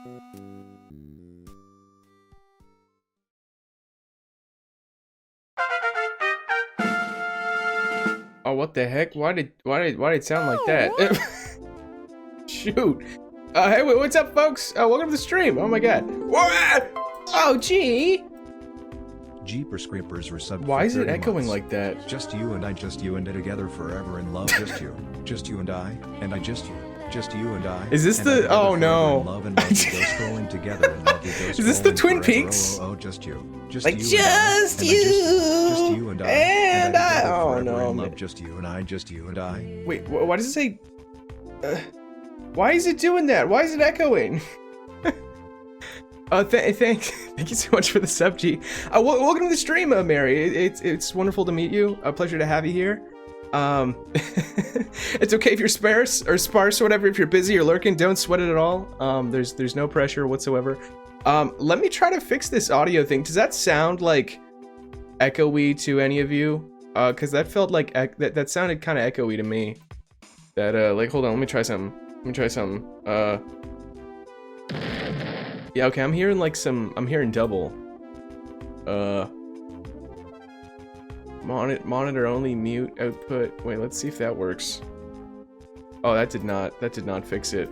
Oh, what the heck? Why did it sound like that? Shoot. Hey, what's up, folks? Welcome to the stream. Oh my god. Oh, gee. Jeepers creepers were sub. Why is it echoing like that? Just you and I, just you and I together forever in love. Just you and I just you and I. Is this the? Oh no. Love and love we go scrolling together and love we go. Is this the Twin forever. Peaks? Oh, just you. Just like you just you and I. And I. Oh no. Love just you and I. Just you and I. Wait, why does it say? Why is it doing that? Why is it echoing? Thank you so much for the sub, G. Welcome to the stream, Mary. It's wonderful to meet you. A pleasure to have you here. It's okay if you're sparse or whatever. If you're busy or lurking, don't sweat it at all. There's no pressure whatsoever. Let me try to fix this audio thing. Does that sound like echoey to any of you? Cause that felt like that sounded kind of echoey to me. That like, hold on, let me try something. Yeah, okay, I'm hearing like I'm hearing double. Monitor only, mute output. Wait, let's see if that works. Oh, that did not fix it.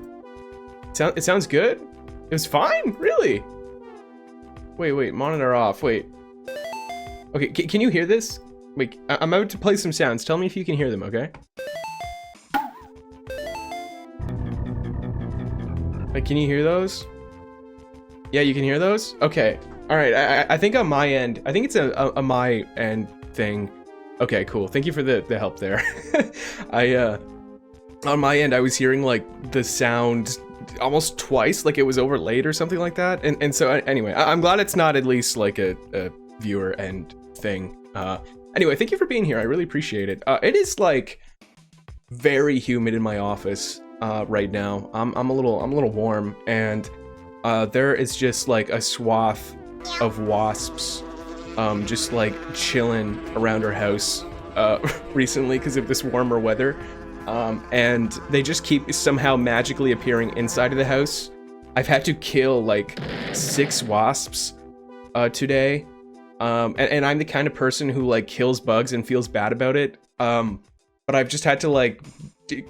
It sounds good? It was fine? Really? Wait, monitor off, wait. Okay, can you hear this? Wait, I'm about to play some sounds. Tell me if you can hear them, okay? Like, can you hear those? Yeah, you can hear those? Okay. Alright, I think on my end, I think it's a my end thing. Okay, cool. Thank you for the help there. On my end, I was hearing, like, the sound almost twice, like it was overlaid or something like that. And so, anyway, I'm glad it's not at least, like, a viewer end thing. Anyway, thank you for being here. I really appreciate it. It is, like, very humid in my office right now. I'm a little warm, and there is just like a swath of wasps just like chilling around our house recently because of this warmer weather, and they just keep somehow magically appearing inside of the house. I've had to kill like 6 wasps today, and I'm the kind of person who like kills bugs and feels bad about it, but I've just had to like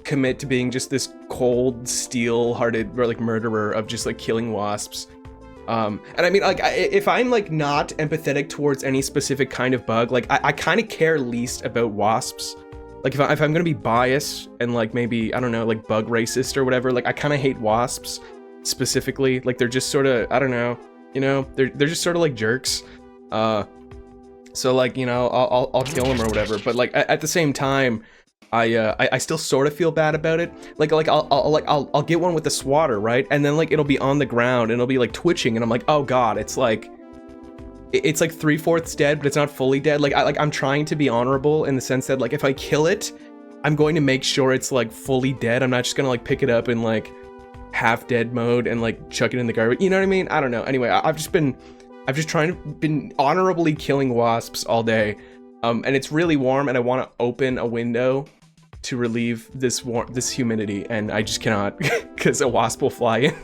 commit to being just this cold, steel-hearted, or like murderer of just like killing wasps. And I mean, like, if I'm like not empathetic towards any specific kind of bug, like I kind of care least about wasps. Like if I'm gonna be biased and like maybe, I don't know, like bug racist or whatever, like I kind of hate wasps specifically. Like they're just sort of, I don't know, you know, they're just sort of like jerks. So like, you know, I'll kill them or whatever. But like at the same time, I still sort of feel bad about it. Like I'll get one with the swatter, right? And then like it'll be on the ground and it'll be like twitching, and I'm like, oh god, it's like 3/4 dead, but it's not fully dead. Like I'm trying to be honorable in the sense that like if I kill it, I'm going to make sure it's like fully dead. I'm not just gonna like pick it up in like half dead mode and like chuck it in the garbage. You know what I mean? I don't know. Anyway, I've just been honorably killing wasps all day, and it's really warm, and I want to open a window to relieve this humidity, and I just cannot because a wasp will fly in.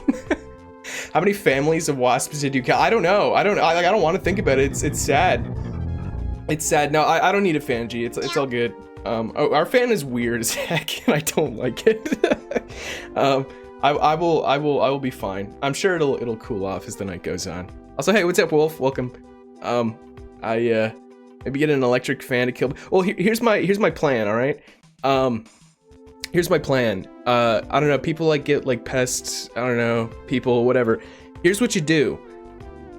How many families of wasps did you kill? I don't know. I don't want to think about it. It's sad. It's sad. No, I don't need a fan, G. It's all good. Our fan is weird as heck, and I don't like it. I will be fine. I'm sure it'll cool off as the night goes on. Also, hey, what's up, Wolf? Welcome. Maybe get an electric fan to kill. Well, here's my plan. All right. Here's my plan. I don't know, people like get like pests, I don't know, people, whatever. Here's what you do.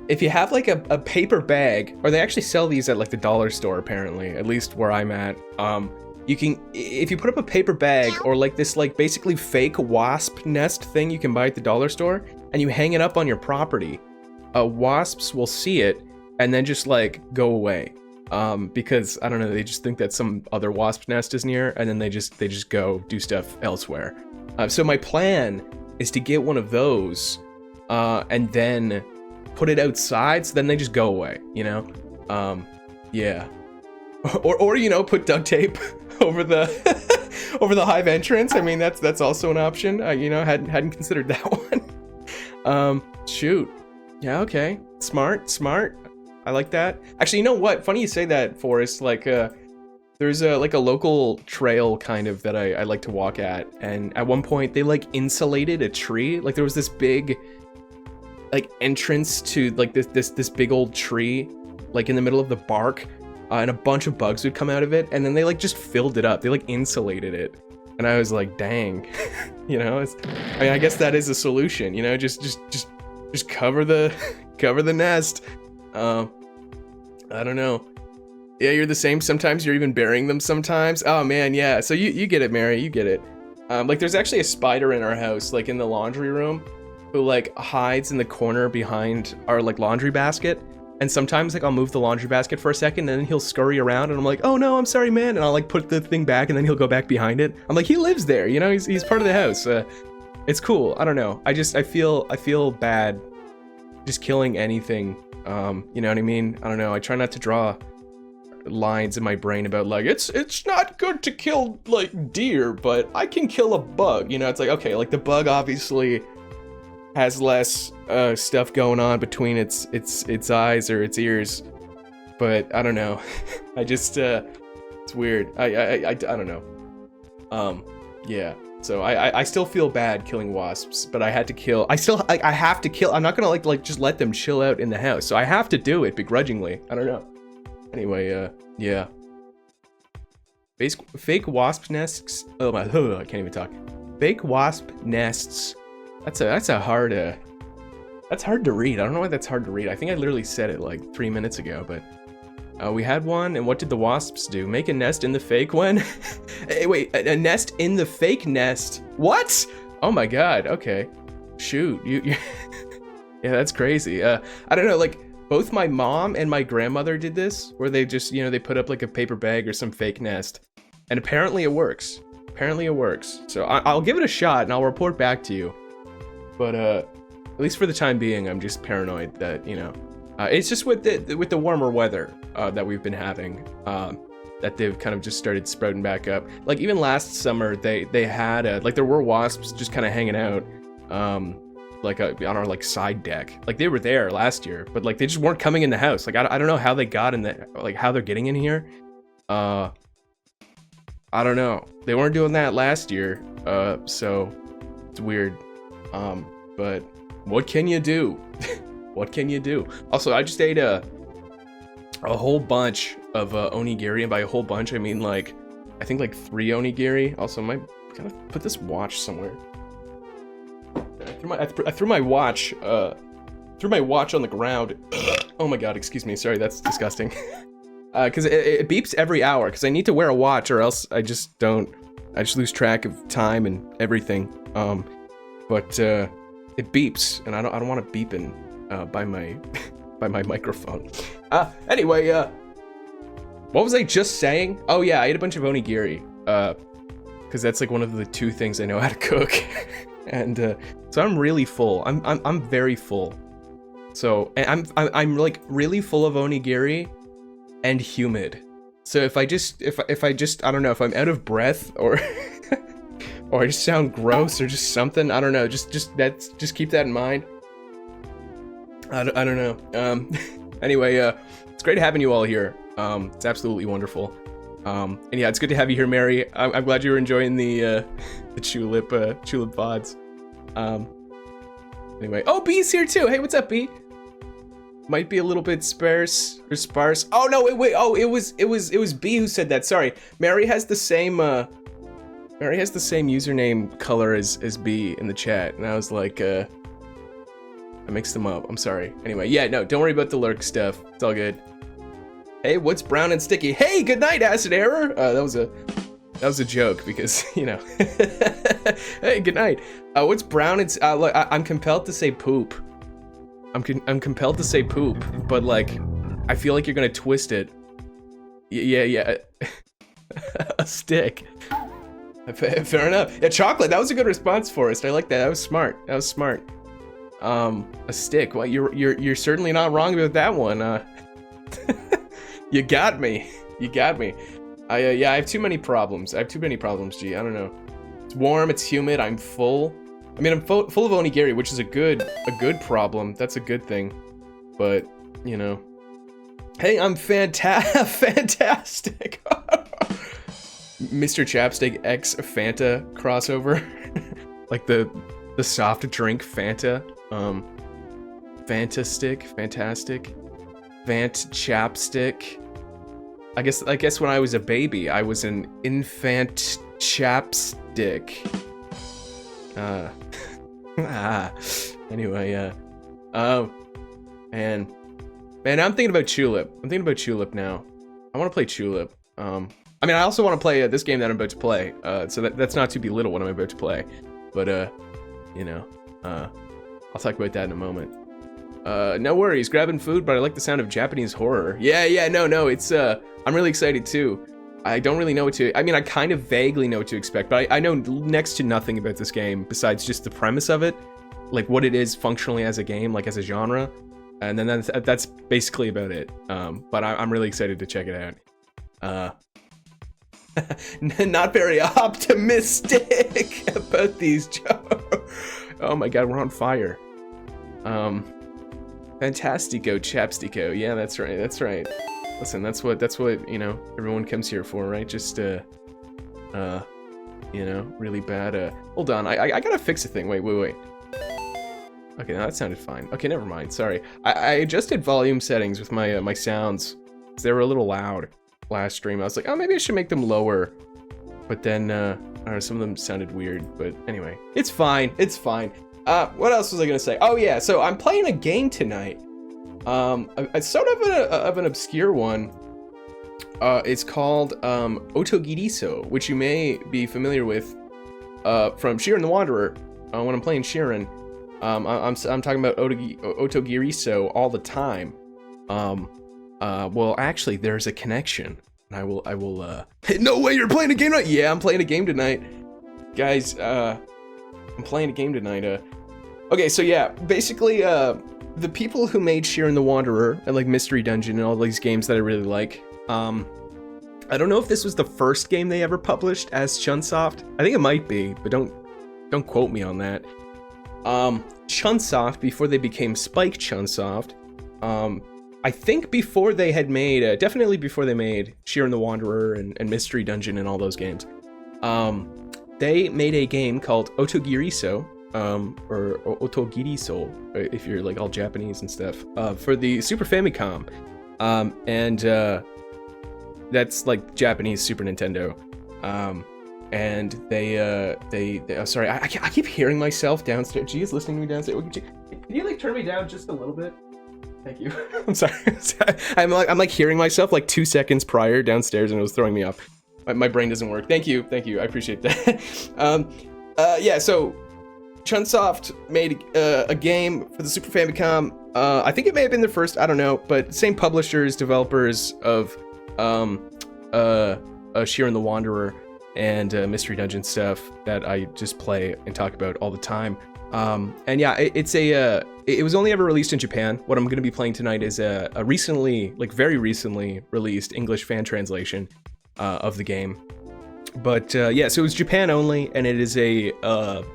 If you have like a paper bag, or they actually sell these at like the dollar store apparently, at least where I'm at. You can, if you put up a paper bag or like this like basically fake wasp nest thing you can buy at the dollar store, and you hang it up on your property, wasps will see it and then just like go away. Because I don't know, they just think that some other wasp nest is near, and then they just go do stuff elsewhere. So my plan is to get one of those, and then put it outside, so then they just go away, you know? Yeah. Or you know, put duct tape over the over the hive entrance. I mean, that's also an option. You know, hadn't considered that one. Shoot. Yeah, okay. Smart. I like that. Actually, you know what? Funny you say that, Forrest. Like, there's a local trail kind of that I like to walk at, and at one point they like insulated a tree. Like there was this big like entrance to like this big old tree, like in the middle of the bark, and a bunch of bugs would come out of it, and then they like just filled it up. They like insulated it, and I was like, dang, you know. I mean, I guess that is a solution, you know. Just cover the cover the nest. I don't know. Yeah, you're the same. Sometimes you're even burying them sometimes. Oh man, yeah. So you get it, Mary. You get it. Like there's actually a spider in our house, like in the laundry room, who like hides in the corner behind our like laundry basket. And sometimes like I'll move the laundry basket for a second, and then he'll scurry around, and I'm like, oh no, I'm sorry, man. And I'll like put the thing back, and then he'll go back behind it. I'm like, he lives there, you know. He's part of the house. It's cool. I don't know. I feel bad just killing anything. You know what I mean? I don't know. I try not to draw lines in my brain about like it's not good to kill like deer, but I can kill a bug. You know, it's like, okay, like the bug obviously has less stuff going on between its eyes or its ears, but I don't know. I just it's weird. I don't know. Yeah. So I still feel bad killing wasps, but I had to kill. I have to kill. I'm not gonna like just let them chill out in the house. So I have to do it begrudgingly. I don't know. Anyway, yeah. Fake wasp nests. Oh my, I can't even talk. Fake wasp nests. That's hard to read. I don't know why that's hard to read. I think I literally said it like 3 minutes ago, but we had one, and what did the wasps do? Make a nest in the fake one? Hey, wait, a nest in the fake nest? What? Oh my god, okay. Shoot, you yeah, that's crazy. I don't know, like, both my mom and my grandmother did this, where they just, you know, they put up like a paper bag or some fake nest, and apparently it works. So I'll give it a shot, and I'll report back to you. But, at least for the time being, I'm just paranoid that, you know, it's just with the warmer weather that we've been having, that they've kind of just started sprouting back up. Like even last summer, they had like there were wasps just kind of hanging out, like on our like side deck. Like they were there last year, but like they just weren't coming in the house. Like I don't know how they got in the, like how they're getting in here. I don't know. They weren't doing that last year, so it's weird. But what can you do? What can you do? Also, I just ate a whole bunch of onigiri, and by a whole bunch, I mean like, I think like 3 onigiri. Also, I might kind of put this watch somewhere. I threw my watch on the ground. Oh my god, excuse me. Sorry, that's disgusting. Because it beeps every hour. Because I need to wear a watch, or else I just lose track of time and everything. But it beeps, and I don't want to beeping by my microphone. Anyway, what was I just saying? Oh yeah, I ate a bunch of onigiri. Because that's like one of the 2 things I know how to cook. And so I'm really full. I'm very full. So and I'm like really full of onigiri and humid. So if I just I don't know if I'm out of breath or or I just sound gross or just something, I don't know. Just keep that in mind. I don't know. Anyway, it's great having you all here. It's absolutely wonderful. And yeah, it's good to have you here, Mary. I'm glad you were enjoying the tulip VODs. Anyway, oh, B's here too. Hey, what's up, B? Might be a little bit sparse. Oh no, wait. Oh, it was B who said that. Sorry, Mary has the same username color as B in the chat, and I was like, I mixed them up. I'm sorry. Anyway, yeah, no, don't worry about the lurk stuff. It's all good. Hey, what's brown and sticky? Hey, good night, Acid Error. That was a joke because, you know. Hey, good night. What's brown and look, I'm compelled to say poop. I'm compelled to say poop, but like, I feel like you're gonna twist it. Yeah. A stick. Fair enough. Yeah, chocolate. That was a good response, Forrest. I like that. That was smart. A stick. Well, you're certainly not wrong about that one. You got me. I have too many problems. G. I don't know. It's warm. It's humid. I'm full. I mean, I'm full of onigiri, which is a good problem. That's a good thing. But, you know. Hey, I'm fantastic. Mr. Chapstick X Fanta crossover. Like the soft drink Fanta. Fantastic. Vant Chapstick. I guess when I was a baby, I was an infant chapstick. Anyway, and man, I'm thinking about Tulip. I'm thinking about Tulip now. I want to play Tulip. I mean, I also want to play this game that I'm about to play. So that's not to belittle what I'm about to play, but you know, I'll talk about that in a moment. No worries, grabbing food, but I like the sound of Japanese horror. Yeah, no, it's I'm really excited too. I don't really know what to, I mean, I kind of vaguely know what to expect, but I know next to nothing about this game besides just the premise of it, like what it is functionally as a game, like as a genre, and then that's basically about it. But I'm really excited to check it out. Not very optimistic about these jokes. Oh my god, we're on fire. Fantastico, chapstico. Yeah, that's right. Listen, that's what, you know, everyone comes here for, right? Just, you know, really bad, hold on, I gotta fix a thing. Wait. Okay, now that sounded fine. Okay, never mind, sorry. I adjusted volume settings with my, my sounds. They were a little loud last stream. I was like, oh, maybe I should make them lower. But then, I don't know, some of them sounded weird, but anyway. It's fine. What else was I gonna say? Oh yeah, so I'm playing a game tonight. It's sort of an obscure one. It's called Otogirisou, which you may be familiar with from Shiren the Wanderer. When I'm playing Shiren, I'm talking about Otogirisou all the time. Well, actually, there's a connection. I will. No way, you're playing a game tonight? Yeah, I'm playing a game tonight, guys. I'm playing a game tonight. Okay, so yeah, basically, the people who made Shiren the Wanderer and like Mystery Dungeon and all these games that I really like, I don't know if this was the first game they ever published as Chunsoft. I think it might be, but don't quote me on that. Chunsoft, before they became Spike Chunsoft, I think before they had made, definitely before they made Shiren the Wanderer and Mystery Dungeon and all those games, they made a game called Otogirisou, or Otogirisou, if you're like all Japanese and stuff, for the Super Famicom, and that's like Japanese Super Nintendo, and they sorry, I keep hearing myself downstairs. Geez, listening to me downstairs. Can you like turn me down just a little bit? Thank you. I'm sorry. I'm like hearing myself like 2 seconds prior downstairs, and it was throwing me off. My brain doesn't work. Thank you. I appreciate that. Yeah, so Chunsoft made a game for the Super Famicom. I think it may have been their first, I don't know, but same publishers, developers of Shiren the Wanderer and Mystery Dungeon stuff that I just play and talk about all the time. And yeah, it was only ever released in Japan. What I'm going to be playing tonight is a recently, like very recently released English fan translation of the game. But yeah, so it was Japan only, and it is a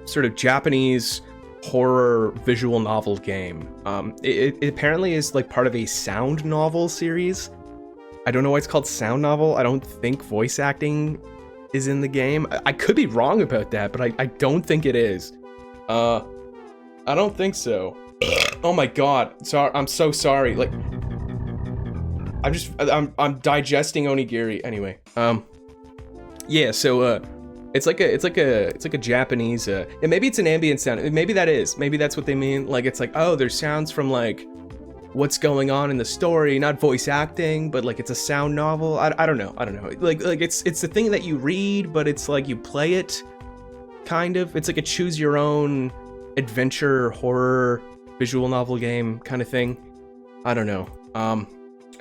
sort of Japanese horror visual novel game. It apparently is like part of a sound novel series. I don't know why it's called sound novel. I don't think voice acting is in the game. I could be wrong about that, but I don't think it is. I don't think so. Oh my god. Sorry, I'm so sorry. Like, I'm digesting onigiri. Anyway, yeah. So it's like a Japanese. And maybe it's an ambient sound. Maybe that's what they mean. Like, it's like, oh, there's sounds from like what's going on in the story, not voice acting, but like it's a sound novel. I don't know. Like it's the thing that you read, but it's like you play it. Kind of. It's like a choose your own adventure horror visual novel game kind of thing. I don't know.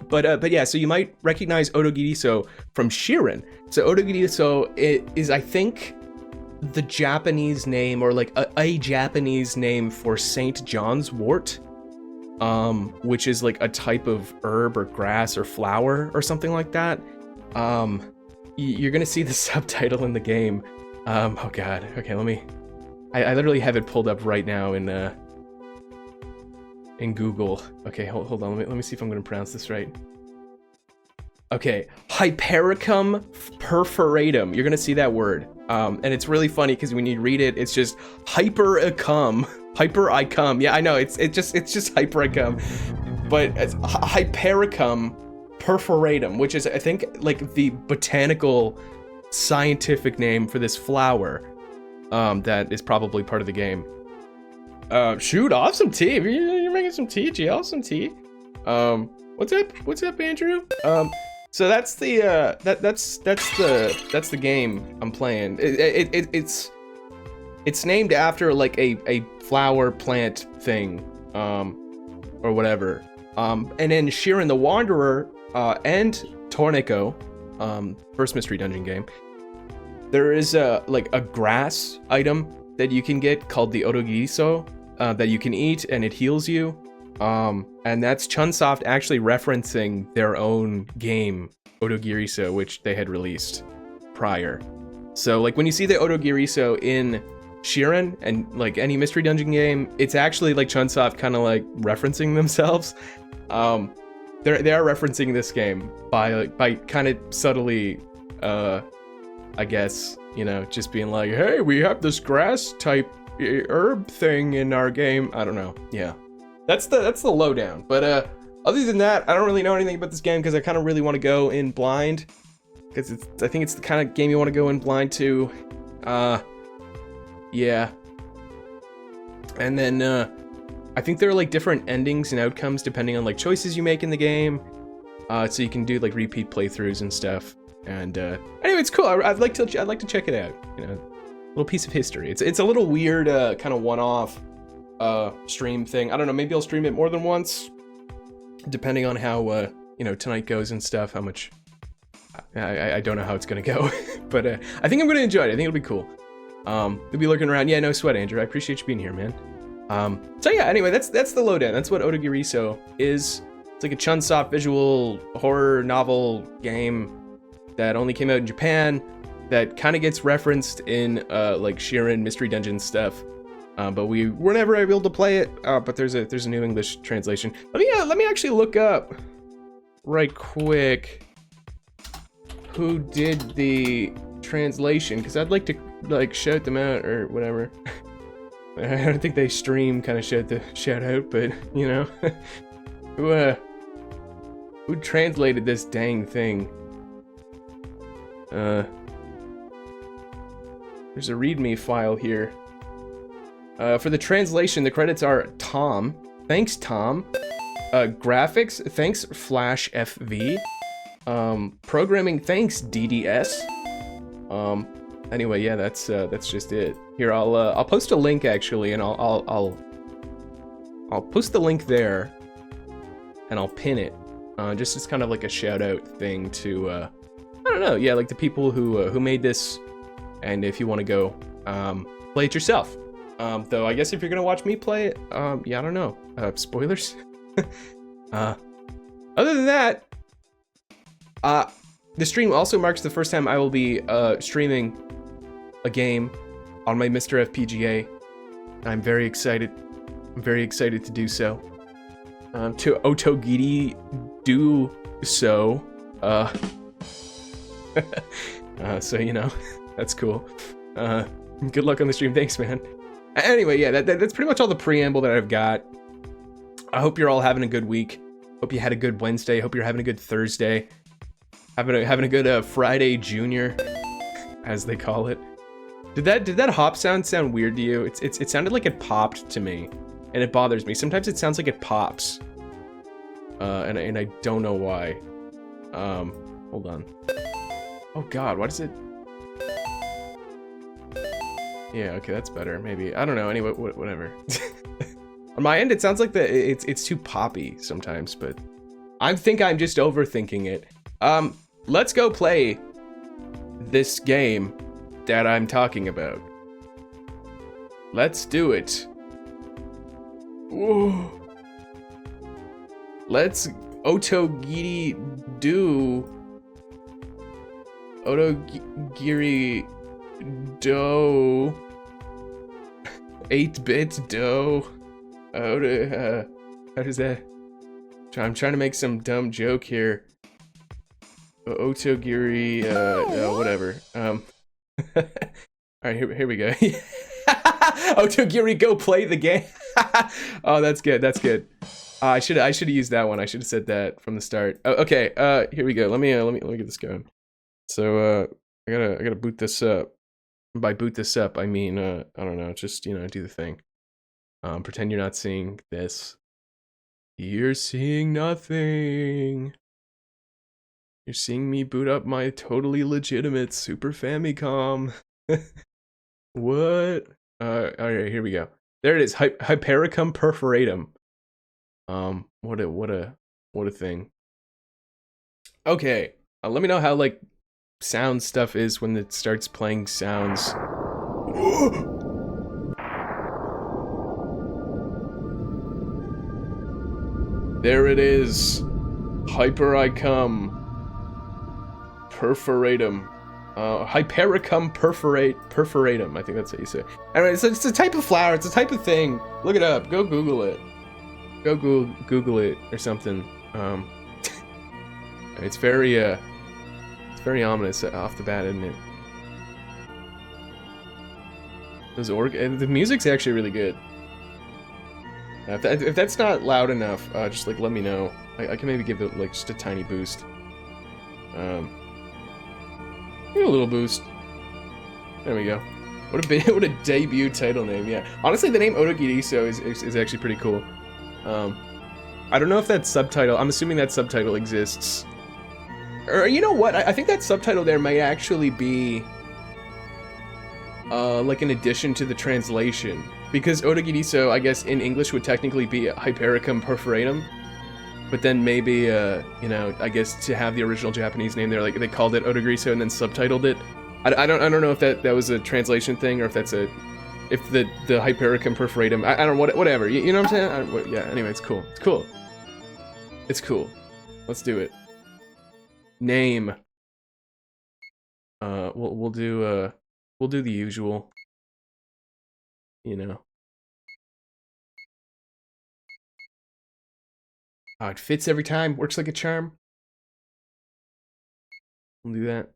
But yeah, so you might recognize Otogirisou from Shiren. So Otogirisou is, I think, the Japanese name, or like a Japanese name for St. John's wort, which is like a type of herb or grass or flower or something like that. You're gonna see the subtitle in the game. Oh god. Okay, let me I literally have it pulled up right now in Google. Okay, hold on. Let me see if I'm gonna pronounce this right. Okay, Hypericum Perforatum. You're gonna see that word, and it's really funny because when you read it, it's just Hypericum. Yeah, I know. It's just Hypericum, but it's Hypericum Perforatum, which is I think like the botanical scientific name for this flower. That is probably part of the game. Shoot, awesome tea. You're making some tea, G. Awesome tea. What's up, Andrew? So that's the that's the game I'm playing. It's named after like a flower plant thing, or whatever. And then Sheeran the Wanderer, and Tornico, first mystery dungeon game. There is like a grass item that you can get called the Otogirisou, that you can eat and it heals you. And that's Chunsoft actually referencing their own game, Otogirisou, which they had released prior. So like when you see the Otogirisou in Sheeran and like any mystery dungeon game, it's actually like Chunsoft kind of like referencing themselves. They are referencing this game by kind of subtly, I guess, you know, just being like, hey, we have this grass type herb thing in our game. I don't know. Yeah. That's the lowdown. But other than that, I don't really know anything about this game because I kind of really want to go in blind, because I think it's the kind of game you want to go in blind to. Yeah. And then I think there are like different endings and outcomes depending on like choices you make in the game. So you can do like repeat playthroughs and stuff. And anyway, it's cool. I'd like to check it out. You know, a little piece of history. It's a little weird, kind of one-off stream thing. I don't know. Maybe I'll stream it more than once, depending on how you know, tonight goes and stuff. How much? I don't know how it's gonna go, but I think I'm gonna enjoy it. I think it'll be cool. We'll be looking around. Yeah, no sweat, Andrew. I appreciate you being here, man. So yeah. Anyway, that's the lowdown. That's what Otogirisou is. It's like a Chunsoft visual horror novel game that only came out in Japan, that kind of gets referenced in like Sheeran Mystery Dungeon stuff, but we were never able to play it. But there's a new English translation. Let me actually look up right quick who did the translation, because I'd like to like shout them out or whatever. I don't think they stream kind of shout out, but you know, who translated this dang thing? There's a README file here. For the translation, the credits are Tom. Thanks, Tom. Graphics, thanks, Flash FV. Programming, thanks, DDS. Anyway, yeah, that's just it. Here, I'll post a link actually, and I'll post the link there, and I'll pin it. Just as kind of like a shout out thing to I don't know, yeah, like the people who made this, and if you want to go play it yourself. Though I guess if you're gonna watch me play it, yeah, I don't know. Spoilers. Other than that, the stream also marks the first time I will be streaming a game on my Mr. FPGA. I'm very excited. I'm very excited to do so. To Otogirisou. So you know, that's cool. Good luck on the stream. Thanks, man. Anyway, yeah, that's pretty much all the preamble that I've got. I hope you're all having a good week. Hope you had a good Wednesday. Hope you're having a good Thursday. Having a good Friday Junior, as they call it. Did that hop sound weird to you? It sounded like it popped to me, and it bothers me. Sometimes it sounds like it pops, and I don't know why. Hold on. Oh God, what is it? Yeah, okay, that's better. Maybe, I don't know. Anyway, whatever. On my end, it sounds like it's too poppy sometimes, but I think I'm just overthinking it. Let's go play this game that I'm talking about. Let's do it. Whoa. Let's Otogirisou. Otogirisou. 8-bit dough. How does that? I'm trying to make some dumb joke here. Otogiri, whatever. All right, here we go. Otogiri, go play the game. Oh, that's good. That's good. I should have used that one. I should have said that from the start. Oh, okay. Here we go. Let me get this going. So I gotta boot this up. By boot this up, I mean I don't know. Just do the thing. Pretend you're not seeing this. You're seeing nothing. You're seeing me boot up my totally legitimate Super Famicom. What? Alright, here we go. There it is. Hypericum Perforatum. What a thing. Okay. Let me know how like sound stuff is when it starts playing sounds. There it is. Hypericum Perforatum. Hypericum Perforatum. I think that's how you say it. Anyway, it's a type of flower. It's a type of thing. Look it up. Go Google it. Go Google it or something. It's very ominous off the bat, isn't it? The music's actually really good. If that's not loud enough, just like let me know. I can maybe give it like just a tiny boost. Give it a little boost. There we go. What a debut title name. Yeah. Honestly, the name Otogirisou is actually pretty cool. I don't know if that subtitle. I'm assuming that subtitle exists. Or you know what? I think that subtitle there may actually be like an addition to the translation, because Otogirisou, I guess in English would technically be Hypericum Perforatum, but then maybe I guess to have the original Japanese name there, like they called it Otogirisou and then subtitled it. I don't know if that was a translation thing or if that's if the Hypericum Perforatum. I don't know, whatever. You know what I'm saying? Yeah. Anyway, it's cool. It's cool. It's cool. Let's do it. Name. We'll do the usual. Oh, it fits every time. Works like a charm. We'll do that.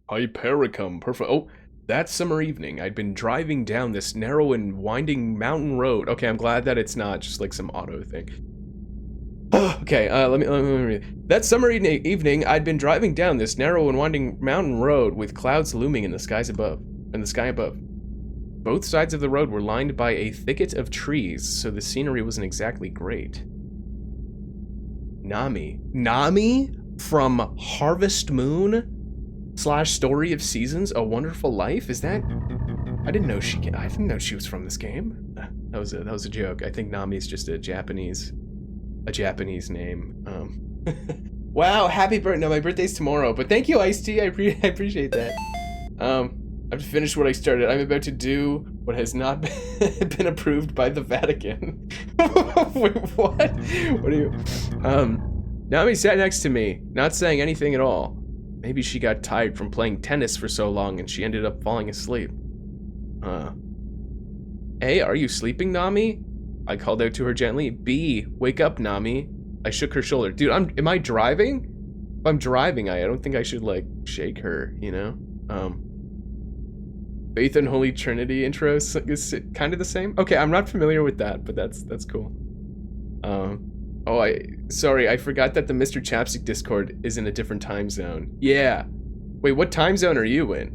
Hypericum Perforatum. Oh, that summer evening, I'd been driving down this narrow and winding mountain road. Okay, I'm glad that it's not just like some auto thing. Okay, let me read. That summer evening, I'd been driving down this narrow and winding mountain road with clouds looming in the sky above. Both sides of the road were lined by a thicket of trees, so the scenery wasn't exactly great. Nami from Harvest Moon / Story of Seasons: A Wonderful Life. Is that? I didn't know she was from this game. That was a joke. I think Nami is just a Japanese name. Wow, happy birthday! No, my birthday's tomorrow. But thank you, Ice-T. I appreciate that. I've finished what I started. I'm about to do what has not been approved by the Vatican. Wait, what? What are you? Nami sat next to me, not saying anything at all. Maybe she got tired from playing tennis for so long and she ended up falling asleep. A, are you sleeping, Nami? I called out to her gently. B, wake up, Nami. I shook her shoulder. Dude, am I driving? If I'm driving, I don't think I should, like, shake her, Faith and Holy Trinity intro is kind of the same. Okay, I'm not familiar with that, but that's cool. Sorry, I forgot that the Mr. Chapstick Discord is in a different time zone. Yeah. Wait, what time zone are you in?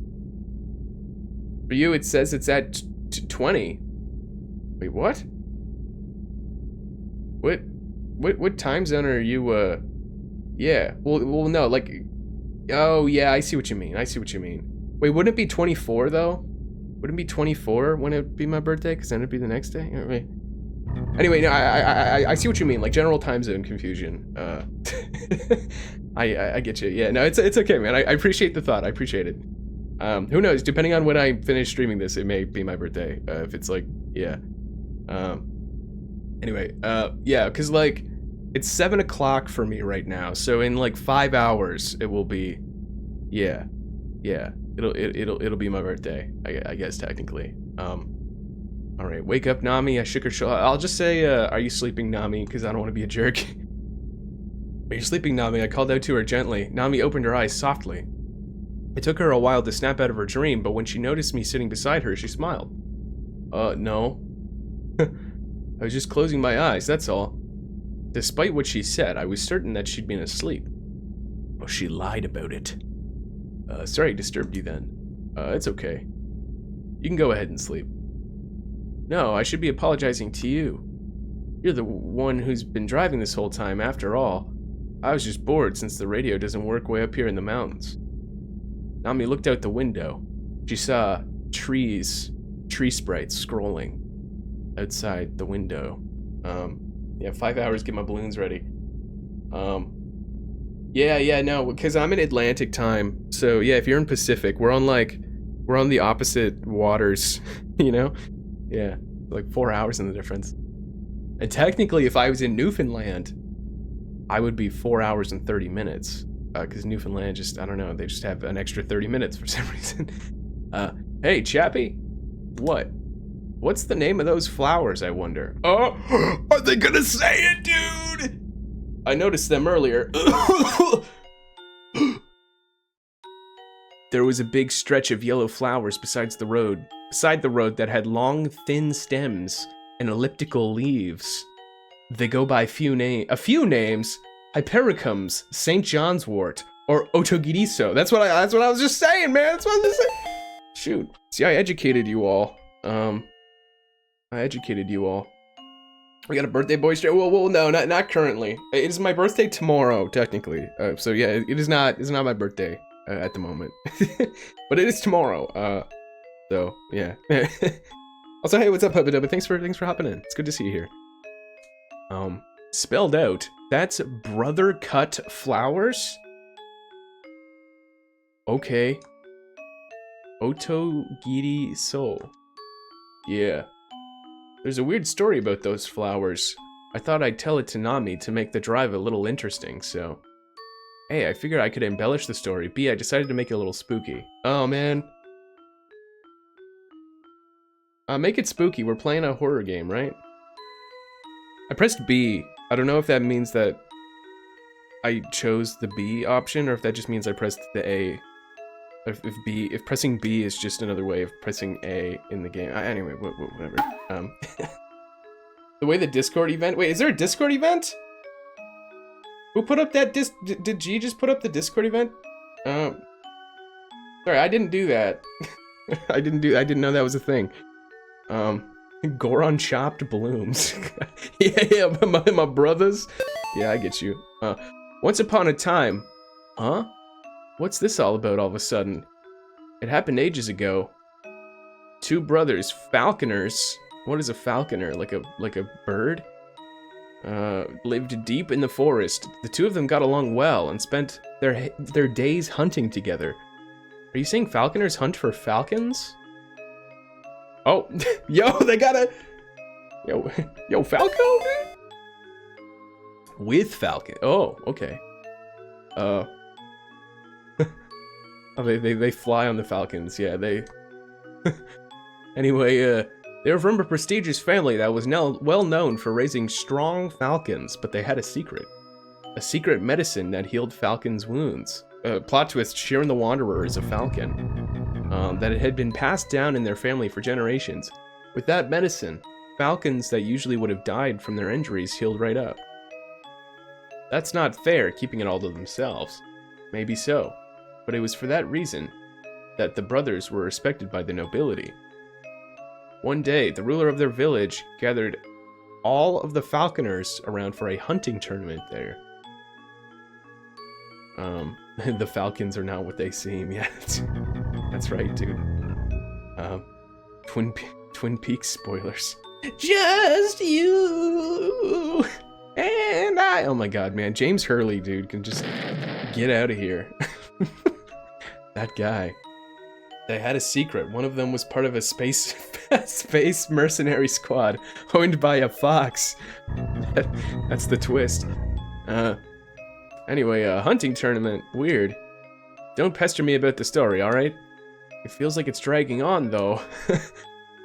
For you, it says it's at 20. Wait, what? What time zone are you, yeah. Well, no, like, oh, yeah, I see what you mean. Wait, wouldn't it be 24, though? Wouldn't it be 24 when it'd be my birthday? Because then it'd be the next day? Wait. Anyway, no, I see what you mean, like general time zone confusion. I get you. Yeah, no, it's okay, man. I appreciate the thought. I appreciate it. Who knows? Depending on when I finish streaming this, it may be my birthday. If it's like, yeah. Anyway, yeah, because like it's 7 o'clock for me right now, so in like 5 hours it will be, yeah. It'll be my birthday, I guess technically. All right, wake up, Nami. I shook her shoulder. I'll just say, are you sleeping, Nami? Because I don't want to be a jerk. Are you sleeping, Nami? I called out to her gently. Nami opened her eyes softly. It took her a while to snap out of her dream, but when she noticed me sitting beside her, she smiled. No. I was just closing my eyes, that's all. Despite what she said, I was certain that she'd been asleep. Oh, she lied about it. Sorry I disturbed you then. It's okay. You can go ahead and sleep. No, I should be apologizing to you. You're the one who's been driving this whole time, after all. I was just bored since the radio doesn't work way up here in the mountains. Nami looked out the window. She saw tree sprites scrolling outside the window. Yeah, 5 hours, get my balloons ready. Yeah, no, because I'm in Atlantic time. So yeah, if you're in Pacific, we're on the opposite waters, you know? Yeah, like 4 hours in the difference. And technically, if I was in Newfoundland, I would be 4 hours and 30 minutes. Because Newfoundland just, I don't know, they just have an extra 30 minutes for some reason. Hey, Chappie? What? What's the name of those flowers, I wonder? Oh, are they gonna say it, dude? I noticed them earlier. There was a big stretch of yellow flowers beside the road that had long, thin stems and elliptical leaves. They go by a few names: Hypericums, St. John's wort, or Otogirisou. That's what I was just saying, man. That's what I was just saying. Shoot. See, I educated you all. We got a birthday boy straight. Well, no, not currently. It is my birthday tomorrow, technically. So yeah, it is not my birthday at the moment, but it is tomorrow. So yeah. Also, hey, what's up, Hubba Dubba? Thanks for hopping in. It's good to see you here. Spelled out. That's brother cut flowers. Okay. Otogirisou. Yeah. There's a weird story about those flowers. I thought I'd tell it to Nami to make the drive a little interesting, so... Hey, I figured I could embellish the story. B, I decided to make it a little spooky. Oh, man. Make it spooky. We're playing a horror game, right? I pressed B. I don't know if that means that I chose the B option, or if that just means I pressed the A. If pressing B is just another way of pressing A in the game. Anyway, whatever. The way the Discord event. Wait, is there a Discord event? Who put up that did G just put up the Discord event? Sorry, I didn't do that. I didn't know that was a thing. Goron chopped blooms. yeah, my brothers. Yeah, I get you. Once upon a time. Huh? What's this all about all of a sudden? It happened ages ago. Two brothers, falconers. What is a falconer? Like a bird? Lived deep in the forest. The two of them got along well and spent their days hunting together. Are you saying falconers hunt for falcons? Oh, yo, they got a... Yo, Falco, dude? With Falcon. Oh, okay. Oh, they fly on the falcons. Yeah, they... Anyway, they were from a prestigious family that was now well known for raising strong falcons, but they had a secret. A secret medicine that healed falcons' wounds. Plot twist, Sheeran the Wanderer is a falcon. That it had been passed down in their family for generations. With that medicine, falcons that usually would have died from their injuries healed right up. That's not fair, keeping it all to themselves. Maybe so, but it was for that reason that the brothers were respected by the nobility. One day, the ruler of their village gathered all of the falconers around for a hunting tournament there. The falcons are not what they seem. Yeah, that's right, dude. Twin Peaks spoilers. Just you and I. Oh my god, man. James Hurley, dude, can just get out of here. That guy. They had a secret. One of them was part of a space mercenary squad owned by a fox. That's the twist. Anyway, hunting tournament. Weird. Don't pester me about the story, alright? It feels like it's dragging on, though.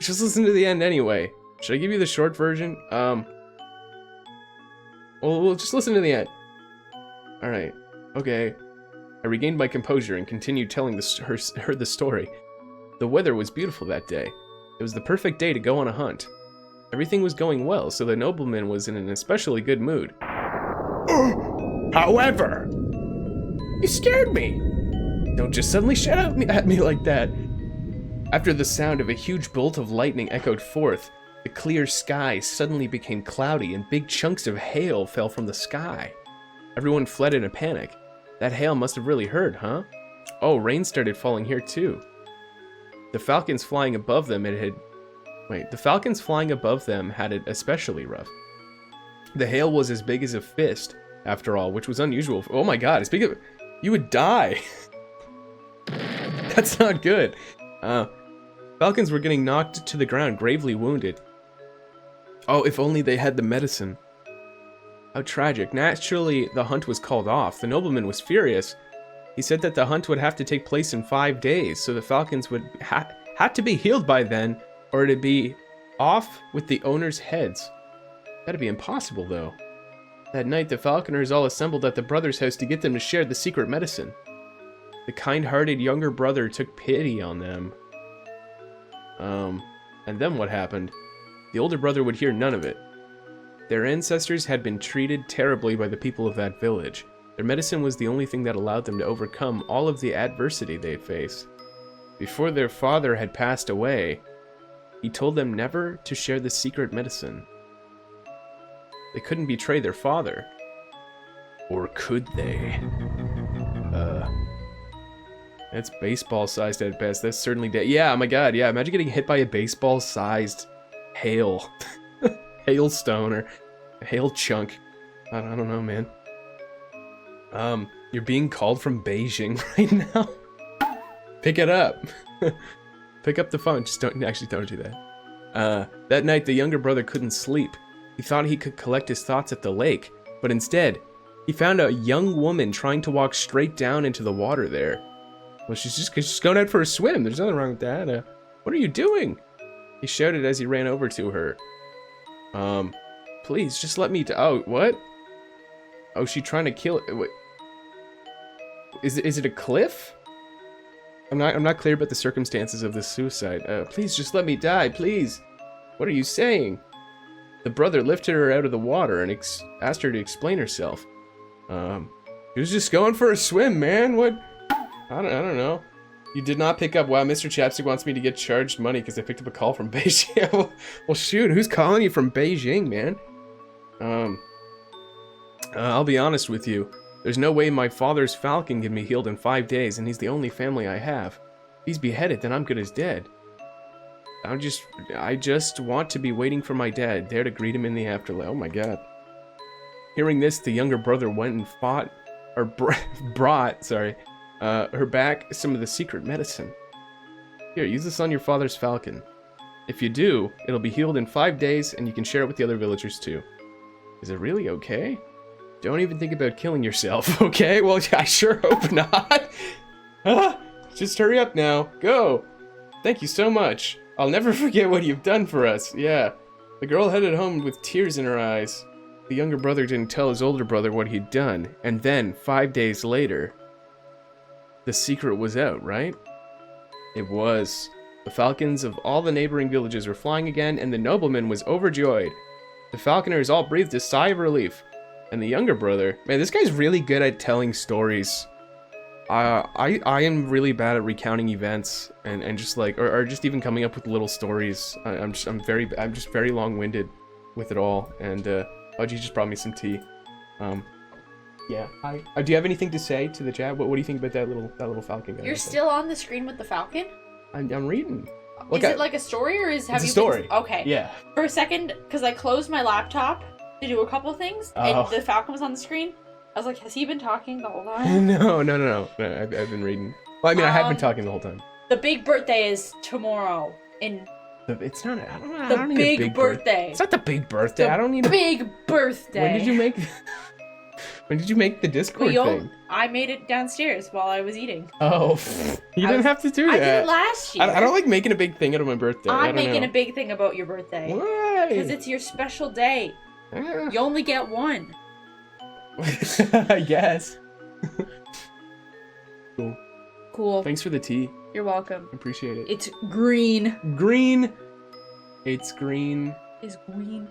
Just listen to the end anyway. Should I give you the short version? Well, we'll just listen to the end. Alright. Okay. I regained my composure and continued telling her the story. The weather was beautiful that day. It was the perfect day to go on a hunt. Everything was going well, so the nobleman was in an especially good mood. However, you scared me. Don't just suddenly shout at me like that. After the sound of a huge bolt of lightning echoed forth, the clear sky suddenly became cloudy and big chunks of hail fell from the sky. Everyone fled in a panic. That hail must have really hurt, huh? Oh, rain started falling here too. The falcons flying above them had it especially rough. The hail was as big as a fist, after all, which was unusual. Oh my god, it's big of... You would die. That's not good. Falcons were getting knocked to the ground, gravely wounded. Oh, if only they had the medicine. How tragic. Naturally, the hunt was called off. The nobleman was furious. He said that the hunt would have to take place in 5 days, so the falcons would had to be healed by then, or it'd be off with the owners' heads. That'd be impossible, though. That night, the falconers all assembled at the brother's house to get them to share the secret medicine. The kind-hearted younger brother took pity on them. And then what happened? The older brother would hear none of it. Their ancestors had been treated terribly by the people of that village. Their medicine was the only thing that allowed them to overcome all of the adversity they faced. Before their father had passed away, he told them never to share the secret medicine. They couldn't betray their father. Or could they? That's baseball-sized at best. That's certainly dead. Yeah, oh my god, yeah. Imagine getting hit by a baseball-sized hail. Hailstone or a hail chunk. I don't know, man. You're being called from Beijing right now. Pick it up. Pick up the phone. Just don't do that. That night, the younger brother couldn't sleep. He thought he could collect his thoughts at the lake, but instead, he found a young woman trying to walk straight down into the water there. Well, she's going out for a swim. There's nothing wrong with that. What are you doing? He shouted as he ran over to her. Please, just let me oh, what? Oh, she trying to kill it. Wait. Is it a cliff? I'm not clear about the circumstances of this suicide. Please, just let me die, please. What are you saying? The brother lifted her out of the water and asked her to explain herself. He was just going for a swim, man. What? I don't know. You did not pick up. Wow, Mr. Chapstick wants me to get charged money because I picked up a call from Beijing. Well, shoot, who's calling you from Beijing, man? I'll be honest with you. There's no way my father's falcon can be healed in 5 days, and he's the only family I have. If he's beheaded, then I'm good as dead. I just want to be waiting for my dad, there to greet him in the afterlife. Oh my god. Hearing this, the younger brother went and brought her back some of the secret medicine. Here, use this on your father's falcon. If you do, it'll be healed in 5 days, and you can share it with the other villagers too. Is it really okay? Don't even think about killing yourself, okay? Well, I sure hope not. Just hurry up now. Go. Thank you so much. I'll never forget what you've done for us. Yeah. The girl headed home with tears in her eyes. The younger brother didn't tell his older brother what he'd done, and then, 5 days later, the secret was out, right? It was. The falcons of all the neighboring villages were flying again, and the nobleman was overjoyed. The falconers all breathed a sigh of relief. And the younger brother... Man, this guy's really good at telling stories. I am really bad at recounting events and just like... Or just even coming up with little stories. I'm just very long-winded with it all. And, Oji just brought me some tea. Yeah. Hi. Do you have anything to say to the chat? What do you think about that little falcon guy? You're still on the screen with the falcon? I'm reading. Is it like a story or is... It's a story. Okay. Yeah. For a second, because I closed my laptop to do a couple things, and the falcon was on the screen. I was like, has he been talking the whole time? No. I've been reading. Well, I mean, I have been talking the whole time. The big birthday is tomorrow. It's not. I don't the need big birthday. It's not the big birthday. I don't need a big birthday. When did you make? When did you make the Discord thing? I made it downstairs while I was eating. Oh, you didn't have to do that. I did it last year. I don't like making a big thing out of my birthday. I'm making a big thing about your birthday. Why? Because it's your special day. You only get one. I guess. Cool. Cool. Thanks for the tea. You're welcome. Appreciate it. It's green. Green. It's green. It's green.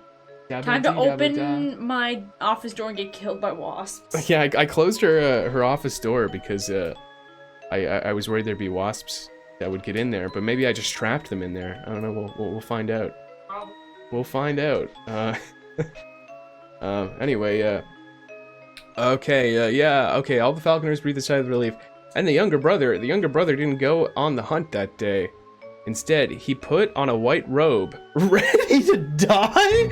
Dabba Time to dee, dabba open da. my office door and get killed by wasps. Yeah, I closed her office door because I was worried there'd be wasps that would get in there, but maybe I just trapped them in there. I don't know. We'll find out. We'll find out. Anyway, okay, yeah, okay. All the falconers breathed a sigh of relief, and the younger brother didn't go on the hunt that day. Instead, he put on a white robe, ready to die.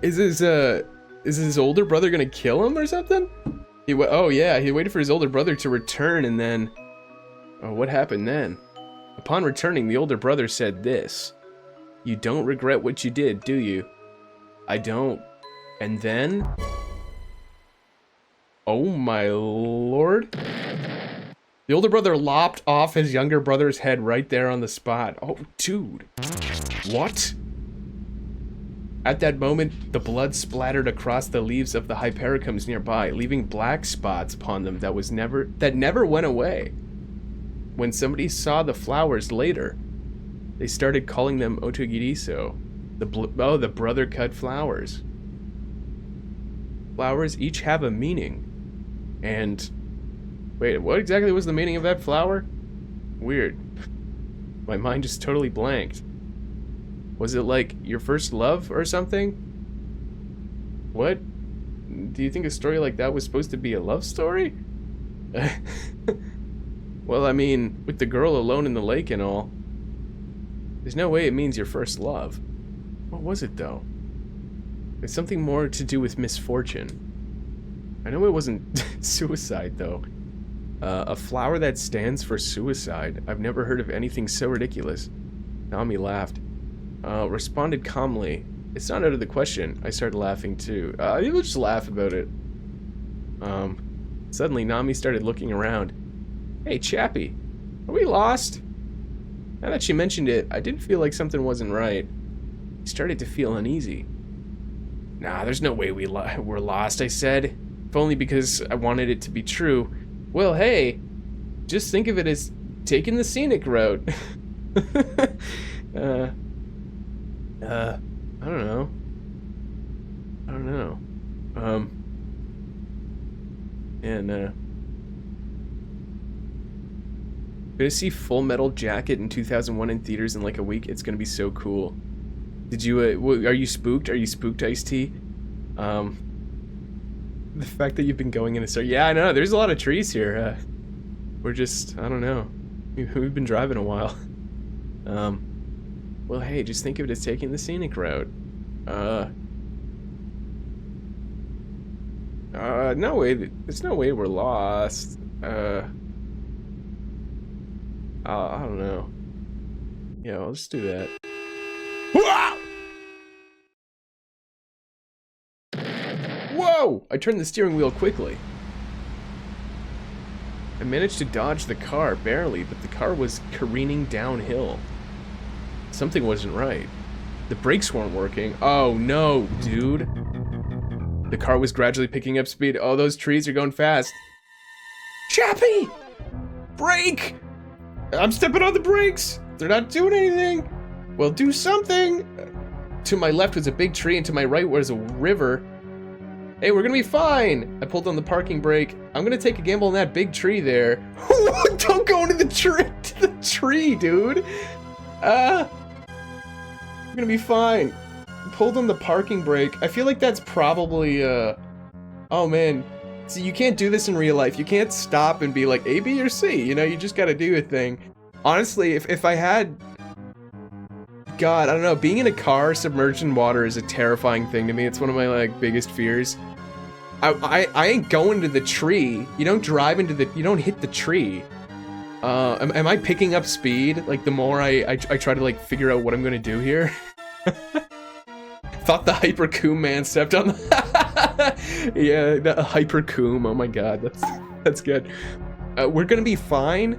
Is his older brother gonna kill him or something? Oh yeah, he waited for his older brother to return, and then, oh, what happened then? Upon returning, the older brother said this: "You don't regret what you did, do you?" "I don't." And then, oh my lord. The older brother lopped off his younger brother's head right there on the spot. Oh, dude. What? At that moment, the blood splattered across the leaves of the Hypericums nearby, leaving black spots upon them that never went away. When somebody saw the flowers later, they started calling them Otogirisou, the brother-cut flowers. Flowers each have a meaning. And wait, what exactly was the meaning of that flower? Weird. My mind just totally blanked. Was it like your first love or something? What? Do you think a story like that was supposed to be a love story? Well, I mean, with the girl alone in the lake and all, there's no way it means your first love. What was it though? It's something more to do with misfortune. I know it wasn't suicide though. A flower that stands for suicide. I've never heard of anything so ridiculous. Nami laughed. Responded calmly. It's not out of the question. I started laughing too. You'll just laugh about it. Suddenly Nami started looking around. Hey, Chappie, are we lost? Now that she mentioned it, I did feel like something wasn't right. I started to feel uneasy. Nah, there's no way we're lost, I said. If only because I wanted it to be true. Well, hey, just think of it as taking the scenic route. I don't know. Gonna see Full Metal Jacket in 2001 in theaters in like a week. It's gonna be so cool. Did you, are you spooked? Are you spooked, Ice-T? The fact that you've been going in a store. Yeah, I know, there's a lot of trees here. We're just, I don't know. We've been driving a while. Well, hey, just think of it as taking the scenic route. No way, there's no way we're lost. I don't know. Yeah, I'll just do that. Whoa! I turned the steering wheel quickly. I managed to dodge the car, barely, but the car was careening downhill. Something wasn't right. The brakes weren't working. Oh no, dude. The car was gradually picking up speed. Oh, those trees are going fast. Chappie! Brake! I'm stepping on the brakes! They're not doing anything! Well, do something! To my left was a big tree, and to my right was a river. Hey, we're gonna be fine! I pulled on the parking brake. I'm gonna take a gamble on that big tree there. Don't go into the tree, dude! We're gonna be fine. Pulled on the parking brake. I feel like that's probably, oh man. See, you can't do this in real life. You can't stop and be like, A, B, or C. You know, you just gotta do a thing. Honestly, if I had... God, I don't know. Being in a car submerged in water is a terrifying thing to me. It's one of my, like, biggest fears. I ain't going to the tree. You don't drive into the... You don't hit the tree. Am I picking up speed? Like, the more I try to, like, figure out what I'm gonna do here? Thought the Hypericum man stepped on the... Yeah, the Hypericum. Oh my god, that's good. We're gonna be fine.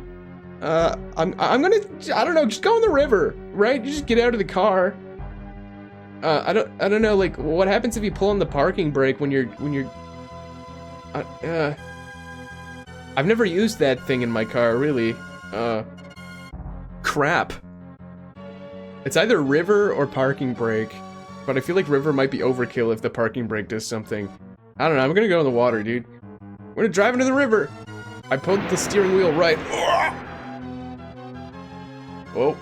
I'm gonna, I don't know, just go in the river, right? You just get out of the car. I don't know, like, what happens if you pull on the parking brake when you're, I've never used that thing in my car, really. Crap. It's either river or parking brake, but I feel like river might be overkill if the parking brake does something. I don't know, I'm gonna go in the water, dude. We're gonna drive into the river. I pulled the steering wheel right. Whoa.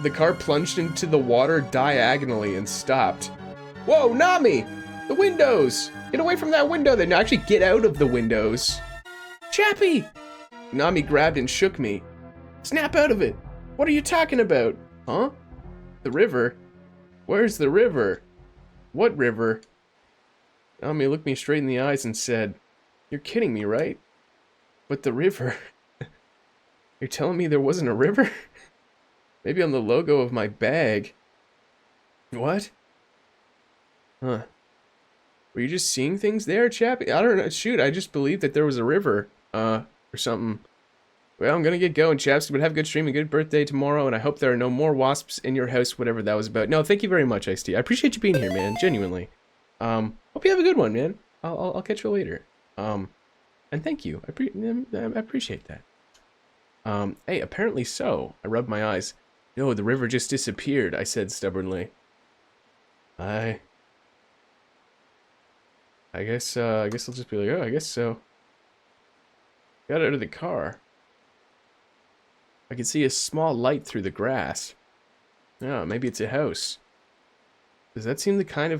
The car plunged into the water diagonally and stopped. Whoa, Nami! The windows! Get away from that window then. No, actually, get out of the windows. Chappie! Nami grabbed and shook me. Snap out of it! What are you talking about? Huh? The river? Where's the river? What river? Nami looked me straight in the eyes and said, "You're kidding me, right? But the river? You're telling me there wasn't a river? Maybe on the logo of my bag." What? Huh. Were you just seeing things there, Chappie? I don't know. Shoot, I just believed that there was a river, or something. Well, I'm gonna get going, chaps, but have a good stream and good birthday tomorrow, and I hope there are no more wasps in your house, whatever that was about. No, thank you very much, Ice-T. I appreciate you being here, man, genuinely. Hope you have a good one, man. I'll catch you later. And thank you. I appreciate that. Hey, apparently so. I rubbed my eyes. No, the river just disappeared, I said stubbornly. I guess I'll just be like, oh, I guess so. Got out of the car. I could see a small light through the grass. Oh, maybe it's a house. Does that seem the kind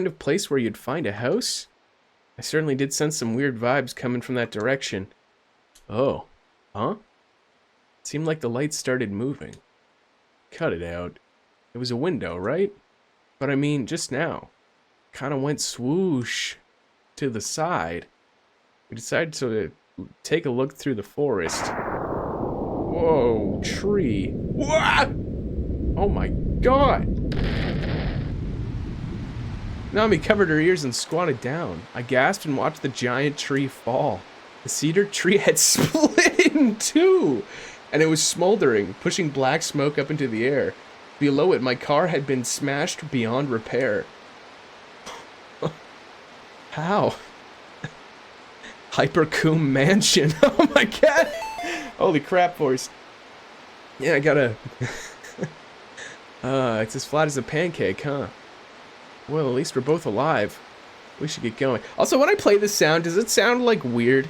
of place where you'd find a house? I certainly did sense some weird vibes coming from that direction. Oh, huh? It seemed like the light started moving. Cut it out. It was a window, right? But I mean, just now. Kind of went swoosh to the side. We decided to take a look through the forest. Whoa, tree. What? Oh my god. Nami covered her ears and squatted down. I gasped and watched the giant tree fall. The cedar tree had split in two, and it was smoldering, pushing black smoke up into the air. Below it, my car had been smashed beyond repair. How? Hypericum Mansion. Oh my god. Holy crap, boys. Yeah, I gotta... it's as flat as a pancake, huh? Well, at least we're both alive. We should get going. Also, when I play this sound, does it sound, like, weird?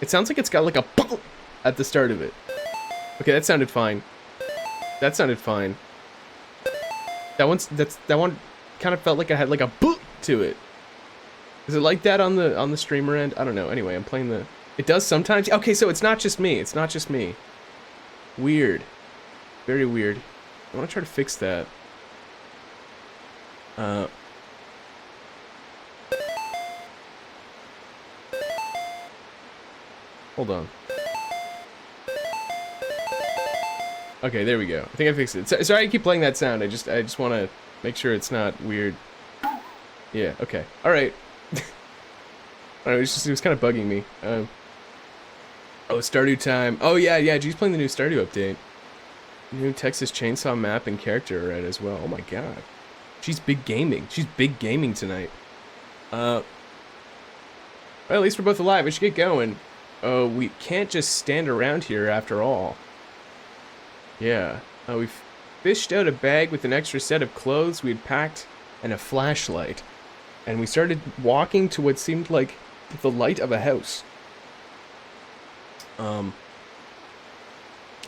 It sounds like it's got, like, a boom at the start of it. Okay, that sounded fine. That sounded fine. That one kind of felt like it had, like, a boom to it. Is it like that on the streamer end? I don't know. Anyway, I'm playing the... It does sometimes. Okay, so it's not just me. It's not just me. Weird. Very weird. I want to try to fix that. Hold on. Okay, there we go. I think I fixed it. Sorry I keep playing that sound. I just want to make sure it's not weird. Yeah, okay. All right. I don't know, it was kind of bugging me. Oh, Stardew time. Oh yeah, G's playing the new Stardew update. New Texas Chainsaw map and character right as well. Oh my god. She's big gaming. She's big gaming tonight. Well, at least we're both alive. We should get going. We can't just stand around here after all. Yeah. We've fished out a bag with an extra set of clothes we had packed and a flashlight. And we started walking to what seemed like the light of a house.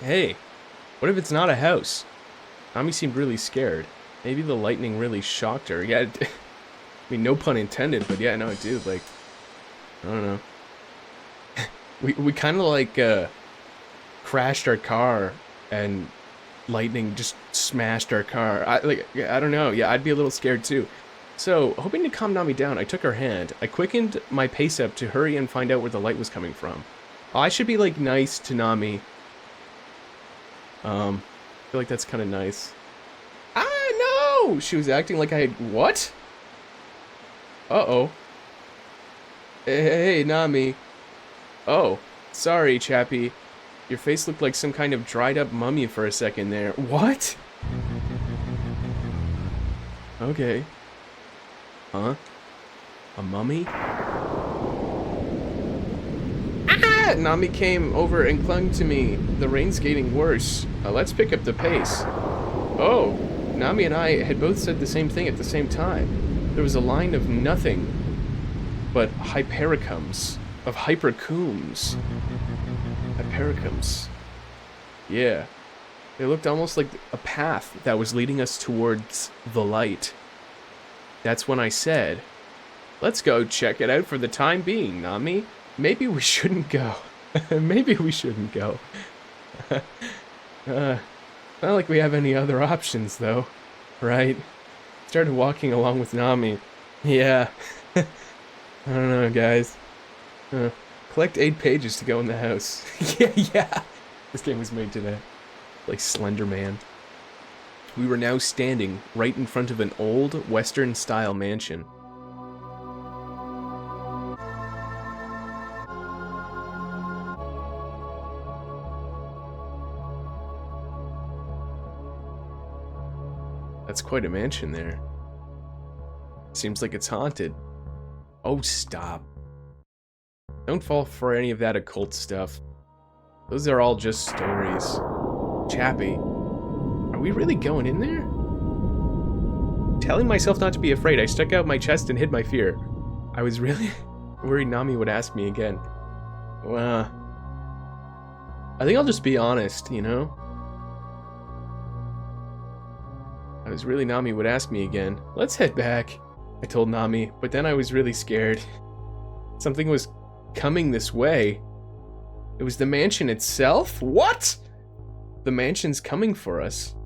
Hey, what if it's not a house? Nami seemed really scared. Maybe the lightning really shocked her. Yeah, I mean, no pun intended, but yeah, no, it did. Like, I don't know. we kind of like crashed our car, and lightning just smashed our car. I don't know. Yeah, I'd be a little scared too. So, hoping to calm Nami down, I took her hand. I quickened my pace up to hurry and find out where the light was coming from. I should be, like, nice to Nami. I feel like that's kind of nice. Ah, no! She was acting like I had... What? Uh-oh. Hey, Nami. Oh, sorry, Chappie. Your face looked like some kind of dried up mummy for a second there. What? Okay. Huh? A mummy? Ah! Nami came over and clung to me. The rain's getting worse. Let's pick up the pace. Oh, Nami and I had both said the same thing at the same time. There was a line of nothing but hypericums. Of hypericums. Hypericums. Yeah. They looked almost like a path that was leading us towards the light. That's when I said, let's go check it out for the time being, Nami. Maybe we shouldn't go. Maybe we shouldn't go. Not like we have any other options, though. Right? Started walking along with Nami. Yeah. I don't know, guys. Collect 8 pages to go in the house. yeah. This game was made today. Like Slender Man. We were now standing right in front of an old Western-style mansion. That's quite a mansion there. Seems like it's haunted. Oh, stop. Don't fall for any of that occult stuff. Those are all just stories. Chappie, are we really going in there? Telling myself not to be afraid, I stuck out my chest and hid my fear. I was really worried Nami would ask me again. Well, I think I'll just be honest, you know? I was really Nami would ask me again. Let's head back, I told Nami, but then I was really scared. Something was coming this way. It was the mansion itself? What? The mansion's coming for us.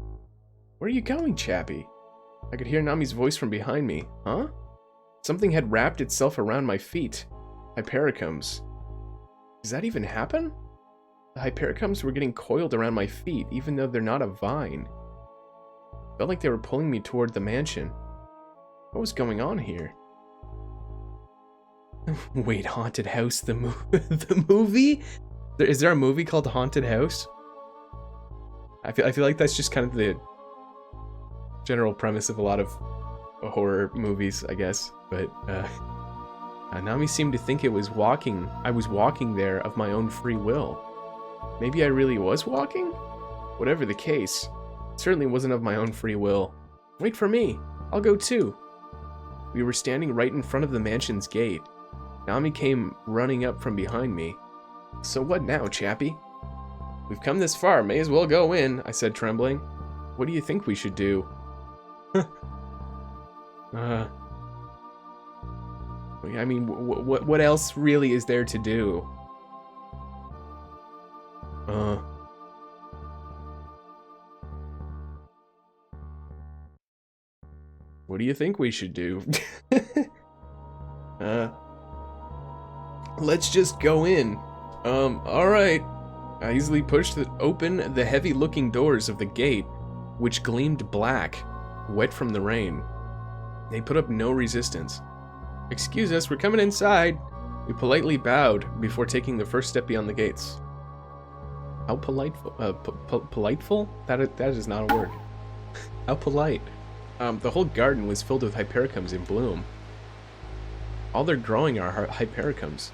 Where are you going, Chappie? I could hear Nami's voice from behind me. Huh? Something had wrapped itself around my feet. Hypericums. Does that even happen? The hypericums were getting coiled around my feet, even though they're not a vine. Felt like they were pulling me toward the mansion. What was going on here? Wait, Haunted House, the movie? Is there a movie called Haunted House? I feel like that's just kind of the general premise of a lot of horror movies, I guess. But Nami seemed to think I was walking there of my own free will. Maybe I really was walking? Whatever the case, it certainly wasn't of my own free will. Wait for me. I'll go too. We were standing right in front of the mansion's gate. Nami came running up from behind me. So what now, Chappie? We've come this far, may as well go in, I said, trembling. What do you think we should do? I mean, what else really is there to do? What do you think we should do? Let's just go in. Alright. I easily pushed open the heavy-looking doors of the gate, which gleamed black, wet from the rain. They put up no resistance. Excuse us, we're coming inside. We politely bowed before taking the first step beyond the gates. How politeful? Politeful? That is not a word. How polite. The whole garden was filled with hypericums in bloom. All they're growing are hypericums.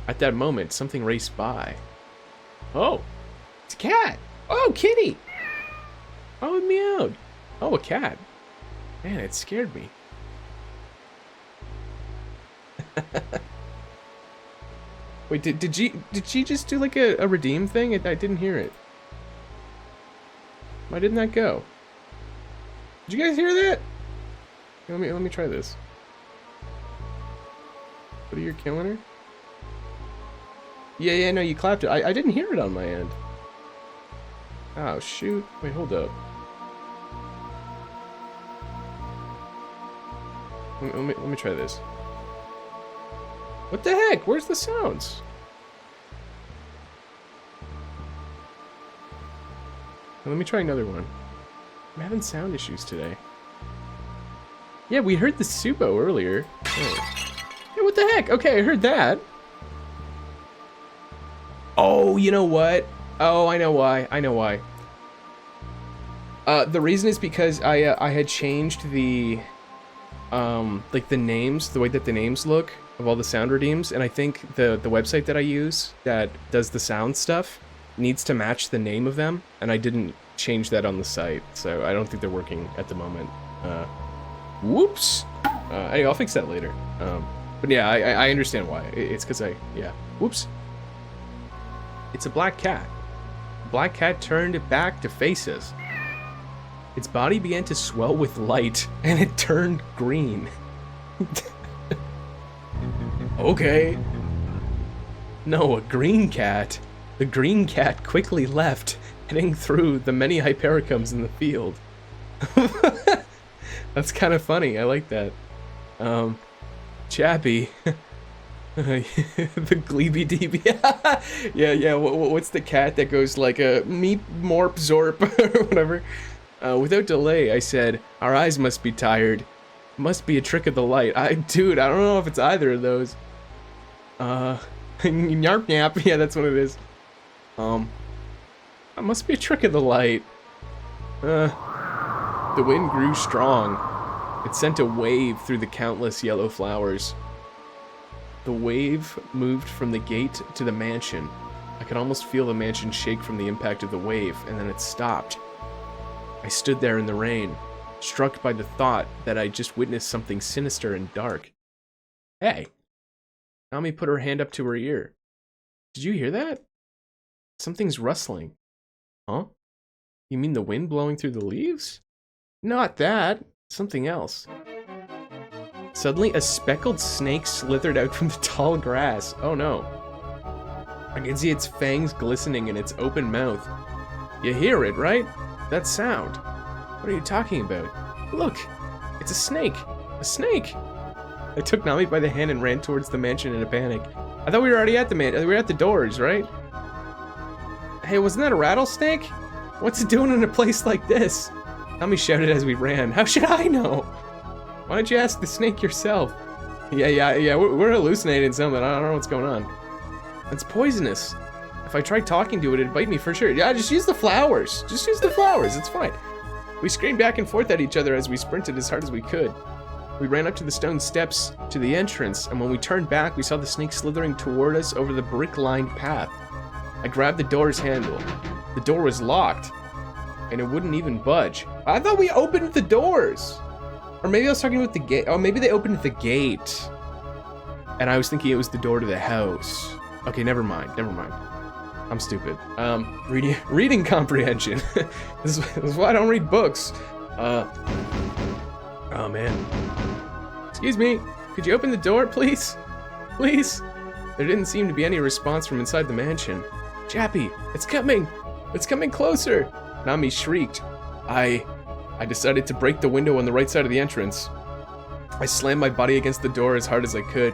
At that moment, something raced by. Oh, it's a cat. Oh, kitty. Oh, it meowed. Oh, a cat. Man, it scared me. Wait, did she just do like a redeem thing? I didn't hear it. Why didn't that go? Did you guys hear that? Let me try this. What, are you killing her? Yeah, no, you clapped it. I didn't hear it on my end. Oh, shoot. Wait, hold up. Let me try this. What the heck? Where's the sounds? Let me try another one. I'm having sound issues today. Yeah, we heard the Subo earlier. Oh. Hey, what the heck? Okay, I heard that. Oh, you know what? Oh, I know why. I know why. The reason is because I had changed the, like the names, the way that the names look of all the sound redeems, and I think the website that I use that does the sound stuff needs to match the name of them, and I didn't change that on the site, so I don't think they're working at the moment. Whoops! Anyway, I'll fix that later. But yeah, I understand why. It's because yeah. Whoops. It's a black cat. The black cat turned back to face us. Its body began to swell with light, and it turned green. Okay. No, a green cat. The green cat quickly left, heading through the many Hypericums in the field. That's kind of funny. I like that. Chappy. The Gleeby DB. yeah. What's the cat that goes like a meep morp zorp or whatever? Without delay, I said, "Our eyes must be tired. Must be a trick of the light." Dude, I don't know if it's either of those. Yarp yap. Yeah, that's what it is. It must be a trick of the light. The wind grew strong. It sent a wave through the countless yellow flowers. The wave moved from the gate to the mansion. I could almost feel the mansion shake from the impact of the wave, and then it stopped. I stood there in the rain, struck by the thought that I just witnessed something sinister and dark. Hey! Nami put her hand up to her ear. Did you hear that? Something's rustling. Huh? You mean the wind blowing through the leaves? Not that. Something else. Suddenly, a speckled snake slithered out from the tall grass. Oh no. I can see its fangs glistening in its open mouth. You hear it, right? That sound. What are you talking about? Look! It's a snake! A snake! I took Nami by the hand and ran towards the mansion in a panic. I thought we were already at the we were at the doors, right? Hey, wasn't that a rattlesnake? What's it doing in a place like this? Nami shouted as we ran. How should I know? Why don't you ask the snake yourself? Yeah, we're hallucinating something. I don't know what's going on. It's poisonous. If I tried talking to it, it'd bite me for sure. Yeah, just use the flowers. Just use the flowers, it's fine. We screamed back and forth at each other as we sprinted as hard as we could. We ran up to the stone steps to the entrance, and when we turned back, we saw the snake slithering toward us over the brick-lined path. I grabbed the door's handle. The door was locked, and it wouldn't even budge. I thought we opened the doors! Or maybe I was talking about the gate. Oh, maybe they opened the gate. And I was thinking it was the door to the house. Okay, never mind. I'm stupid. Reading comprehension. This is why I don't read books. Oh man. Excuse me, could you open the door, please? Please? There didn't seem to be any response from inside the mansion. Chappy, it's coming! It's coming closer! Nami shrieked. I decided to break the window on the right side of the entrance. I slammed my body against the door as hard as I could.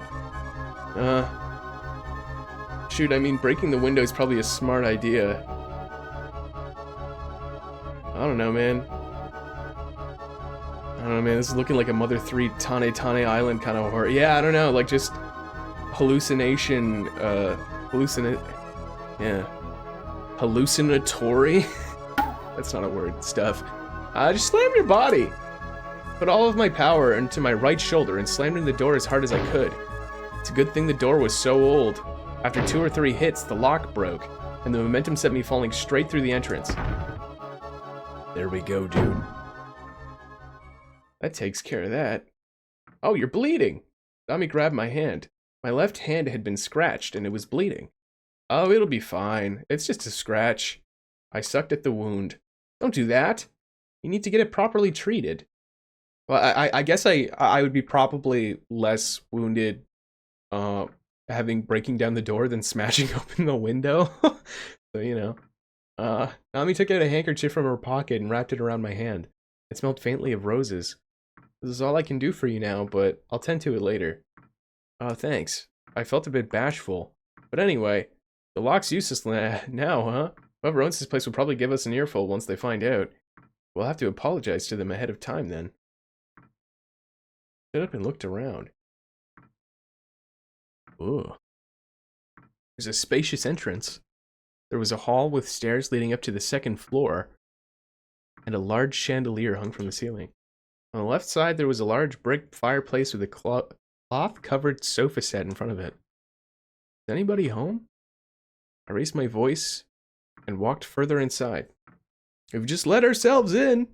Shoot, I mean, breaking the window is probably a smart idea. I don't know, man. This is looking like a Mother 3 Tane Island kind of horror. Yeah, I don't know, like just hallucinatory? That's not a word, stuff. Just slam your body. Put all of my power into my right shoulder and slammed in the door as hard as I could. It's a good thing the door was so old. After 2 or 3 hits, the lock broke, and the momentum sent me falling straight through the entrance. There we go, dude. That takes care of that. Oh, you're bleeding! Nami grabbed my hand. My left hand had been scratched, and it was bleeding. Oh, it'll be fine. It's just a scratch. I sucked at the wound. Don't do that. You need to get it properly treated. Well, I guess I would be probably less wounded, breaking down the door than smashing open the window. So, you know. Nami took out a handkerchief from her pocket and wrapped it around my hand. It smelled faintly of roses. This is all I can do for you now, but I'll tend to it later. Thanks. I felt a bit bashful. But anyway, the lock's useless now, huh? Whoever owns this place will probably give us an earful once they find out. We'll have to apologize to them ahead of time then. Stood up and looked around. Ooh. There's a spacious entrance. There was a hall with stairs leading up to the second floor, and a large chandelier hung from the ceiling. On the left side, there was a large brick fireplace with a cloth-covered sofa set in front of it. Is anybody home? I raised my voice and walked further inside. We've just let ourselves in!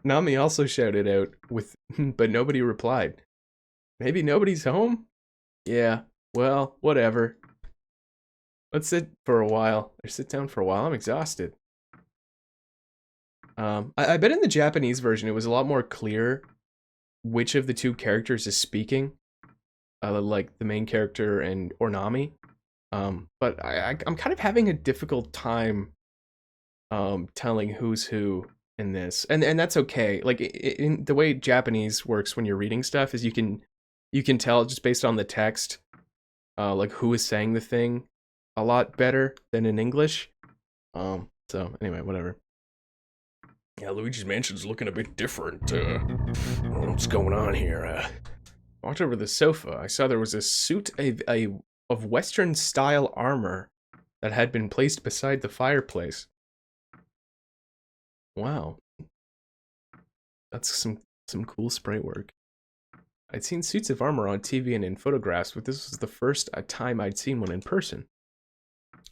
Nami also shouted out, but nobody replied. Maybe nobody's home? Yeah, well, whatever. Let's sit for a while, or sit down for a while. I'm exhausted. I bet in the Japanese version it was a lot more clear which of the two characters is speaking. Like the main character or Nami. But I'm kind of having a difficult time telling who's who in this. And that's okay. Like in the way Japanese works when you're reading stuff is you can tell just based on the text like who is saying the thing a lot better than in English. So anyway, whatever. Yeah, Luigi's Mansion's looking a bit different. What's going on here? I walked over to the sofa. I saw there was a suit of Western-style armor that had been placed beside the fireplace. Wow. That's some cool spray work. I'd seen suits of armor on TV and in photographs, but this was the first time I'd seen one in person.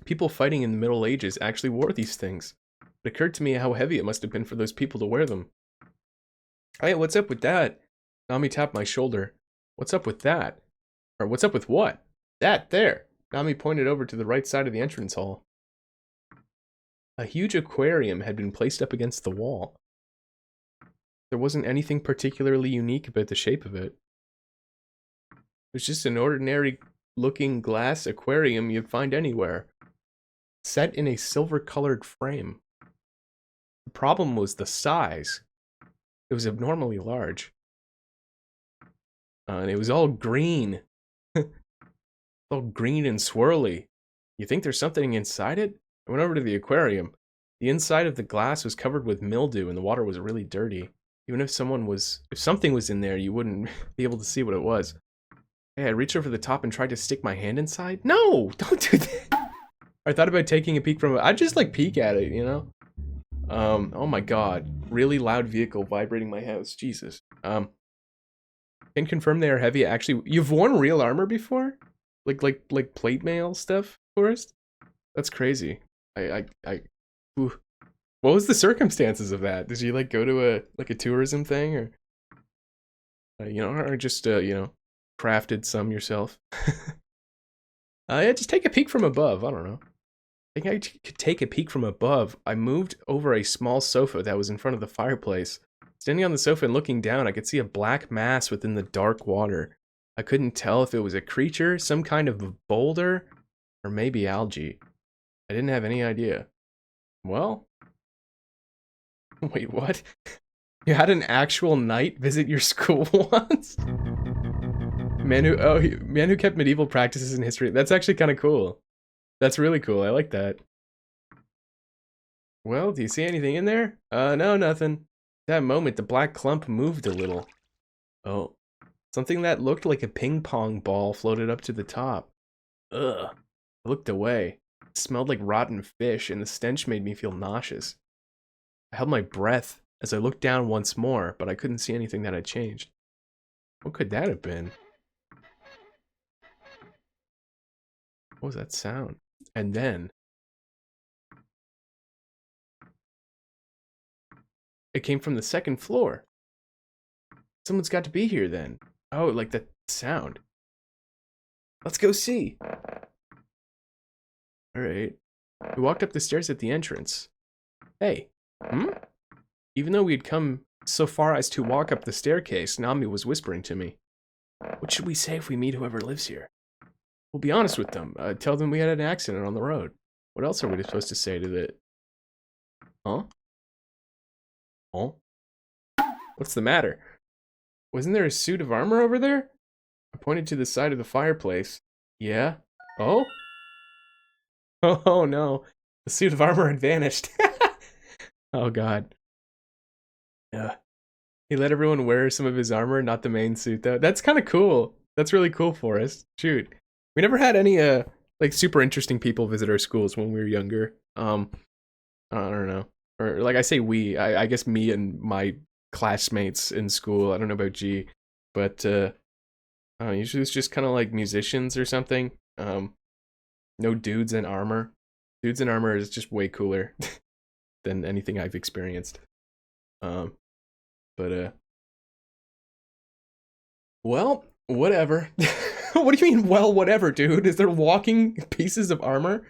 People fighting in the Middle Ages actually wore these things. It occurred to me how heavy it must have been for those people to wear them. Hey, what's up with that? Nami tapped my shoulder. What's up with that? Or what's up with what? That, there. Nami pointed over to the right side of the entrance hall. A huge aquarium had been placed up against the wall. There wasn't anything particularly unique about the shape of it. It was just an ordinary-looking glass aquarium you'd find anywhere, set in a silver-colored frame. The problem was the size. It was abnormally large. And it was all green. All green and swirly. You think there's something inside it? I went over to the aquarium. The inside of the glass was covered with mildew and the water was really dirty. Even if something was in there, you wouldn't be able to see what it was. Hey, I reached over the top and tried to stick my hand inside. No! Don't do that! I thought about taking a peek from it. I'd just like peek at it, you know? Oh my god. Really loud vehicle vibrating my house. Jesus. Can confirm they are heavy. Actually, you've worn real armor before? Like plate mail stuff, Forrest? That's crazy. Ooh. What was the circumstances of that? Did you like go to a tourism thing or you know, or just you know, crafted some yourself? Yeah, just take a peek from above. I don't know. I think I could take a peek from above. I moved over a small sofa that was in front of the fireplace. Standing on the sofa and looking down, I could see a black mass within the dark water. I couldn't tell if it was a creature, some kind of boulder, or maybe algae. I didn't have any idea. Well... Wait, what? You had an actual knight visit your school once? Man who kept medieval practices in history. That's actually kind of cool. That's really cool. I like that. Well, do you see anything in there? No, nothing. At that moment, the black clump moved a little. Oh. Something that looked like a ping pong ball floated up to the top. Ugh. I looked away. It smelled like rotten fish, and the stench made me feel nauseous. I held my breath as I looked down once more, but I couldn't see anything that had changed. What could that have been? What was that sound? And then... it came from the second floor. Someone's got to be here then. Oh, like that sound. Let's go see. Alright. We walked up the stairs at the entrance. Hey. Even though we had come so far as to walk up the staircase, Nami was whispering to me. What should we say if we meet whoever lives here? We'll be honest with them. Tell them we had an accident on the road. What else are we supposed to say to the... Huh? Huh? What's the matter? Wasn't there a suit of armor over there? I pointed to the side of the fireplace. Yeah? Oh? Oh no. The suit of armor had vanished. Oh god. Yeah. He let everyone wear some of his armor, not the main suit though. That's kind of cool. That's really cool for us. Shoot. We never had any like super interesting people visit our schools when we were younger. I don't know. Or like I say we, I guess me and my classmates in school. I don't know about G, but usually it's just kind of like musicians or something. No dudes in armor. Dudes in armor is just way cooler than anything I've experienced. Well, whatever. What do you mean, well, whatever, dude? Is there walking pieces of armor?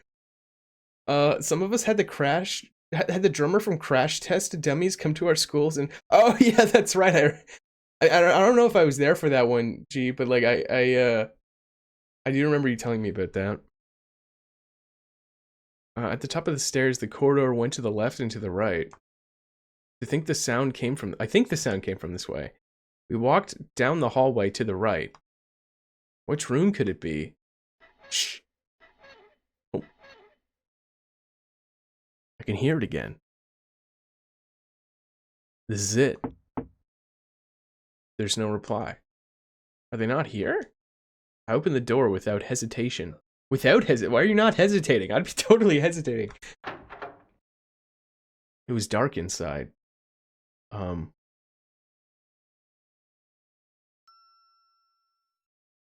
Some of us had the drummer from Crash Test Dummies come to our schools and, oh yeah, that's right. I don't know if I was there for that one, G, but like I do remember you telling me about that. At the top of the stairs, the corridor went to the left and to the right. I think the sound came from this way. We walked down the hallway to the right. Which room could it be? Shh. Oh. I can hear it again. This is it. There's no reply. Are they not here? I opened the door without hesitation. Why are you not hesitating? I'd be totally hesitating. It was dark inside.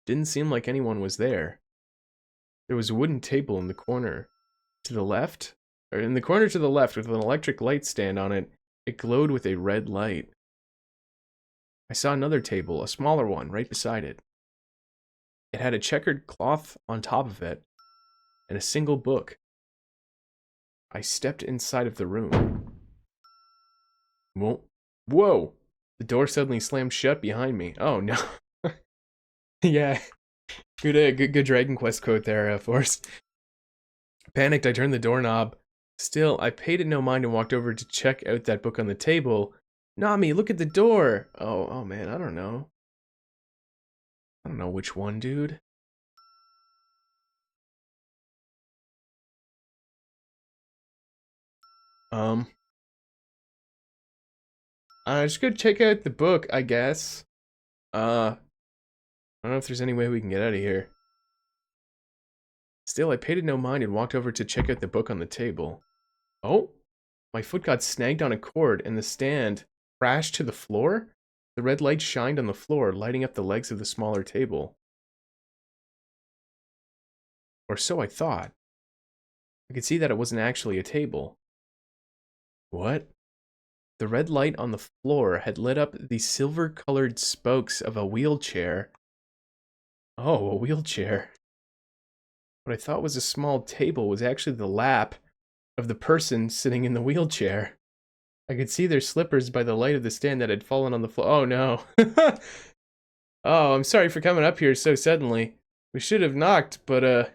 Didn't seem like anyone was there. There was a wooden table in the corner. To the left? Or in the corner to the left with an electric light stand on it. It glowed with a red light. I saw another table, a smaller one, right beside it. It had a checkered cloth on top of it, and a single book. I stepped inside of the room. Whoa! The door suddenly slammed shut behind me. Oh no. Yeah. Good Dragon Quest quote there, Force. Panicked, I turned the doorknob. Still, I paid it no mind and walked over to check out that book on the table. Nami, look at the door! Oh man, I don't know. I don't know which one, dude. Just go check out the book, I guess. I don't know if there's any way we can get out of here. Still, I paid it no mind and walked over to check out the book on the table. Oh! My foot got snagged on a cord and the stand crashed to the floor? The red light shined on the floor, lighting up the legs of the smaller table. Or so I thought. I could see that it wasn't actually a table. What? The red light on the floor had lit up the silver-colored spokes of a wheelchair. Oh, a wheelchair. What I thought was a small table was actually the lap of the person sitting in the wheelchair. I could see their slippers by the light of the stand that had fallen on the floor. Oh no. Oh, I'm sorry for coming up here so suddenly. We should have knocked, but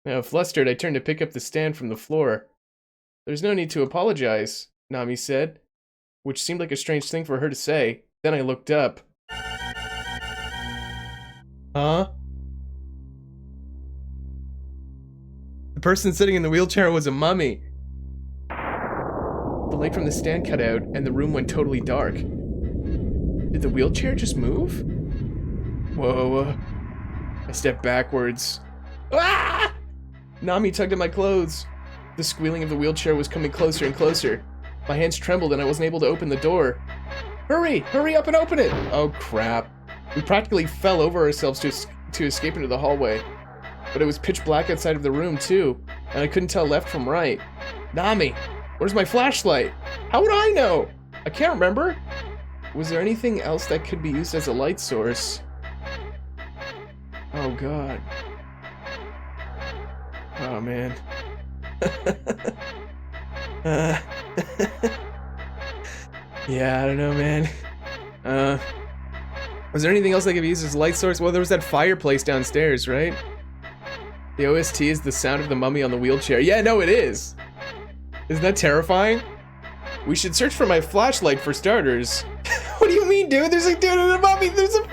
Now, flustered, I turned to pick up the stand from the floor. There's no need to apologize, Nami said, which seemed like a strange thing for her to say. Then I looked up. Huh? The person sitting in the wheelchair was a mummy. The light from the stand cut out, and the room went totally dark. Did the wheelchair just move? Whoa. I stepped backwards. Ah! Nami tugged at my clothes. The squealing of the wheelchair was coming closer and closer. My hands trembled and I wasn't able to open the door. Hurry up and open it! Oh crap. We practically fell over ourselves to escape into the hallway. But it was pitch black outside of the room too, and I couldn't tell left from right. Nami, where's my flashlight? How would I know? I can't remember. Was there anything else that could be used as a light source? Oh god. Oh man. Yeah, I don't know, man. Was there anything else that could be used as a light source? Well, there was that fireplace downstairs, right? The OST is the sound of the mummy on the wheelchair. Yeah, no, it is. Isn't that terrifying? We should search for my flashlight for starters. What do you mean, dude? There's a dude in a mummy. There's a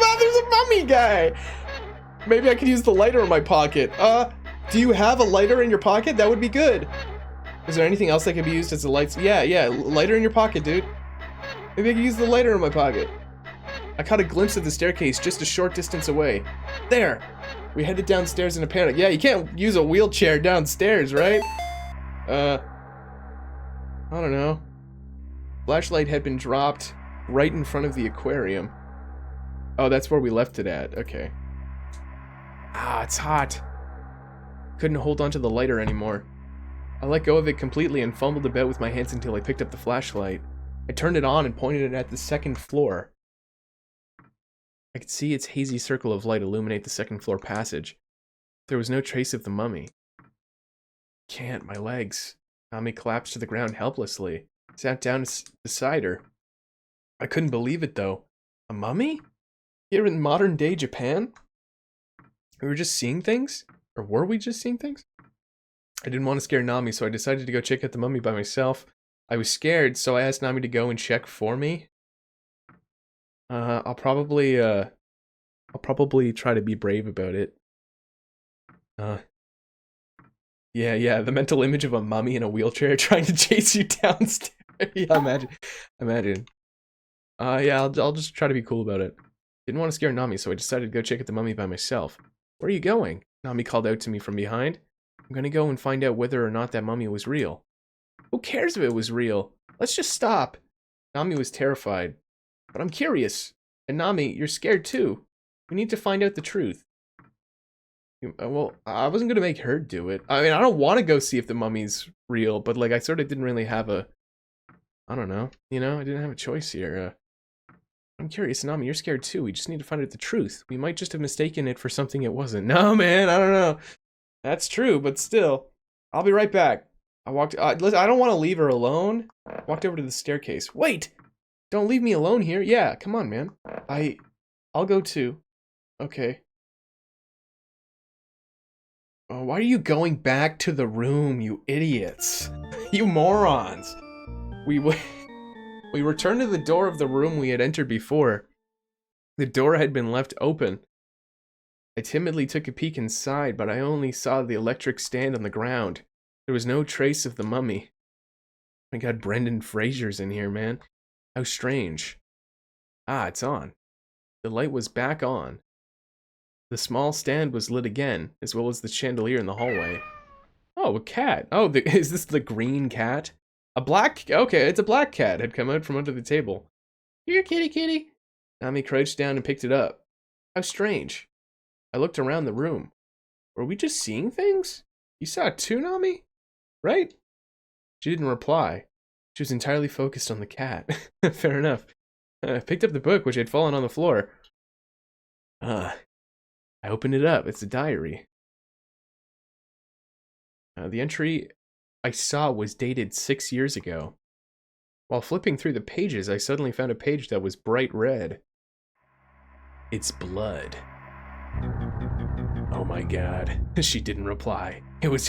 mummy guy. Maybe I could use the lighter in my pocket. Do you have a lighter in your pocket? That would be good. Is there anything else that could be used as a light? Yeah, lighter in your pocket, dude. Maybe I can use the lighter in my pocket. I caught a glimpse of the staircase just a short distance away. There! We headed downstairs in a panic. Yeah, you can't use a wheelchair downstairs, right? I don't know. Flashlight had been dropped right in front of the aquarium. Oh, that's where we left it at. Okay. Ah, it's hot. Couldn't hold onto the lighter anymore. I let go of it completely and fumbled about with my hands until I picked up the flashlight. I turned it on and pointed it at the second floor. I could see its hazy circle of light illuminate the second floor passage. There was no trace of the mummy. Can't, my legs. Nami collapsed to the ground helplessly. Sat down beside her. I couldn't believe it though. A mummy? Here in modern day Japan? We were just seeing things? Or were we just seeing things? I didn't want to scare Nami, so I decided to go check out the mummy by myself. I was scared, so I asked Nami to go and check for me. I'll probably try to be brave about it. Yeah, the mental image of a mummy in a wheelchair trying to chase you downstairs. Yeah, imagine. Yeah, I'll just try to be cool about it. Didn't want to scare Nami, so I decided to go check out the mummy by myself. Where are you going? Nami called out to me from behind. I'm gonna go and find out whether or not that mummy was real. Who cares if it was real? Let's just stop. Nami was terrified. But I'm curious. And Nami, you're scared too. We need to find out the truth. Well, I wasn't gonna make her do it. I mean, I don't want to go see if the mummy's real, but like, I sort of didn't really have a... I don't know. You know, I didn't have a choice here. I'm curious, Nami, you're scared too. We just need to find out the truth. We might just have mistaken it for something it wasn't. No, man, I don't know. That's true, but still. I'll be right back. I don't want to leave her alone. I walked over to the staircase. Wait! Don't leave me alone here. Yeah, come on, man. I'll go too. Okay. Oh, why are you going back to the room, you idiots? You morons. We returned to the door of the room we had entered before. The door had been left open. I timidly took a peek inside, but I only saw the electric stand on the ground. There was no trace of the mummy. My god, Brendan Fraser's in here, man. How strange. Ah, it's on. The light was back on. The small stand was lit again, as well as the chandelier in the hallway. Oh, a cat. Oh, is this the green cat? A black... Okay, it's a black cat had come out from under the table. Here, kitty, kitty. Nami crouched down and picked it up. How strange. I looked around the room. Were we just seeing things? You saw it too, Nami? Right? She didn't reply. She was entirely focused on the cat. Fair enough. I picked up the book, which had fallen on the floor. I opened it up. It's a diary. The entry I saw was dated 6 years ago. While flipping through the pages, I suddenly found a page that was bright red. It's blood. Oh my god. She didn't reply.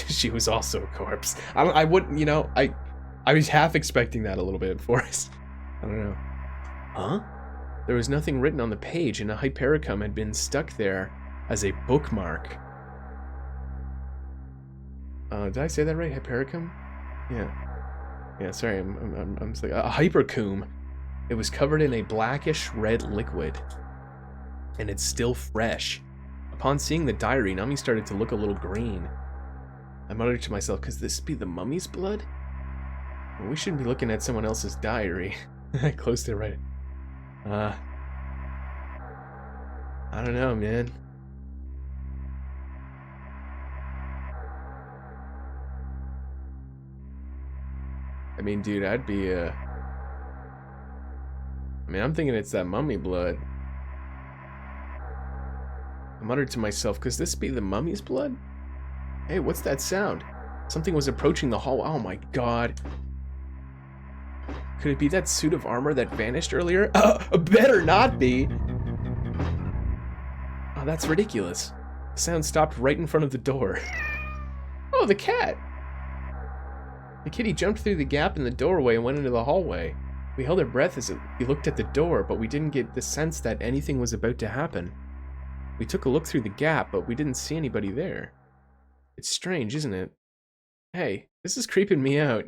She was also a corpse. I wouldn't, you know, I was half expecting that a little bit, Forrest. I don't know. Huh? There was nothing written on the page, and a Hypericum had been stuck there as a bookmark. Did I say that right? Hypericum? Yeah. Yeah, sorry, I'm like, a Hypericum. It was covered in a blackish red liquid. And it's still fresh. Upon seeing the diary, Nami started to look a little green. I muttered to myself, could this be the mummy's blood? Well, we shouldn't be looking at someone else's diary. I closed it right. I don't know, man. I mean, dude, I'd be, I mean, I'm thinking it's that mummy blood. I muttered to myself, could this be the mummy's blood? Hey, what's that sound? Something was approaching the hall. Oh my god. Could it be that suit of armor that vanished earlier? Better not be! Oh, that's ridiculous. The sound stopped right in front of the door. Oh, the cat! The kitty jumped through the gap in the doorway and went into the hallway. We held our breath as we looked at the door, but we didn't get the sense that anything was about to happen. We took a look through the gap, but we didn't see anybody there. It's strange, isn't it? Hey, this is creeping me out.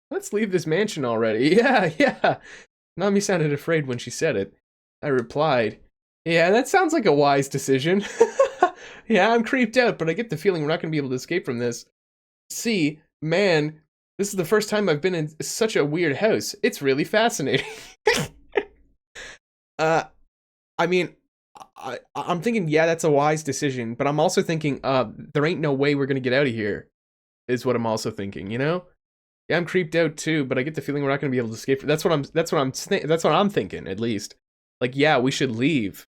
Let's leave this mansion already. Yeah. Nami sounded afraid when she said it. I replied, yeah, that sounds like a wise decision. Yeah, I'm creeped out, but I get the feeling we're not going to be able to escape from this. See, man, this is the first time I've been in such a weird house. It's really fascinating. I mean, I'm thinking, yeah, that's a wise decision, but I'm also thinking, there ain't no way we're gonna get out of here, is what I'm also thinking, you know? Yeah, I'm creeped out too, but I get the feeling we're not gonna be able to escape. That's what I'm thinking, at least. Like, yeah, we should leave.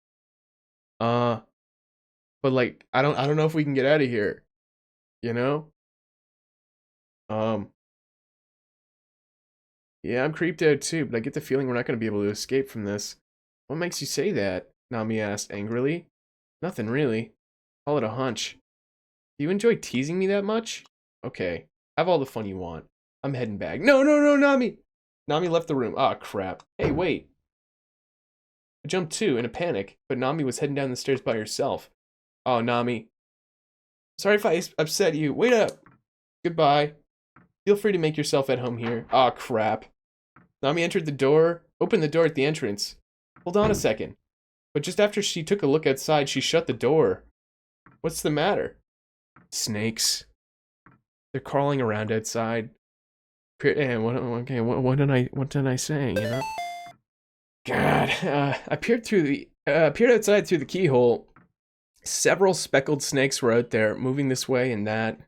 But like, I don't know if we can get out of here, you know? Yeah, I'm creeped out too, but I get the feeling we're not gonna be able to escape from this. What makes you say that? Nami asked angrily. Nothing really. Call it a hunch. Do you enjoy teasing me that much? Okay, have all the fun you want. I'm heading back. No, no, no, Nami! Nami left the room. Ah, crap. Hey, wait. I jumped too, in a panic, but Nami was heading down the stairs by herself. Oh, Nami. Sorry if I upset you. Wait up. Goodbye. Feel free to make yourself at home here. Ah, crap. Nami entered the door, opened the door at the entrance. Hold on a second. But just after she took a look outside, she shut the door. What's the matter? Snakes. They're crawling around outside. What did I say, you know? God, I peered outside through the keyhole. Several speckled snakes were out there, moving this way and that.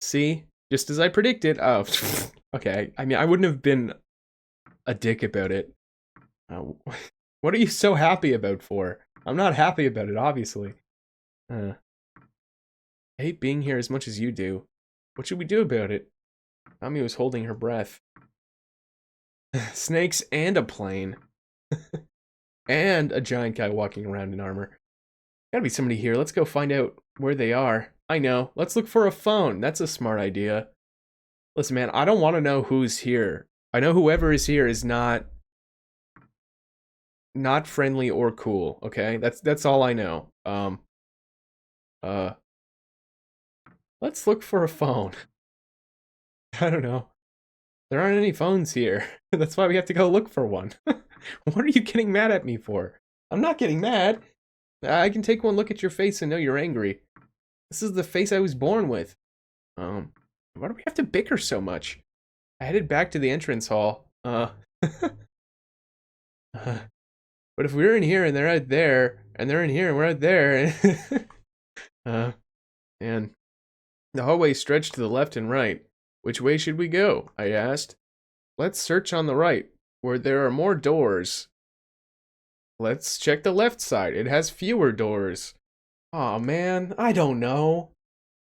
See? Just as I predicted. Oh, okay. I mean, I wouldn't have been a dick about it. What are you so happy about for? I'm not happy about it, obviously. I hate being here as much as you do. What should we do about it? Nami was holding her breath. Snakes and a plane. And a giant guy walking around in armor. Gotta be somebody here. Let's go find out where they are. I know. Let's look for a phone. That's a smart idea. Listen, man, I don't want to know who's here. I know whoever is here is not friendly or cool, okay? That's all I know. Let's look for a phone. I don't know. There aren't any phones here. That's why we have to go look for one. What are you getting mad at me for? I'm not getting mad. I can take one look at your face and know you're angry. This is the face I was born with. Why do we have to bicker so much? I headed back to the entrance hall. But if we're in here and they're out there, and they're in here and we're out there, and the hallway stretched to the left and right. Which way should we go? I asked. Let's search on the right, where there are more doors. Let's check the left side. It has fewer doors. Aw, man, I don't know.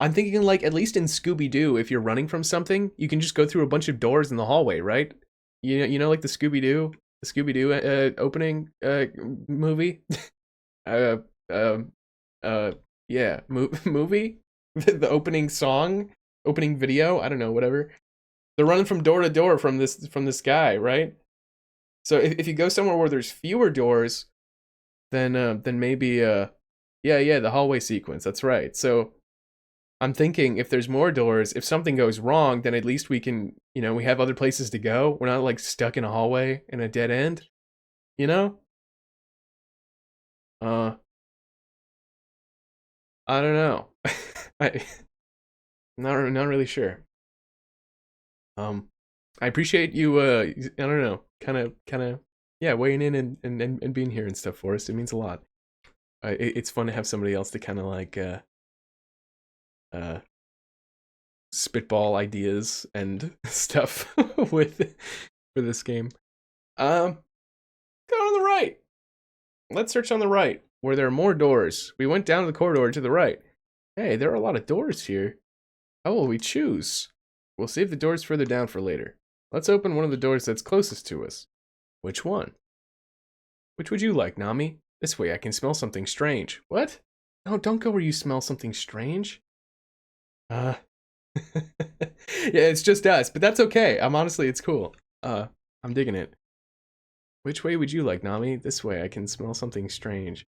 I'm thinking, like, at least in Scooby-Doo, if you're running from something, you can just go through a bunch of doors in the hallway, right? You know, like the Scooby-Doo opening movie. Yeah, movie. The opening song, opening video. I don't know, whatever. They're running from door to door from this guy, right? So if you go somewhere where there's fewer doors, then maybe yeah, the hallway sequence. That's right. So I'm thinking if there's more doors, if something goes wrong, then at least we can, you know, we have other places to go. We're not like stuck in a hallway in a dead end, you know? I don't know. I'm not really sure. I appreciate you, I don't know, kind of, yeah, weighing in and being here and stuff for us. It means a lot. It's fun to have somebody else to kind of like, spitball ideas and stuff for this game. Go on the right. Let's search on the right, where there are more doors. We went down the corridor to the right. Hey, there are a lot of doors here. How will we choose? We'll save the doors further down for later. Let's open one of the doors that's closest to us. Which one? Which would you like, Nami? This way I can smell something strange. What? No, don't go where you smell something strange. Yeah, it's just us, but that's okay. Honestly, it's cool. I'm digging it. Which way would you like, Nami? This way I can smell something strange.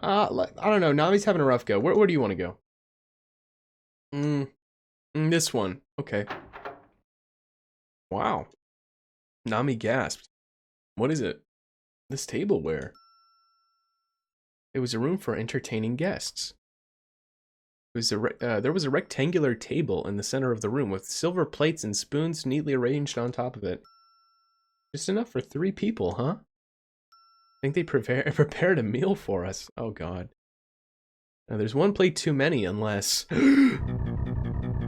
I don't know. Nami's having a rough go. Where do you want to go? This one. Okay. Wow. Nami gasped. What is it? This tableware. It was a room for entertaining guests. It was there was a rectangular table in the center of the room with silver plates and spoons neatly arranged on top of it. Just enough for 3 people, huh? I think they prepared a meal for us. Oh god. Now there's 1 plate too many unless...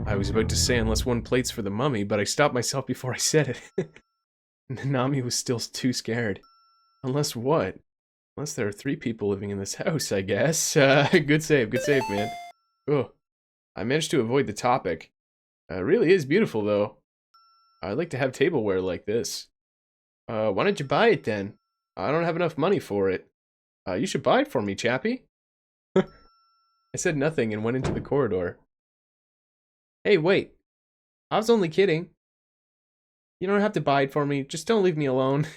I was about to say unless 1 plate's for the mummy, but I stopped myself before I said it. Nami was still too scared. Unless what? Unless there are 3 people living in this house, I guess. Good save, man. Oh, I managed to avoid the topic. It really is beautiful, though. I'd like to have tableware like this. Why don't you buy it, then? I don't have enough money for it. You should buy it for me, chappie. I said nothing and went into the corridor. Hey, wait. I was only kidding. You don't have to buy it for me. Just don't leave me alone.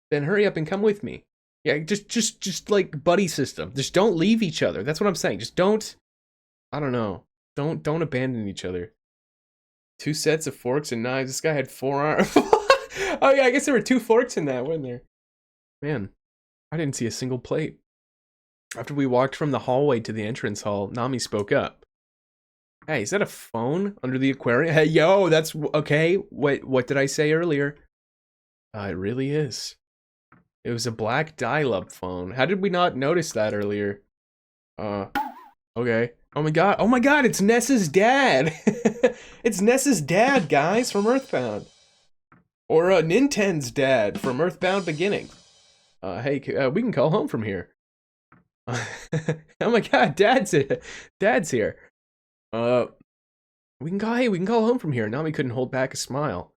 Then hurry up and come with me. Yeah, just like buddy system. Just don't leave each other. That's what I'm saying. Just don't... I don't know. Don't abandon each other. 2 sets of forks and knives. This guy had 4 arms. Oh yeah, I guess there were 2 forks in that, weren't there? Man, I didn't see a single plate. After we walked from the hallway to the entrance hall, Nami spoke up. Hey, is that a phone under the aquarium? Hey, yo, that's okay. What did I say earlier? It really is. It was a black dial-up phone. How did we not notice that earlier? Okay. Oh my god, it's Ness's dad! It's Ness's dad, guys, from Earthbound. Or Ninten's dad from Earthbound Beginning. Hey, we can call home from here. Oh my god, Dad's here. We can call home from here. Nami couldn't hold back a smile.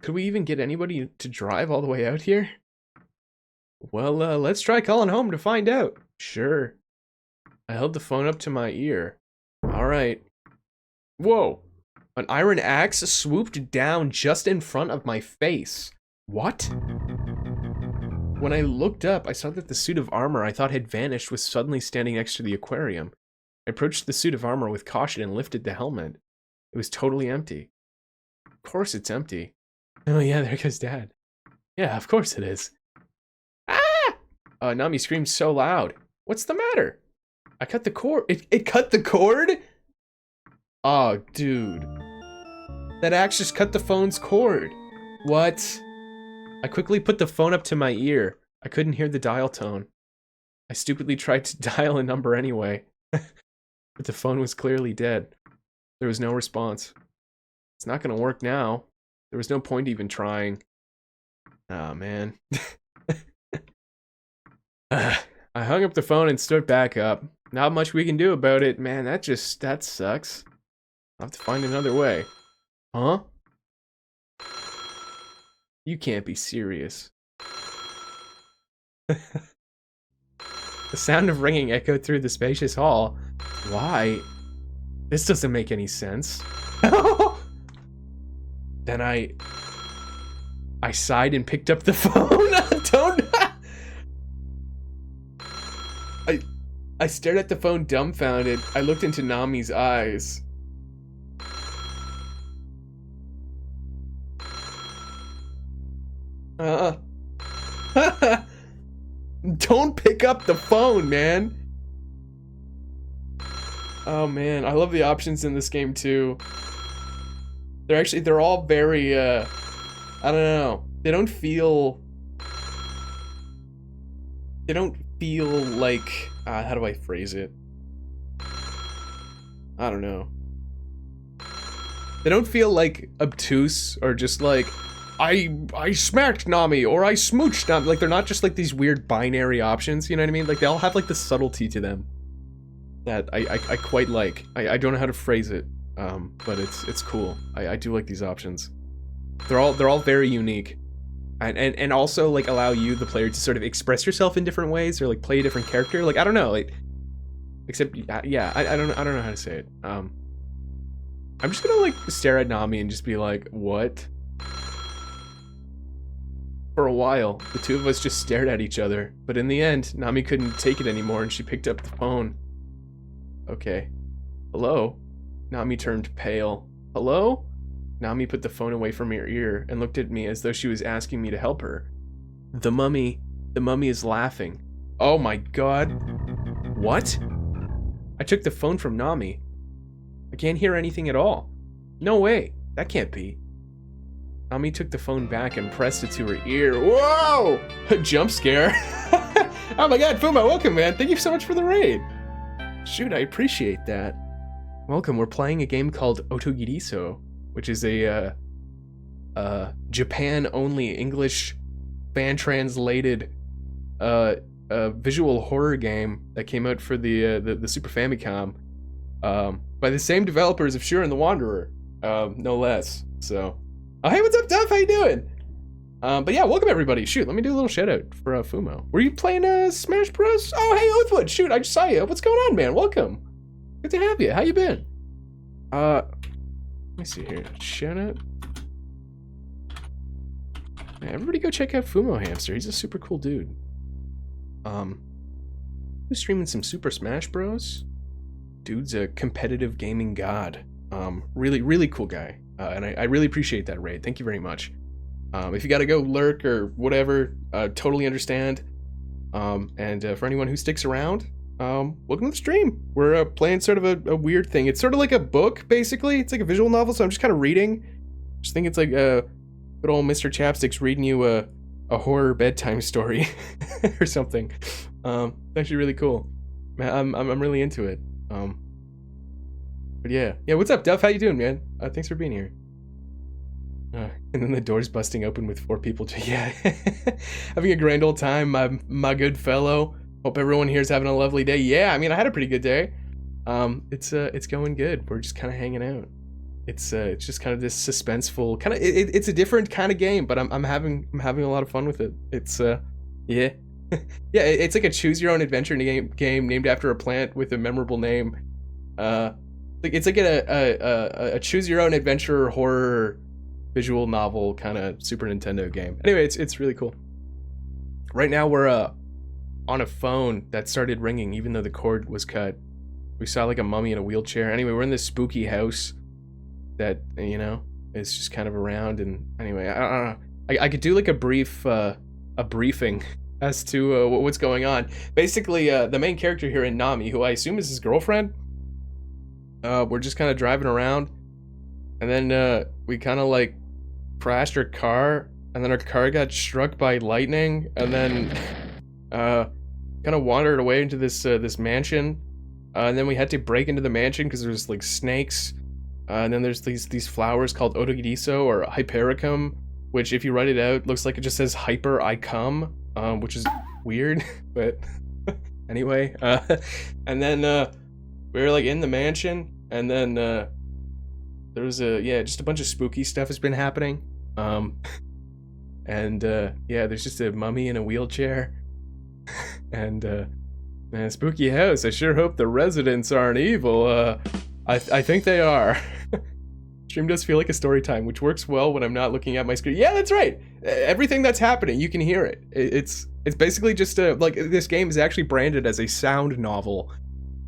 Could we even get anybody to drive all the way out here? Well, let's try calling home to find out. Sure. I held the phone up to my ear. Alright. Whoa. An iron axe swooped down just in front of my face. What? When I looked up, I saw that the suit of armor I thought had vanished was suddenly standing next to the aquarium. I approached the suit of armor with caution and lifted the helmet. It was totally empty. Of course it's empty. Oh yeah, there goes Dad. Yeah, of course it is. Ah! Nami screamed so loud. What's the matter? I cut the cord. It cut the cord? Oh, dude. That axe just cut the phone's cord. What? I quickly put the phone up to my ear. I couldn't hear the dial tone. I stupidly tried to dial a number anyway. But the phone was clearly dead. There was no response. It's not gonna work now. There was no point even trying. Oh, man. I hung up the phone and stood back up. Not much we can do about it. Man, that sucks. I'll have to find another way. Huh? You can't be serious. The sound of ringing echoed through the spacious hall. Why? This doesn't make any sense. Then I sighed and picked up the phone. I stared at the phone dumbfounded. I looked into Nami's eyes. Don't pick up the phone, man. Oh man, I love the options in this game too. They're all very I don't know. They don't feel like how do I phrase it? I don't know. They don't feel like obtuse or just like I smacked Nami or I smooched Nami. Like they're not just like these weird binary options, you know what I mean? Like they all have like the subtlety to them that I quite like. I don't know how to phrase it, but it's cool. I do like these options. They're all very unique, and also like allow you, the player, to sort of express yourself in different ways or like play a different character. Like I don't know, like except yeah, I don't know how to say it. I'm just gonna like stare at Nami and just be like, what? For a while, the two of us just stared at each other, but in the end, Nami couldn't take it anymore and she picked up the phone. Okay. Hello? Nami turned pale. Hello? Nami put the phone away from her ear and looked at me as though she was asking me to help her. The mummy is laughing. Oh my god. What? I took the phone from Nami. I can't hear anything at all. No way. That can't be. Nami took the phone back and pressed it to her ear. Whoa! A jump scare. Oh my god, Fuma, welcome, man. Thank you so much for the raid. Shoot, I appreciate that. Welcome, we're playing a game called Otogirisou, which is a Japan-only English fan-translated visual horror game that came out for the Super Famicom by the same developers of Shiren the Wanderer, no less. So, oh, hey, what's up, Duff? How you doing? But yeah, welcome everybody. Shoot, let me do a little shout out for Fumo. Were you playing Smash Bros? Oh, hey, Oathwood. Shoot, I just saw you. What's going on, man? Welcome. Good to have you. How you been? Let me see here. Shout out. Yeah, everybody go check out Fumo Hamster. He's a super cool dude. Who's streaming some Super Smash Bros? Dude's a competitive gaming god. Really, really cool guy. And I really appreciate that raid. Thank you very much. If you gotta go lurk or whatever, totally understand. And for anyone who sticks around, welcome to the stream. We're playing sort of a weird thing. It's sort of like a book, basically. It's like a visual novel, so I'm just kind of reading. Just think it's like good old Mr. Chapstick's reading you a horror bedtime story or something. It's actually really cool. Man, I'm really into it. But yeah, what's up, Duff? How you doing, man? Thanks for being here. And then the door's busting open with 4 people. Yeah, having a grand old time, my good fellow. Hope everyone here's having a lovely day. Yeah, I mean, I had a pretty good day. It's going good. We're just kind of hanging out. It's just kind of this suspenseful kind of. It's a different kind of game, but I'm having a lot of fun with it. It's yeah, yeah. It's like a choose your own adventure game named after a plant with a memorable name. It's like a choose your own adventure horror visual novel kind of Super Nintendo game. Anyway, it's really cool. Right now we're on a phone that started ringing even though the cord was cut. We saw like a mummy in a wheelchair. Anyway, we're in this spooky house that, you know, is just kind of around. And anyway, I don't know. I could do like a briefing as to what's going on. Basically, the main character here in Nami, who I assume is his girlfriend, we're just kind of driving around, and then we kind of like crashed her car, and then our car got struck by lightning, and then kind of wandered away into this mansion, and then we had to break into the mansion because there's like snakes, and then there's these flowers called Otogirisou or Hypericum, which if you write it out looks like it just says Hypericum, which is weird, but anyway, and then we were like in the mansion, and then there was just a bunch of spooky stuff has been happening. And there's just a mummy in a wheelchair. And man, spooky house. I sure hope the residents aren't evil. I think they are. Stream does feel like a story time, which works well when I'm not looking at my screen. Yeah, that's right. Everything that's happening, you can hear it. It's basically just like this game is actually branded as a sound novel.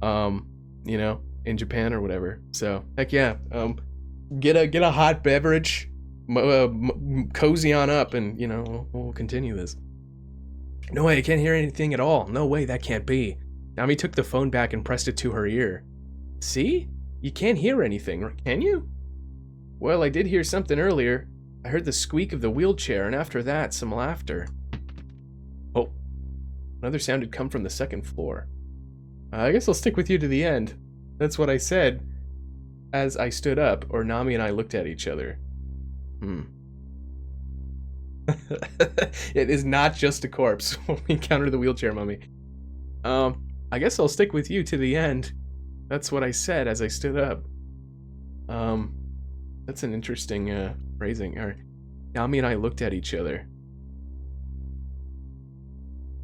You know, in Japan or whatever. So heck yeah. Get a hot beverage, cozy on up, and you know we'll continue this. No way, I can't hear anything at all. No way, that can't be. Nami took the phone back and pressed it to her ear. See? You can't hear anything, can you? Well, I did hear something earlier. I heard the squeak of the wheelchair, and after that, some laughter. Oh, another sound had come from the second floor. I guess I'll stick with you to the end. That's what I said as I stood up, or Nami and I looked at each other. It is not just a corpse when we encounter the wheelchair mummy. I guess I'll stick with you to the end. That's what I said as I stood up. That's an interesting phrasing. All right. Nami and I looked at each other.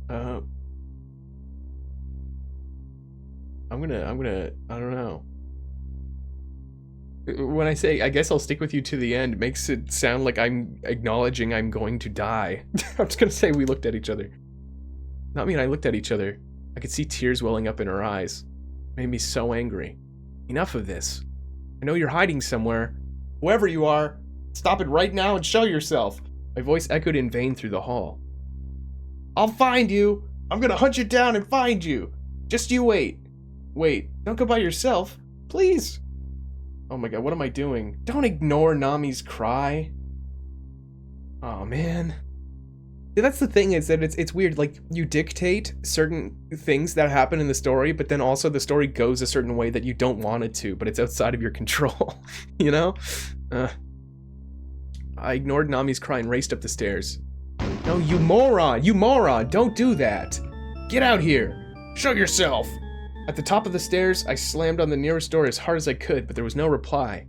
I'm gonna, I don't know. When I say, I guess I'll stick with you to the end, it makes it sound like I'm acknowledging I'm going to die. I'm just gonna say we looked at each other. Nami and I looked at each other. I could see tears welling up in her eyes. It made me so angry. Enough of this. I know you're hiding somewhere. Whoever you are, stop it right now and show yourself. My voice echoed in vain through the hall. I'll find you. I'm gonna hunt you down and find you. Just you wait. Wait, don't go by yourself. Please. Oh my god, what am I doing? Don't ignore Nami's cry. Oh man. Yeah, that's the thing, is that it's weird. Like, you dictate certain things that happen in the story, but then also the story goes a certain way that you don't want it to, but it's outside of your control. You know? I ignored Nami's cry and raced up the stairs. No, you moron! You moron! Don't do that! Get out here! Show yourself! At the top of the stairs, I slammed on the nearest door as hard as I could, but there was no reply.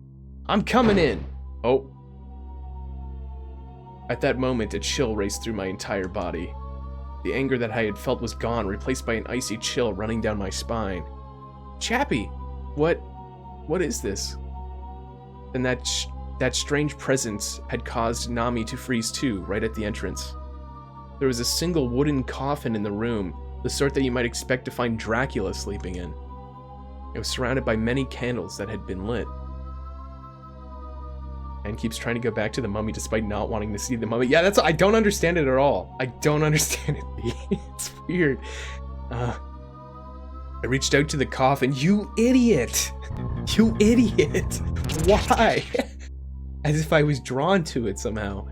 I'm coming in! Oh. At that moment, a chill raced through my entire body. The anger that I had felt was gone, replaced by an icy chill running down my spine. Chappie! What is this? Then that strange presence had caused Nami to freeze too, right at the entrance. There was a single wooden coffin in the room, the sort that you might expect to find Dracula sleeping in. It was surrounded by many candles that had been lit. And keeps trying to go back to the mummy despite not wanting to see the mummy. Yeah, I don't understand it at all. I don't understand it. It's weird. I reached out to the coffin. You idiot! You idiot! Why? As if I was drawn to it somehow.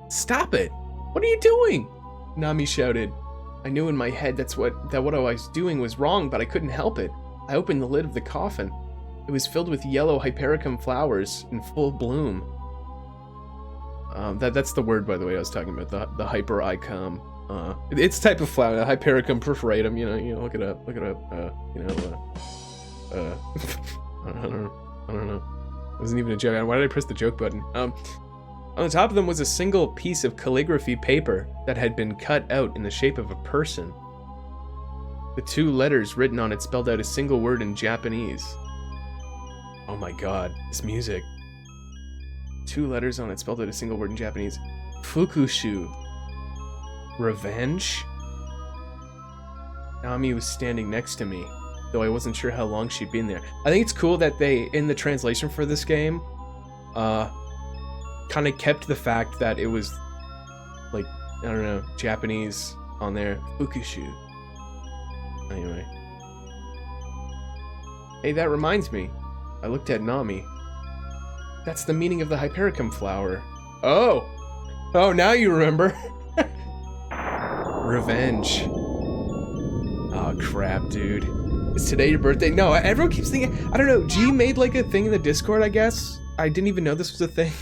Stop it! What are you doing? Nami shouted. I knew in my head that what I was doing was wrong, but I couldn't help it. I opened the lid of the coffin. It was filled with yellow Hypericum flowers in full bloom. That's the word, by the way, I was talking about, the Hypericum. It's type of flower, Hypericum Perforatum, you know, look it up, I don't know. It wasn't even a joke. Why did I press the joke button? On the top of them was a single piece of calligraphy paper that had been cut out in the shape of a person. The 2 letters written on it spelled out a single word in Japanese. Oh my god, this music. 2 letters on it spelled out a single word in Japanese. Fukushu. Revenge? Nami was standing next to me, though I wasn't sure how long she'd been there. I think it's cool that they, in the translation for this game, kind of kept the fact that it was, like, I don't know, Japanese on there. Fukushu. Anyway. Hey, that reminds me. I looked at Nami. That's the meaning of the Hypericum flower. Oh! Oh, now you remember. Revenge. Oh, crap, dude. Is today your birthday? No, everyone keeps thinking... I don't know, G made, like, a thing in the Discord, I guess? I didn't even know this was a thing.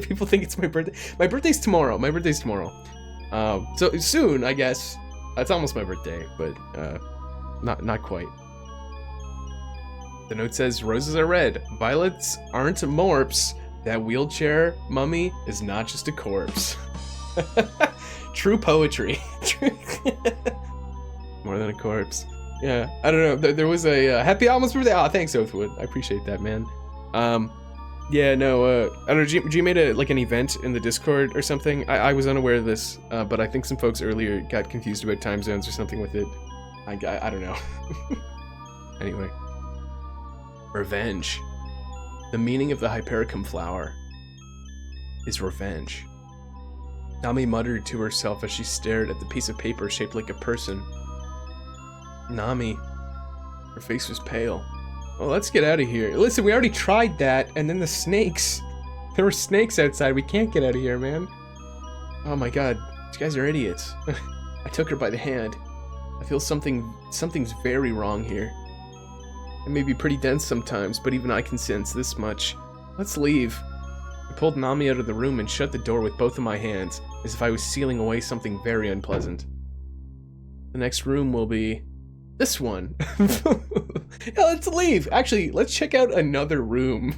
People think it's my birthday. My birthday's tomorrow. So, soon, I guess. It's almost my birthday, but, not quite. The note says, roses are red, violets aren't morps, that wheelchair mummy is not just a corpse. True poetry. More than a corpse. Yeah, I don't know, there was a happy almost birthday. Oh, thanks, Oathwood. I appreciate that, man. Yeah, no, I don't know, G made an event in the Discord or something. I was unaware of this, but I think some folks earlier got confused about time zones or something with it. I don't know. Anyway. Revenge. The meaning of the Hypericum flower is revenge. Nami muttered to herself as she stared at the piece of paper shaped like a person. Nami. Her face was pale. Well, let's get out of here. Listen, we already tried that, and then the snakes. There were snakes outside. We can't get out of here, man. Oh my god. These guys are idiots. I took her by the hand. I feel something's very wrong here. It may be pretty dense sometimes, but even I can sense this much. Let's leave. I pulled Nami out of the room and shut the door with both of my hands, as if I was sealing away something very unpleasant. The next room will be... this one. Yeah, let's leave. Actually, let's check out another room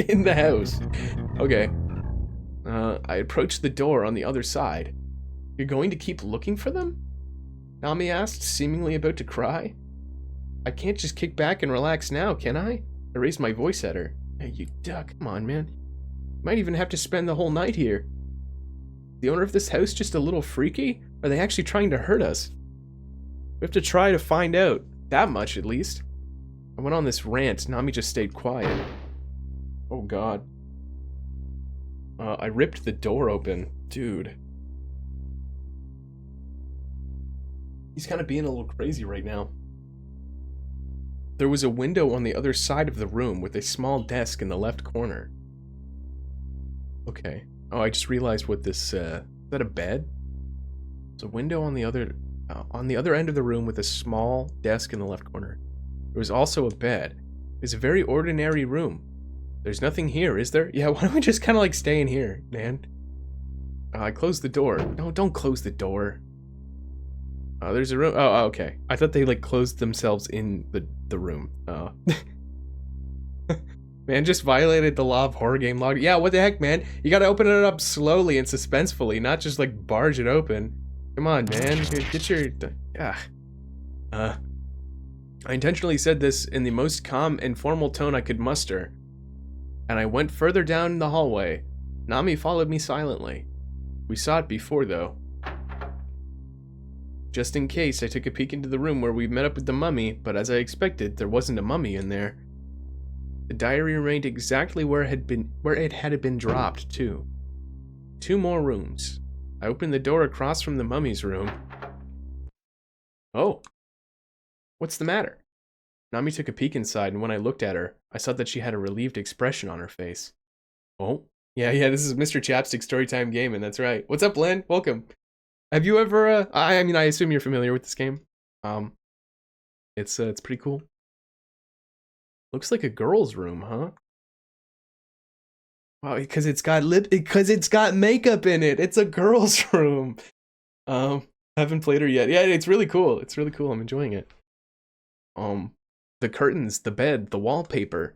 in the house. Okay. I approached the door on the other side. You're going to keep looking for them? Nami asked, seemingly about to cry. I can't just kick back and relax now, can I? I raised my voice at her. Hey, you duck. Come on, man. Might even have to spend the whole night here. The owner of this house just a little freaky? Are they actually trying to hurt us? We have to try to find out. That much, at least. I went on this rant. Nami just stayed quiet. Oh, God. I ripped the door open. Dude. He's kind of being a little crazy right now. There was a window on the other side of the room with a small desk in the left corner. Okay. Oh, I just realized what this, is that a bed? There's a window on the other end of the room with a small desk in the left corner. There was also a bed. It's a very ordinary room. There's nothing here, is there? Yeah, why don't we just kind of like stay in here, man? I closed the door. No, don't close the door. There's a room. Oh, okay. I thought they like closed themselves in the room. Man just violated the law of horror game log. Yeah, what the heck, man? You gotta open it up slowly and suspensefully, not just like barge it open. Come on, man. Get your... Yeah. I intentionally said this in the most calm and formal tone I could muster, and I went further down the hallway. Nami followed me silently. We saw it before, though. Just in case, I took a peek into the room where we met up with the mummy, but as I expected, there wasn't a mummy in there. The diary remained exactly where it had been dropped, too. 2 more rooms. I opened the door across from the mummy's room. Oh. What's the matter? Nami took a peek inside, and when I looked at her, I saw that she had a relieved expression on her face. Oh? Yeah, this is Mr. Chapstick Storytime Gaming, that's right. What's up, Lynn? Welcome. Have you ever, I assume you're familiar with this game. It's pretty cool. Looks like a girl's room, huh? Wow, because it's got makeup in it. It's a girl's room. Haven't played her yet. Yeah, it's really cool. It's really cool. I'm enjoying it. The curtains, the bed, the wallpaper.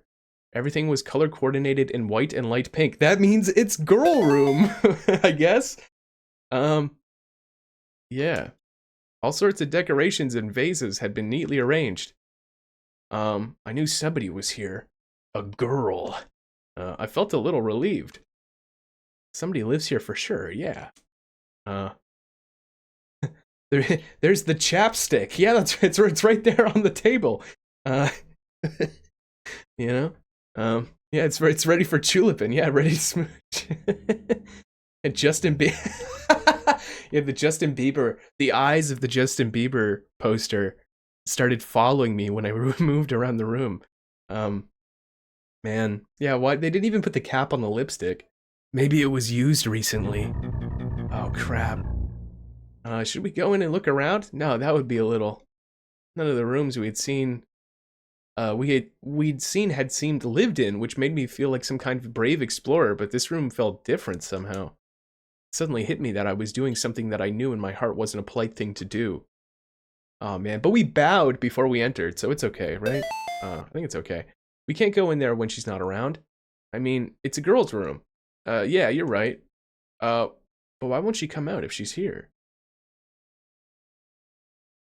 Everything was color coordinated in white and light pink. That means it's girl room, I guess. Yeah. All sorts of decorations and vases had been neatly arranged. I knew somebody was here. A girl. I felt a little relieved. Somebody lives here for sure, yeah. There's the chapstick. Yeah, it's right there on the table. You know? Yeah, it's ready for tuliping. Yeah, ready to smooch. And Justin Bieber. Yeah, the eyes of the Justin Bieber poster started following me when I moved around the room. Man. Yeah, why? They didn't even put the cap on the lipstick. Maybe it was used recently. Oh, crap. Should we go in and look around? No, that would be a little... None of the rooms we'd seen had seemed lived in, which made me feel like some kind of brave explorer, but this room felt different somehow. It suddenly hit me that I was doing something that I knew in my heart wasn't a polite thing to do. Oh man, but we bowed before we entered, so it's okay, right? I think it's okay. We can't go in there when she's not around. I mean, it's a girl's room. Yeah, you're right. But why won't she come out if she's here?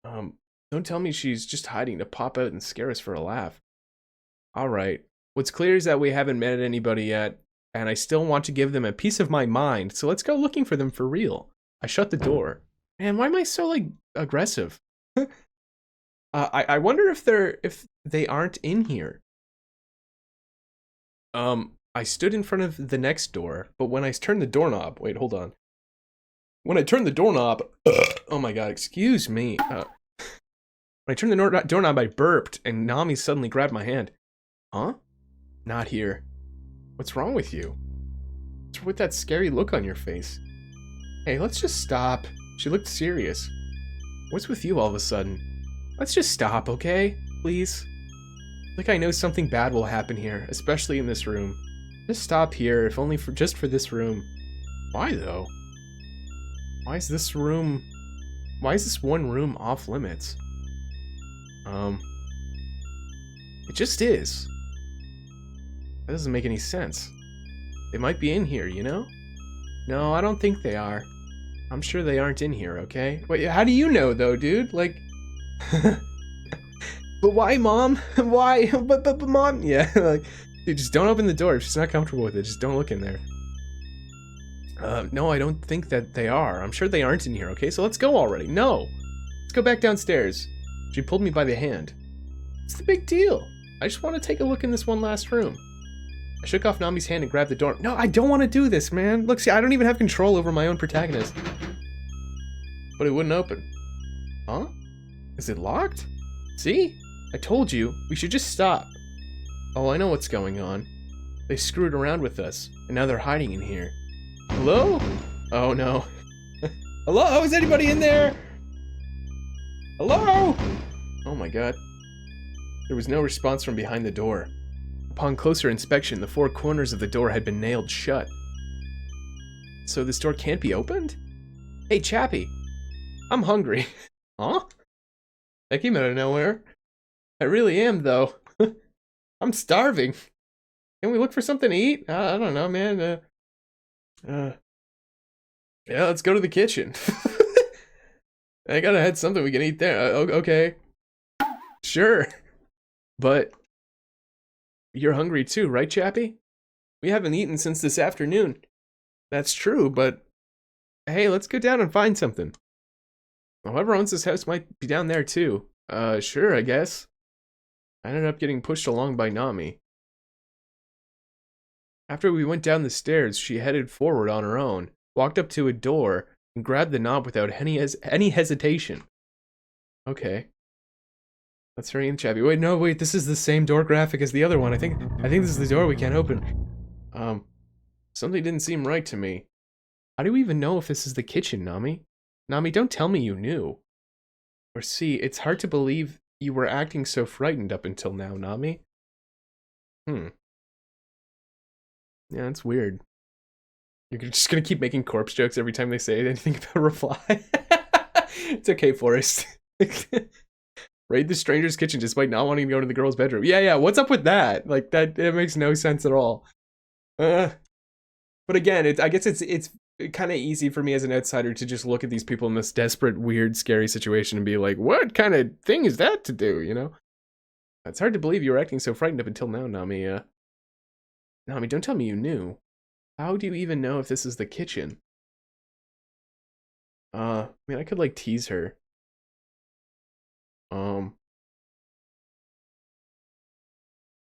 Don't tell me she's just hiding to pop out and scare us for a laugh. Alright. What's clear is that we haven't met anybody yet, and I still want to give them a piece of my mind, so let's go looking for them for real. I shut the door. Man, why am I so, like, aggressive? I wonder if they aren't in here. I stood in front of the next door, but when I turned the doorknob... Wait, hold on. When I turned the doorknob... oh my god, excuse me. When I turned the doorknob, I burped, and Nami suddenly grabbed my hand. Huh? Not here. What's wrong with you? What's with that scary look on your face? Hey, let's just stop. She looked serious. What's with you all of a sudden? Let's just stop, okay? Please? Like I know something bad will happen here, especially in this room. Just stop here, if only just for this room. Why, though? Why is this one room off limits? It just is. That doesn't make any sense. They might be in here, you know? No, I don't think they are. I'm sure they aren't in here, okay? Wait, how do you know, though, dude? Like... But why, Mom? Why? But Mom? Yeah, like... Dude, just don't open the door. If she's not comfortable with it, just don't look in there. No, I don't think that they are. I'm sure they aren't in here, okay? So let's go already. No! Let's go back downstairs. She pulled me by the hand. What's the big deal? I just want to take a look in this one last room. I shook off Nami's hand and grabbed the door. No, I don't want to do this, man. Look, see, I don't even have control over my own protagonist. But it wouldn't open. Huh? Is it locked? See? I told you, we should just stop. Oh, I know what's going on. They screwed around with us, and now they're hiding in here. Hello? Oh no. Hello? Is anybody in there? Hello? Oh my god. There was no response from behind the door. Upon closer inspection, the 4 corners of the door had been nailed shut. So this door can't be opened? Hey, Chappie. I'm hungry. Huh? That came out of nowhere. I really am, though. I'm starving. Can we look for something to eat? I don't know, man. Yeah, let's go to the kitchen. I gotta have something we can eat there. Okay. Sure. But you're hungry too, right, Chappie? We haven't eaten since this afternoon. That's true, but hey, let's go down and find something. Whoever owns this house might be down there too. Sure, I guess. I ended up getting pushed along by Nami. After we went down the stairs, she headed forward on her own, walked up to a door, and grabbed the knob without any hesitation. Okay. Let's hurry in, Chappie. Wait, this is the same door graphic as the other one. I think this is the door we can't open. Something didn't seem right to me. How do we even know if this is the kitchen, Nami? Nami, don't tell me you knew. Or see, it's hard to believe you were acting so frightened up until now, Nami. Yeah, that's weird. You're just gonna keep making corpse jokes every time they say anything about a reply? It's okay, Forrest. Raid the stranger's kitchen despite not wanting to go to the girl's bedroom. Yeah, what's up with that? Like, it makes no sense at all. But again, I guess it's kind of easy for me as an outsider to just look at these people in this desperate, weird, scary situation and be like, what kind of thing is that to do, you know? It's hard to believe you were acting so frightened up until now, Nami. Nami, don't tell me you knew. How do you even know if this is the kitchen? I mean, I could, like, tease her.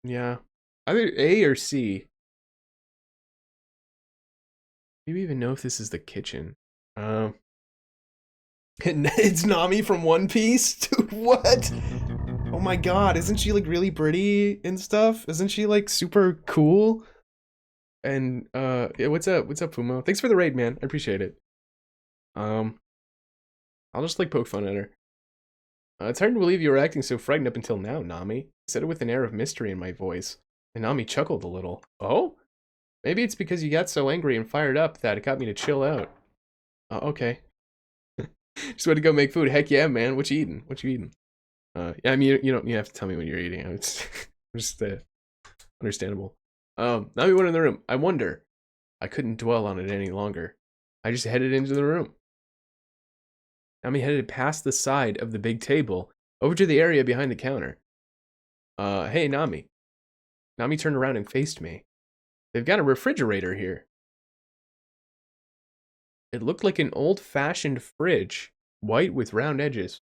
Yeah. Either A or C. Do you even know if this is the kitchen? It's Nami from One Piece? Dude, what? Oh my god, isn't she, like, really pretty and stuff? Isn't she, like, super cool? And, yeah, what's up? What's up, Fumo? Thanks for the raid, man. I appreciate it. I'll just, like, poke fun at her. It's hard to believe you were acting so frightened up until now, Nami. I said it with an air of mystery in my voice. And Nami chuckled a little. Oh? Maybe it's because you got so angry and fired up that it got me to chill out. Okay. Just want to go make food. Heck yeah, man. What you eating? What you eating? Yeah, I mean, you don't have to tell me what you're eating. It's just understandable. Nami went in the room. I wonder. I couldn't dwell on it any longer. I just headed into the room. Nami headed past the side of the big table, over to the area behind the counter. Hey, Nami. Nami turned around and faced me. They've got a refrigerator here. It looked like an old-fashioned fridge, white with round edges.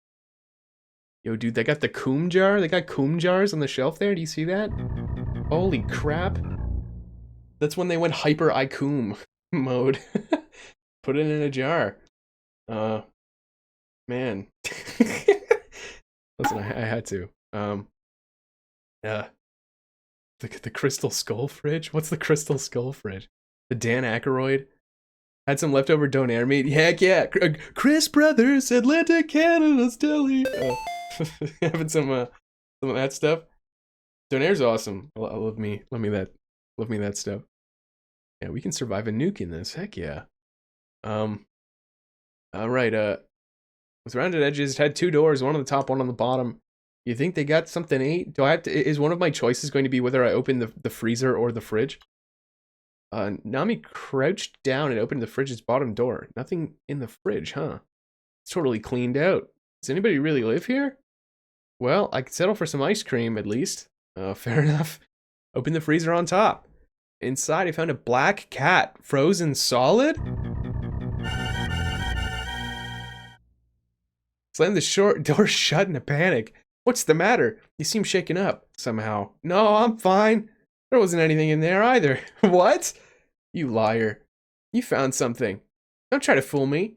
Yo, dude, they got the coom jar? They got coom jars on the shelf there? Do you see that? Holy crap. That's when they went Hypericum mode. Put it in a jar. Man. Listen, I had to. The Crystal Skull fridge? What's the Crystal Skull fridge? The Dan Aykroyd? Had some leftover Donair meat? Heck yeah! Chris Brothers, Atlanta, Canada's deli! Having some of that stuff. Donair's awesome. I love me that stuff. Yeah, we can survive a nuke in this. Heck yeah. Alright, with rounded edges, it had 2 doors, one on the top, one on the bottom. You think they got something to eat? Do I have to, is one of my choices going to be whether I open the freezer or the fridge? Nami crouched down and opened the fridge's bottom door. Nothing in the fridge, huh? It's totally cleaned out. Does anybody really live here? Well, I could settle for some ice cream, at least. Fair enough. Open the freezer on top. Inside, I found a black cat, frozen solid? Slammed the door shut in a panic. What's the matter? You seem shaken up, somehow. No, I'm fine. There wasn't anything in there either. What? You liar. You found something. Don't try to fool me.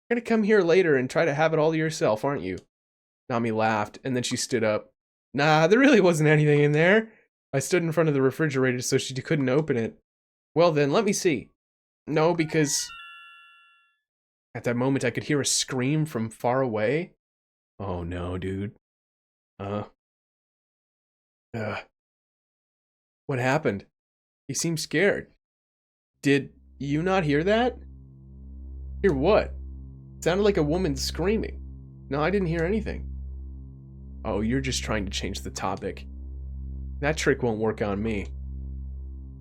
You're gonna come here later and try to have it all to yourself, aren't you? Nami laughed, and then she stood up. Nah, there really wasn't anything in there. I stood in front of the refrigerator so she couldn't open it. Well then, let me see. No, because... At that moment, I could hear a scream from far away. Oh no, dude. What happened? You seem scared. Did you not hear that? Hear what? It sounded like a woman screaming. No, I didn't hear anything. Oh, you're just trying to change the topic. That trick won't work on me.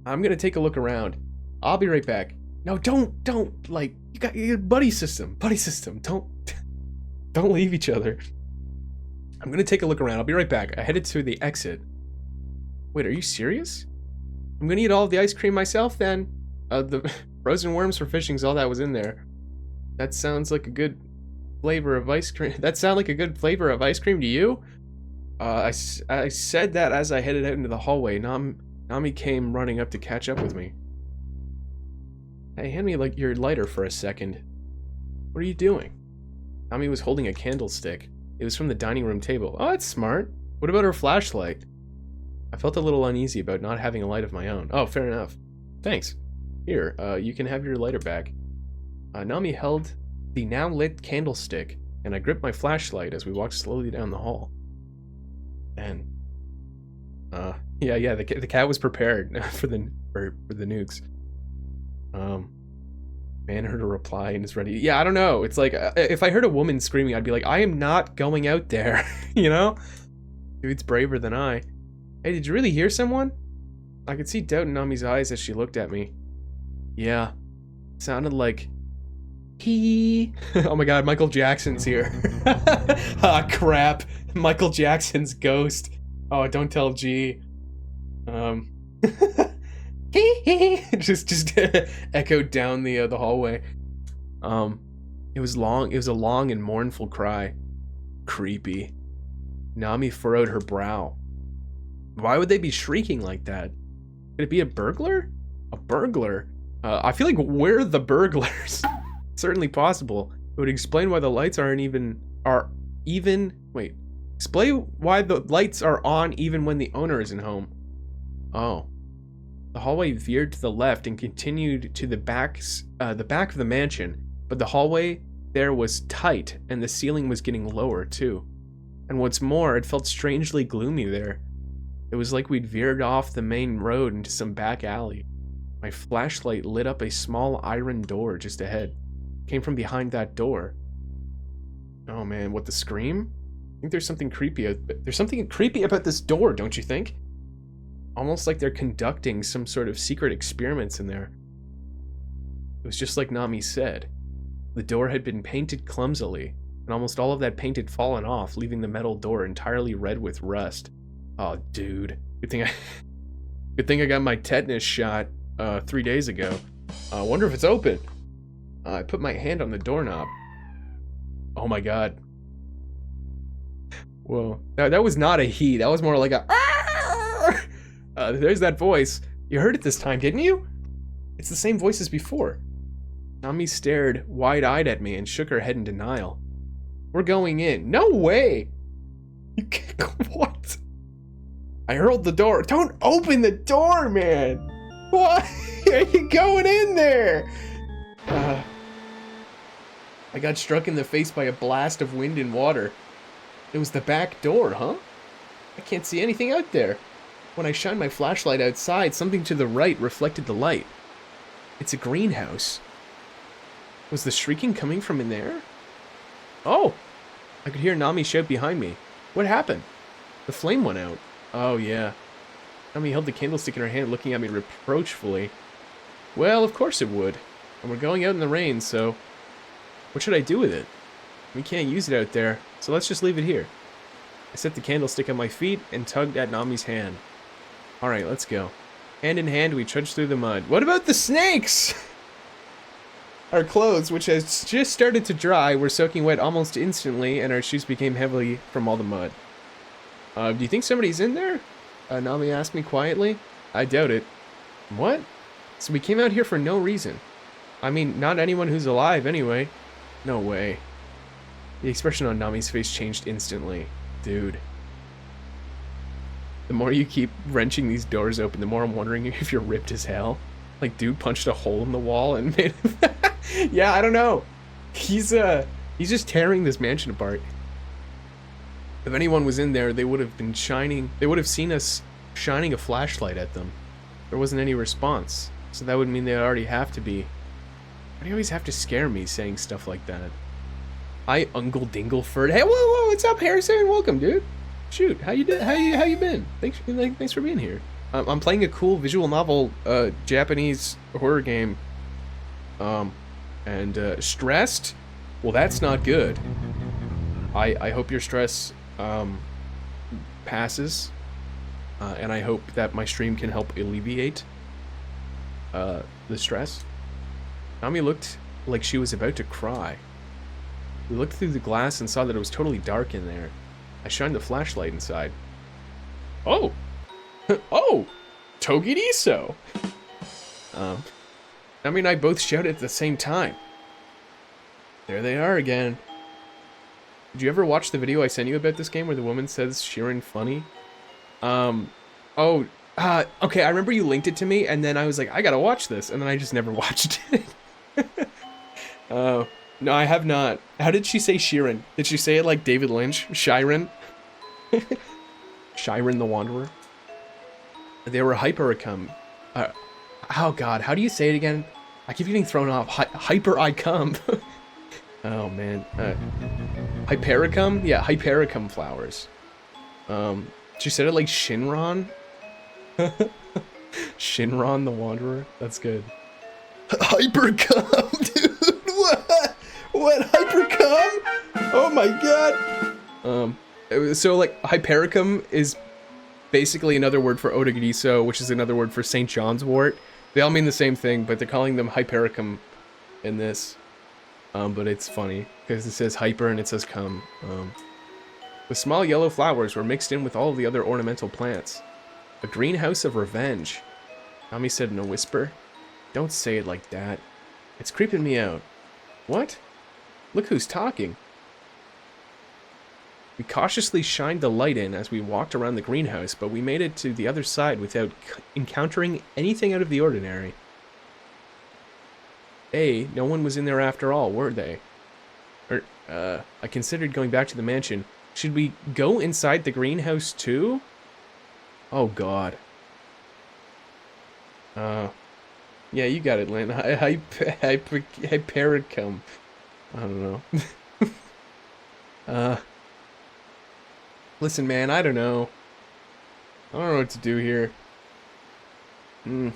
I'm gonna take a look around. I'll be right back. No, don't, like, you got your buddy system, don't leave each other. I'm gonna take a look around, I'll be right back. I headed to the exit. Wait, are you serious? I'm gonna eat all of the ice cream myself then? The frozen worms for fishing's all that was in there. That sounds like a good flavor of ice cream. That sound like a good flavor of ice cream to you? I said that as I headed out into the hallway. Nami came running up to catch up with me. Hey, hand me like your lighter for a second. What are you doing? Nami was holding a candlestick. It was from the dining room table. Oh, that's smart. What about her flashlight? I felt a little uneasy about not having a light of my own. Oh, fair enough. Thanks. Here, you can have your lighter back. Nami held the now lit candlestick, and I gripped my flashlight as we walked slowly down the hall. And, yeah, the cat was prepared for the nukes. Man heard a reply and is ready. Yeah, I don't know. It's like, if I heard a woman screaming, I'd be like, I am not going out there, you know? Dude's braver than I. Hey, did you really hear someone? I could see doubt in Nami's eyes as she looked at me. Yeah, it sounded like... He. Oh my god, Michael Jackson's here. Ah, crap. Michael Jackson's ghost. Oh, don't tell G. just echoed down the hallway. It was a long and mournful cry. Creepy. Nami furrowed her brow. Why would they be shrieking like that? Could it be a burglar? A burglar? I feel like we're the burglars. Certainly possible. It would explain why the lights explain why the lights are on even when the owner isn't home. Oh. The hallway veered to the left and continued to the back of the mansion, but the hallway there was tight and the ceiling was getting lower too. And what's more, it felt strangely gloomy there. It was like we'd veered off the main road into some back alley. My flashlight lit up a small iron door just ahead. It came from behind that door. Oh man, what, the scream? I think there's something creepy about this door, don't you think? Almost like they're conducting some sort of secret experiments in there. It was just like Nami said. The door had been painted clumsily, and almost all of that paint had fallen off, leaving the metal door entirely red with rust. Oh, dude. Good thing I got my tetanus shot 3 days ago. I wonder if it's open. I put my hand on the doorknob. Oh my god. Whoa. That was not a he. That was more like a... there's that voice. You heard it this time, didn't you? It's the same voice as before. Nami stared wide-eyed at me and shook her head in denial. We're going in. No way! You can't... What? I hurled the door. Don't open the door, man! Why are you going in there? I got struck in the face by a blast of wind and water. It was the back door, huh? I can't see anything out there. When I shined my flashlight outside, something to the right reflected the light. It's a greenhouse. Was the shrieking coming from in there? Oh! I could hear Nami shout behind me. What happened? The flame went out. Oh, yeah. Nami held the candlestick in her hand, looking at me reproachfully. Well, of course it would. And we're going out in the rain, so... What should I do with it? We can't use it out there, so let's just leave it here. I set the candlestick on my feet and tugged at Nami's hand. Alright, let's go. Hand in hand, we trudged through the mud. What about the snakes? Our clothes, which had just started to dry, were soaking wet almost instantly, and our shoes became heavy from all the mud. Do you think somebody's in there? Nami asked me quietly. I doubt it. What? So we came out here for no reason. I mean, not anyone who's alive, anyway. No way. The expression on Nami's face changed instantly. Dude. The more you keep wrenching these doors open, the more I'm wondering if you're ripped as hell. Like, dude punched a hole in the wall and made it... Yeah, I don't know. He's just tearing this mansion apart. If anyone was in there, they would have been shining... They would have seen us shining a flashlight at them. There wasn't any response. So that would mean they already have to be... Why do you always have to scare me saying stuff like that? Hi, Uncle Dingleford. Hey, whoa, what's up, Harrison? Welcome, dude. Shoot, how you been? Thanks for being here. I'm playing a cool visual novel, Japanese horror game. Stressed? Well, that's not good. I hope your stress, passes. And I hope that my stream can help alleviate, the stress. Nami looked like she was about to cry. We looked through the glass and saw that it was totally dark in there. I shined the flashlight inside. Oh! Oh! Otogirisou! Nami and I both shouted at the same time. There they are again. Did you ever watch the video I sent you about this game where the woman says Shirin funny? Okay, I remember you linked it to me, and then I was like, I gotta watch this, and then I just never watched it. No, I have not. How did she say Shirin? Did she say it like David Lynch? Shirin? Shirin the Wanderer? They were Hypericum. Oh god, how do you say it again? I keep getting thrown off. Hypericum. Oh man. Hypericum? Yeah, Hypericum flowers. She said it like Shinron? Shinron the Wanderer? That's good. Hypericum, dude! What? Hypericum? Oh my god! So like, Hypericum is basically another word for Otogirisou, which is another word for St. John's wort. They all mean the same thing, but they're calling them Hypericum in this. But it's funny, because it says hyper and it says cum. The small yellow flowers were mixed in with all of the other ornamental plants. A greenhouse of revenge. Nami said in a whisper. Don't say it like that. It's creeping me out. What? Look who's talking. We cautiously shined the light in as we walked around the greenhouse, but we made it to the other side without encountering anything out of the ordinary. No one was in there after all, were they? I considered going back to the mansion. Should we go inside the greenhouse too? Oh god. Yeah, you got it, Lynn. Hypericum. I don't know. Listen, man, I don't know. I don't know what to do here. Do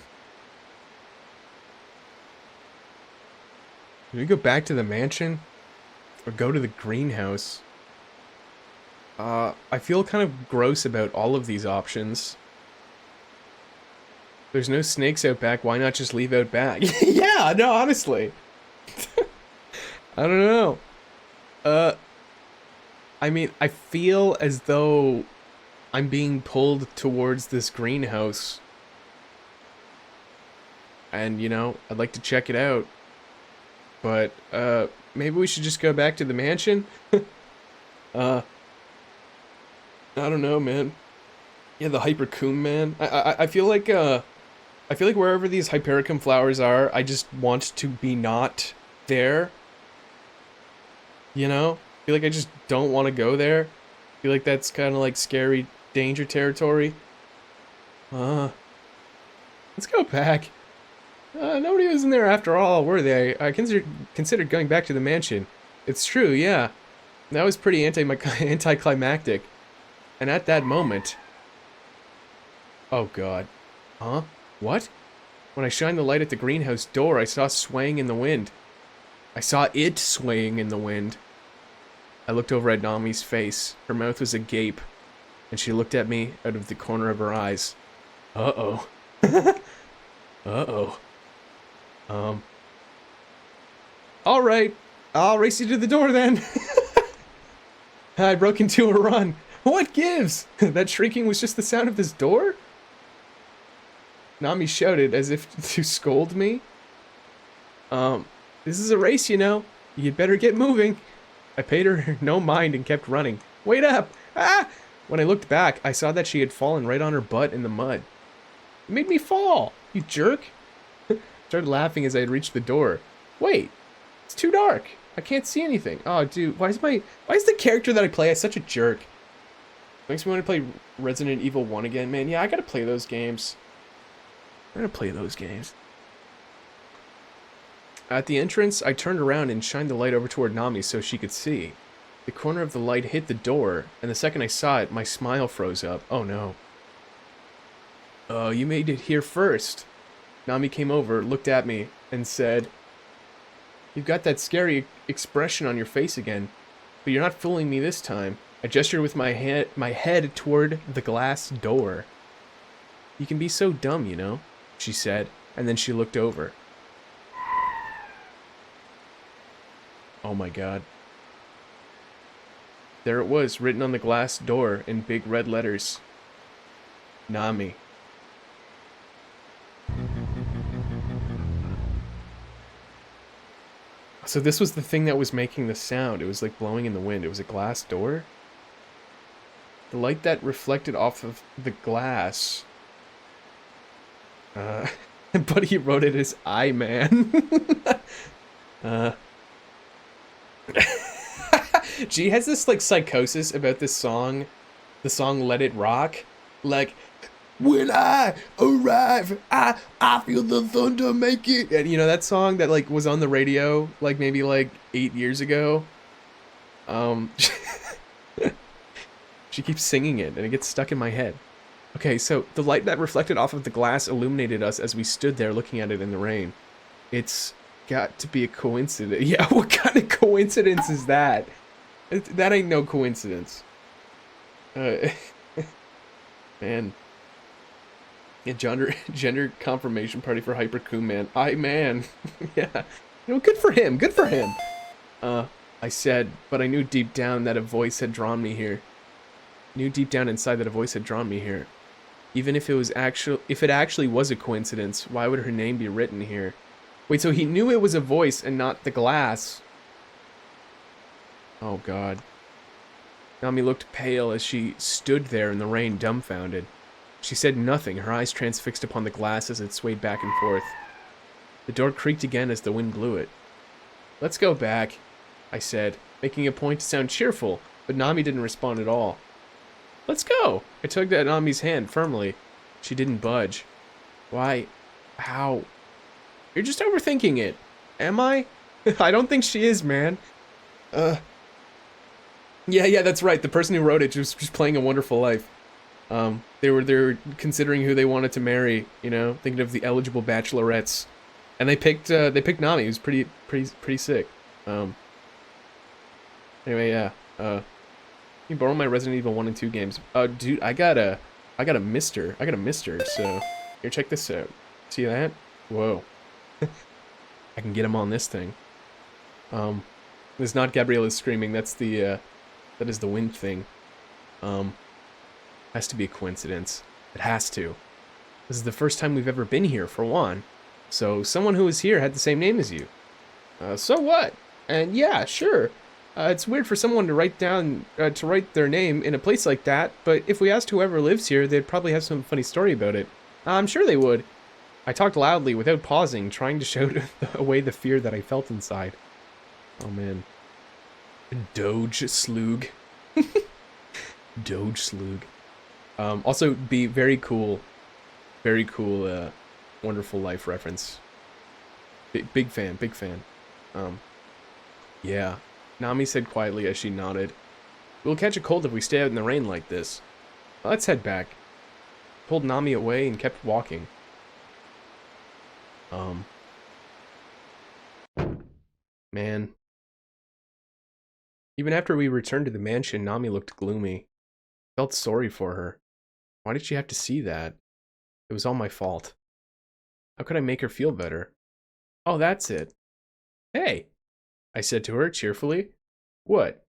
we go back to the mansion? Or go to the greenhouse? I feel kind of gross about all of these options. There's no snakes out back, why not just leave out back? Yeah, no, honestly. I don't know. I mean, I feel as though I'm being pulled towards this greenhouse. And, you know, I'd like to check it out. But, maybe we should just go back to the mansion? I don't know, man. Yeah, the Hypericum, man. I feel like wherever these Hypericum flowers are, I just want to be not there. You know? I feel like I just don't want to go there. I feel like that's kind of like scary danger territory. Let's go back. Nobody was in there after all, were they? I considered going back to the mansion. It's true, yeah. That was pretty anticlimactic. And at that moment... Oh god. Huh? What? When I shined the light at the greenhouse door, I saw swaying in the wind. I saw it swaying in the wind. I looked over at Nami's face. Her mouth was agape, and she looked at me out of the corner of her eyes. Uh-oh. Uh-oh. Alright. I'll race you to the door then. I broke into a run. What gives? That shrieking was just the sound of this door? Nami shouted as if to scold me. This is a race, you know. You'd better get moving. I paid her no mind and kept running. Wait up! Ah! When I looked back, I saw that she had fallen right on her butt in the mud. You made me fall, you jerk! Started laughing as I had reached the door. Wait, it's too dark. I can't see anything. Oh, dude, why is the character that I play such a jerk? Makes me want to play Resident Evil 1 again, man. Yeah, I gotta play those games. I'm gonna play those games. At the entrance, I turned around and shined the light over toward Nami so she could see. The corner of the light hit the door, and the second I saw it, my smile froze up. Oh no. Oh, you made it here first. Nami came over, looked at me, and said, "You've got that scary expression on your face again, but you're not fooling me this time." I gestured with my head toward the glass door. "You can be so dumb, you know," she said, and then she looked over. Oh my god. There it was, written on the glass door in big red letters. Nami. So this was the thing that was making the sound. It was like blowing in the wind. It was a glass door. The light that reflected off of the glass. But he wrote it as I Man. She has this like psychosis about this song, the song Let It Rock. Like, when I arrive, I feel the thunder make it. And you know that song that like was on the radio like maybe like 8 years ago? She keeps singing it and it gets stuck in my head. Okay, so the light that reflected off of the glass illuminated us as we stood there looking at it in the rain. It's got to be a coincidence. Yeah, what kind of coincidence is that? That ain't no coincidence. Man. Yeah, gender confirmation party for Hypericum, man. Man. Yeah. You know, good for him. Good for him. I said, but I knew deep down that a voice had drawn me here. Knew deep down inside that a voice had drawn me here. Even if it actually was a coincidence, why would her name be written here? Wait, so he knew it was a voice and not the glass. Oh god. Nami looked pale as she stood there in the rain, dumbfounded. She said nothing, her eyes transfixed upon the glass as it swayed back and forth. The door creaked again as the wind blew it. "Let's go back," I said, making a point to sound cheerful, but Nami didn't respond at all. "Let's go!" I tugged at Nami's hand firmly. She didn't budge. Why? How? You're just overthinking it. Am I? I don't think she is, man. Yeah, that's right. The person who wrote it was just playing A Wonderful Life. They were considering who they wanted to marry, you know, thinking of the eligible bachelorettes, and they picked Nami. It was pretty sick. Anyway, yeah. Can you borrow my Resident Evil 1 and 2 games? Dude, I got a mister, so here, check this out. See that? Whoa. I can get him on this thing. It's not Gabriella's screaming, that is the wind thing. Has to be a coincidence. It has to. This is the first time we've ever been here, for one. So someone who was here had the same name as you. So what? And yeah, sure. It's weird for someone to write their name in a place like that, but if we asked whoever lives here, they'd probably have some funny story about it. I'm sure they would. I talked loudly without pausing, trying to show away the fear that I felt inside. Oh man. Doge Sloog. Doge Sloog. Also, be very cool, Wonderful Life reference. Big fan. Yeah. Nami said quietly as she nodded. "We'll catch a cold if we stay out in the rain like this. Let's head back." Pulled Nami away and kept walking. Man. Even after we returned to the mansion, Nami looked gloomy. I felt sorry for her. Why did she have to see that? It was all my fault. How could I make her feel better? Oh, that's it. "Hey," I said to her cheerfully. "What?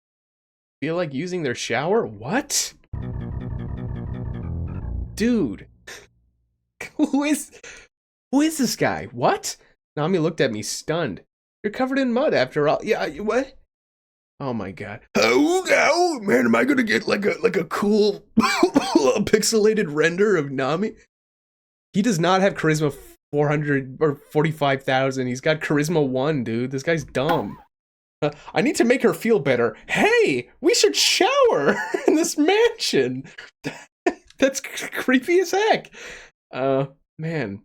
Feel like using their shower? What?" Dude. Who is this guy? What? Nami looked at me stunned. "You're covered in mud after all." Yeah, what? Oh my god. Oh man, am I gonna get like a cool pixelated render of Nami? He does not have charisma 400 or 45,000. He's got charisma 1, dude. This guy's dumb. I need to make her feel better. Hey, we should shower in this mansion. That's creepy as heck. Man.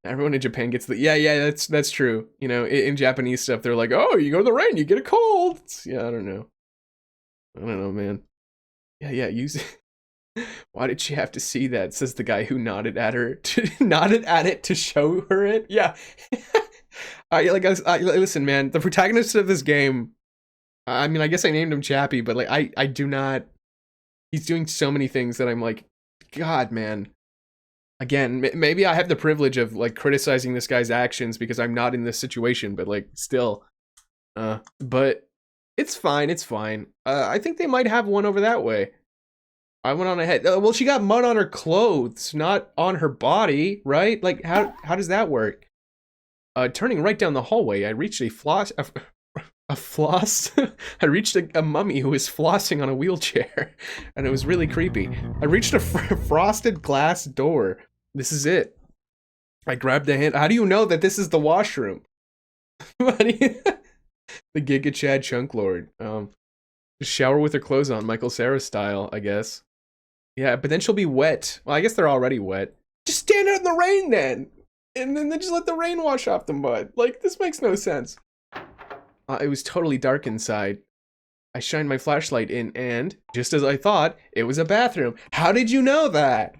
Everyone in Japan gets the yeah, that's true. You know, in Japanese stuff, they're like, oh, you go to the rain, you get a cold. Yeah, I don't know, man. Yeah, use it. Why did she have to see that? Says the guy who nodded at it to show her it. Yeah. Listen, man, the protagonist of this game, I mean, I guess I named him Chappie, but like, I do not, he's doing so many things that I'm like, God, man. Again, maybe I have the privilege of like criticizing this guy's actions because I'm not in this situation, but like still, but it's fine. I think they might have one over that way. I went on ahead. Well, she got mud on her clothes, not on her body, right? Like how does that work? Turning right down the hallway, I reached a floss. I reached a mummy who was flossing on a wheelchair, and it was really creepy. I reached a frosted glass door. This is it. I grabbed the hand. How do you know that this is the washroom? The Giga Chad Chunk Lord. Just shower with her clothes on, Michael Cera style, I guess. Yeah, but then she'll be wet. Well, I guess they're already wet. Just stand out in the rain then! And then just let the rain wash off the mud. Like, this makes no sense. It was totally dark inside. I shined my flashlight in and, just as I thought, it was a bathroom. How did you know that?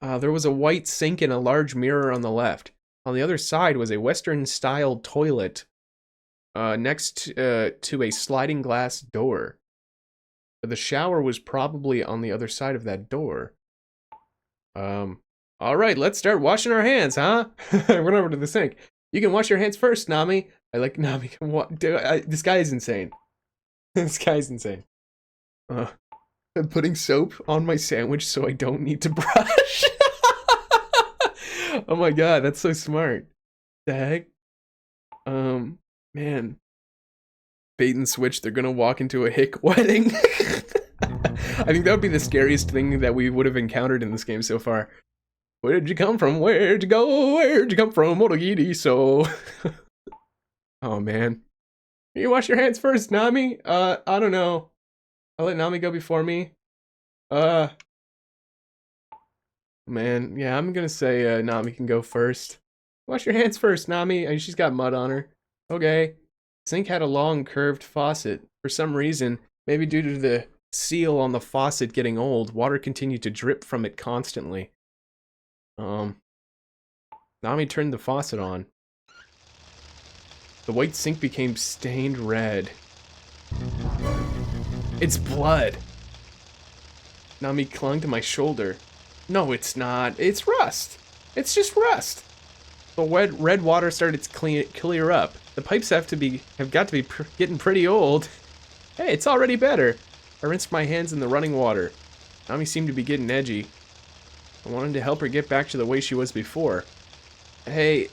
There was a white sink and a large mirror on the left. On the other side was a Western-style toilet next to a sliding glass door. The shower was probably on the other side of that door. All right, let's start washing our hands, huh? I went over to the sink. You can wash your hands first, Nami. I like Nami. This guy is insane. This guy's insane. I'm putting soap on my sandwich so I don't need to brush. Oh my god, that's so smart. The heck? Man. Bait and switch, they're gonna walk into a hick wedding. I think that would be the scariest thing that we would have encountered in this game so far. Where'd you come from? Where'd you go? Where'd you come from? Otogirisou. Oh man. You wash your hands first, Nami? I don't know. I'll let Nami go before me. Man, yeah, I'm gonna say Nami can go first. Wash your hands first, Nami. She's got mud on her. Okay. Sink had a long curved faucet. For some reason, maybe due to the seal on the faucet getting old, water continued to drip from it constantly. Nami turned the faucet on. The white sink became stained red. It's blood. Nami clung to my shoulder. No, it's not. It's rust. It's just rust. The red water started to clear up. The pipes have got to be getting pretty old. Hey, it's already better. I rinsed my hands in the running water. Nami seemed to be getting edgy. I wanted to help her get back to the way she was before. Hey,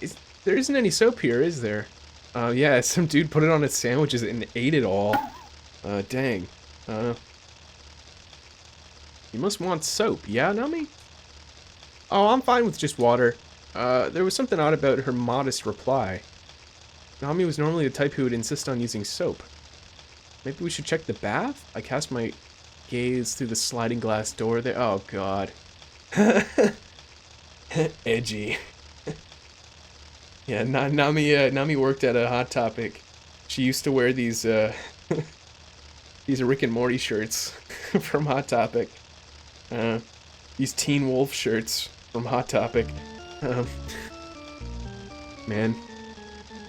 there isn't any soap here, is there? Yeah, some dude put it on his sandwiches and ate it all. Dang. You must want soap, yeah, Nami? Oh, I'm fine with just water. There was something odd about her modest reply. Nami was normally the type who would insist on using soap. Maybe we should check the bath? I cast my gaze through the sliding glass door there. Oh, God. Edgy. Yeah, Nami worked at a Hot Topic. She used to wear these these Rick and Morty shirts from Hot Topic. These Teen Wolf shirts from Hot Topic. Man,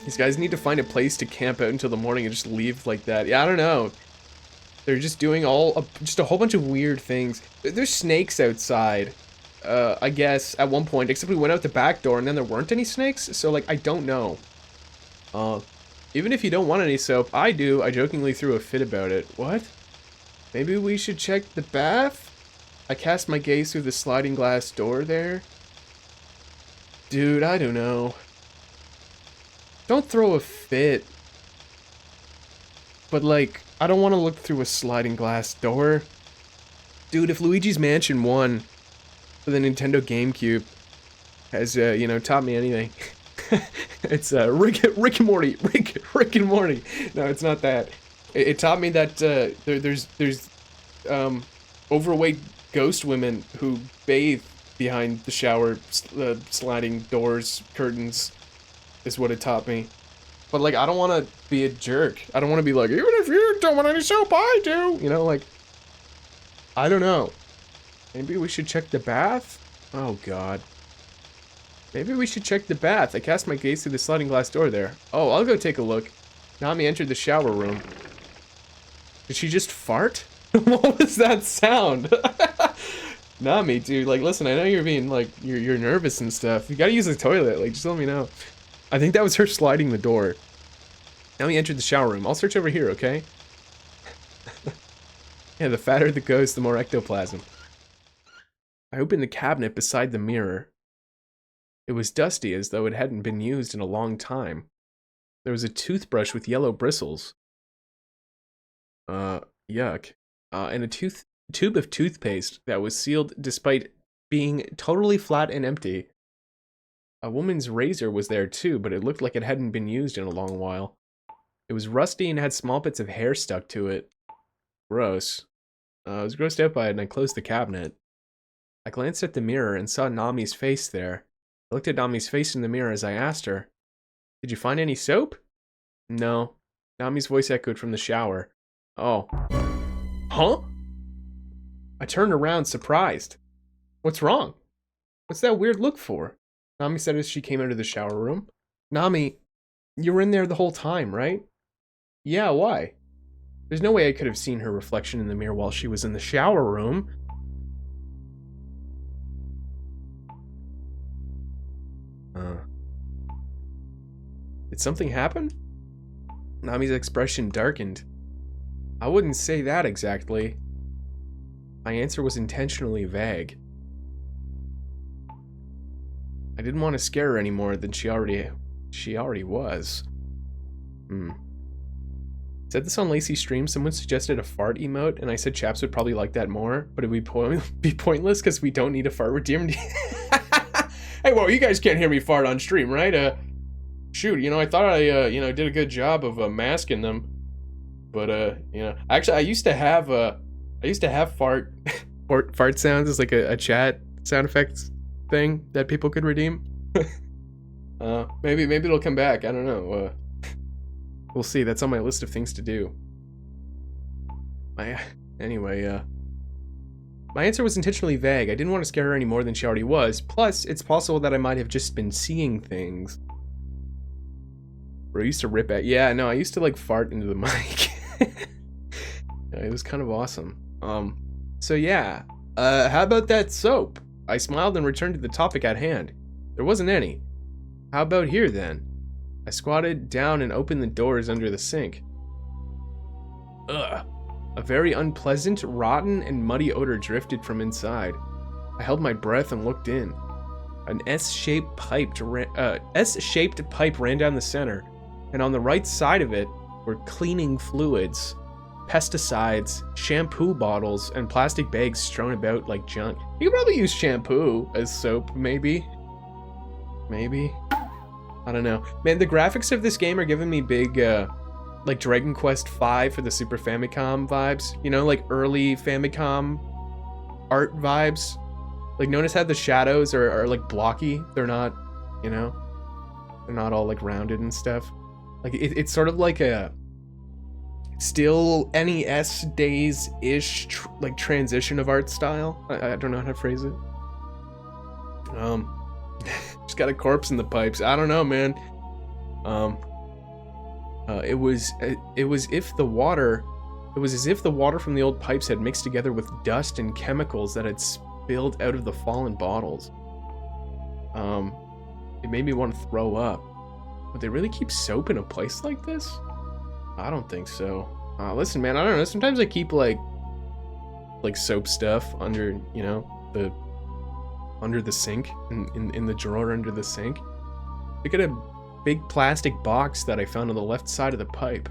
these guys need to find a place to camp out until the morning and just leave like that. Yeah, I don't know. They're just doing just a whole bunch of weird things. There's snakes outside. I guess at one point, except we went out the back door and then there weren't any snakes, so like I don't know. Even if you don't want any soap, I do. I jokingly threw a fit about it. What? Maybe we should check the bath? I cast my gaze through the sliding glass door there. Dude, I don't know. Don't throw a fit. But, like, I don't want to look through a sliding glass door. Dude, if Luigi's Mansion 1 for the Nintendo GameCube has, you know, taught me anything, it's, Rick and Morty. Rick and Morty. No, it's not that. It taught me that, there's overweight ghost women who bathe behind the shower, sliding doors, curtains, is what it taught me. But, like, I don't want to be a jerk. I don't want to be like, even if you don't want any soap, I do. You know, like, I don't know. Maybe we should check the bath? Oh, God. Maybe we should check the bath. I cast my gaze through the sliding glass door there. Oh, I'll go take a look. Nami entered the shower room. Did she just fart? What was that sound? Nami, dude, like, listen, I know you're being, like, you're nervous and stuff. You gotta use the toilet, like, just let me know. I think that was her sliding the door. Nami entered the shower room. I'll search over here, okay? Yeah, the fatter the ghost, the more ectoplasm. I opened the cabinet beside the mirror. It was dusty, as though it hadn't been used in a long time. There was a toothbrush with yellow bristles. Yuck. And a tube of toothpaste that was sealed despite being totally flat and empty. A woman's razor was there too, but it looked like it hadn't been used in a long while. It was rusty and had small bits of hair stuck to it. Gross. I was grossed out by it and I closed the cabinet. I glanced at the mirror and saw Nami's face there. I looked at Nami's face in the mirror as I asked her, "Did you find any soap?" "No." Nami's voice echoed from the shower. "Oh." Huh? I turned around, surprised. "What's wrong? What's that weird look for?" Nami said as she came out of the shower room. "Nami, you were in there the whole time, right?" "Yeah, why?" There's no way I could have seen her reflection in the mirror while she was in the shower room. Did something happen? Nami's expression darkened. I wouldn't say that exactly. My answer was intentionally vague. I didn't want to scare her any more than she already was. Said this on Lacey's stream. Someone suggested a fart emote, and I said chaps would probably like that more, but it would be pointless because we don't need a fart with DMD. Hey, well, you guys can't hear me fart on stream, right? Shoot, you know, I thought I, you know, did a good job of masking them, but you know, actually, I used to have fart sounds as like a chat sound effects thing that people could redeem. Maybe it'll come back. I don't know. We'll see. That's on my list of things to do. Anyway, my answer was intentionally vague. I didn't want to scare her any more than she already was. Plus, it's possible that I might have just been seeing things. Bro, I used to rip at. Yeah, no, I used to like fart into the mic. Yeah, it was kind of awesome. So yeah. How about that soap? I smiled and returned to the topic at hand. There wasn't any. How about here then? I squatted down and opened the doors under the sink. Ugh. A very unpleasant, rotten, and muddy odor drifted from inside. I held my breath and looked in. An S-shaped pipe ran down the center, and on the right side of it were cleaning fluids, pesticides, shampoo bottles, and plastic bags strewn about like junk. You could probably use shampoo as soap, maybe. Maybe. I don't know. Man, the graphics of this game are giving me big, like Dragon Quest V for the Super Famicom vibes. You know, like early Famicom art vibes. Like, notice how the shadows are like blocky. They're not, you know, they're not all like rounded and stuff. Like, it's sort of like a still NES days-ish like transition of art style. I don't know how to phrase it. Just got a corpse in the pipes. I don't know, man. It was as if the water from the old pipes had mixed together with dust and chemicals that had spilled out of the fallen bottles. It made me want to throw up. Would they really keep soap in a place like this? I don't think so. Listen, man, I don't know. Sometimes I keep like soap stuff under, you know, under the sink, in the drawer under the sink. Look at a big plastic box that I found on the left side of the pipe.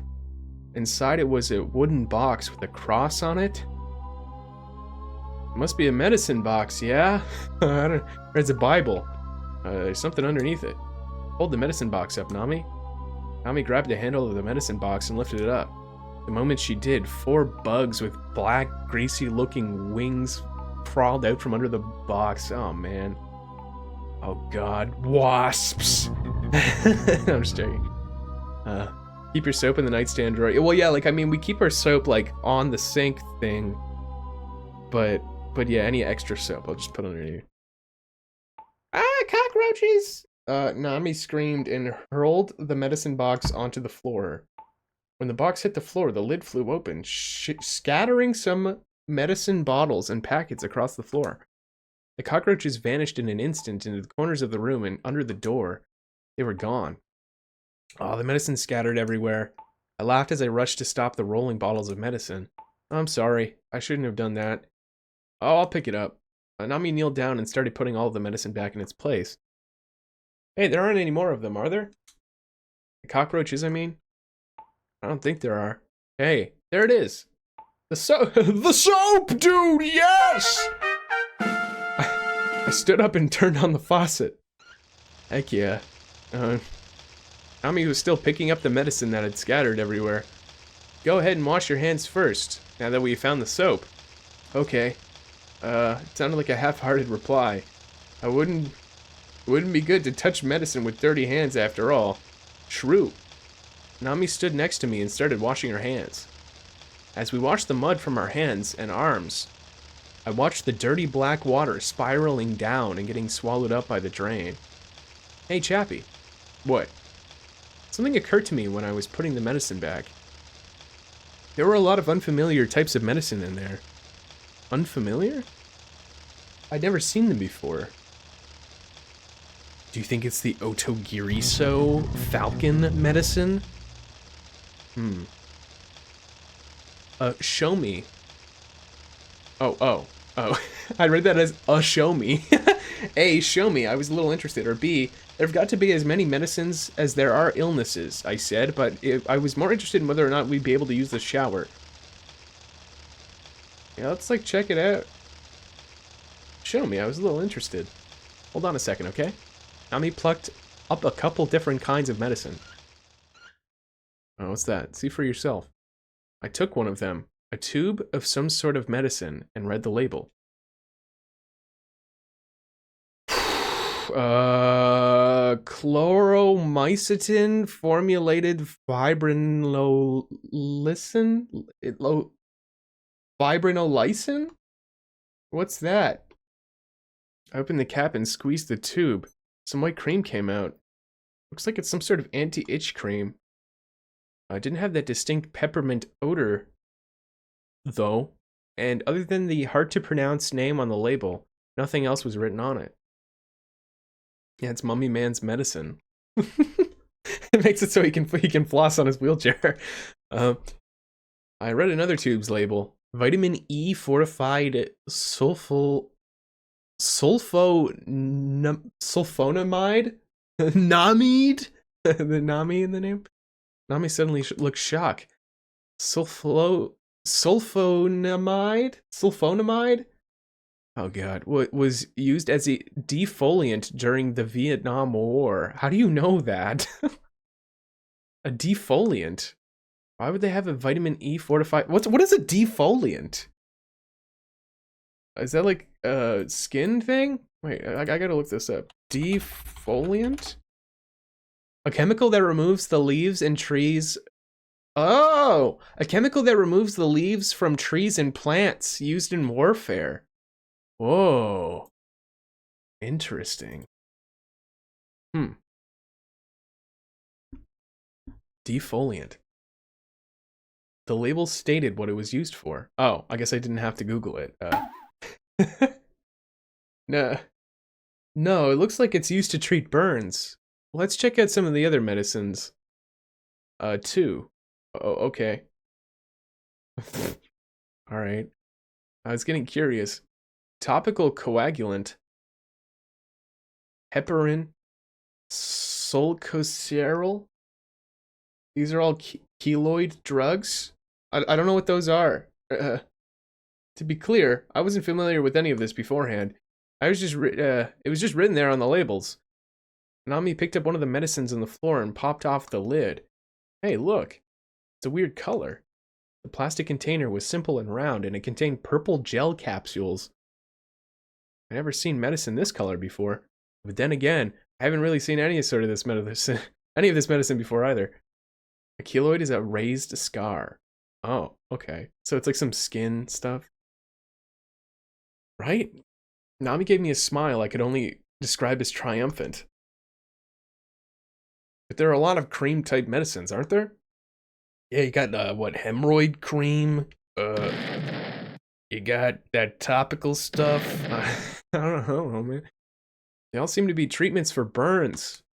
Inside it was a wooden box with a cross on it. Must be a medicine box, yeah? I don't. It's a Bible. There's something underneath it. Hold the medicine box up, Nami. Nami grabbed the handle of the medicine box and lifted it up. The moment she did, 4 bugs with black, greasy-looking wings crawled out from under the box. Oh, man. Oh, God. Wasps! I'm just joking. Keep your soap in the nightstand drawer. Well, yeah, like, I mean, we keep our soap, like, on the sink thing. But yeah, any extra soap, I'll just put underneath. Ah, cockroaches! Nami screamed and hurled the medicine box onto the floor. When the box hit the floor, the lid flew open, scattering some medicine bottles and packets across the floor. The cockroaches vanished in an instant into the corners of the room and under the door. They were gone. Oh, the medicine scattered everywhere. I laughed as I rushed to stop the rolling bottles of medicine. I'm sorry. I shouldn't have done that. Oh, I'll pick it up. Nami kneeled down and started putting all of the medicine back in its place. Hey, there aren't any more of them, are there? The cockroaches, I mean? I don't think there are. Hey, there it is. The soap! The soap, dude! Yes! I stood up and turned on the faucet. Heck yeah. Nami was still picking up the medicine that had scattered everywhere. Go ahead and wash your hands first, now that we found the soap. Okay. It sounded like a half-hearted reply. It wouldn't be good to touch medicine with dirty hands after all. True. Nami stood next to me and started washing her hands. As we washed the mud from our hands and arms, I watched the dirty black water spiraling down and getting swallowed up by the drain. Hey, Chappie. What? Something occurred to me when I was putting the medicine back. There were a lot of unfamiliar types of medicine in there. Unfamiliar? I'd never seen them before. Do you think it's the Otogirisou falcon medicine? Show me. Oh. I read that as show me. A, show me. I was a little interested. Or B, there've got to be as many medicines as there are illnesses, I said, but I was more interested in whether or not we'd be able to use the shower. Yeah, let's, like, check it out. Show me. I was a little interested. Hold on a second, okay? Nami plucked up a couple different kinds of medicine. Oh, what's that? See for yourself. I took one of them, a tube of some sort of medicine, and read the label. Chloromycetin formulated fibrinolysin? What's that? I opened the cap and squeezed the tube. Some white cream came out. Looks like it's some sort of anti-itch cream. I didn't have that distinct peppermint odor, though, and other than the hard-to-pronounce name on the label, nothing else was written on it. Yeah, it's Mummy Man's medicine. It makes it so he can floss on his wheelchair. I read another tube's label. Vitamin E fortified sulfonamide? Namide? The Nami in the name? Nami suddenly looked shocked. Sulfonamide? Oh god, what was used as a defoliant during the Vietnam War. How do you know that? A defoliant? Why would they have a vitamin E fortified? What is a defoliant? Is that like a skin thing? Wait, I gotta look this up. Defoliant? A chemical that removes the leaves and trees. Oh! A chemical that removes the leaves from trees and plants used in warfare. Whoa. Interesting. Defoliant. The label stated what it was used for. Oh, I guess I didn't have to Google it. No, it looks like it's used to treat burns. Let's check out some of the other medicines. Too. Oh, okay. Alright. I was getting curious. Topical coagulant. Heparin. Sulcocerol. These are all keloid drugs? I don't know what those are. To be clear, I wasn't familiar with any of this beforehand. I was just it was just written there on the labels. Nami picked up one of the medicines on the floor and popped off the lid. Hey, look. It's a weird color. The plastic container was simple and round, and it contained purple gel capsules. I've never seen medicine this color before. But then again, I haven't really seen any of this medicine before either. A keloid is a raised scar. Oh, okay. So it's like some skin stuff. Right? Nami gave me a smile I could only describe as triumphant. But there are a lot of cream-type medicines, aren't there? Yeah, you got, what, hemorrhoid cream? You got that topical stuff? I don't know, man. They all seem to be treatments for burns.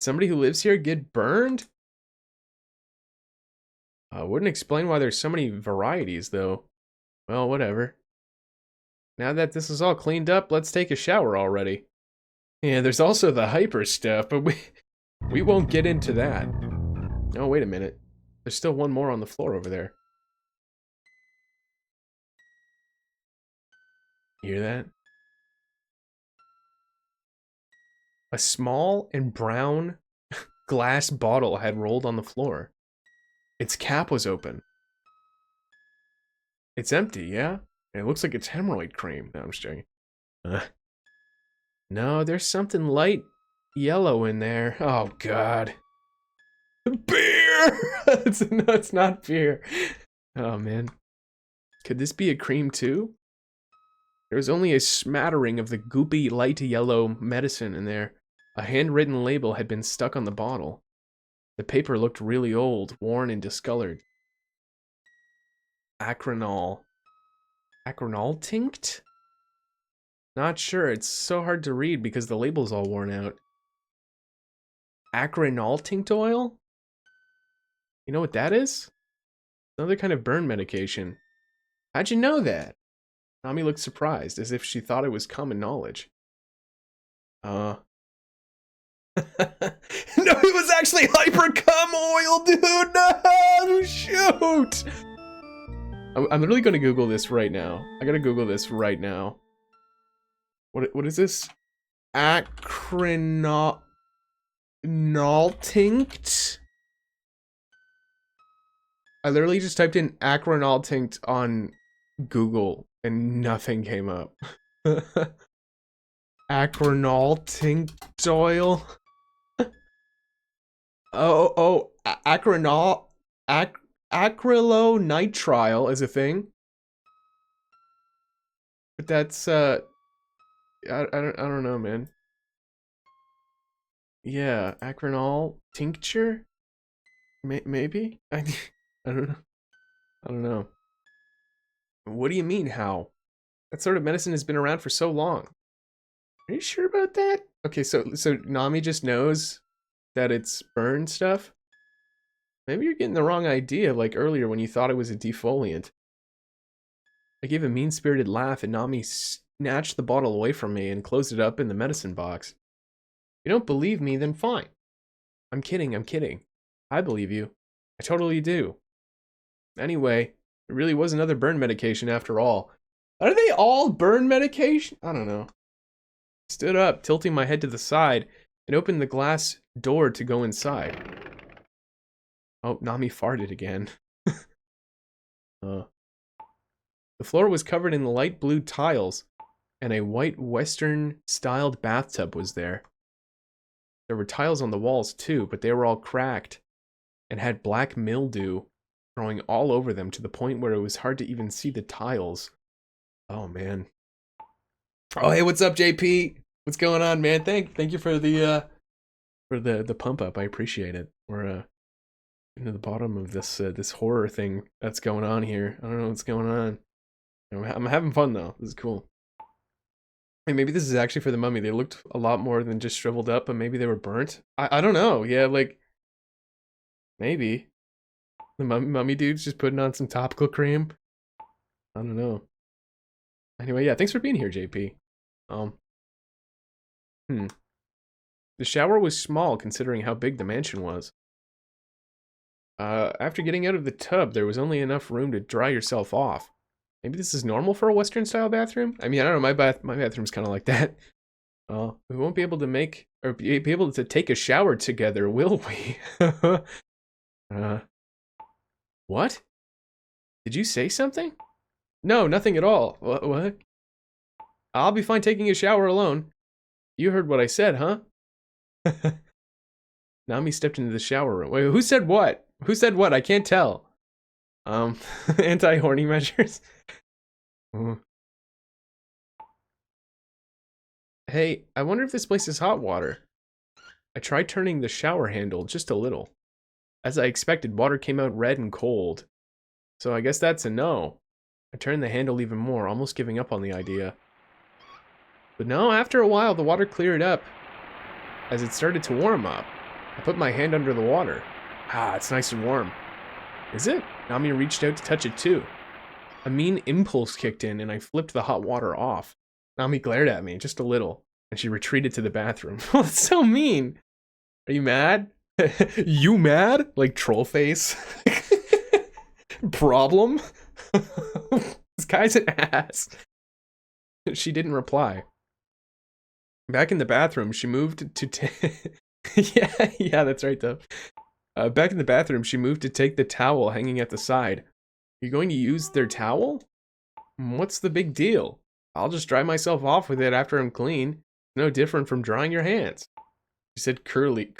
Somebody who lives here get burned? Wouldn't explain why there's so many varieties, though. Well, whatever. Now that this is all cleaned up, let's take a shower already. Yeah, there's also the hyper stuff, but we won't get into that. Oh, wait a minute. There's still one more on the floor over there. You hear that? A small and brown glass bottle had rolled on the floor. Its cap was open. It's empty, yeah? And it looks like it's hemorrhoid cream. No, I'm just joking. No, there's something light yellow in there. Oh, God. Beer! No, it's not beer. Oh, man. Could this be a cream, too? There was only a smattering of the goopy light yellow medicine in there. A handwritten label had been stuck on the bottle. The paper looked really old, worn and discolored. Acronol. Acronol tinct? Not sure, it's so hard to read because the label's all worn out. Acronol tinct oil? You know what that is? Another kind of burn medication. How'd you know that? Nami looked surprised, as if she thought it was common knowledge. No, it was actually Hypericum oil, dude! No, shoot! I'm literally gonna Google this right now. I gotta Google this right now. What is this? Acronol tinct? I literally just typed in acronol tinct on Google and nothing came up. Acronol tinct oil? Acronol acrylonitrile is a thing. But that's I don't know, man. Yeah, acronol tincture? Maybe? I don't know. What do you mean, how? That sort of medicine has been around for so long. Are you sure about that? Okay, so Nami just knows that it's burn stuff? Maybe you're getting the wrong idea, like earlier when you thought it was a defoliant. I gave a mean-spirited laugh and Nami snatched the bottle away from me and closed it up in the medicine box. If you don't believe me, then fine. I'm kidding. I believe you. I totally do. Anyway, it really was another burn medication after all. Are they all burn medication? I don't know. I stood up, tilting my head to the side, and opened the glass door to go inside. Oh, Nami farted again. The floor was covered in light blue tiles, and a white Western-styled bathtub was there. There were tiles on the walls too, but they were all cracked, and had black mildew growing all over them to the point where it was hard to even see the tiles. Oh, man. Oh, hey, what's up, JP? What's going on, man? Thank you for the pump up. I appreciate it. We're into the bottom of this this horror thing that's going on here. I don't know what's going on. I'm having fun though. This is cool. Hey, maybe this is actually for the mummy. They looked a lot more than just shriveled up, but maybe they were burnt. I don't know. Yeah, like maybe the mummy dude's just putting on some topical cream. I don't know. Anyway, yeah, thanks for being here, JP. The shower was small considering how big the mansion was. After getting out of the tub, there was only enough room to dry yourself off. Maybe this is normal for a Western-style bathroom? I mean, I don't know, my bathroom's kind of like that. We won't be able to make, or be able to take a shower together, will we? What? Did you say something? No, nothing at all. What? I'll be fine taking a shower alone. You heard what I said, huh? Nami stepped into the shower room. Wait, who said what? Who said what? I can't tell. Anti-horny measures. Hey, I wonder if this place is hot water. I tried turning the shower handle just a little. As I expected, water came out red and cold. So I guess that's a no. I turned the handle even more, almost giving up on the idea. But no, after a while, the water cleared up. As it started to warm up, I put my hand under the water. Ah, it's nice and warm. Is it? Nami reached out to touch it too. A mean impulse kicked in and I flipped the hot water off. Nami glared at me, just a little, and she retreated to the bathroom. Oh, that's so mean. Are you mad? You mad? Like troll face? Problem? This guy's an ass. She didn't reply. Back in the bathroom, she moved to yeah, that's right, though. Back in the bathroom, she moved to take the towel hanging at the side. You going to use their towel? What's the big deal? I'll just dry myself off with it after I'm clean. It's no different from drying your hands. She said curtly,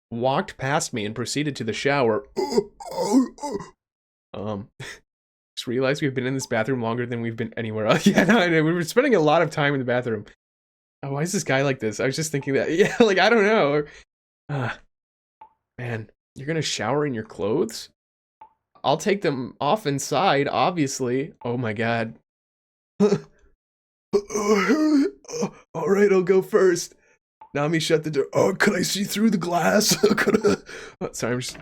walked past me and proceeded to the shower. Just realized we've been in this bathroom longer than we've been anywhere else. Yeah, no, I know. We were spending a lot of time in the bathroom. Oh, why is this guy like this? I was just thinking that. Yeah, like, I don't know. Man, you're gonna shower in your clothes? I'll take them off inside, obviously. Oh my god. Alright, I'll go first. Nami shut the door. Oh, could I see through the glass? Sorry, I'm just...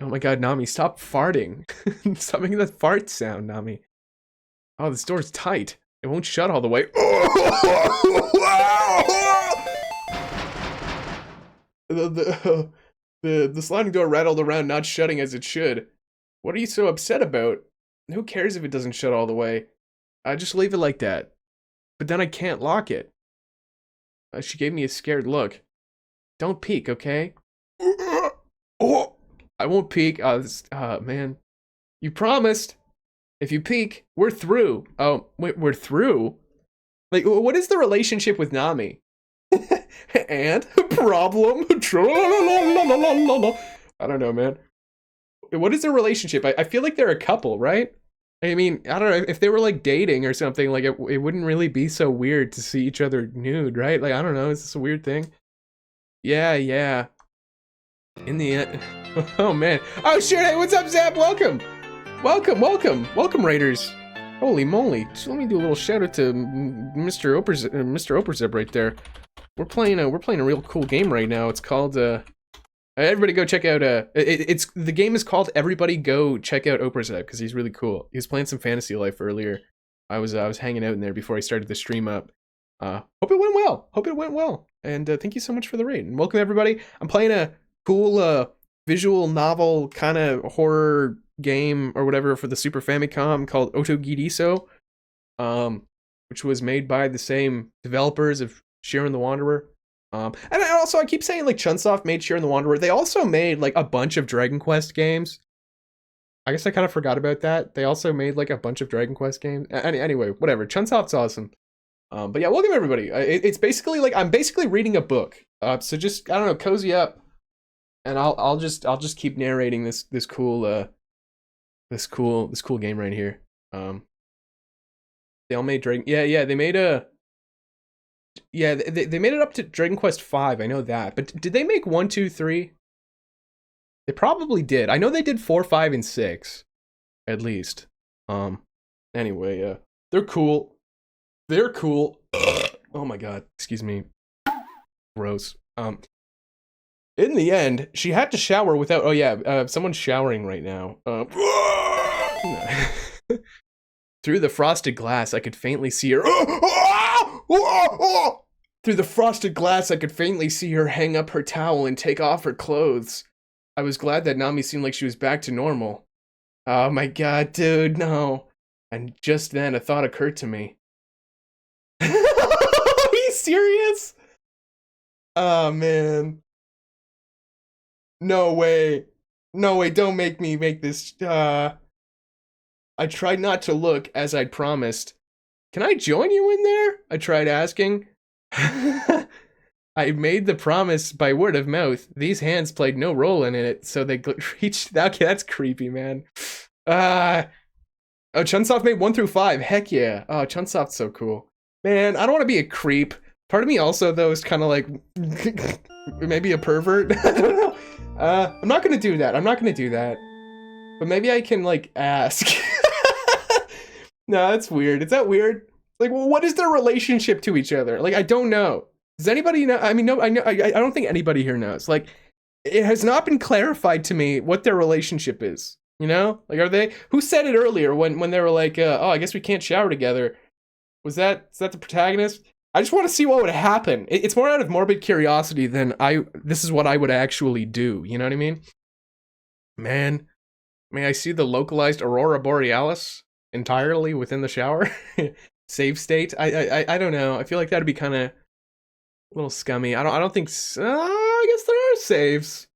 Oh my god, Nami, stop farting. Stop making that fart sound, Nami. Oh, this door's tight. It won't shut all the way. The sliding door rattled around, not shutting as it should. What are you so upset about? Who cares if it doesn't shut all the way? I just leave it like that. But then I can't lock it. She gave me a scared look. Don't peek, okay? Oh, I won't peek. Man. You promised. If you peek, we're through. Oh, wait, we're through? Like, what is the relationship with Nami? And? Problem? I don't know, man. What is their relationship? I feel like they're a couple, right? I mean, I don't know. If they were, like, dating or something, like, it wouldn't really be so weird to see each other nude, right? Like, I don't know. Is this a weird thing? Yeah. In the end... Oh, man. Oh, shit. Hey, what's up, Zap? Welcome, Raiders. Holy moly. Just let me do a little shout out to Mr. Operzip right there. We're playing a real cool game right now. It's called, everybody go check out, the game is called Everybody Go Check Out Operzip, because he's really cool. He was playing some Fantasy Life earlier. I was hanging out in there before I started the stream up. Hope it went well. And thank you so much for the raid. And welcome, everybody. I'm playing a cool, visual novel kind of horror game or whatever for the Super Famicom called Otogirisou, which was made by the same developers of Shiren the Wanderer. And I keep saying like Chunsoft made Shiren the Wanderer. They also made like a bunch of Dragon Quest games. I guess I kind of forgot about that. They also made like a bunch of Dragon Quest games. Anyway, whatever. Chunsoft's awesome. But yeah, welcome everybody. It's basically like I'm basically reading a book. So just I don't know, cozy up, and I'll just keep narrating this cool game right here. They all made Dragon. Yeah. They made a. Yeah, they made it up to Dragon Quest V. I know that, but did they make 1, 2, 3? They probably did. I know they did 4, 5, and 6, at least. Anyway, they're cool. They're cool. Oh my god, excuse me. Gross. In the end, she had to shower without. Oh yeah, someone's showering right now. Through the frosted glass, I could faintly see her. Through the frosted glass, I could faintly see her hang up her towel and take off her clothes. I was glad that Nami seemed like she was back to normal. Oh my god, dude, no. And just then a thought occurred to me. Are you serious? Oh man. No way. No way, don't make me make this. I tried not to look as I'd promised. Can I join you in there? I tried asking. I made the promise by word of mouth. These hands played no role in it, so they reached. Okay, that's creepy, man. Oh, Chunsoft made 1 through 5. Heck yeah. Oh, Chunsoft's so cool. Man, I don't want to be a creep. Part of me also, though, is kind of like maybe a pervert. I don't know. I'm not gonna do that. I'm not gonna do that. But maybe I can like ask. No, that's weird. Is that weird? Like, well, what is their relationship to each other? Like, I don't know. Does anybody know? I mean, no, I know. I don't think anybody here knows. Like, it has not been clarified to me what their relationship is. You know, like, are they? Who said it earlier when they were like, "Oh, I guess we can't shower together"? Is that the protagonist? I just want to see what would happen. It's more out of morbid curiosity than this is what I would actually do. You know what I mean? Man, may I see the localized Aurora Borealis entirely within the shower? Save state? I don't know. I feel like that'd be kind of a little scummy. I don't think. I guess there are saves.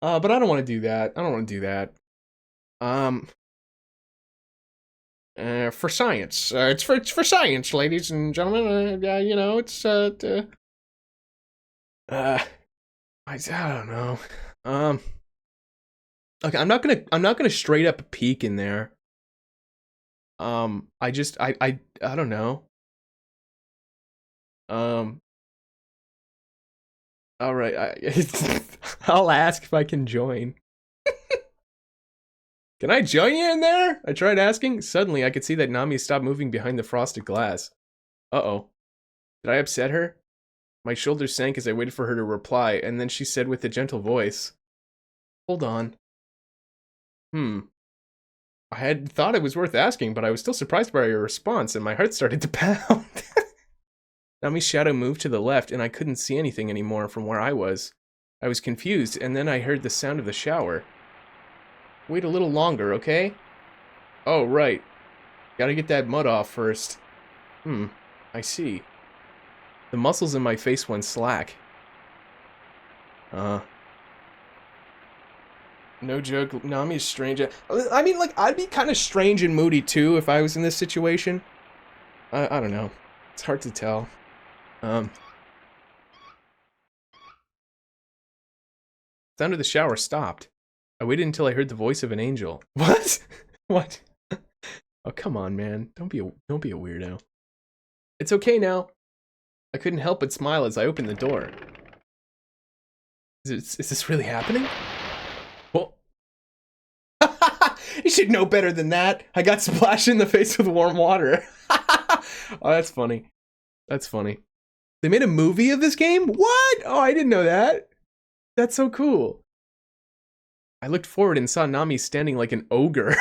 But I don't want to do that. I don't want to do that. For science. It's for science, ladies and gentlemen. You know, it's I don't know. Okay, I'm not gonna straight up peek in there. I don't know. All right, I'll ask if I can join. Can I join you in there? I tried asking. Suddenly, I could see that Nami stopped moving behind the frosted glass. Uh-oh. Did I upset her? My shoulders sank as I waited for her to reply, and then she said with a gentle voice, "Hold on." I had thought it was worth asking, but I was still surprised by your response, and my heart started to pound. Nami's shadow moved to the left, and I couldn't see anything anymore from where I was. I was confused, and then I heard the sound of the shower. Wait a little longer, okay? Oh, right. Gotta get that mud off first. I see. The muscles in my face went slack. No joke, Nami is strange. I mean, like, I'd be kind of strange and moody, too, if I was in this situation. I don't know. It's hard to tell. Sound of the shower stopped. I waited until I heard the voice of an angel. What? What? Oh, come on, man. Don't be a weirdo. It's okay now. I couldn't help but smile as I opened the door. Is this really happening? Well, you should know better than that. I got splashed in the face with warm water. Oh, that's funny. That's funny. They made a movie of this game? What? Oh, I didn't know that. That's so cool. I looked forward and saw Nami standing like an ogre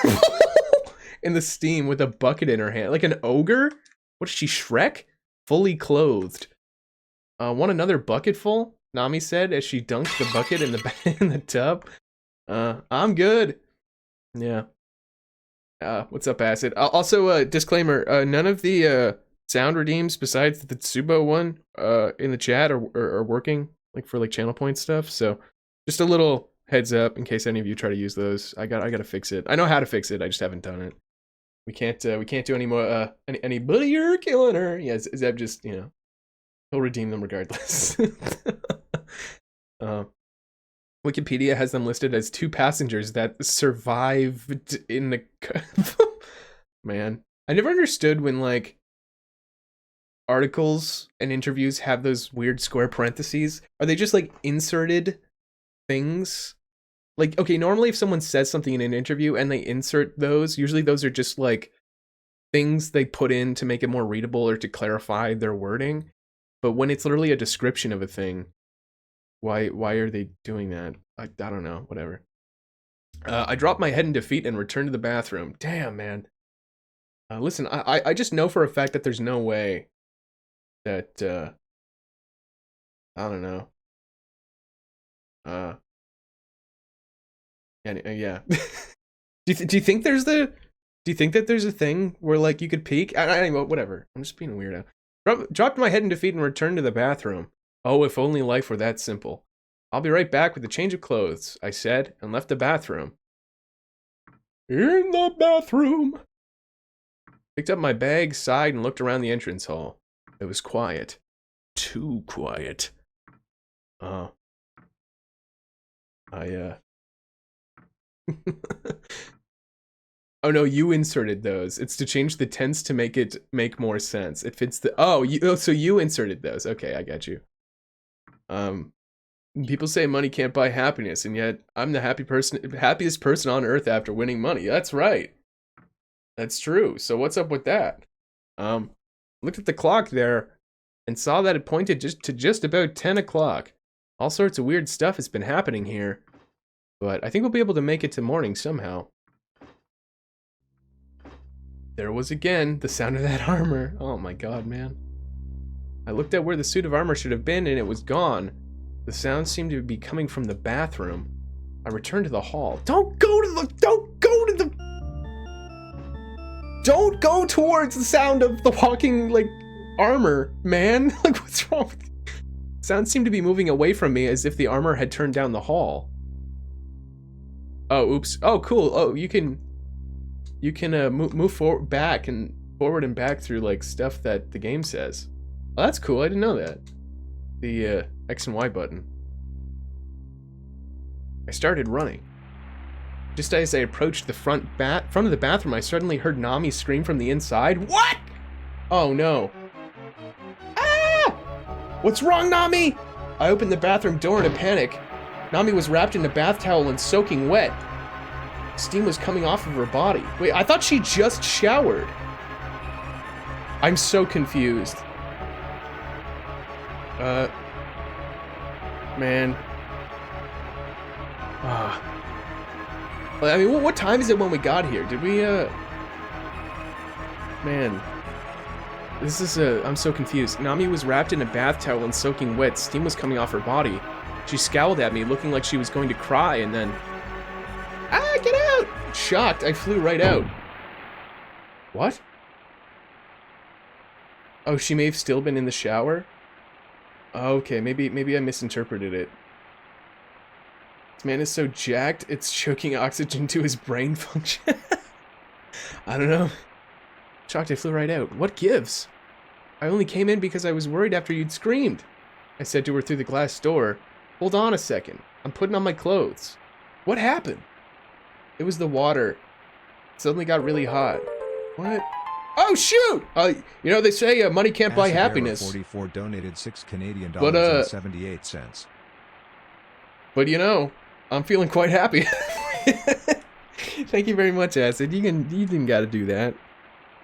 in the steam with a bucket in her hand. Like an ogre? What is she, Shrek? Fully clothed. Want another bucket full? Nami said as she dunked the bucket in the tub. I'm good. Yeah. What's up, Acid? Also, disclaimer, none of the sound redeems besides the Tsubo one in the chat are working, like for like channel point stuff. So just a little heads up in case any of you try to use those. I gotta fix it. I know how to fix it. I just haven't done it. We can't do any more anybody you're killing her. Yeah, Zeb just, you know, he'll redeem them regardless. Wikipedia has them listed as 2 passengers that survived in the man. I never understood when like articles and interviews have those weird square parentheses. Are they just like inserted things? Like, okay, normally if someone says something in an interview and they insert those, usually those are just like things they put in to make it more readable or to clarify their wording. But when it's literally a description of a thing, why are they doing that? I don't know, whatever. I dropped my head in defeat and returned to the bathroom. Damn, man. Listen, I just know for a fact that there's no way that, I don't know. And yeah. Do you think there's the? Do you think that there's a thing where like you could peek? Anyway, whatever. I'm just being a weirdo. Dropped my head in defeat and returned to the bathroom. Oh, if only life were that simple. I'll be right back with a change of clothes, I said, and left the bathroom. In the bathroom. Picked up my bag, sighed, and looked around the entrance hall. It was quiet. Too quiet. Oh. Oh no, you inserted those. It's to change the tense to make it make more sense. It fits the... so you inserted those. Okay, I got you. People say money can't buy happiness, and yet I'm the happiest person on earth after winning money. That's right. That's true. So what's up with that? Looked at the clock there and saw that it pointed to just about 10 o'clock. All sorts of weird stuff has been happening here, but I think we'll be able to make it to morning somehow. There was again the sound of that armor. Oh my god, man. I looked at where the suit of armor should have been and it was gone. The sound seemed to be coming from the bathroom. I returned to the hall. Don't go towards the sound of the walking, like, armor, man. Like, what's wrong with you? Sound seemed to be moving away from me as if the armor had turned down the hall. Oh, oops. Oh, cool. Oh, you can move forward and back through, like, stuff that the game says. Oh, that's cool. I didn't know that. The X and Y button. I started running. Just as I approached the front of the bathroom, I suddenly heard Nami scream from the inside. What? Oh no. Ah! What's wrong, Nami? I opened the bathroom door in a panic. Nami was wrapped in a bath towel and soaking wet. Steam was coming off of her body. Wait, I thought she just showered. I'm so confused. Man. I mean, what time is it when we got here? Did we, Man. This is, I'm so confused. Nami was wrapped in a bath towel and soaking wet. Steam was coming off her body. She scowled at me, looking like she was going to cry, and then... Ah, get out! Shocked, I flew right out. What? Oh, she may have still been in the shower? Okay, maybe I misinterpreted it. This man is so jacked, it's choking oxygen to his brain function. I don't know. Shocked, I flew right out. What gives? I only came in because I was worried after you'd screamed. I said to her through the glass door. Hold on a second. I'm putting on my clothes. What happened? It was the water. It suddenly got really hot. What? Oh shoot! You know they say money can't buy happiness. 44 donated 6 Canadian dollars and 78 cents. But you know, I'm feeling quite happy. Thank you very much, Acid. You didn't got to do that.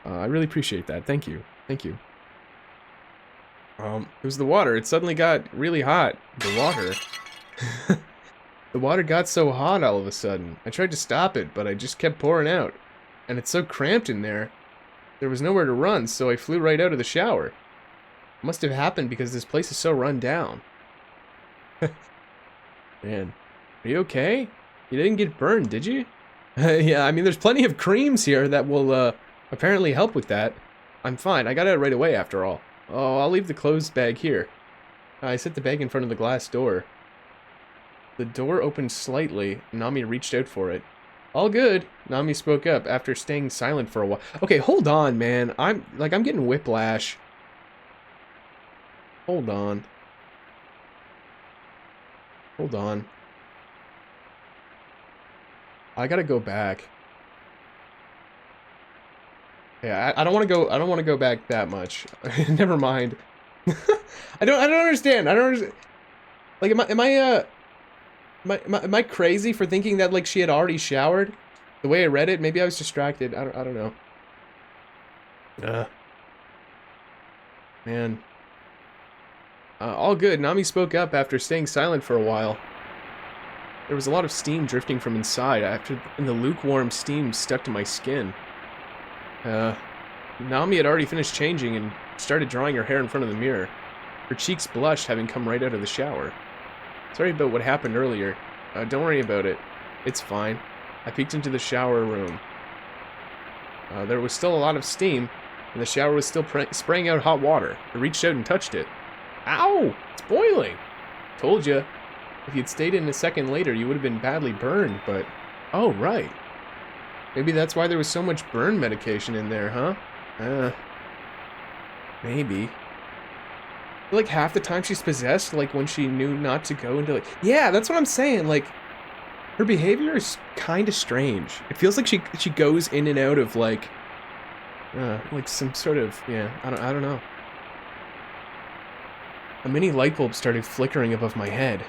I really appreciate that. Thank you. Thank you. It was the water. It suddenly got really hot. The water. The water got so hot all of a sudden. I tried to stop it, but I just kept pouring out. And it's so cramped in there. There was nowhere to run, so I flew right out of the shower. It must have happened because this place is so run down. Man, are you okay? You didn't get burned, did you? Yeah, I mean, there's plenty of creams here that will, apparently help with that. I'm fine. I got out right away, after all. Oh, I'll leave the clothes bag here. I set the bag in front of the glass door. The door opened slightly. Nami reached out for it. All good, Nami spoke up after staying silent for a while. Okay, hold on, man. I'm getting whiplash. Hold on. Hold on. I gotta go back. Yeah, I don't want to go back that much. Never mind. I don't understand. I don't understand. Like, am I crazy for thinking that, like, she had already showered? The way I read it, maybe I was distracted. I don't know. Man. All good. Nami spoke up after staying silent for a while. There was a lot of steam drifting from inside, and the lukewarm steam stuck to my skin. Nami had already finished changing and started drying her hair in front of the mirror. Her cheeks blushed, having come right out of the shower. Sorry about what happened earlier. Don't worry about it. It's fine. I peeked into the shower room. There was still a lot of steam, and the shower was still spraying out hot water. I reached out and touched it. Ow! It's boiling! Told you. If you'd stayed in a second later, you would have been badly burned, but... Oh, right. Maybe that's why there was so much burn medication in there, huh? Maybe. Like, half the time she's possessed, like, when she knew not to go into, like... Yeah, that's what I'm saying, like... Her behavior is kind of strange. It feels like she goes in and out of, like some sort of... Yeah, I don't know. A mini light bulb started flickering above my head.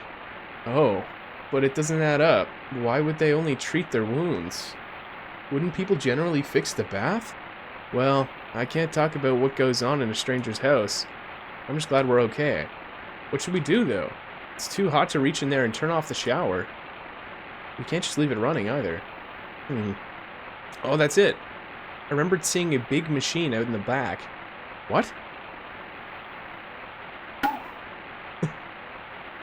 Oh, but it doesn't add up. Why would they only treat their wounds? Wouldn't people generally fix the bath? Well, I can't talk about what goes on in a stranger's house. I'm just glad we're okay. What should we do, though? It's too hot to reach in there and turn off the shower. We can't just leave it running, either. Oh, that's it. I remembered seeing a big machine out in the back. What?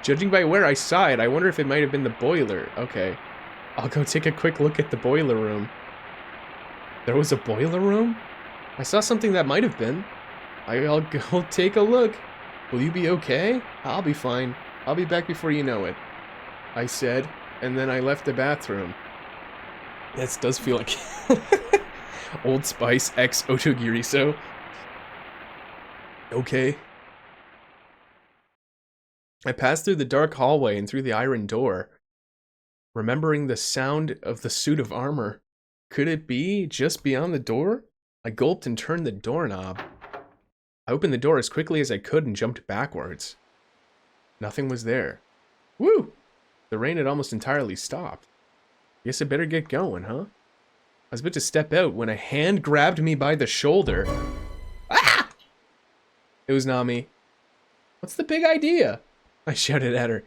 Judging by where I saw it, I wonder if it might have been the boiler. Okay. I'll go take a quick look at the boiler room. There was a boiler room? I saw something that might have been. I'll go take a look. Will you be okay? I'll be fine. I'll be back before you know it. I said, and then I left the bathroom. This does feel like Old Spice x Otogirisou. Okay. I passed through the dark hallway and through the iron door, remembering the sound of the suit of armor. Could it be just beyond the door? I gulped and turned the doorknob. I opened the door as quickly as I could and jumped backwards. Nothing was there. Woo! The rain had almost entirely stopped. Guess I better get going, huh? I was about to step out when a hand grabbed me by the shoulder. Ah! It was Nami. What's the big idea? I shouted at her.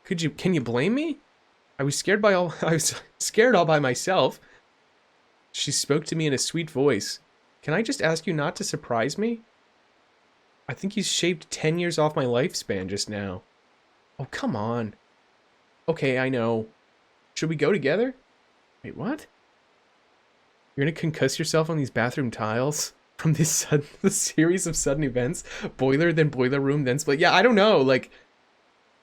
Can you blame me? I was scared all by myself. She spoke to me in a sweet voice. Can I just ask you not to surprise me? I think you shaved 10 years off my lifespan just now. Oh, come on. Okay, I know. Should we go together? Wait, what? You're gonna concuss yourself on these bathroom tiles? From this series of sudden events? Boiler, then boiler room, then split? Yeah, I don't know, like...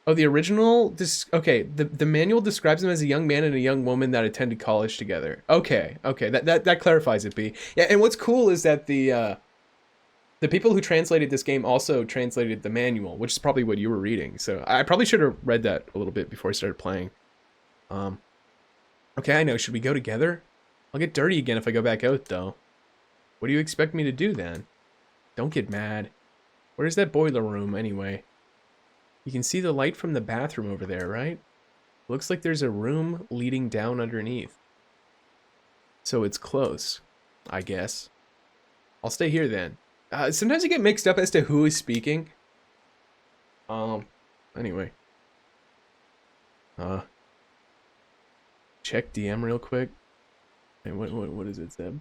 Oh, the original... Okay, the manual describes them as a young man and a young woman that attended college together. Okay, that clarifies it, B. Yeah, and what's cool is that the people who translated this game also translated the manual, which is probably what you were reading. So I probably should have read that a little bit before I started playing. Okay, I know. Should we go together? I'll get dirty again if I go back out, though. What do you expect me to do, then? Don't get mad. Where's that boiler room, anyway? You can see the light from the bathroom over there, right? Looks like there's a room leading down underneath. So it's close, I guess. I'll stay here, then. Sometimes I get mixed up as to who is speaking. Anyway. Check DM real quick. Hey, what is it, Zeb?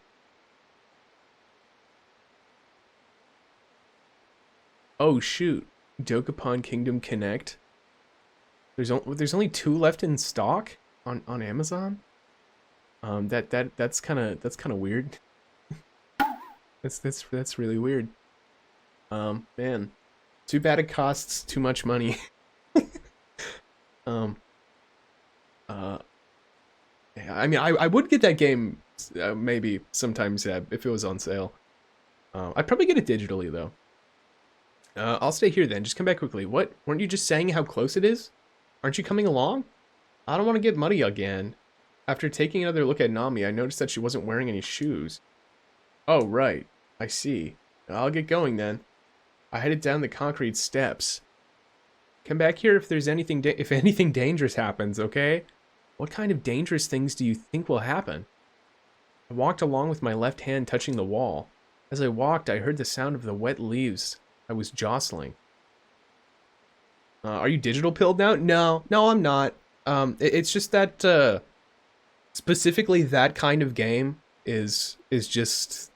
Oh, shoot. Dokapon Kingdom Connect. There's only 2 left in stock on Amazon. That's kind of weird. That's really weird. Man, too bad it costs too much money. Yeah, I mean, I would get that game maybe sometimes if it was on sale. I'd probably get it digitally though. I'll stay here then. Just come back quickly. What? Weren't you just saying how close it is? Aren't you coming along? I don't want to get muddy again. After taking another look at Nami, I noticed that she wasn't wearing any shoes. Oh, right. I see. I'll get going then. I headed down the concrete steps. Come back here if there's anything dangerous happens, okay? What kind of dangerous things do you think will happen? I walked along with my left hand touching the wall. As I walked, I heard the sound of the wet leaves I was jostling. Are you digital pilled now? No, I'm not. It's just that specifically that kind of game is just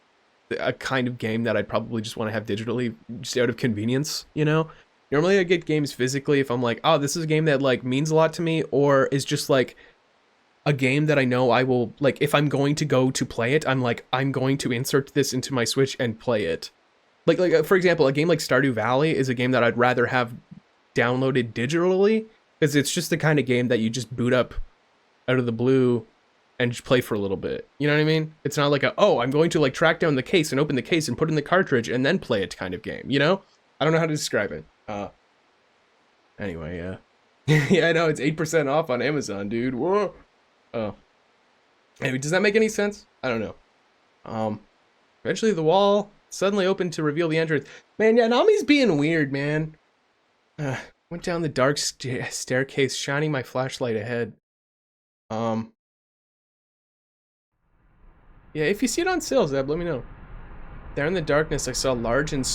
a kind of game that I'd probably just want to have digitally, just out of convenience, you know? Normally I get games physically if I'm like, oh, this is a game that like means a lot to me, or is just like a game that I know I will, like, if I'm going to go to play it, I'm like, I'm going to insert this into my Switch and play it. Like for example, a game like Stardew Valley is a game that I'd rather have downloaded digitally, because it's just the kind of game that you just boot up out of the blue and just play for a little bit. You know what I mean? It's not like oh, I'm going to like track down the case and open the case and put in the cartridge and then play it kind of game, you know? I don't know how to describe it. Anyway, yeah, I know, it's 8% off on Amazon, dude. Whoa. Oh. Anyway, does that make any sense? I don't know. Eventually the wall suddenly opened to reveal the entrance. Man, yeah, Nami's being weird, man. Went down the dark staircase, shining my flashlight ahead. Yeah, if you see it on sale, Zeb, let me know. There in the darkness, I saw a large and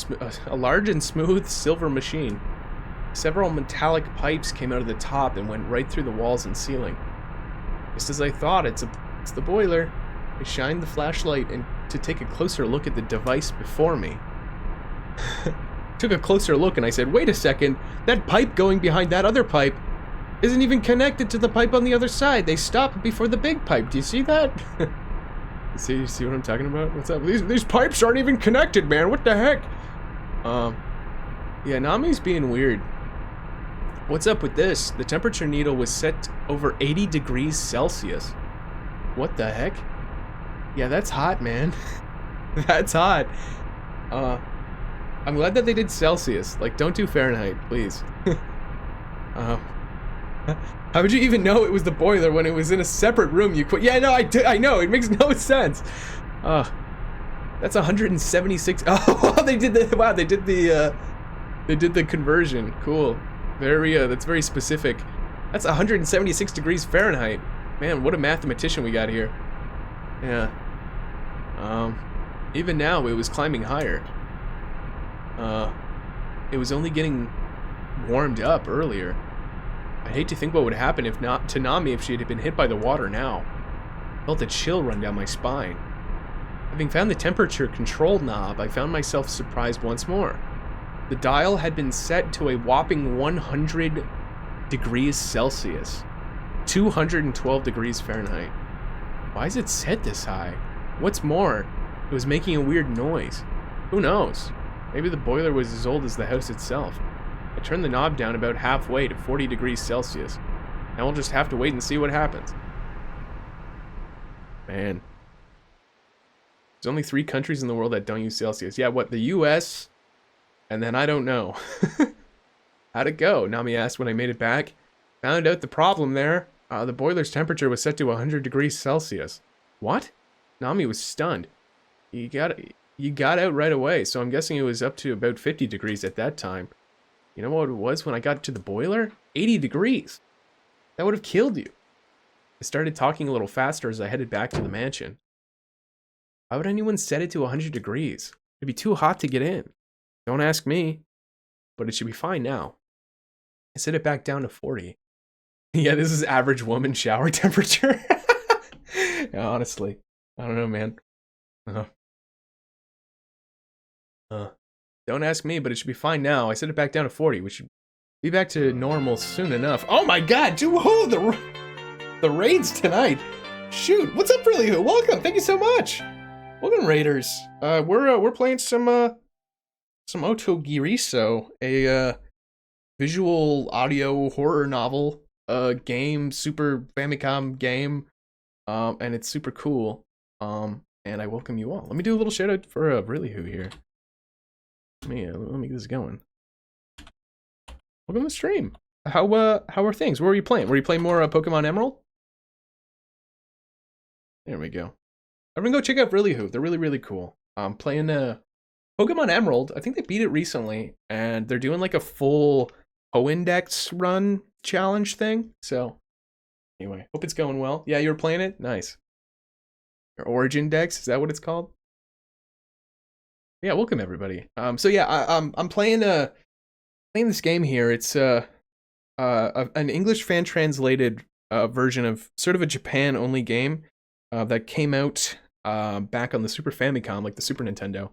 smooth silver machine. Several metallic pipes came out of the top and went right through the walls and ceiling. Just as I thought, it's the boiler. I shined the flashlight and to take a closer look at the device before me. Took a closer look and I said, wait a second, that pipe going behind that other pipe isn't even connected to the pipe on the other side. They stop before the big pipe. Do you see that? You see what I'm talking about? What's up? These pipes aren't even connected, man. What the heck? Yeah, Nami's being weird. What's up with this? The temperature needle was set over 80 degrees Celsius. What the heck? Yeah, that's hot, man. That's hot. I'm glad that they did Celsius. Like, don't do Fahrenheit, please. How would you even know it was the boiler when it was in a separate room? Yeah, no, I know. It makes no sense. That's 176. Oh, they did the. Wow, they did the conversion. Cool. That's very specific. That's 176 degrees Fahrenheit. Man, what a mathematician we got here. Yeah. Even now, it was climbing higher. It was only getting warmed up earlier. I hate to think what would happen to Nami if she had been hit by the water now. I felt a chill run down my spine. Having found the temperature control knob, I found myself surprised once more. The dial had been set to a whopping 100 degrees Celsius. 212 degrees Fahrenheit. Why is it set this high? What's more, it was making a weird noise. Who knows? Maybe the boiler was as old as the house itself. I turned the knob down about halfway to 40 degrees Celsius. Now we'll just have to wait and see what happens. Man. There's only 3 countries in the world that don't use Celsius. Yeah, what? The US? And then I don't know. How'd it go? Nami asked when I made it back. Found out the problem there. The boiler's temperature was set to 100 degrees Celsius. What? Nami was stunned. You got out right away, so I'm guessing it was up to about 50 degrees at that time. You know what it was when I got to the boiler? 80 degrees. That would have killed you. I started talking a little faster as I headed back to the mansion. Why would anyone set it to 100 degrees? It'd be too hot to get in. Don't ask me. But it should be fine now. I set it back down to 40. Yeah, this is average woman shower temperature. Yeah, honestly. I don't know, man. Don't ask me, but it should be fine now. I set it back down to 40. We should be back to normal soon enough. Oh my god, dude, whoa, the raids tonight. Shoot, what's up, really? Welcome, thank you so much. Welcome, raiders. We're playing some Otogirisou, a visual audio horror novel game, Super Famicom game, and it's super cool. And I welcome you all. Let me do a little shout out for really who here. Let me get this going. Welcome to the stream. How are things? What were you playing? Were you playing more Pokemon Emerald? There we go. Everyone go check out Really Who. They're really, really cool. I'm playing Pokemon Emerald. I think they beat it recently, and they're doing like a full Poindex run challenge thing. So anyway, hope it's going well. Yeah, you were playing it? Nice. Your Origin Dex, is that what it's called? Yeah, welcome everybody. So yeah, I'm playing this game here. It's an English fan translated version of sort of a Japan only game that came out back on the Super Famicom, like the Super Nintendo.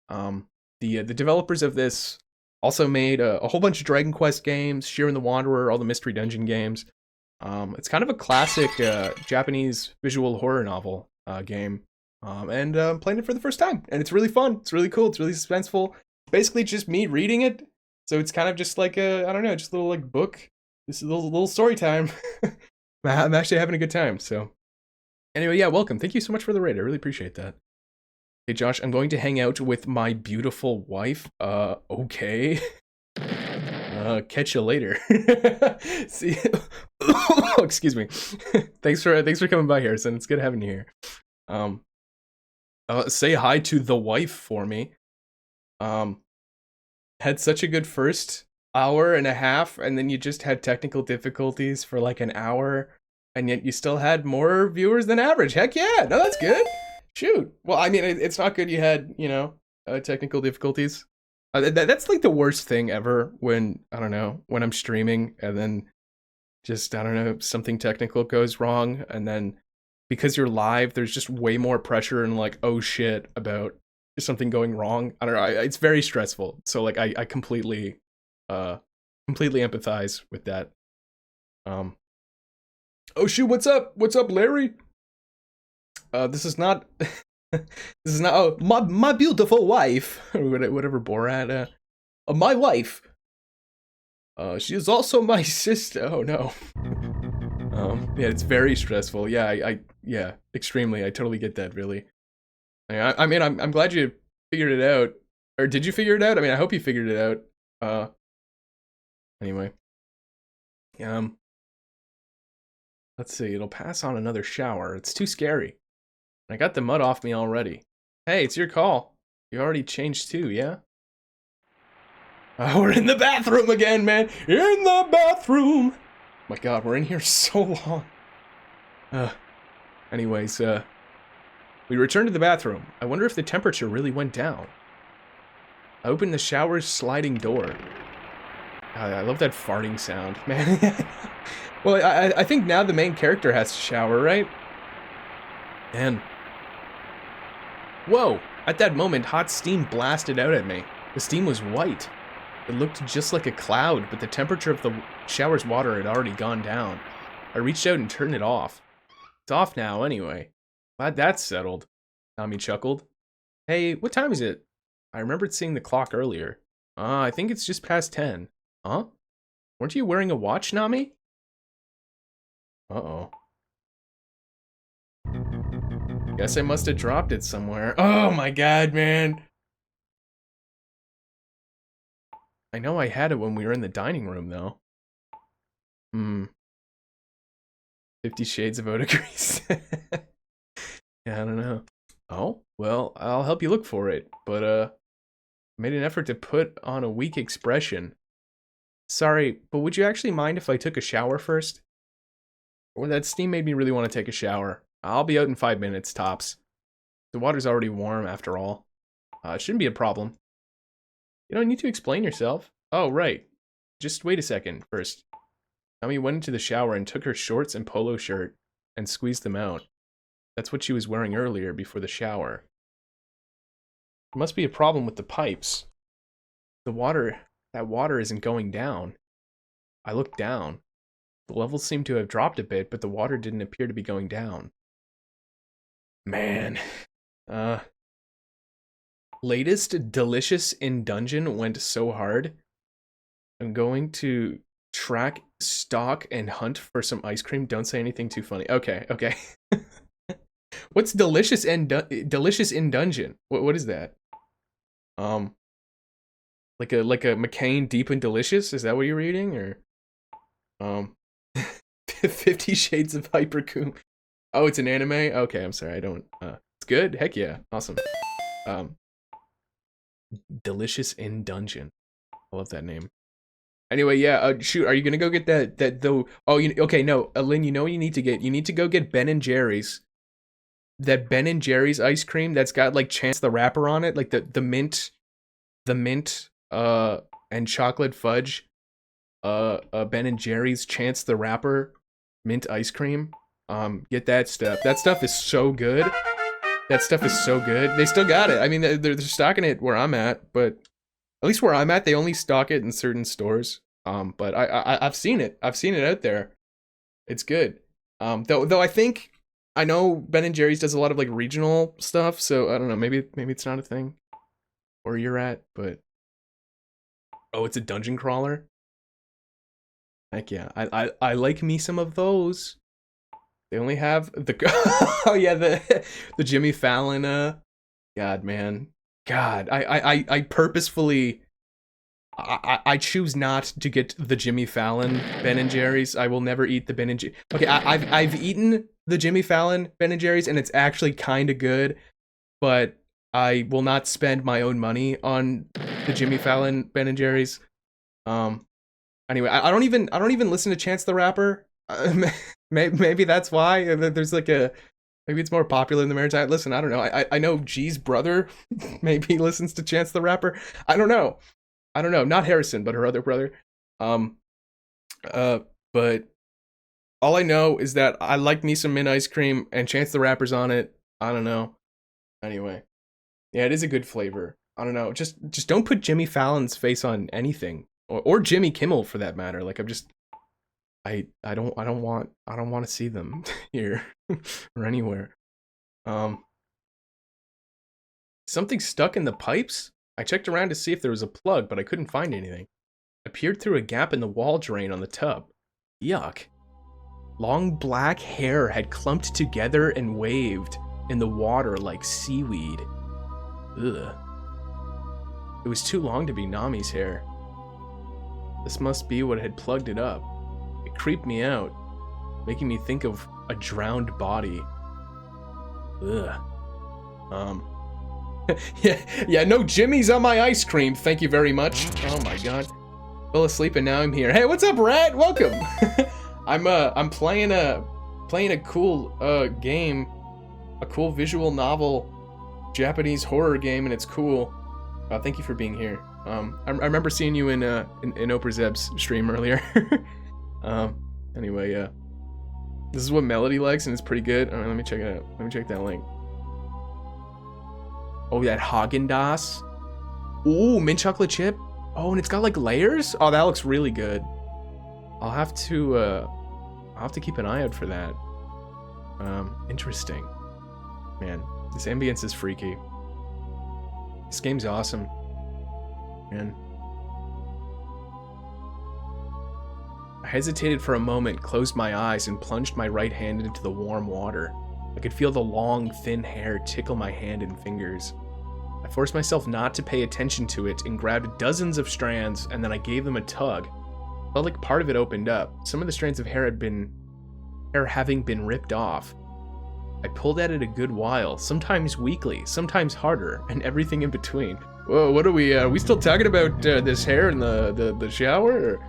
The developers of this also made a whole bunch of Dragon Quest games, Shiren the Wanderer, all the Mystery Dungeon games. It's kind of a classic Japanese visual horror novel game. And I'm playing it for the first time, and it's really fun. It's really cool. It's really suspenseful. Basically, just me reading it. So it's kind of just like I don't know, just a little like book. This is a little story time. I'm actually having a good time. So anyway, yeah, welcome. Thank you so much for the raid. I really appreciate that. Hey, Josh, I'm going to hang out with my beautiful wife. Okay. Catch you later. See, excuse me. thanks for coming by, Harrison. It's good having you here. Say hi to the wife for me. Had such a good first hour and a half, and then you just had technical difficulties for like an hour, and yet you still had more viewers than average. Heck yeah, no, that's good. Shoot. Well, I mean, it's not good you had, technical difficulties. That's like the worst thing ever when, I don't know, when I'm streaming and then just, I don't know, something technical goes wrong, and then because you're live, there's just way more pressure and like, oh shit, about something going wrong. I don't know, it's very stressful. So like, I completely empathize with that. Oh shoot, what's up, Larry? This is not oh, my beautiful wife, or whatever Borat, my wife. She is also my sister. Oh no. Yeah, it's very stressful. Yeah, yeah, extremely. I totally get that, really. I mean, I'm glad you figured it out. Or did you figure it out? I mean, I hope you figured it out. Anyway. Let's see, it'll pass on another shower. It's too scary. I got the mud off me already. Hey, it's your call. You already changed too, yeah? We're in the bathroom again, man. In the bathroom. My God, we're in here so long. Anyways, we returned to the bathroom. I wonder if the temperature really went down. I opened the shower's sliding door. I love that farting sound, man. Well, I think now the main character has to shower, right? And whoa! At that moment, hot steam blasted out at me. The steam was white. It looked just like a cloud, but the temperature of the shower's water had already gone down. I reached out and turned it off. It's off now, anyway. Glad that's settled. Tommy chuckled. Hey, what time is it? I remembered seeing the clock earlier. I think it's just past 10. Huh? Weren't you wearing a watch, Nami? Uh-oh. Guess I must have dropped it somewhere. Oh my God, man! I know I had it when we were in the dining room, though. 50 Shades of Otogirisou. Yeah, I don't know. Oh, well, I'll help you look for it, but, I made an effort to put on a weak expression. Sorry, but would you actually mind if I took a shower first? Or that steam made me really want to take a shower. I'll be out in 5 minutes, tops. The water's already warm, after all. It shouldn't be a problem. You don't need to explain yourself. Oh, right. Just wait a second, first. Nami went into the shower and took her shorts and polo shirt and squeezed them out. That's what she was wearing earlier, before the shower. There must be a problem with the pipes. That water isn't going down. I looked down. The levels seemed to have dropped a bit, but the water didn't appear to be going down. Man. Latest delicious in dungeon went so hard. I'm going to track, stalk, and hunt for some ice cream. Don't say anything too funny. Okay. What's delicious in dungeon? What is that? Like a McCain Deep and Delicious? Is that what you're reading, or 50 Shades of Hypericum? Oh, it's an anime? Okay, I'm sorry. I don't it's good. Heck yeah. Awesome. Delicious in Dungeon. I love that name. Anyway, yeah, shoot, are you gonna go get that though? Oh, okay, no, Lynn, you know what you need to get? You need to go get Ben and Jerry's. That Ben and Jerry's ice cream that's got like Chance the Rapper on it, like the mint, and chocolate fudge. Ben and Jerry's Chance the Rapper mint ice cream. Get that stuff. That stuff is so good. That stuff is so good. They still got it. I mean, they're stocking it where I'm at, but at least where I'm at, they only stock it in certain stores. But I've seen it. I've seen it out there. It's good. Though I know Ben and Jerry's does a lot of like regional stuff, so I don't know. Maybe it's not a thing where you're at, but oh, it's a dungeon crawler. Heck yeah, I like me some of those. They only have the oh yeah the Jimmy Fallon. God man, God, I purposefully. I choose not to get the Jimmy Fallon Ben and Jerry's. I will never eat the Ben and Jerry's. Okay, I've eaten the Jimmy Fallon Ben and Jerry's, and it's actually kind of good, but I will not spend my own money on the Jimmy Fallon Ben and Jerry's. Anyway, I don't even listen to Chance the Rapper. Maybe that's why. There's like maybe it's more popular in the marriage. Listen, I don't know. I know G's brother maybe he listens to Chance the Rapper. I don't know. Not Harrison, but her other brother. But all I know is that I like me some mint ice cream and Chance the Rapper's on it. I don't know. Anyway, yeah, it is a good flavor. I don't know. Just don't put Jimmy Fallon's face on anything, or Jimmy Kimmel for that matter. Like I don't want to see them here or anywhere. Something stuck in the pipes? I checked around to see if there was a plug, but I couldn't find anything. I peered through a gap in the wall drain on the tub. Yuck. Long black hair had clumped together and waved in the water like seaweed. Ugh. It was too long to be Nami's hair. This must be what had plugged it up. It creeped me out, making me think of a drowned body. Ugh. Yeah, no Jimmy's on my ice cream. Thank you very much. Oh my god. Fell asleep and now I'm here. Hey, what's up, Rat? Welcome. I'm playing a cool game, a cool visual novel, Japanese horror game, and it's cool. Thank you for being here. I remember seeing you in Operzeb's stream earlier. Anyway, this is what Melody likes, and it's pretty good. All right, let me check it out. Let me check that link. Oh, that Haagen-Dazs. Ooh, mint chocolate chip. Oh, and it's got like layers. Oh, that looks really good. I'll have to keep an eye out for that. Interesting. Man, this ambience is freaky. This game's awesome. Man. I hesitated for a moment, closed my eyes, and plunged my right hand into the warm water. I could feel the long, thin hair tickle my hand and fingers. I forced myself not to pay attention to it and grabbed dozens of strands, and then I gave them a tug. It felt like part of it opened up, some of the strands of hair having been ripped off. I pulled at it a good while, sometimes weakly, sometimes harder, and everything in between. Whoa, what are we still talking about this hair in the shower? Or...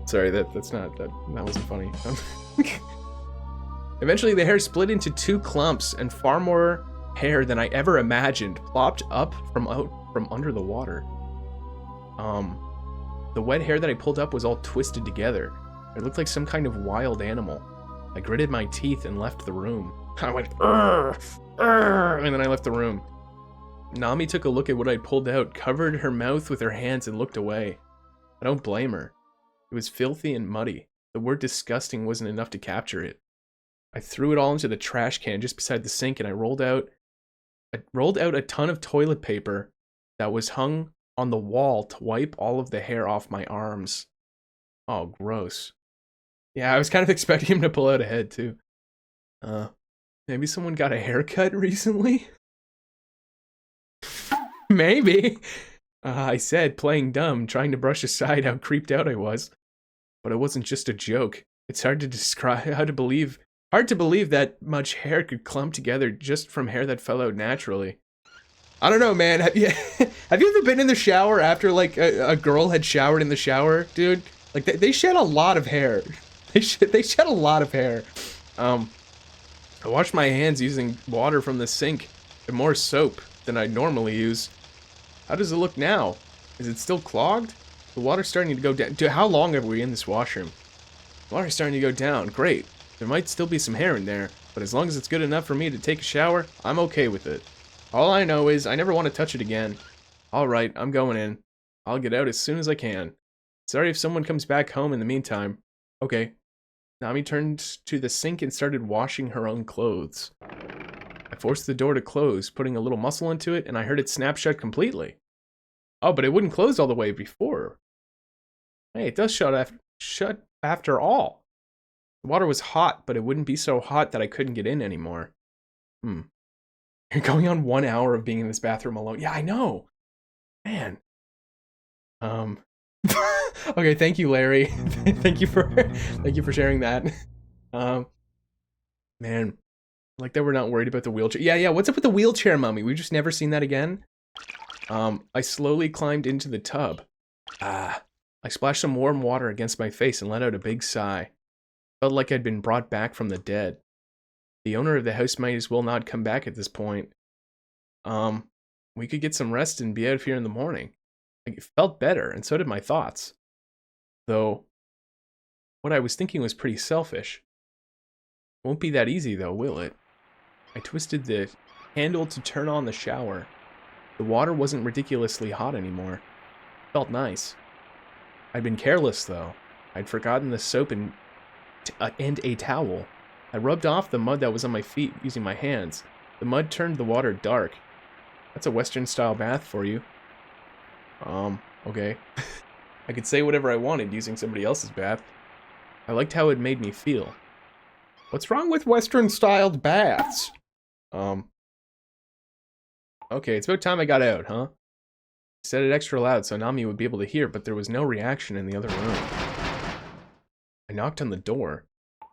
Sorry, that wasn't funny. Eventually, the hair split into two clumps, and far more hair than I ever imagined plopped up from under the water. The wet hair that I pulled up was all twisted together. It looked like some kind of wild animal. I gritted my teeth and left the room. I went, "Urgh, urgh," and then I left the room. Nami took a look at what I'd pulled out, covered her mouth with her hands, and looked away. I don't blame her. It was filthy and muddy. The word disgusting wasn't enough to capture it. I threw it all into the trash can just beside the sink, and I rolled out a ton of toilet paper that was hung on the wall to wipe all of the hair off my arms. Oh, gross. Yeah, I was kind of expecting him to pull out a head, too. Maybe someone got a haircut recently? Maybe. I said, playing dumb, trying to brush aside how creeped out I was. But it wasn't just a joke. It's hard to believe that much hair could clump together just from hair that fell out naturally. I don't know, man. Have you ever been in the shower after, like, a girl had showered in the shower, dude? Like, they shed a lot of hair. They shed a lot of hair. I washed my hands using water from the sink and more soap than I'd normally use. How does it look now? Is it still clogged? The water's starting to go down. Dude, how long are we in this washroom? The water's starting to go down. Great. There might still be some hair in there, but as long as it's good enough for me to take a shower, I'm okay with it. All I know is I never want to touch it again. Alright, I'm going in. I'll get out as soon as I can. Sorry if someone comes back home in the meantime. Okay. Nami turned to the sink and started washing her own clothes. I forced the door to close, putting a little muscle into it, and I heard it snap shut completely. Oh, but it wouldn't close all the way before. Hey, it does shut after all. The water was hot, but it wouldn't be so hot that I couldn't get in anymore. You're going on 1 hour of being in this bathroom alone. Yeah, I know. Man. Okay, thank you, Larry. thank you for sharing that. Man. Like that we're not worried about the wheelchair. Yeah, what's up with the wheelchair mummy? We've just never seen that again. I slowly climbed into the tub. I splashed some warm water against my face and let out a big sigh. Felt like I'd been brought back from the dead. The owner of the house might as well not come back at this point. We could get some rest and be out of here in the morning. It felt better, and so did my thoughts. Though, what I was thinking was pretty selfish. Won't be that easy though, will it? I twisted the handle to turn on the shower. The water wasn't ridiculously hot anymore. Felt nice. I'd been careless though. I'd forgotten the soap and a towel. I rubbed off the mud that was on my feet using my hands. The mud turned the water dark. That's a Western style bath for you. Okay. I could say whatever I wanted using somebody else's bath. I liked how it made me feel. What's wrong with Western styled baths? Okay, it's about time I got out, huh? I said it extra loud so Nami would be able to hear, but there was no reaction in the other room. I knocked on the door.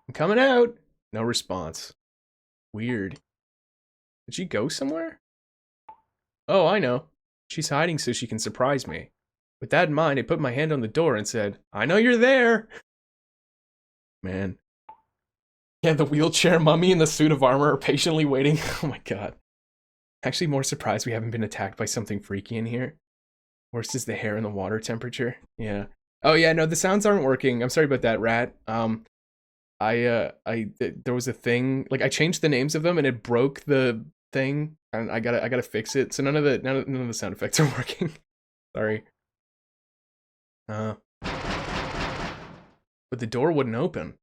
I'm coming out! No response. Weird. Did she go somewhere? Oh, I know. She's hiding so she can surprise me. With that in mind, I put my hand on the door and said, I know you're there! Man. Yeah, the wheelchair mummy and the suit of armor are patiently waiting. Oh my god. Actually more surprised we haven't been attacked by something freaky in here. Worst is the hair and the water temperature. Yeah. Oh yeah, no, the sounds aren't working. I'm sorry about that, Rat. There was a thing, like I changed the names of them and it broke the thing, and I gotta fix it. So none of the sound effects are working. Sorry. But the door wouldn't open.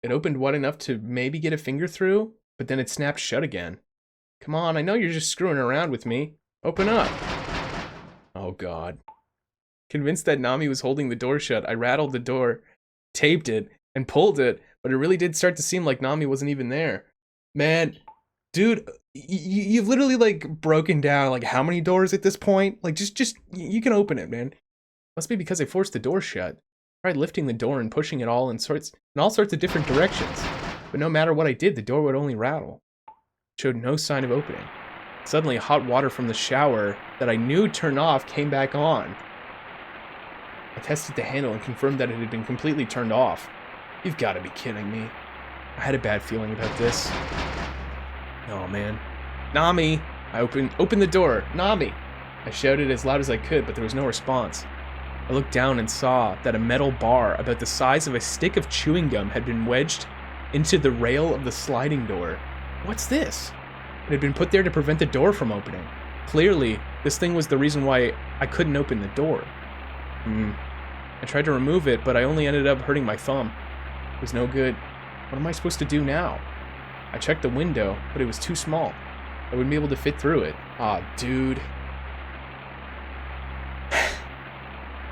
It opened wide enough to maybe get a finger through, but then it snapped shut again. Come on, I know you're just screwing around with me. Open up. Oh god. Convinced that Nami was holding the door shut, I rattled the door, taped it, and pulled it, but it really did start to seem like Nami wasn't even there. Man, dude, you've literally like broken down like how many doors at this point? Like just you can open it, man. Must be because I forced the door shut. I tried lifting the door and pushing it all in all sorts of different directions. But no matter what I did, the door would only rattle. It showed no sign of opening. Suddenly, hot water from the shower that I knew turned off came back on. I tested the handle and confirmed that it had been completely turned off. You've got to be kidding me. I had a bad feeling about this. Oh man. Nami! I opened the door. Nami! I shouted as loud as I could, but there was no response. I looked down and saw that a metal bar about the size of a stick of chewing gum had been wedged into the rail of the sliding door. What's this? It had been put there to prevent the door from opening. Clearly, this thing was the reason why I couldn't open the door. I tried to remove it, but I only ended up hurting my thumb. It was no good. What am I supposed to do now? I checked the window, but it was too small. I wouldn't be able to fit through it. Aw, dude.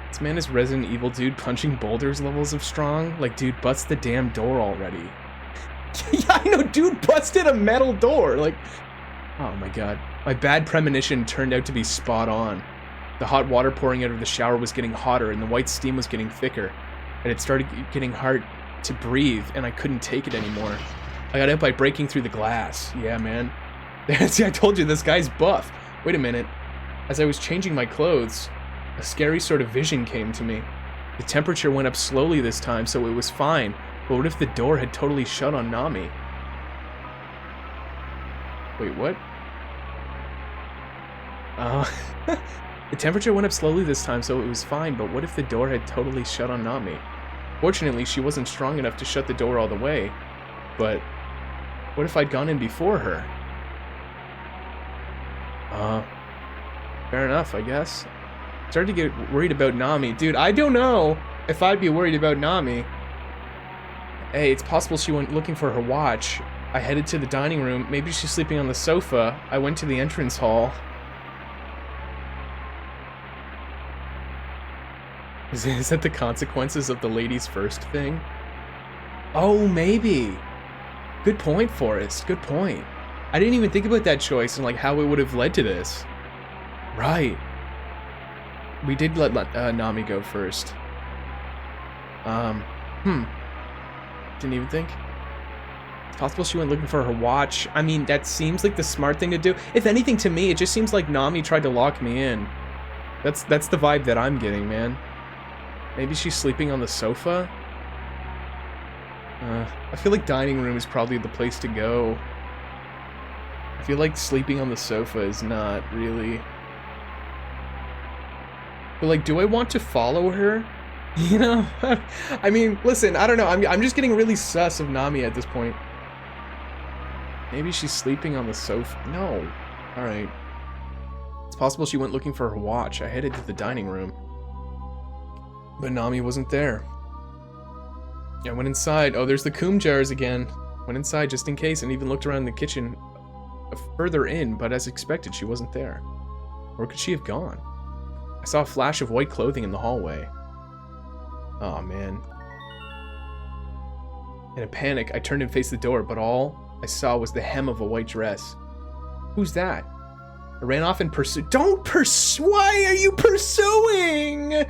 This man is Resident Evil dude punching boulders levels of strong. Like, dude, bust the damn door already. Yeah, I know, dude busted a metal door. Like, oh my god. My bad premonition turned out to be spot on. The hot water pouring out of the shower was getting hotter and the white steam was getting thicker. And it started getting hard to breathe and I couldn't take it anymore. I got out by breaking through the glass. Yeah, man. See, I told you, this guy's buff. Wait a minute. As I was changing my clothes, a scary sort of vision came to me. The temperature went up slowly this time, so it was fine. But what if the door had totally shut on Nami? Wait, what? The temperature went up slowly this time, so it was fine, but what if the door had totally shut on Nami? Fortunately, she wasn't strong enough to shut the door all the way. But what if I'd gone in before her? Fair enough, I guess. Started to get worried about Nami. Dude, I don't know if I'd be worried about Nami. Hey, it's possible she went looking for her watch. I headed to the dining room. Maybe she's sleeping on the sofa. I went to the entrance hall. Is that the consequences of the ladies first thing? Oh, maybe. Good point, Forrest. Good point. I didn't even think about that choice and like how it would have led to this. Right. We did let Nami go first. Didn't even think. It's possible she went looking for her watch. I mean, that seems like the smart thing to do. If anything, to me, it just seems like Nami tried to lock me in. That's the vibe that I'm getting, man. Maybe she's sleeping on the sofa? I feel like dining room is probably the place to go. I feel like sleeping on the sofa is not really... But like, do I want to follow her? You know? I mean, listen, I don't know. I'm just getting really sus of Nami at this point. Maybe she's sleeping on the sofa. No. Alright. It's possible she went looking for her watch. I headed to the dining room. But Nami wasn't there. I went inside. Oh, there's the coom jars again. Went inside just in case and even looked around the kitchen further in, but as expected, she wasn't there. Where could she have gone? I saw a flash of white clothing in the hallway. Oh, man. In a panic, I turned and faced the door, but all I saw was the hem of a white dress. Who's that? I ran off and pursued. Don't pursue! Why are you pursuing?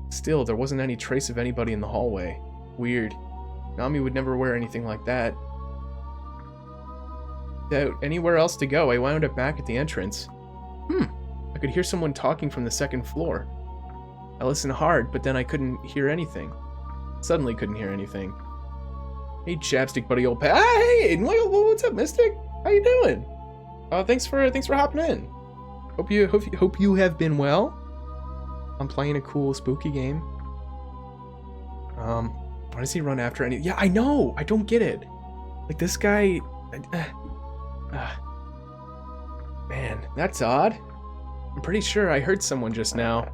Still, there wasn't any trace of anybody in the hallway. Weird. Nami would never wear anything like that. Without anywhere else to go, I wound up back at the entrance. I could hear someone talking from the second floor. I listened hard, but then I couldn't hear anything. Suddenly couldn't hear anything. Hey, chapstick buddy, old pal. Hey, what's up, Mystic? How you doing? Thanks for hopping in. Hope you have been well. I'm playing a cool spooky game. Why does he run after any? Yeah, I know. I don't get it. Like this guy. Man, that's odd. I'm pretty sure I heard someone just now.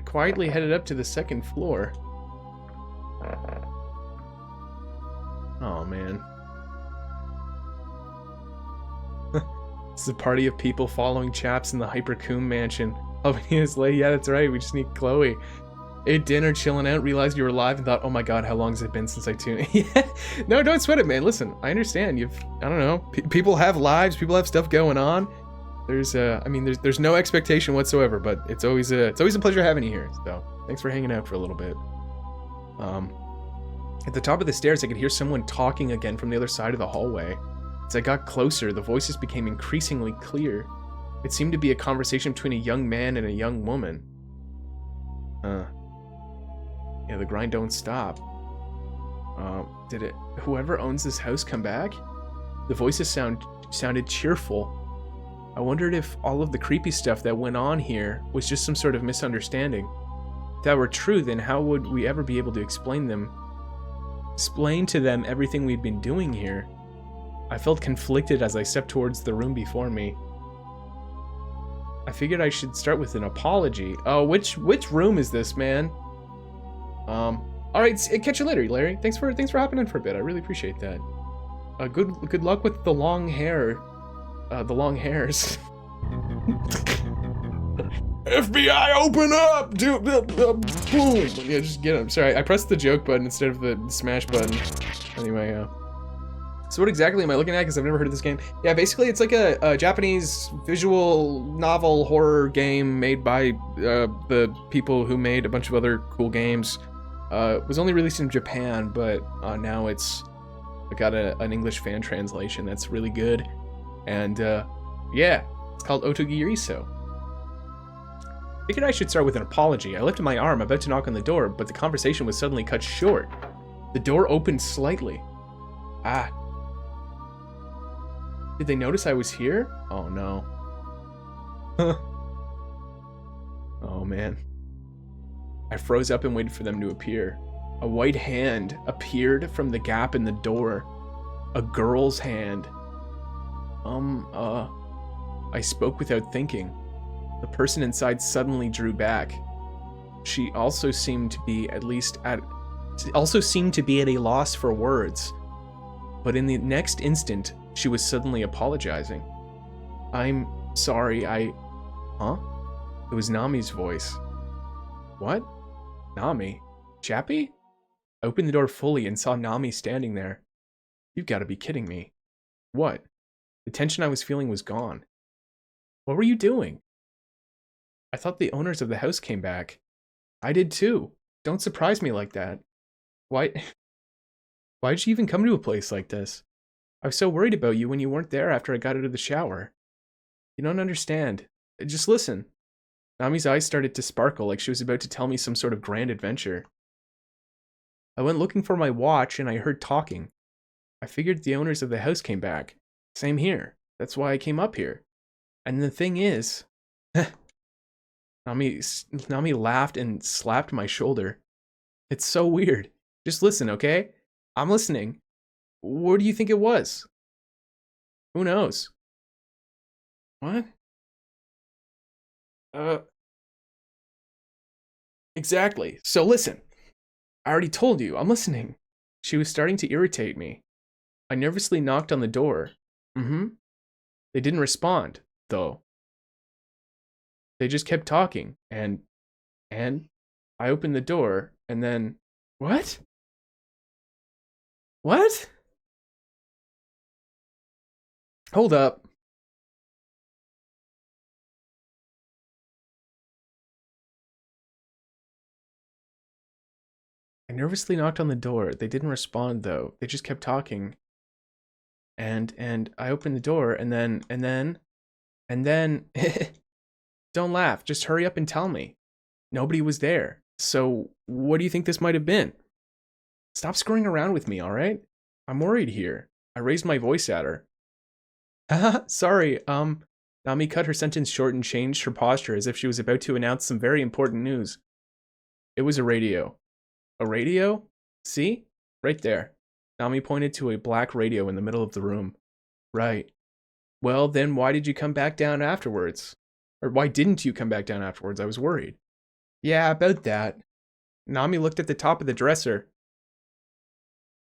I quietly headed up to the second floor. Oh, man. This is a party of people following Chaps in the Hypericum mansion. Oh, he is late. Yeah, that's right. We just need Chloe. Ate dinner, chilling out, realized you were alive, and thought, oh my god, how long has it been since I tuned in? Yeah. No, don't sweat it, man. Listen, I understand. I don't know. People have lives. People have stuff going on. There's no expectation whatsoever, but it's always a pleasure having you here. So, thanks for hanging out for a little bit. At the top of the stairs, I could hear someone talking again from the other side of the hallway. As I got closer, the voices became increasingly clear. It seemed to be a conversation between a young man and a young woman. Yeah, the grind don't stop. Did whoever owns this house come back? The voices sounded cheerful. I wondered if all of the creepy stuff that went on here was just some sort of misunderstanding. If that were true, then how would we ever be able to explain to them everything we'd been doing here? I felt conflicted as I stepped towards the room before me. I figured I should start with an apology. Oh, which room is this, man? Alright, catch you later, Larry. Thanks for hopping in for a bit. I really appreciate that. Good luck with the long hair. The long hairs. FBI, open up! Boom! Yeah, just get him. Sorry, I pressed the joke button instead of the smash button. Anyway, so what exactly am I looking at? Because I've never heard of this game. Yeah, basically it's like a Japanese visual novel horror game made by the people who made a bunch of other cool games. It was only released in Japan, but now it's got an English fan translation that's really good. And yeah, it's called Otogirisou. Figured I should start with an apology. I lifted my arm, about to knock on the door, but the conversation was suddenly cut short. The door opened slightly. Ah. Did they notice I was here? Oh no. Oh man. I froze up and waited for them to appear. A white hand appeared from the gap in the door. A girl's hand. I spoke without thinking. The person inside suddenly drew back. she also seemed to be at a loss for words. But in the next instant, she was suddenly apologizing. I'm sorry, Huh? It was Nami's voice. What? Nami? Chappie? I opened the door fully and saw Nami standing there. You've got to be kidding me. What? The tension I was feeling was gone. What were you doing? I thought the owners of the house came back. I did too. Don't surprise me like that. Why'd you even come to a place like this? I was so worried about you when you weren't there after I got out of the shower. You don't understand. Just listen. Nami's eyes started to sparkle like she was about to tell me some sort of grand adventure. I went looking for my watch and I heard talking. I figured the owners of the house came back. Same here. That's why I came up here. And the thing is... Nami laughed and slapped my shoulder. It's so weird. Just listen, okay? I'm listening. What do you think it was? Who knows? What? Exactly. So listen. I already told you. I'm listening. She was starting to irritate me. I nervously knocked on the door. They didn't respond, though. They just kept talking, and I opened the door, and then... What? What? Hold up. I nervously knocked on the door. They didn't respond, though. They just kept talking. And I opened the door, and then... Don't laugh. Just hurry up and tell me. Nobody was there. So, what do you think this might have been? Stop screwing around with me, alright? I'm worried here. I raised my voice at her. Haha, sorry, Nami cut her sentence short and changed her posture as if she was about to announce some very important news. It was a radio. A radio? See? Right there. Nami pointed to a black radio in the middle of the room. Right. Well, then why did you come back down afterwards? Or why didn't you come back down afterwards? I was worried. Yeah, about that. Nami looked at the top of the dresser.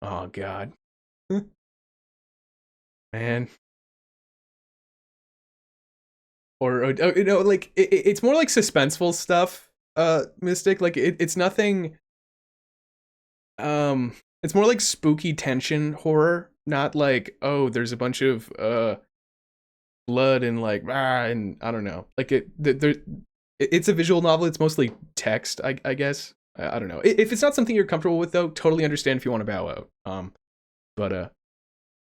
Oh, God. Man. Or, you know, like, it's more like suspenseful stuff, Mystic. Like, it's nothing... It's more like spooky tension horror, not like, oh, there's a bunch of, blood and like, and I don't know. Like, it's a visual novel. It's mostly text, I guess. I don't know. If it's not something you're comfortable with, though, totally understand if you want to bow out. But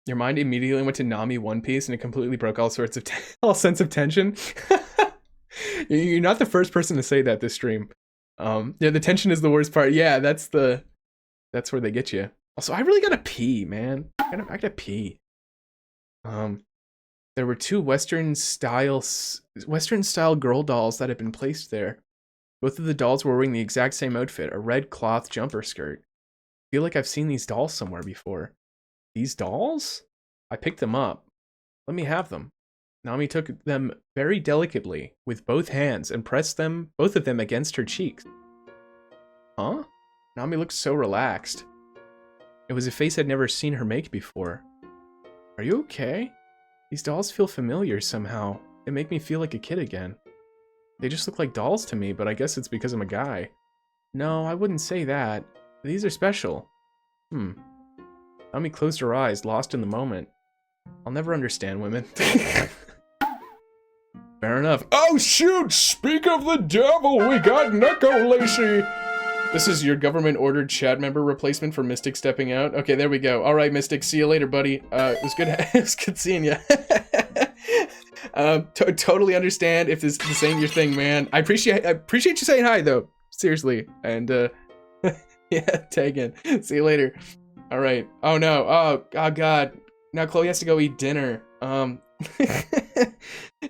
your mind immediately went to Nami One Piece, and it completely broke all sorts of all sense of tension. You're not the first person to say that this stream. Yeah, the tension is the worst part. Yeah, that's where they get you. Also, I really gotta pee, man. I gotta pee. There were two Western style girl dolls that had been placed there. Both of the dolls were wearing the exact same outfit, a red cloth jumper skirt. I feel like I've seen these dolls somewhere before. These dolls? I picked them up. Let me have them. Nami took them very delicately with both hands and pressed both of them against her cheeks. Huh? Nami looked so relaxed. It was a face I'd never seen her make before. Are you okay? These dolls feel familiar somehow. They make me feel like a kid again. They just look like dolls to me, but I guess it's because I'm a guy. No, I wouldn't say that. These are special. Nami closed her eyes, lost in the moment. I'll never understand women. Fair enough. Oh shoot! Speak of the devil, we got Neko Lacey! This is your government-ordered chat member replacement for Mystic stepping out. Okay, there we go. All right, Mystic. See you later, buddy. It was good. It was good seeing you. Totally understand if this ain't your thing, man. I appreciate you saying hi, though. Seriously. And yeah, tag in. See you later. All right. Oh no. Oh God. Now Chloe has to go eat dinner.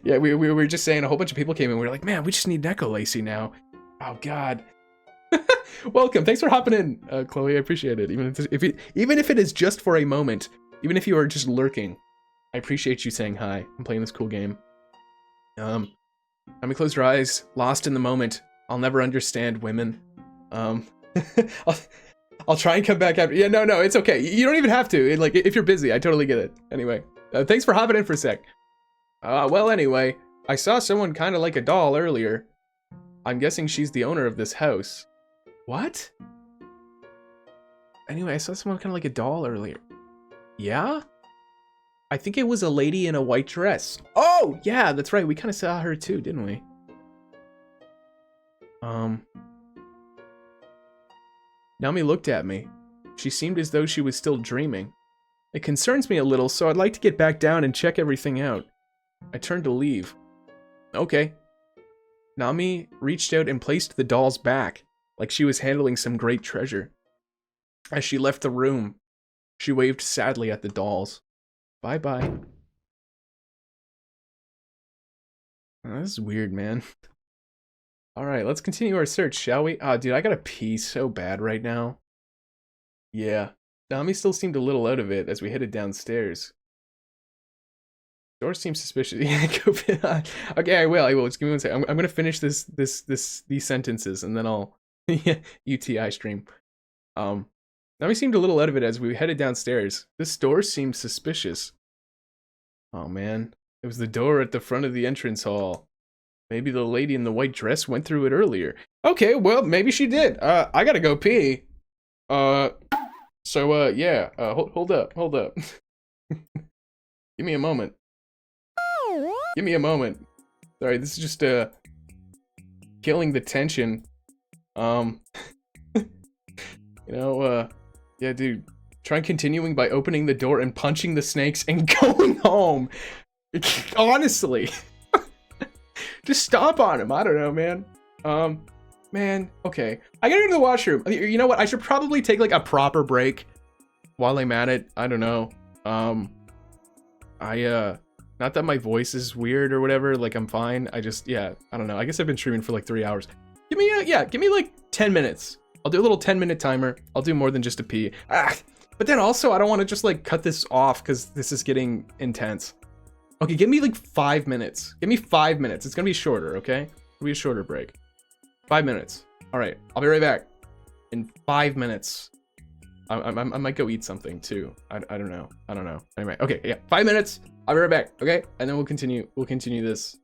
Yeah, we were just saying a whole bunch of people came in. We were like, man, we just need Neko Lacey now. Oh God. Welcome. Thanks for hopping in, Chloe. I appreciate it. Even if it is just for a moment, even if you are just lurking, I appreciate you saying hi. I'm playing this cool game. Nami closed her eyes, lost in the moment. I'll never understand women. I'll, I'll try and come back after. Yeah, no, it's okay. You don't even have to. Like, if you're busy, I totally get it. Anyway, thanks for hopping in for a sec. Well, anyway, I saw someone kind of like a doll earlier. I'm guessing she's the owner of this house. What? Anyway, I saw someone kind of like a doll earlier. Yeah? I think it was a lady in a white dress. Oh, yeah, that's right. We kind of saw her too, didn't we? Naomi looked at me. She seemed as though she was still dreaming. It concerns me a little, so I'd like to get back down and check everything out. I turned to leave. Okay. Naomi reached out and placed the doll's back, like she was handling some great treasure. As she left the room, she waved sadly at the dolls. Bye-bye. Oh, this is weird, man. Alright, let's continue our search, shall we? Oh, dude, I gotta pee so bad right now. Yeah. Naomi still seemed a little out of it as we headed downstairs. Door seems suspicious. Yeah, go okay, I will. Just give me one second. I'm gonna finish these sentences and then I'll UTI stream. Naomi seemed a little out of it as we headed downstairs. This door seemed suspicious. Oh man, it was the door at the front of the entrance hall. Maybe the lady in the white dress went through it earlier. Okay, well, maybe she did. I gotta go pee. Yeah, hold up. Give me a moment. Sorry, this is just, killing the tension. Yeah, dude. Try continuing by opening the door and punching the snakes and going home. Honestly. Just stomp on him. I don't know, man. Man, okay. I gotta go to the washroom. You know what? I should probably take, like, a proper break while I'm at it. I don't know. Not that my voice is weird or whatever. Like, I'm fine. I don't know. I guess I've been streaming for, like, 3 hours. Give me, like, 10 minutes. I'll do a little 10-minute timer. I'll do more than just a pee. But then also, I don't want to just, like, cut this off because this is getting intense. Okay, give me, like, 5 minutes. Give me 5 minutes. It's gonna be shorter, okay? It'll be a shorter break. 5 minutes. All right, I'll be right back. In 5 minutes. I might go eat something, too. I don't know. Anyway, okay, yeah. 5 minutes. I'll be right back, okay? And then we'll continue this.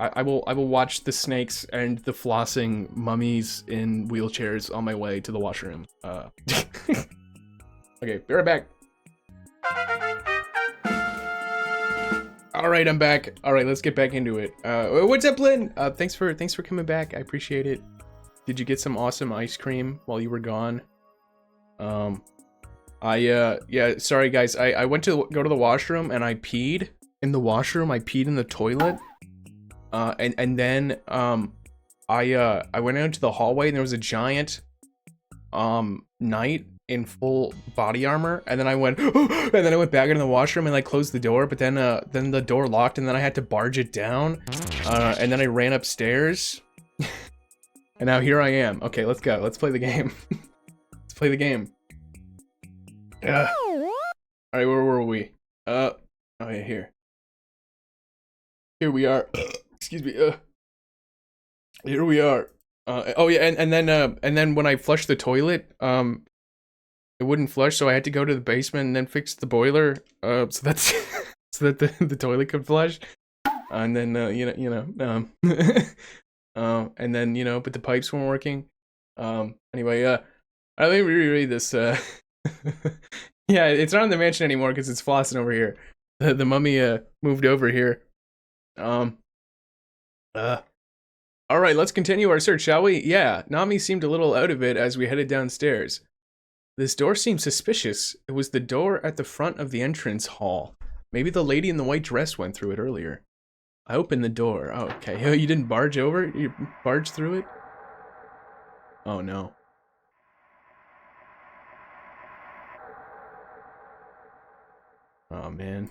I will watch the snakes and the flossing mummies in wheelchairs on my way to the washroom. Okay, be right back. All right, I'm back. All right, let's get back into it. What's up, Lynn? Thanks for coming back. I appreciate it. Did you get some awesome ice cream while you were gone? Yeah, sorry guys. I went to go to the washroom and I peed in the washroom. I peed in the toilet. And then I went out into the hallway and there was a giant knight in full body armor, and then I went and then I went back into the washroom and I closed the door, but then the door locked and then I had to barge it down, and then I ran upstairs and now here I am. Okay, let's go. Let's play the game. Let's play the game. All right, where were we? Oh yeah, here we are. Excuse me. Here we are. Oh yeah, and then when I flushed the toilet, it wouldn't flush, so I had to go to the basement and then fix the boiler, so that's so that the toilet could flush, and then and then but the pipes weren't working. Anyway, let me reread this. Yeah, it's not in the mansion anymore because it's flossing over here. The mummy moved over here. All right, let's continue our search, shall we? Yeah, Nami seemed a little out of it as we headed downstairs. This door seemed suspicious. It was the door at the front of the entrance hall. Maybe the lady in the white dress went through it earlier. I opened the door. Oh, okay. Oh, you didn't barge over? You barged through it? Oh, no. Oh, man.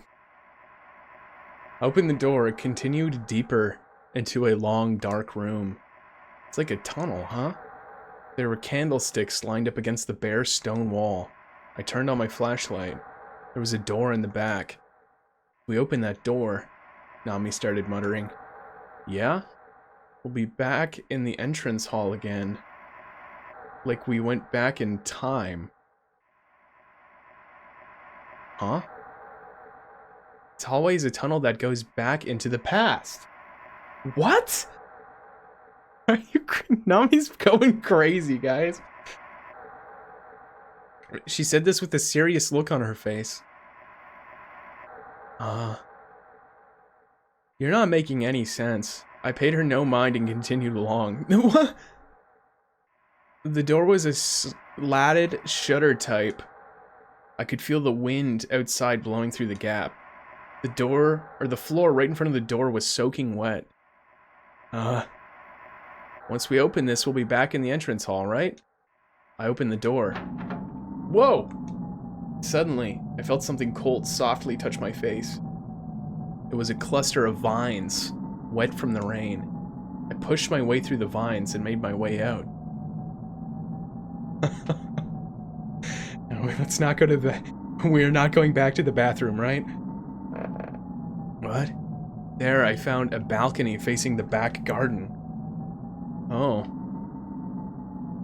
I opened the door. It continued deeper into a long, dark room. It's like a tunnel, huh? There were candlesticks lined up against the bare stone wall. I turned on my flashlight. There was a door in the back. We opened that door. Nami started muttering. Yeah? We'll be back in the entrance hall again. Like we went back in time. Huh? This hallway is a tunnel that goes back into the past. What? Are you... Nami's going crazy, guys. She said this with a serious look on her face. You're not making any sense. I paid her no mind and continued along. What? The door was a slatted shutter type. I could feel the wind outside blowing through the gap. The door, or the floor right in front of the door was soaking wet. Once we open this, we'll be back in the entrance hall, right? I opened the door. Whoa! Suddenly, I felt something cold softly touch my face. It was a cluster of vines, wet from the rain. I pushed my way through the vines and made my way out. No, let's not go to the... We're not going back to the bathroom, right? What? There, I found a balcony facing the back garden. Oh.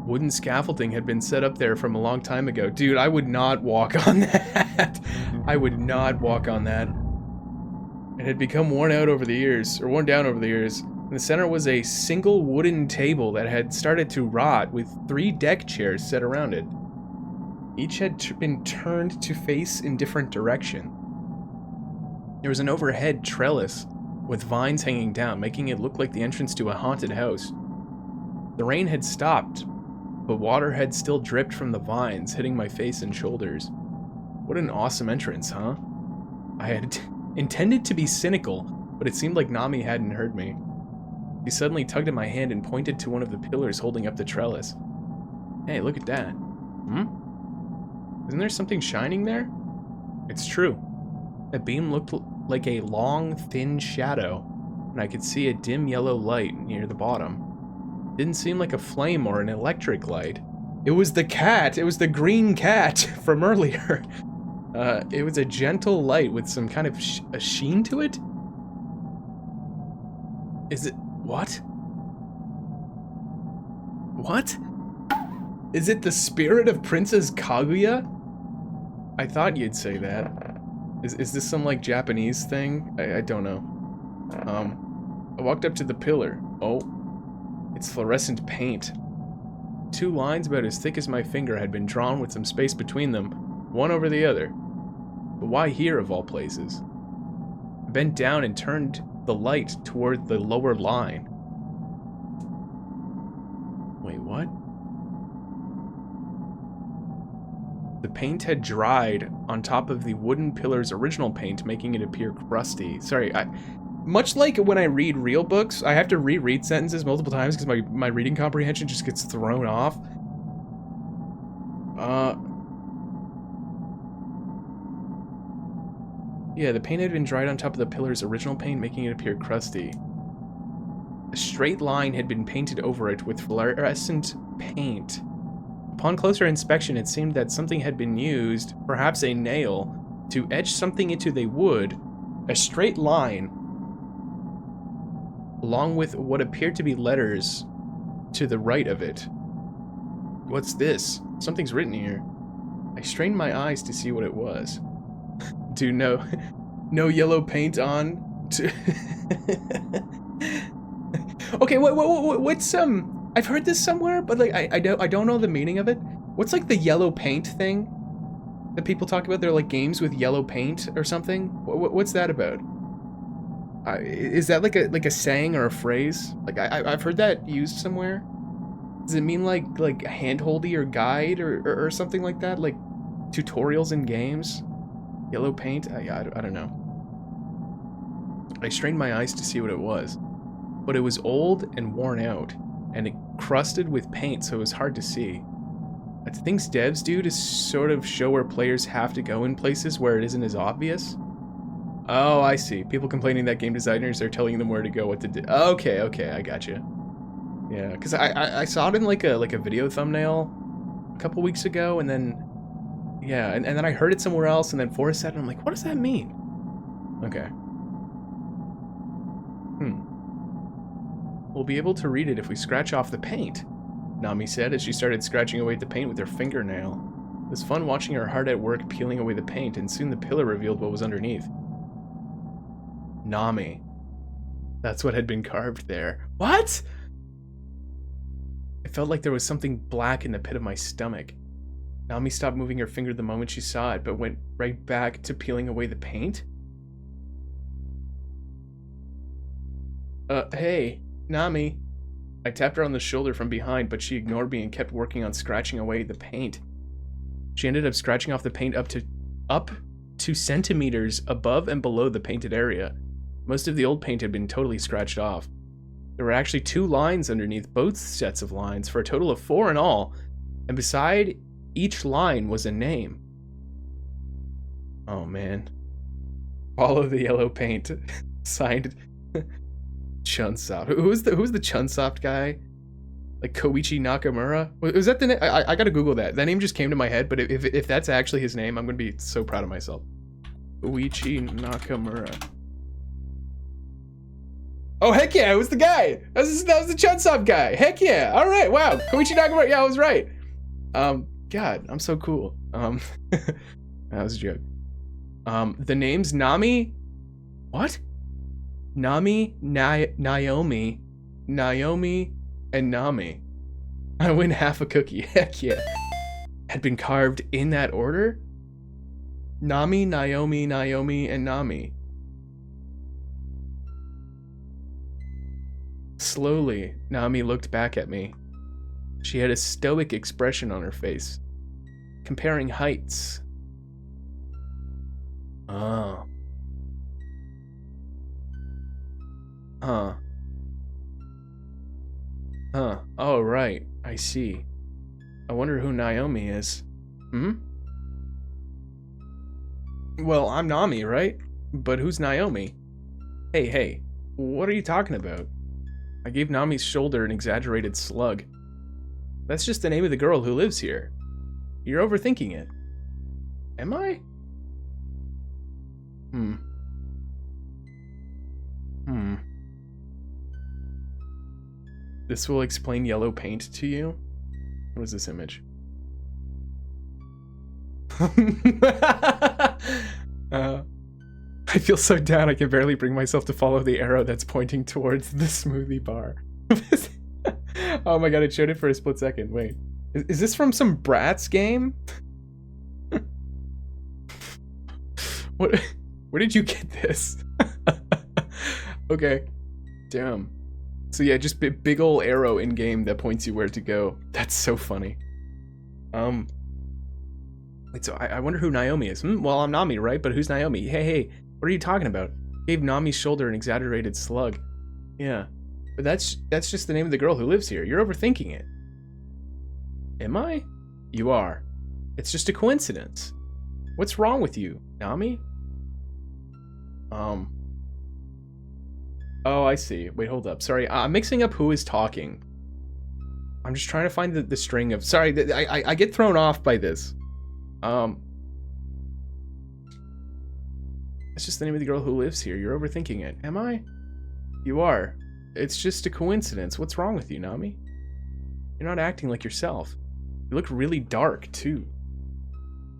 Wooden scaffolding had been set up there from a long time ago. Dude, I would not walk on that. I would not walk on that. It had become worn down over the years. In the center was a single wooden table that had started to rot with 3 deck chairs set around it. Each had been turned to face in different direction. There was an overhead trellis with vines hanging down, making it look like the entrance to a haunted house. The rain had stopped, but water had still dripped from the vines, hitting my face and shoulders. What an awesome entrance, huh? I had intended to be cynical, but it seemed like Nami hadn't heard me. She suddenly tugged at my hand and pointed to one of the pillars holding up the trellis. Hey, look at that. Isn't there something shining there? It's true. That beam looked like a long, thin shadow, and I could see a dim yellow light near the bottom. It didn't seem like a flame or an electric light. It was the cat! It was the green cat from earlier! It was a gentle light with some kind of a sheen to it? Is it... what? What? Is it the spirit of Princess Kaguya? I thought you'd say that. Is this some, like, Japanese thing? I don't know. I walked up to the pillar. Oh. It's fluorescent paint. 2 lines about as thick as my finger had been drawn with some space between them, one over the other. But why here, of all places? I bent down and turned the light toward the lower line. Wait, what? The paint had dried on top of the wooden pillar's original paint, making it appear crusty. Sorry, much like when I read real books, I have to reread sentences multiple times because my reading comprehension just gets thrown off. Yeah, the paint had been dried on top of the pillar's original paint, making it appear crusty. A straight line had been painted over it with fluorescent paint. Upon closer inspection, it seemed that something had been used, perhaps a nail, to etch something into the wood, a straight line, along with what appeared to be letters to the right of it. What's this? Something's written here. I strained my eyes to see what it was. Dude, no yellow paint on. Okay, what's I've heard this somewhere, but like I don't know the meaning of it. What's like the yellow paint thing that people talk about? They're like games with yellow paint or something. What's that about? Is that like a saying or a phrase? Like I've heard that used somewhere. Does it mean like handholdy or guide or something like that? Like tutorials in games? Yellow paint? I don't know. I strained my eyes to see what it was, but it was old and worn out, and it crusted with paint, so it was hard to see. It's things devs do to sort of show where players have to go in places where it isn't as obvious. Oh, I see. People complaining that game designers are telling them where to go, what to do. Okay, I gotcha. Yeah, because I saw it in like a video thumbnail a couple weeks ago, and then yeah, and then I heard it somewhere else, and then Forrest said it, and I'm like, what does that mean? Okay. We'll be able to read it if we scratch off the paint, Nami said as she started scratching away at the paint with her fingernail. It was fun watching her hard at work peeling away the paint, and soon the pillar revealed what was underneath. Nami. That's what had been carved there. What? It felt like there was something black in the pit of my stomach. Nami stopped moving her finger the moment she saw it, but went right back to peeling away the paint? Hey, Nami. I tapped her on the shoulder from behind, but she ignored me and kept working on scratching away the paint. She ended up scratching off the paint up to centimeters above and below the painted area. Most of the old paint had been totally scratched off. There were actually 2 lines underneath both sets of lines, for a total of 4 in all, and beside each line was a name. Oh man. Follow the yellow paint. Signed Chunsoft. Who's the Chunsoft guy? Like Koichi Nakamura? Was that the name? I gotta Google that. That name just came to my head, but if that's actually his name, I'm gonna be so proud of myself. Koichi Nakamura. Oh, heck yeah, it was the guy. That was the Chunsoft guy. Heck yeah. All right, wow. Koichi Nakamura. Yeah, I was right. God, I'm so cool. That was a joke. The name's Nami. What? Nami, Naomi, and Nami. I win half a cookie. Heck yeah. Had been carved in that order? Nami, Naomi, and Nami. Slowly, Nami looked back at me. She had a stoic expression on her face, comparing heights. Oh. Huh. Oh, right. I see. I wonder who Naomi is. Well, I'm Nami, right? But who's Naomi? Hey, what are you talking about? I gave Nami's shoulder an exaggerated slug. That's just the name of the girl who lives here. You're overthinking it. Am I? This will explain yellow paint to you? What is this image? I feel so down I can barely bring myself to follow the arrow that's pointing towards the smoothie bar. Oh my god, it showed it for a split second. Wait. Is this from some Bratz game? What? Where did you get this? Okay. Damn. So yeah, just big ol' arrow in game that points you where to go. That's so funny. Wait, so I wonder who Naomi is. Well, I'm Nami, right? But who's Naomi? Hey, what are you talking about? Gave Nami's shoulder an exaggerated slug. Yeah, but that's just the name of the girl who lives here. You're overthinking it. Am I? You are. It's just a coincidence. What's wrong with you, Nami? Oh, I see. Wait, hold up. Sorry, I'm mixing up who is talking. I'm just trying to find the string of... Sorry, I get thrown off by this. It's just the name of the girl who lives here. You're overthinking it. Am I? You are. It's just a coincidence. What's wrong with you, Nami? You're not acting like yourself. You look really dark, too.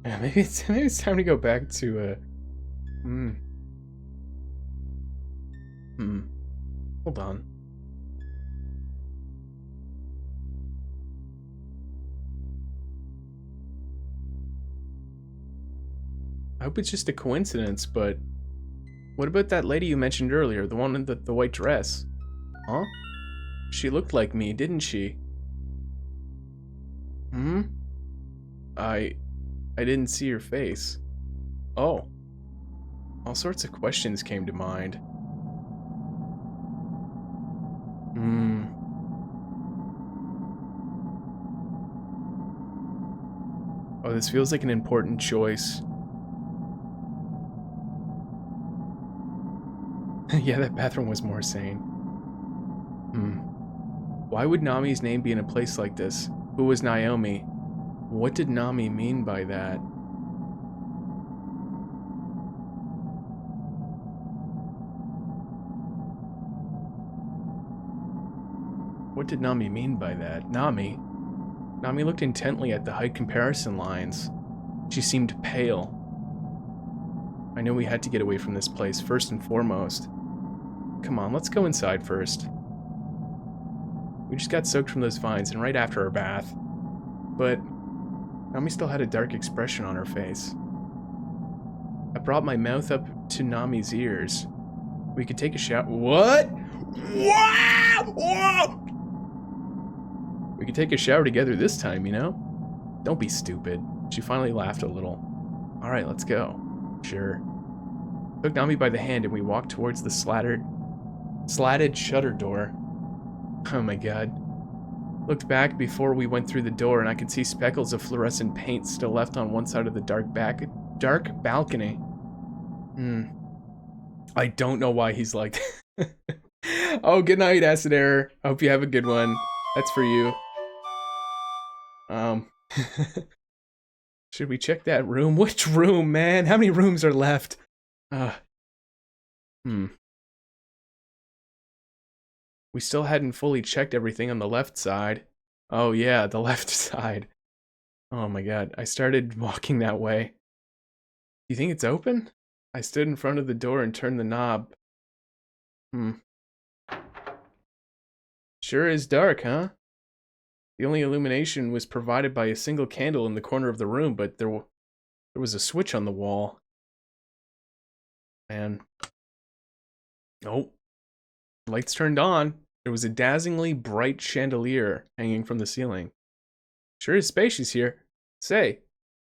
Yeah, maybe it's time to go back to, Hold on. I hope it's just a coincidence, but... What about that lady you mentioned earlier, the one in the white dress? Huh? She looked like me, didn't she? I didn't see her face. Oh. All sorts of questions came to mind. Oh, this feels like an important choice. Yeah, that bathroom was more sane. Why would Nami's name be in a place like this? Who was Naomi? What did Nami mean by that? What did Nami mean by that? Nami looked intently at the height comparison lines. She seemed pale. I knew we had to get away from this place, first and foremost. Come on, let's go inside first. We just got soaked from those vines and right after our bath. But Nami still had a dark expression on her face. I brought my mouth up to Nami's ears. We could take a shower. What? Whoa! We could take a shower together this time, you know? Don't be stupid. She finally laughed a little. Alright, let's go. Sure. Took Nami by the hand and we walked towards the slatted shutter door. Oh my god. Looked back before we went through the door and I could see speckles of fluorescent paint still left on one side of the dark balcony. I don't know why he's like Oh, good night, Acid Error. I hope you have a good one. That's for you. Should we check that room? Which room, man? How many rooms are left? We still hadn't fully checked everything on the left side. Oh yeah, the left side. Oh my god, I started walking that way. You think it's open? I stood in front of the door and turned the knob. Sure is dark, huh? The only illumination was provided by a single candle in the corner of the room, but there was a switch on the wall. And oh, lights turned on. There was a dazzlingly bright chandelier hanging from the ceiling. Sure is spacious here. Say,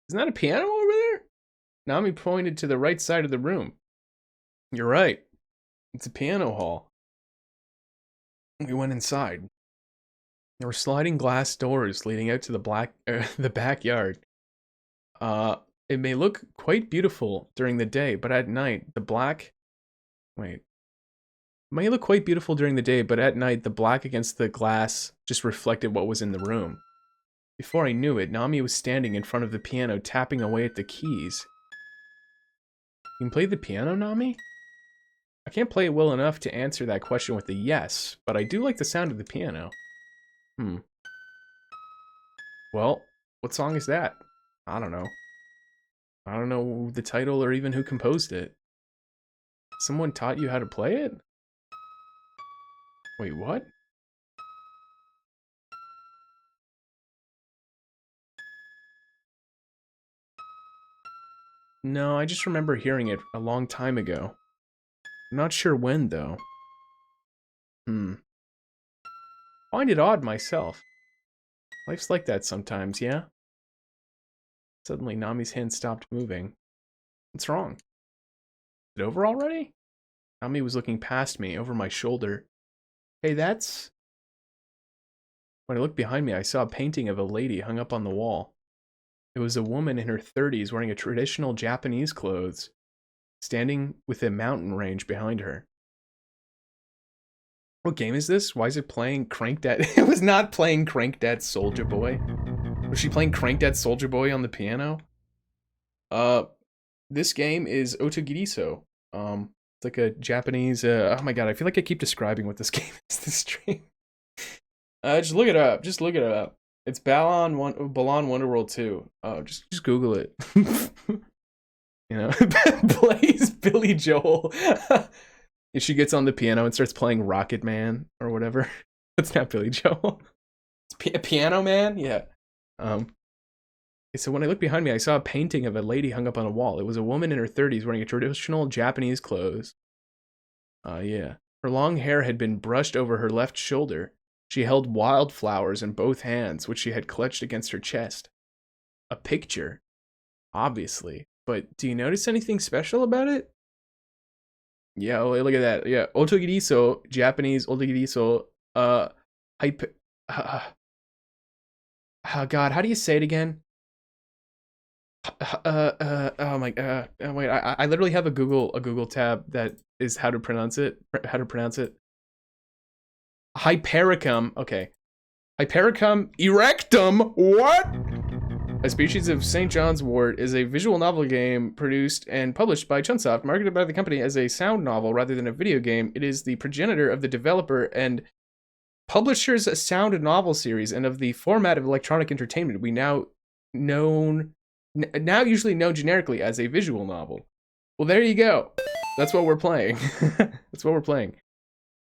isn't that a piano over there? Nami pointed to the right side of the room. You're right. It's a piano hall. We went inside. There were sliding glass doors leading out to the backyard. It may look quite beautiful during the day, but at night, It may look quite beautiful during the day, but at night, the black against the glass just reflected what was in the room. Before I knew it, Nami was standing in front of the piano, tapping away at the keys. You can play the piano, Nami? I can't play it well enough to answer that question with a yes, but I do like the sound of the piano. Well, what song is that? I don't know. I don't know the title or even who composed it. Someone taught you how to play it? Wait, what? No, I just remember hearing it a long time ago. I'm not sure when, though. Find it odd myself. Life's like that sometimes, yeah? Suddenly, Nami's hand stopped moving. What's wrong? Is it over already? Nami was looking past me, over my shoulder. Hey, that's... When I looked behind me, I saw a painting of a lady hung up on the wall. It was a woman in her 30s wearing a traditional Japanese clothes, standing with a mountain range behind her. What game is this? Why is it playing Cranked at... It was not playing Cranked at Soulja Boy. Was she playing Cranked at Soulja Boy on the piano? This game is Otogirisou. It's like a Japanese... oh my god, I feel like I keep describing what this game is this stream. Just look it up. Just look it up. It's Balan Wonderworld 2. Oh, just Google it. You know, plays Billy Joel. She gets on the piano and starts playing Rocket Man or whatever. It's not Billy Joel. It's Piano Man? Yeah. So when I looked behind me, I saw a painting of a lady hung up on a wall. It was a woman in her 30s wearing a traditional Japanese clothes. Yeah. Her long hair had been brushed over her left shoulder. She held wildflowers in both hands, which she had clutched against her chest. A picture. Obviously. But do you notice anything special about it? Yeah, oh, look at that. Yeah, Otogirisou, Japanese Otogirisou, oh god, how do you say it again? Oh my god. Wait, I literally have a Google tab that is how to pronounce it. Hypericum, okay. Hypericum erectum, what? A species of St. John's wort is a visual novel game produced and published by Chunsoft, marketed by the company as a sound novel rather than a video game. It is the progenitor of the developer and Publishers a sound novel series and of the format of electronic entertainment we now usually known generically as a visual novel. Well, there you go. That's what we're playing. That's what we're playing.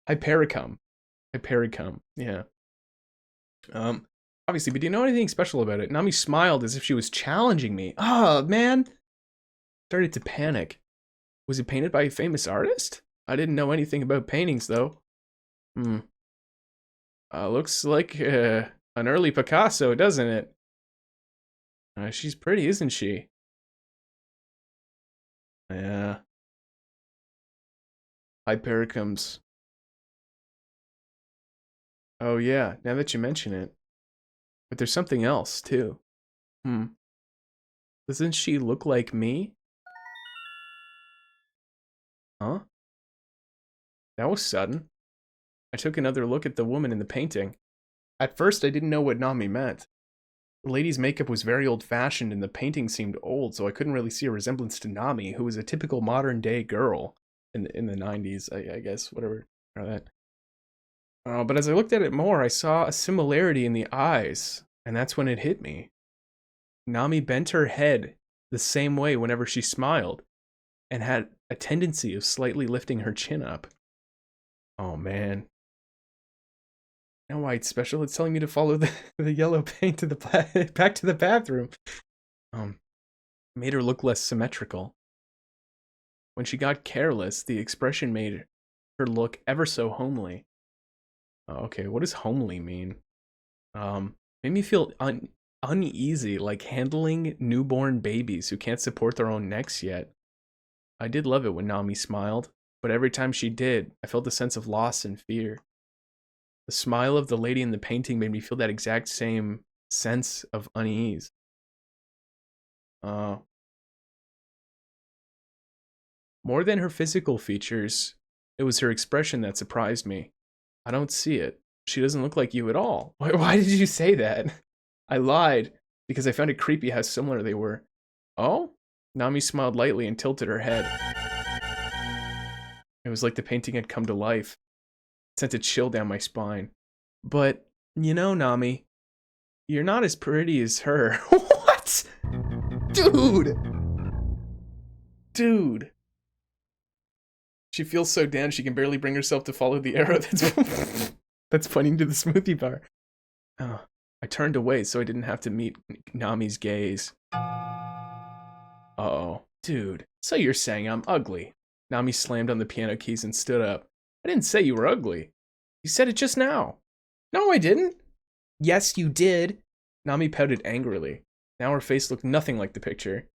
Hypericum. Hypericum. Yeah. Obviously, but do you know anything special about it? Nami smiled as if she was challenging me. Oh, man. Started to panic. Was it painted by a famous artist? I didn't know anything about paintings, though. Looks like an early Picasso, doesn't it? She's pretty, isn't she? Yeah. Hypericums. Oh yeah, now that you mention it. But there's something else, too. Doesn't she look like me? Huh? That was sudden. I took another look at the woman in the painting. At first, I didn't know what Nami meant. The lady's makeup was very old-fashioned and the painting seemed old, so I couldn't really see a resemblance to Nami, who was a typical modern-day girl in the 90s, I guess, whatever. That. But as I looked at it more, I saw a similarity in the eyes, and that's when it hit me. Nami bent her head the same way whenever she smiled, and had a tendency of slightly lifting her chin up. Oh man. Now why it's special, it's telling me to follow the yellow paint to the back to the bathroom. Made her look less symmetrical. When she got careless, the expression made her look ever so homely. Okay, what does homely mean? Made me feel uneasy, like handling newborn babies who can't support their own necks yet. I did love it when Nami smiled, but every time she did, I felt a sense of loss and fear. The smile of the lady in the painting made me feel that exact same sense of unease. More than her physical features, it was her expression that surprised me. I don't see it. She doesn't look like you at all. Why did you say that? I lied, because I found it creepy how similar they were. Oh? Nami smiled lightly and tilted her head. It was like the painting had come to life. It sent a chill down my spine. But, you know, Nami, you're not as pretty as her. What? Dude! Dude. She feels so down she can barely bring herself to follow the arrow that's pointing to the smoothie bar. Oh, I turned away so I didn't have to meet Nami's gaze. Uh-oh. Dude, so you're saying I'm ugly. Nami slammed on the piano keys and stood up. I didn't say you were ugly. You said it just now. No, I didn't. Yes, you did. Nami pouted angrily. Now her face looked nothing like the picture.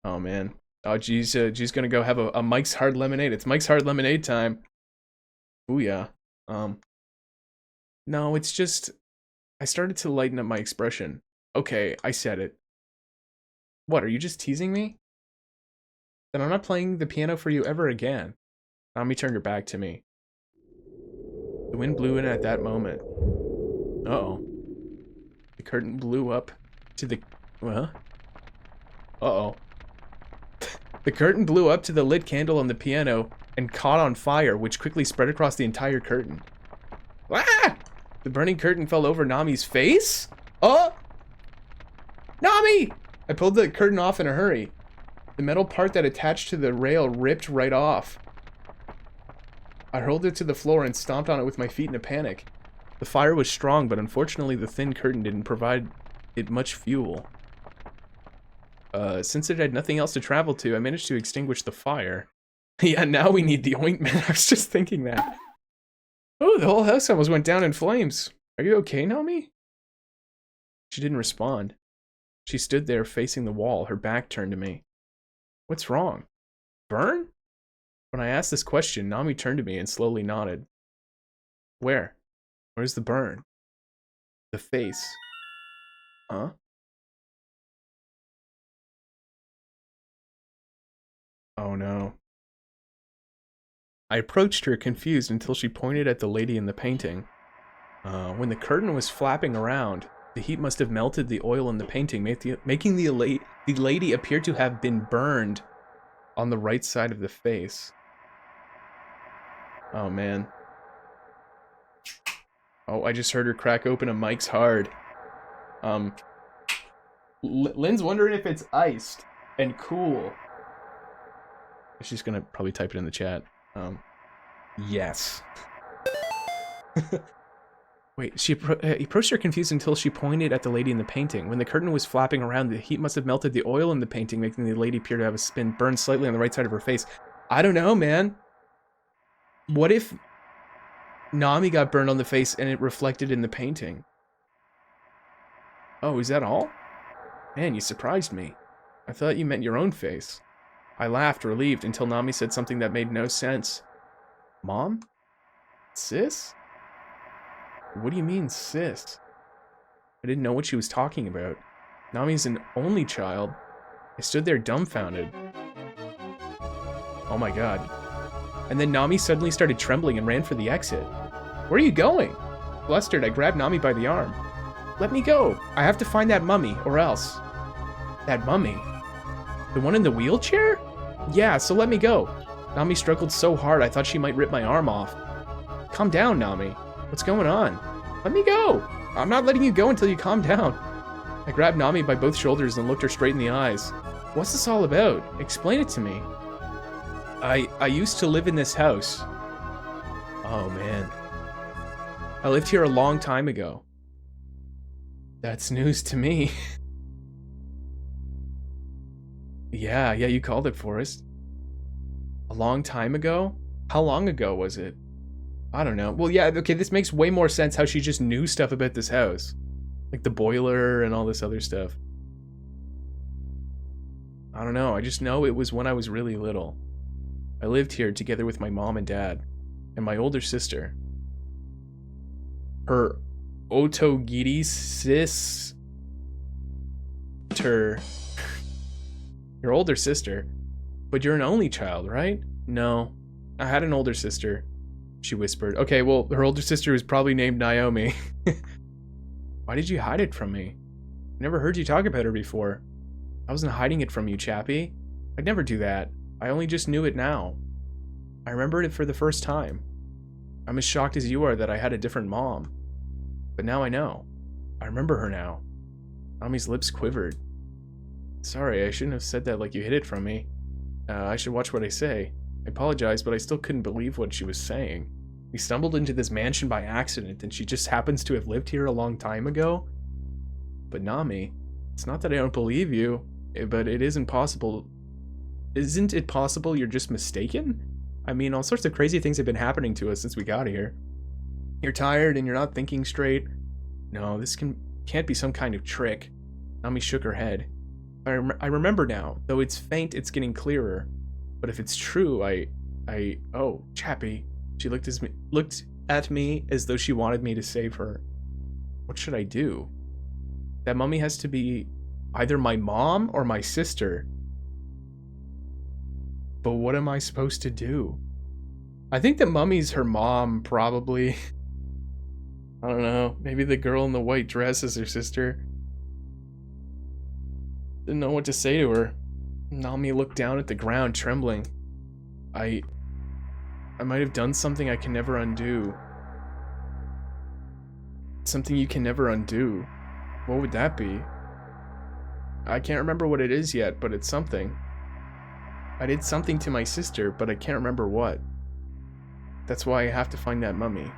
Oh, man. Oh, geez, gonna go have a Mike's Hard Lemonade. It's Mike's Hard Lemonade time. Booyah. No, it's just... I started to lighten up my expression. Okay, I said it. What, are you just teasing me? Then I'm not playing the piano for you ever again. Nami turned her back to me. The wind blew in at that moment. Uh-oh. The curtain blew up to the... Well? Uh-oh. The curtain blew up to the lit candle on the piano and caught on fire, which quickly spread across the entire curtain. Ah! The burning curtain fell over Nami's face? Oh! Nami! I pulled the curtain off in a hurry. The metal part that attached to the rail ripped right off. I hurled it to the floor and stomped on it with my feet in a panic. The fire was strong, but unfortunately the thin curtain didn't provide it much fuel. Since it had nothing else to travel to, I managed to extinguish the fire. Yeah, now we need the ointment. I was just thinking that. Oh, the whole house almost went down in flames. Are you okay, Nami? She didn't respond. She stood there facing the wall, her back turned to me. What's wrong? Burn? When I asked this question, Nami turned to me and slowly nodded. Where? Where's the burn? The face. Huh? Oh no. I approached her, confused, until she pointed at the lady in the painting. When the curtain was flapping around, the heat must have melted the oil in the painting, making the lady appear to have been burned on the right side of the face. Oh man. Oh, I just heard her crack open a Mike's Hard. Lynn's wondering if it's iced and cool. She's gonna probably type it in the chat. Yes. Wait, he approached her confused until she pointed at the lady in the painting. When the curtain was flapping around, the heat must have melted the oil in the painting, making the lady appear to have a spin burned slightly on the right side of her face. I don't know, man. What if Nami got burned on the face and it reflected in the painting? Oh, is that all? Man, you surprised me. I thought you meant your own face. I laughed, relieved, until Nami said something that made no sense. Mom? Sis? What do you mean, sis? I didn't know what she was talking about. Nami's an only child. I stood there dumbfounded. Oh my god. And then Nami suddenly started trembling and ran for the exit. Where are you going? Flustered, I grabbed Nami by the arm. Let me go. I have to find that mummy, or else. That mummy? The one in the wheelchair? Yeah, so let me go. Nami struggled so hard I thought she might rip my arm off. Calm down, Nami. What's going on? Let me go. I'm not letting you go until you calm down. I grabbed Nami by both shoulders and looked her straight in the eyes. What's this all about? Explain it to me. I used to live in this house. Oh, man. I lived here a long time ago. That's news to me. Yeah, you called it, Forrest. A long time ago? How long ago was it? I don't know. Well, yeah, okay, this makes way more sense how she just knew stuff about this house. Like the boiler and all this other stuff. I don't know, I just know it was when I was really little. I lived here together with my mom and dad, and my older sister. Her Otogirisou. Your older sister. But you're an only child, right? No. I had an older sister, she whispered. Okay, well, her older sister was probably named Naomi. Why did you hide it from me? I never heard you talk about her before. I wasn't hiding it from you, Chappie. I'd never do that. I only just knew it now. I remembered it for the first time. I'm as shocked as you are that I had a different mom. But now I know. I remember her now. Nami's lips quivered. Sorry, I shouldn't have said that like you hid it from me. I should watch what I say. I apologize, but I still couldn't believe what she was saying. We stumbled into this mansion by accident, and she just happens to have lived here a long time ago? But Nami, it's not that I don't believe you, but it isn't possible. Isn't it possible you're just mistaken? I mean, all sorts of crazy things have been happening to us since we got here. You're tired and you're not thinking straight. No, this can't be some kind of trick. Nami shook her head. I remember now, though it's faint, it's getting clearer. But if it's true, oh, Chappie. She looked at me as though she wanted me to save her. What should I do? That mummy has to be either my mom or my sister. But what am I supposed to do? I think the mummy's her mom, probably. I don't know. Maybe the girl in the white dress is her sister. Didn't know what to say to her. Nami looked down at the ground, trembling. I might have done something I can never undo. Something you can never undo. What would that be? I can't remember what it is yet, but it's something. I did something to my sister, but I can't remember what. That's why I have to find that mummy.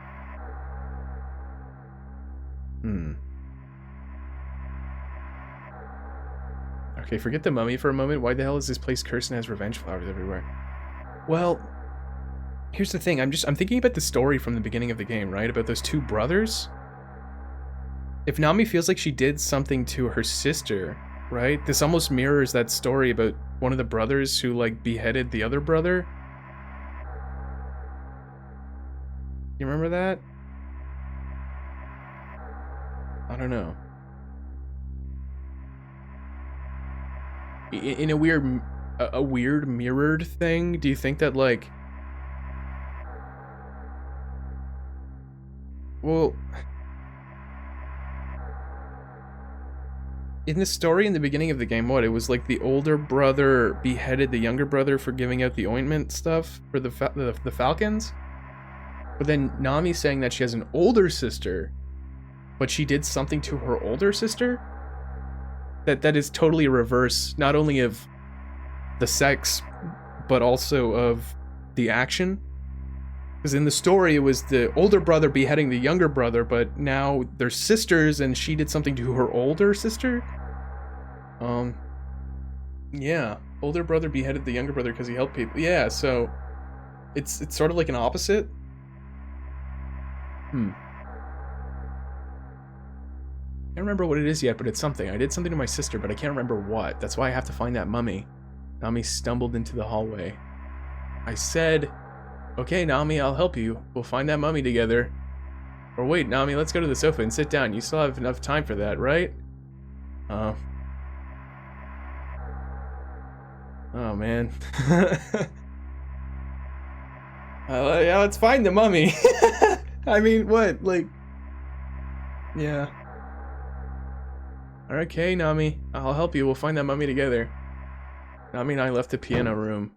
Okay, forget the mummy for a moment. Why the hell is this place cursed and has revenge flowers everywhere? Well, here's the thing. I'm thinking about the story from the beginning of the game, right? About those two brothers. If Nami feels like she did something to her sister, right? This almost mirrors that story about one of the brothers who, like, beheaded the other brother. You remember that? I don't know. In a weird mirrored thing, do you think that, like... Well... In the story in the beginning of the game, what? It was like the older brother beheaded the younger brother for giving out the ointment stuff for the Falcons? But then Nami's saying that she has an older sister, but she did something to her older sister? That is totally reverse, not only of the sex, but also of the action. Because in the story, it was the older brother beheading the younger brother, but now they're sisters and she did something to her older sister? Yeah. Older brother beheaded the younger brother because he helped people. Yeah, so it's sort of like an opposite. Can't remember what it is yet, but it's something. I did something to my sister, but I can't remember what. That's why I have to find that mummy. Nami stumbled into the hallway. I said, okay, Nami, I'll help you. We'll find that mummy together. Or wait, Nami, let's go to the sofa and sit down. You still have enough time for that, right? Oh, man. Yeah, let's find the mummy. I mean, what? Like, yeah. Okay, Nami, I'll help you. We'll find that mummy together. Nami and I left the piano room.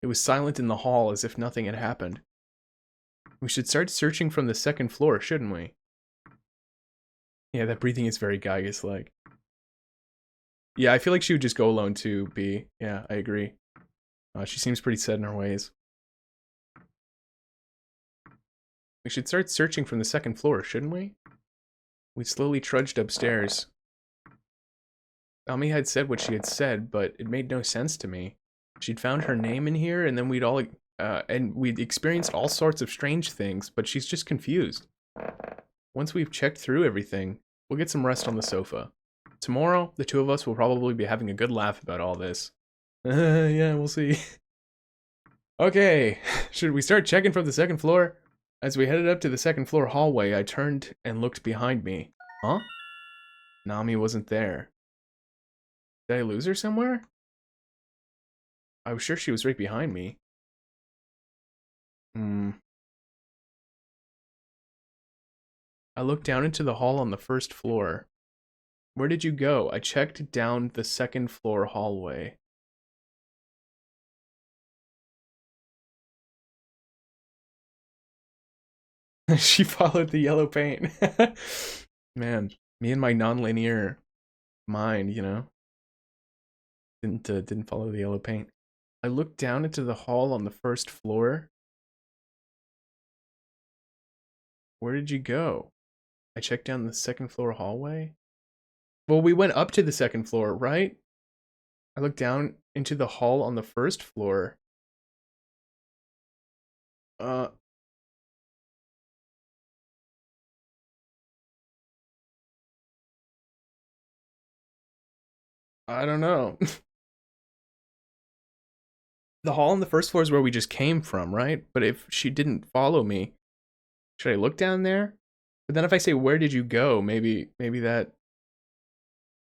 It was silent in the hall as if nothing had happened. We should start searching from the second floor, shouldn't we? Yeah, that breathing is very Gygus-like. Yeah, I feel like she would just go alone too, B. Yeah, I agree. She seems pretty set in her ways. We should start searching from the second floor, shouldn't we? We slowly trudged upstairs. Nami had said what she had said, but it made no sense to me. She'd found her name in here, and then we'd experienced all sorts of strange things, but she's just confused. Once we've checked through everything, we'll get some rest on the sofa. Tomorrow, the two of us will probably be having a good laugh about all this. Yeah, we'll see. Okay, should we start checking from the second floor? As we headed up to the second floor hallway, I turned and looked behind me. Huh? Nami wasn't there. Did I lose her somewhere? I was sure she was right behind me. I looked down into the hall on the first floor. Where did you go? I checked down the second floor hallway. She followed the yellow paint. Man, me and my non-linear mind, you know, didn't follow the yellow paint. I looked down into the hall on the first floor. Where did you go? I checked down the second floor hallway. Well, we went up to the second floor, right? I looked down into the hall on the first floor. I don't know. The hall on the first floor is where we just came from, right? But if she didn't follow me, should I look down there? But then if I say, where did you go? Maybe that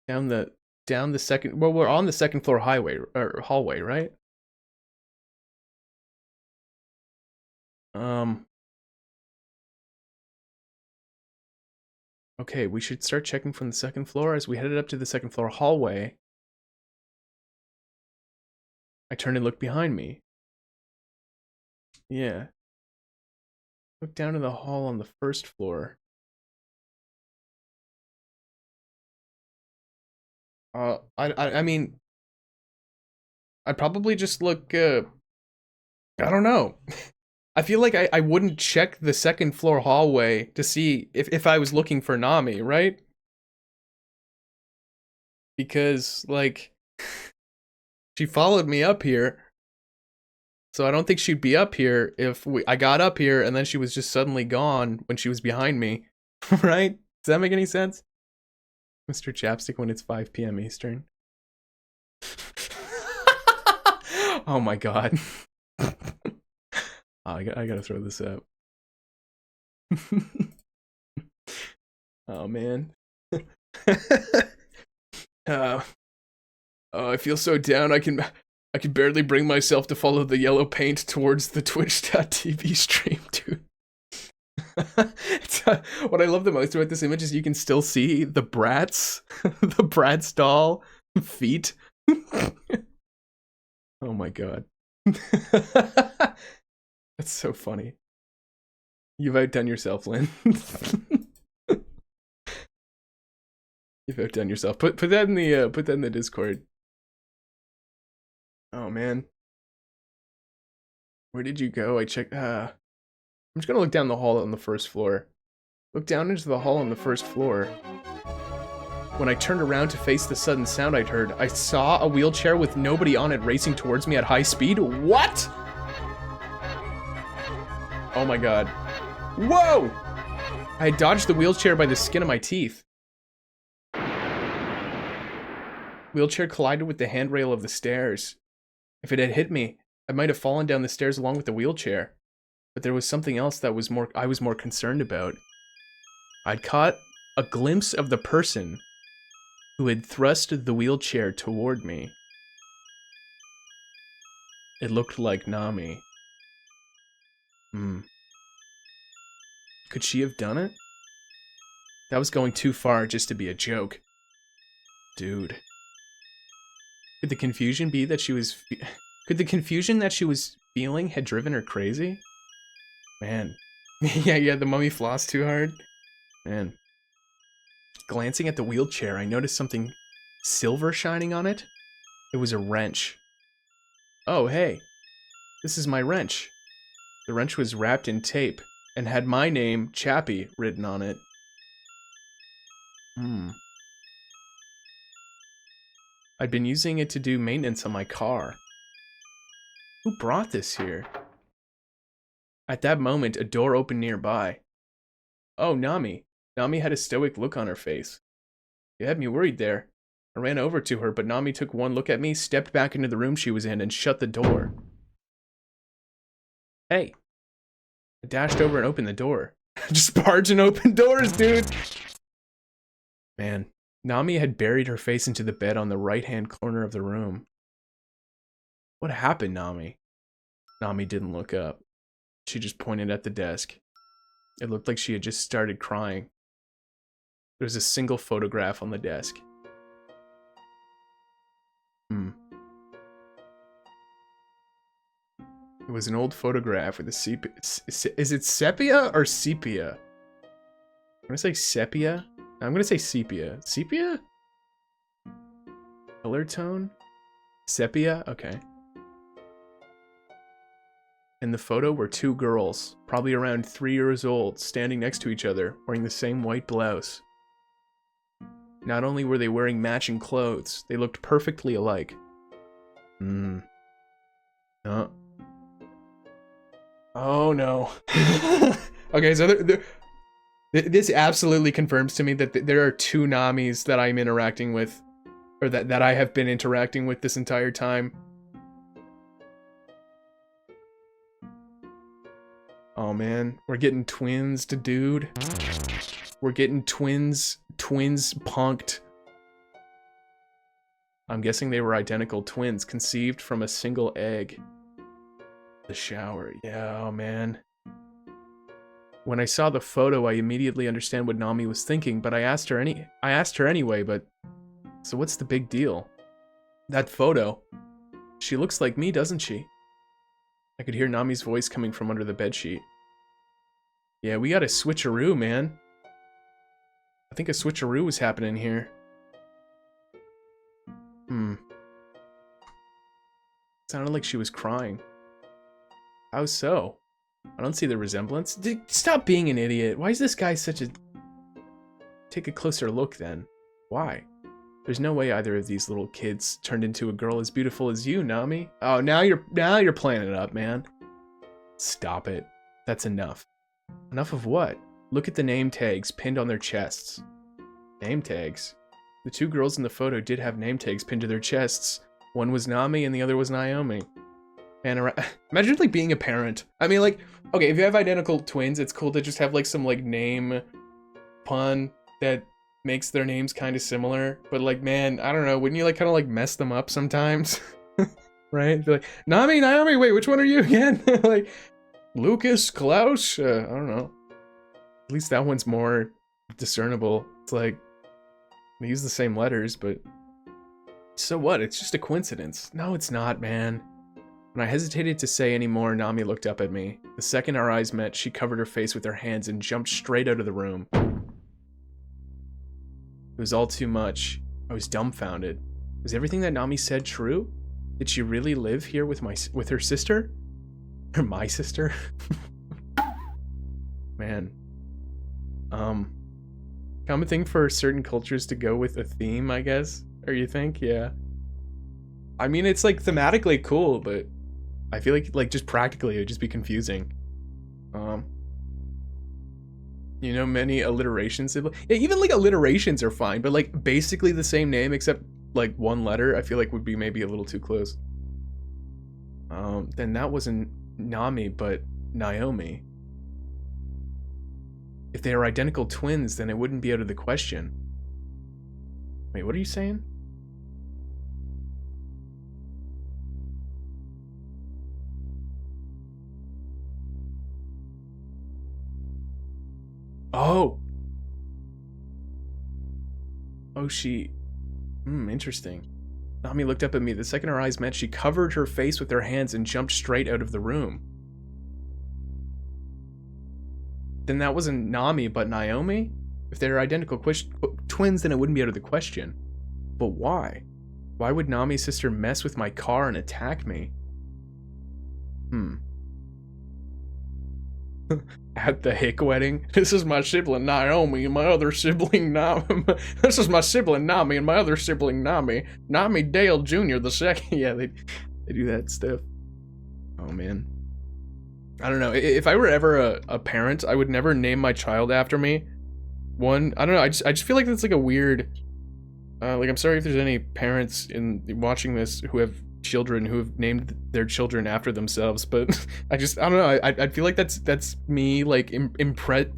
down the second, well, we're on the second floor highway or hallway, right? Okay, we should start checking from the second floor. As we headed up to the second floor hallway, I turned and looked behind me. Yeah. Look down in the hall on the first floor. I mean, I'd probably just look, I don't know. I feel like I wouldn't check the second floor hallway to see if I was looking for Nami, right? Because, like, she followed me up here. So I don't think she'd be up here if I got up here and then she was just suddenly gone when she was behind me. Right? Does that make any sense? Mr. Chapstick when it's 5 p.m. Eastern. Oh my god. I gotta throw this up. Oh man. I feel so down. I can barely bring myself to follow the yellow paint towards the Twitch.tv stream, dude. What I love the most about this image is you can still see the Bratz, the Bratz doll feet. Oh my god. That's so funny. You've outdone yourself, Lynn. You've outdone yourself. Put that in the Discord. Oh man. Where did you go? I checked. I'm just gonna look down the hall on the first floor. Look down into the hall on the first floor. When I turned around to face the sudden sound I'd heard, I saw a wheelchair with nobody on it racing towards me at high speed. What? Oh my god. Whoa! I had dodged the wheelchair by the skin of my teeth. Wheelchair collided with the handrail of the stairs. If it had hit me, I might have fallen down the stairs along with the wheelchair. But there was something else that I was more concerned about. I'd caught a glimpse of the person who had thrust the wheelchair toward me. It looked like Nami. Could she have done it? That was going too far just to be a joke. Dude. Could the confusion be that she was... Could the confusion that she was feeling had driven her crazy? Man. yeah, the mummy flossed too hard. Man. Glancing at the wheelchair, I noticed something silver shining on it. It was a wrench. Oh, hey. This is my wrench. The wrench was wrapped in tape and had my name, Chappie, written on it. I'd been using it to do maintenance on my car. Who brought this here? At that moment, a door opened nearby. Oh, Nami. Nami had a stoic look on her face. You had me worried there. I ran over to her, but Nami took one look at me, stepped back into the room she was in, and shut the door. Hey. I dashed over and opened the door. Just barging open doors, dude! Man, Nami had buried her face into the bed on the right-hand corner of the room. What happened, Nami? Nami didn't look up. She just pointed at the desk. It looked like she had just started crying. There was a single photograph on the desk. It was an old photograph with a sepia. Is it sepia or sepia? I'm gonna say sepia. I'm gonna say sepia. Sepia? Color tone? Sepia? Okay. In the photo were two girls, probably around 3 years old, standing next to each other, wearing the same white blouse. Not only were they wearing matching clothes, they looked perfectly alike. Oh no. Okay, so this absolutely confirms to me that there are two Namis that I'm interacting with, or that I have been interacting with this entire time. Oh man, we're getting twins to dude. We're getting twins punked. I'm guessing they were identical twins, conceived from a single egg. The shower, yeah, oh man. When I saw the photo, I immediately understand what Nami was thinking, but I asked her anyway, but... So what's the big deal? That photo. She looks like me, doesn't she? I could hear Nami's voice coming from under the bedsheet. Yeah, we got a switcheroo, man. I think a switcheroo was happening here. Sounded like she was crying. How so? I don't see the resemblance. Stop being an idiot. Why is this guy such a... Take a closer look then. Why? There's no way either of these little kids turned into a girl as beautiful as you, Nami. Oh, now you're playing it up, man. Stop it. That's enough. Enough of what? Look at the name tags pinned on their chests. Name tags? The two girls in the photo did have name tags pinned to their chests. One was Nami and the other was Naomi. And imagine like being a parent. I mean, like, okay, if you have identical twins, it's cool to just have like some like name pun that makes their names kind of similar. But like, man, I don't know. Wouldn't you like kind of like mess them up sometimes? Right? Be like, Nami, Naomi, wait, which one are you again? Like, Lucas, Klaus, I don't know. At least that one's more discernible. It's like, they use the same letters, but so what? It's just a coincidence. No, it's not, man. When I hesitated to say any more, Nami looked up at me. The second our eyes met, she covered her face with her hands and jumped straight out of the room. It was all too much. I was dumbfounded. Was everything that Nami said true? Did she really live here with her sister? Or my sister? Man. Common thing for certain cultures to go with a theme, I guess? Or you think? Yeah. I mean, it's like thematically cool, but I feel like just practically it would just be confusing. You know, many alliterations. Yeah, even like alliterations are fine, but like basically the same name except like one letter, I feel like would be maybe a little too close. Then that wasn't Nami, but Naomi. If they are identical twins, then it wouldn't be out of the question. Wait, what are you saying? Oh! Oh, she... interesting. Nami looked up at me. The second our eyes met, she covered her face with her hands and jumped straight out of the room. Then that wasn't Nami, but Naomi? If they're identical twins, then it wouldn't be out of the question. But why? Why would Nami's sister mess with my car and attack me? At the Hick wedding? This is my sibling Naomi and my other sibling Nami. This is my sibling Nami and my other sibling Nami. Nami Dale Jr. the second. Yeah, they do that stuff. Oh, man. I don't know. If I were ever a parent, I would never name my child after me. One, I don't know. I just feel like that's like a weird. Like, I'm sorry if there's any parents in watching this who have children who have named their children after themselves, but I don't know. I feel like that's me like imprinting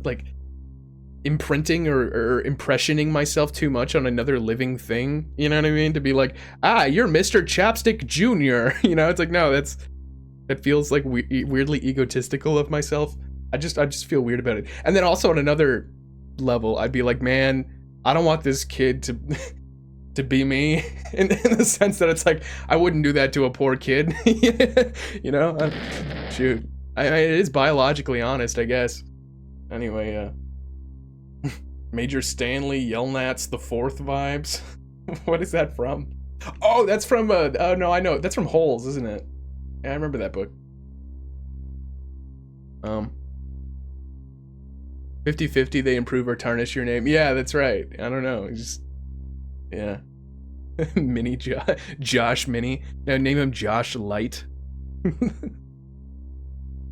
or impressioning myself too much on another living thing. You know what I mean? To be like, you're Mr. Chapstick Jr. You know, it's like, no, that feels like weirdly egotistical of myself. I just feel weird about it. And then also on another level, I'd be like, man, I don't want this kid to be me in the sense that it's like, I wouldn't do that to a poor kid. You know? Shoot. It is biologically honest, I guess. Anyway, Major Stanley Yelnats the Fourth vibes. What is that from? Oh, that's from, oh no, I know. That's from Holes, isn't it? Yeah, I remember that book. 50-50, they improve or tarnish your name. Yeah, that's right. I don't know. Just, yeah. Mini Josh Mini. No, name him Josh Light. I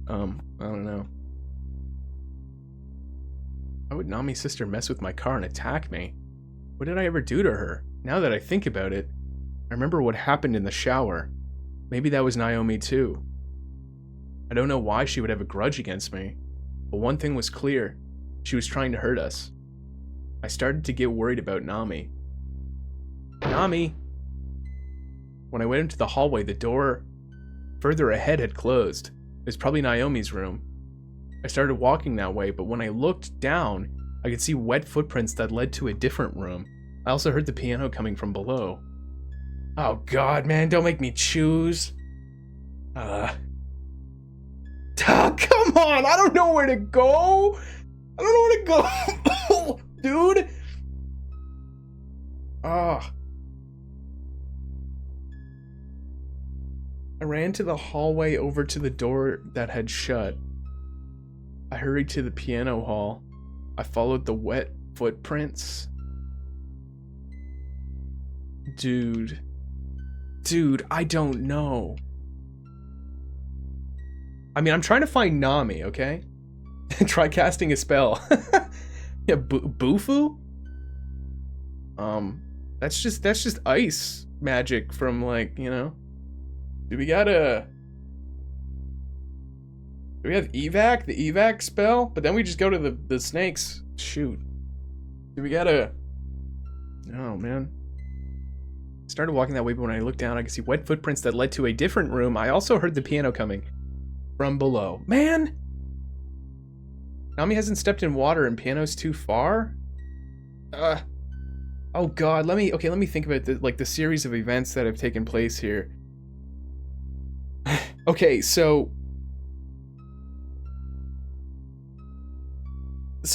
don't know. Why would Nami's sister mess with my car and attack me? What did I ever do to her? Now that I think about it, I remember what happened in the shower. Maybe that was Naomi too. I don't know why she would have a grudge against me, but one thing was clear. She was trying to hurt us. I started to get worried about Nami. Nami! When I went into the hallway, the door further ahead had closed. It was probably Naomi's room. I started walking that way, but when I looked down, I could see wet footprints that led to a different room. I also heard the piano coming from below. Oh god, man, don't make me choose. Come on, I don't know where to go. I don't know where to go. Dude. I ran to the hallway over to the door that had shut. I hurried to the piano hall. I followed the wet footprints. Dude, I don't know. I mean, I'm trying to find Nami, okay? Try casting a spell. Yeah, Bufu? That's just ice magic from, like, you know. Do we have evac? The evac spell? But then we just go to the snakes. Shoot. Do we gotta... Oh, man. Started walking that way, but when I looked down, I could see wet footprints that led to a different room. I also heard the piano coming from below. Man! Nami hasn't stepped in water and piano's too far? Oh god, let me think about the series of events that have taken place here. Okay, so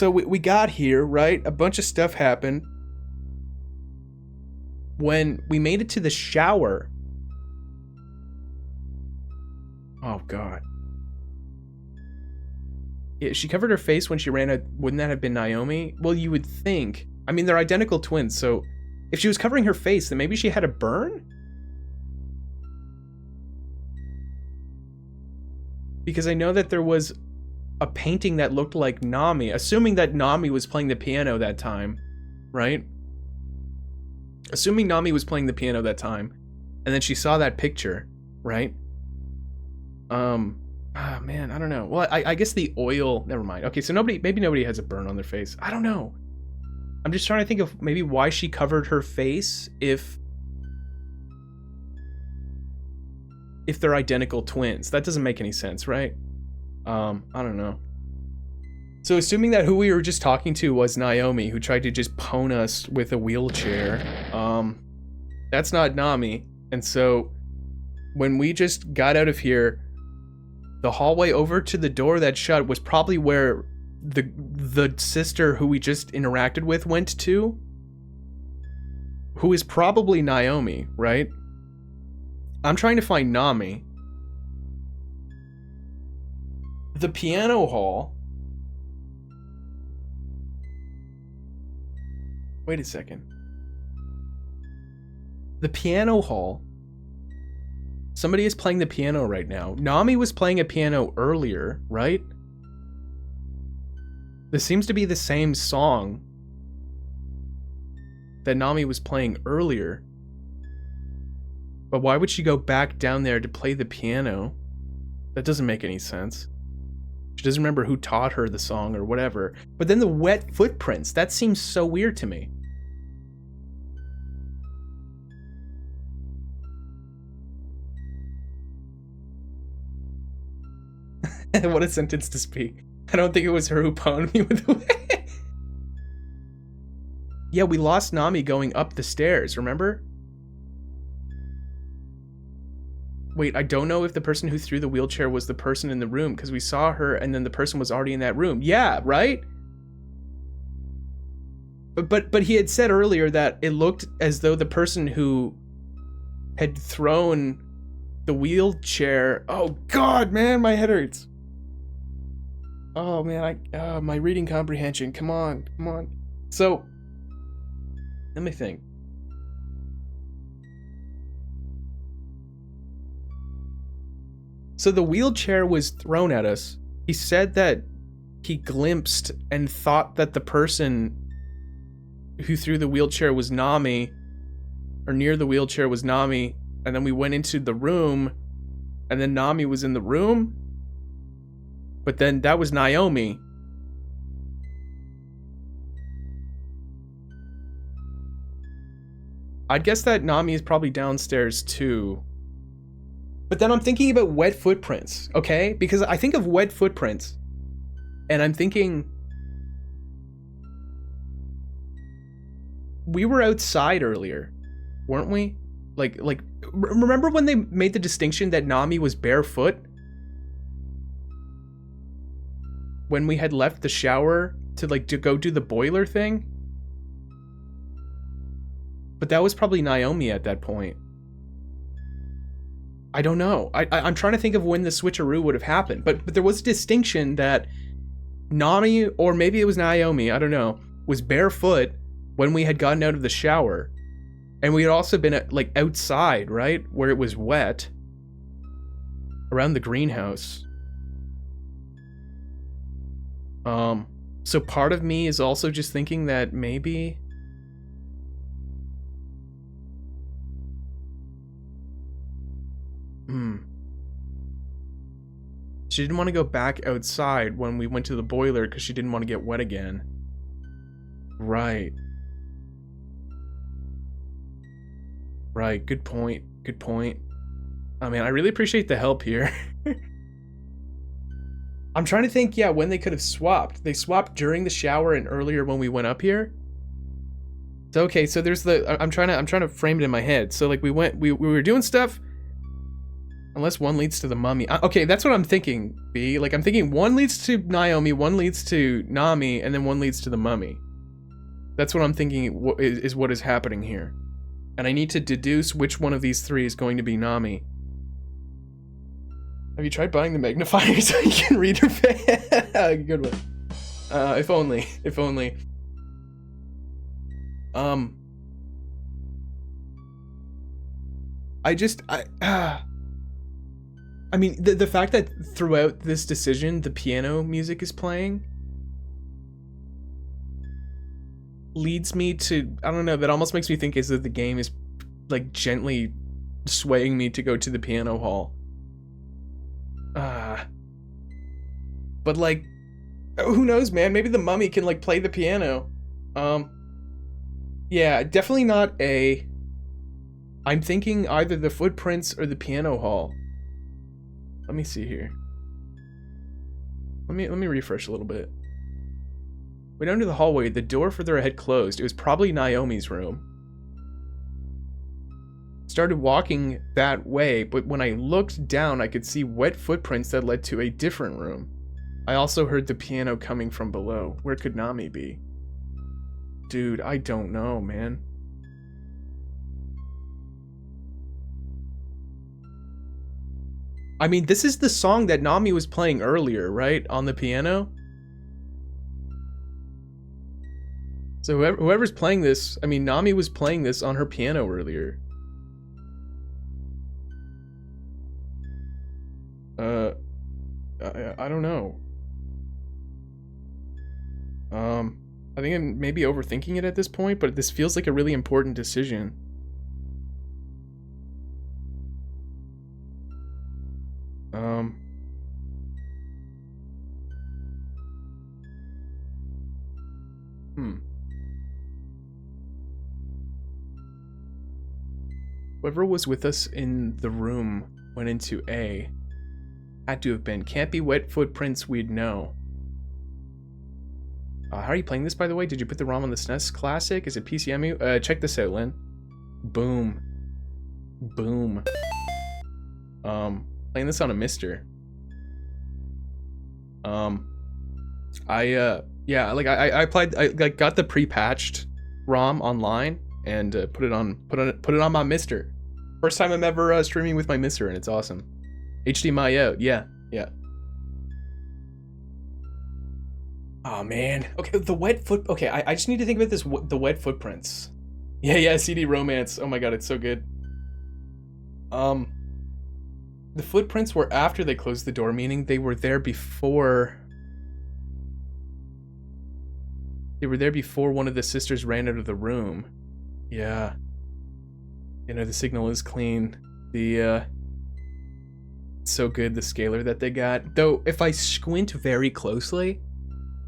we got here, right? A bunch of stuff happened. When we made it to the shower. Oh, God. Yeah, she covered her face when she ran out. Wouldn't that have been Naomi? Well, you would think. I mean, they're identical twins, so if she was covering her face, then maybe she had a burn? Because I know that there was a painting that looked like Nami, assuming that Nami was playing the piano that time, right? Assuming Nami was playing the piano that time, and then she saw that picture, right? Man, I don't know. Well, I guess the oil, never mind. Okay, so maybe nobody has a burn on their face. I don't know. I'm just trying to think of maybe why she covered her face if they're identical twins. That doesn't make any sense, right? I don't know. So assuming that who we were just talking to was Naomi, who tried to just pwn us with a wheelchair, that's not Nami. And so when we just got out of here, the hallway over to the door that shut was probably where the sister who we just interacted with went to, who is probably Naomi, right? I'm trying to find Nami. The piano hall. Wait a second. The piano hall. Somebody is playing the piano right now. Nami was playing a piano earlier, right? This seems to be the same song that Nami was playing earlier. But why would she go back down there to play the piano? That doesn't make any sense. She doesn't remember who taught her the song or whatever. But then the wet footprints, that seems so weird to me. What a sentence to speak. I don't think it was her who pwned me with the Yeah, we lost Nami going up the stairs, remember? Wait, I don't know if the person who threw the wheelchair was the person in the room, because we saw her and then the person was already in that room. Yeah, right? But he had said earlier that it looked as though the person who had thrown the wheelchair... Oh, God, man, my head hurts. Oh, man, my reading comprehension. Come on. So, let me think. So the wheelchair was thrown at us. He said that he glimpsed and thought that the person who threw the wheelchair was Nami, or near the wheelchair was Nami, and then we went into the room, and then Nami was in the room, but then that was Naomi. I'd guess that Nami is probably downstairs too. But then I'm thinking about wet footprints, okay? Because I think of wet footprints, and I'm thinking... We were outside earlier, weren't we? Like, remember when they made the distinction that Nami was barefoot? When we had left the shower to go do the boiler thing? But that was probably Naomi at that point. I don't know. I'm trying to think of when the switcheroo would have happened. But there was a distinction that Nami, or maybe it was Naomi, I don't know, was barefoot when we had gotten out of the shower. And we had also been outside, right? Where it was wet. Around the greenhouse. So part of me is also just thinking that maybe... She didn't want to go back outside when we went to the boiler because she didn't want to get wet again. Right. Right, good point. Good point. I mean, I really appreciate the help here. I'm trying to think, yeah, when they could have swapped. They swapped during the shower and earlier when we went up here. So, okay, so there's the... I'm trying to frame it in my head. So, we were doing stuff... Unless one leads to the mummy. Okay, that's what I'm thinking, B. Like, I'm thinking one leads to Naomi, one leads to Nami, and then one leads to the mummy. That's what I'm thinking is what is happening here. And I need to deduce which one of these three is going to be Nami. Have you tried buying the magnifier so you can read her face? Good one. If only. If only. I mean, the fact that throughout this decision, the piano music is playing leads me to, I don't know, that almost makes me think is that the game is, like, gently swaying me to go to the piano hall. But, like, who knows, man? Maybe the mummy can, like, play the piano. Yeah, definitely not A. I'm thinking either the footprints or the piano hall. Let me see here. Let me refresh a little bit. Went down to the hallway, the door further ahead closed. It was probably Naomi's room. Started walking that way, but when I looked down, I could see wet footprints that led to a different room. I also heard the piano coming from below. Where could Nami be? Dude, I don't know, man. I mean, this is the song that Nami was playing earlier, right? On the piano? So whoever's playing this, I mean, Nami was playing this on her piano earlier. I don't know. I think I'm maybe overthinking it at this point, but this feels like a really important decision. Whoever was with us in the room went into A. Had to have been. Can't be wet footprints, we'd know. How are you playing this, by the way? Did you put the ROM on the SNES Classic? Is it PCMU? Check this out, Lynn. Boom. Boom. Playing this on a Mister. Yeah, like I applied, I like got the pre-patched ROM online and put it on my Mister. First time I'm ever streaming with my Mister, and it's awesome. HDMI out, yeah. Oh man. Okay, the wet foot. Okay, I just need to think about this. The wet footprints. Yeah. CD Romance. Oh my god, it's so good. The footprints were after they closed the door, meaning they were there before. They were there before one of the sisters ran out of the room. Yeah. You know, the signal is clean. The so good, the scaler that they got. Though if I squint very closely,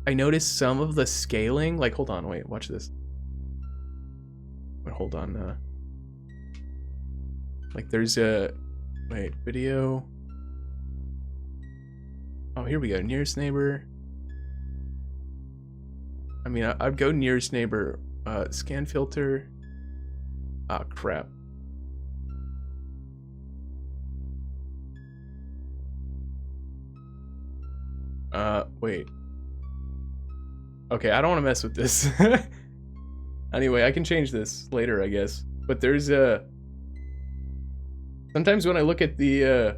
I notice some of the scaling, like, hold on, wait, watch this. Wait, hold on, like there's a, wait, video. Oh, here we go, nearest neighbor. I mean, I'd go nearest neighbor, scan filter. Ah, crap. Wait. Okay, I don't want to mess with this. Anyway, I can change this later, I guess. But there's sometimes when I look at the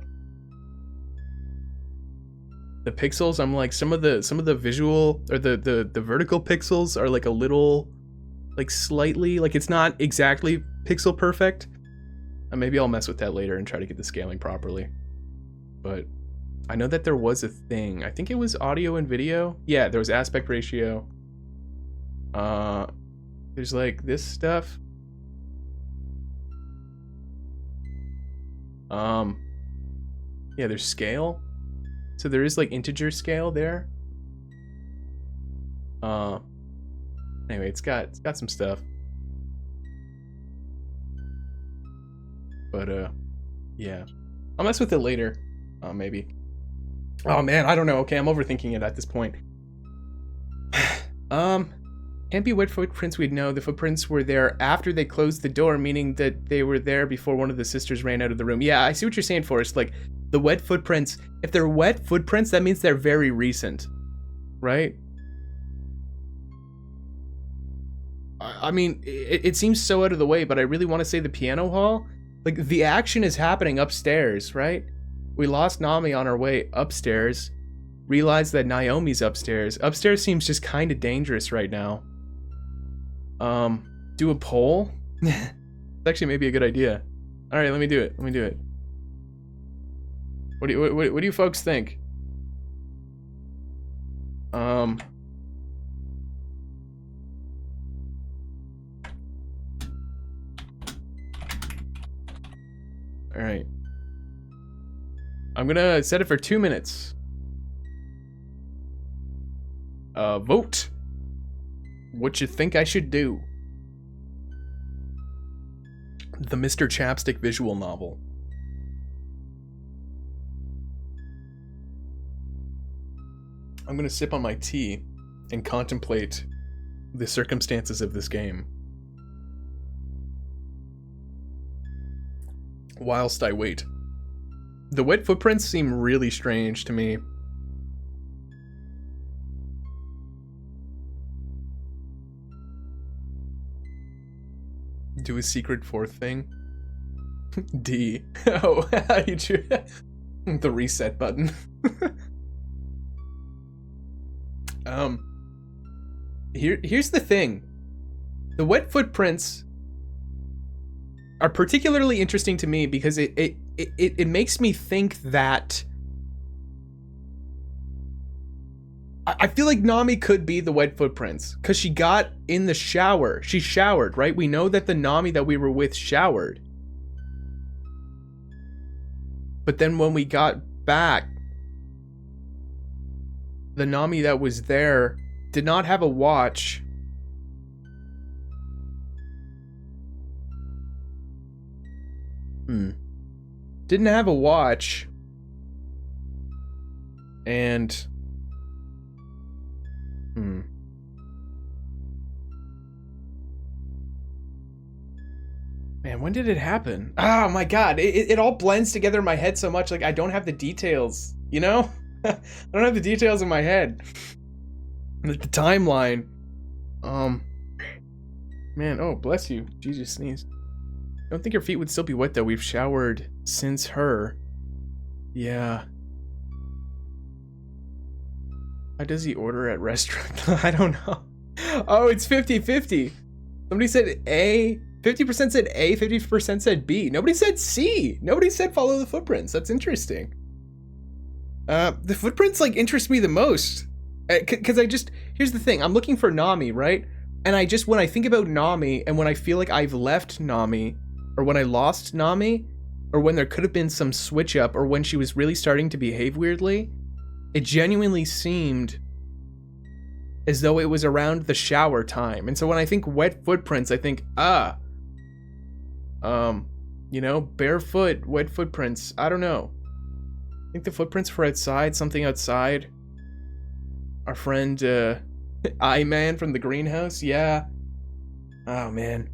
pixels, I'm like, some of the visual or the vertical pixels are like a little, like slightly, like it's not exactly pixel perfect. And maybe I'll mess with that later and try to get the scaling properly. But I know that there was a thing. I think it was audio and video. Yeah, there was aspect ratio. There's like this stuff. Yeah, there's scale. So there is like integer scale there. Anyway, it's got some stuff. But yeah. I'll mess with it later. Maybe. Oh man, I don't know. Okay, I'm overthinking it at this point. Can't be wet footprints we'd know. The footprints were there after they closed the door, meaning that they were there before one of the sisters ran out of the room. Yeah, I see what you're saying, Forrest. Like, the wet footprints, if they're wet footprints, that means they're very recent, right? I mean, it seems so out of the way, but I really want to say the piano hall. Like, the action is happening upstairs, right? We lost Nami on our way upstairs. Realized that Naomi's upstairs. Upstairs seems just kind of dangerous right now. Do a poll? It's actually maybe a good idea. All right, let me do it. What do you folks think? All right. I'm gonna set it for 2 minutes. Vote. What you think I should do? The Mr. Chapstick visual novel. I'm gonna sip on my tea and contemplate the circumstances of this game whilst I wait. The wet footprints seem really strange to me. Do a secret fourth thing. D. Oh, you drew the reset button. Here's the thing. The wet footprints are particularly interesting to me because it makes me think that I feel like Nami could be the wet footprints because she got in the shower. She showered, right? We know that the Nami that we were with showered. But then when we got back, the Nami that was there did not have a watch. Didn't have a watch. And man, when did it happen? Oh my god, it all blends together in my head so much, like I don't have the details, you know? I don't have the details in my head. The timeline. Man, oh, bless you. Jesus, sneeze. I don't think your feet would still be wet though. We've showered since her. Yeah. How does he order at restaurant? I don't know. Oh, it's 50-50. Somebody said A. 50% said A, 50% said B. Nobody said C. Nobody said follow the footprints. That's interesting. The footprints, like, interest me the most. Because here's the thing. I'm looking for Nami, right? And when I think about Nami, and when I feel like I've left Nami, or when I lost Nami, or when there could have been some switch up, or when she was really starting to behave weirdly, it genuinely seemed as though it was around the shower time. And so when I think wet footprints, I think, you know, barefoot, wet footprints. I don't know. I think the footprints were outside, something outside. Our friend, I-Man from the greenhouse, yeah. Oh, man.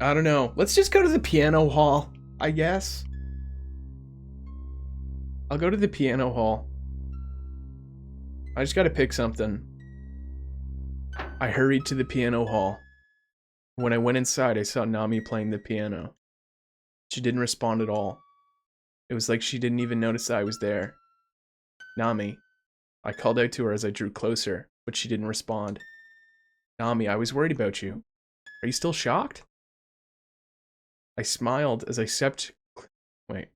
I don't know. Let's just go to the piano hall, I guess. I'll go to the piano hall. I just gotta pick something. I hurried to the piano hall. When I went inside, I saw Nami playing the piano. She didn't respond at all. It was like she didn't even notice I was there. Nami. I called out to her as I drew closer, but she didn't respond. Nami, I was worried about you. Are you still shocked? I smiled as I stepped... Wait.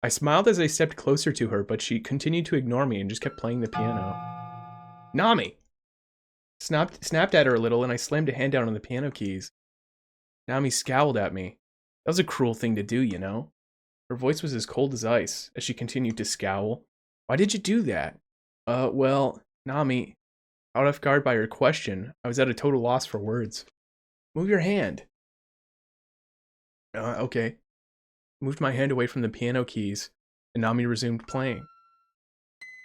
I smiled as I stepped closer to her, but she continued to ignore me and just kept playing the piano. Nami! Snapped at her a little, and I slammed a hand down on the piano keys. Nami scowled at me. That was a cruel thing to do, you know? Her voice was as cold as ice, as she continued to scowl. Why did you do that? Well, Nami, caught off guard by her question, I was at a total loss for words. Move your hand. Okay. Moved my hand away from the piano keys, and Nami resumed playing.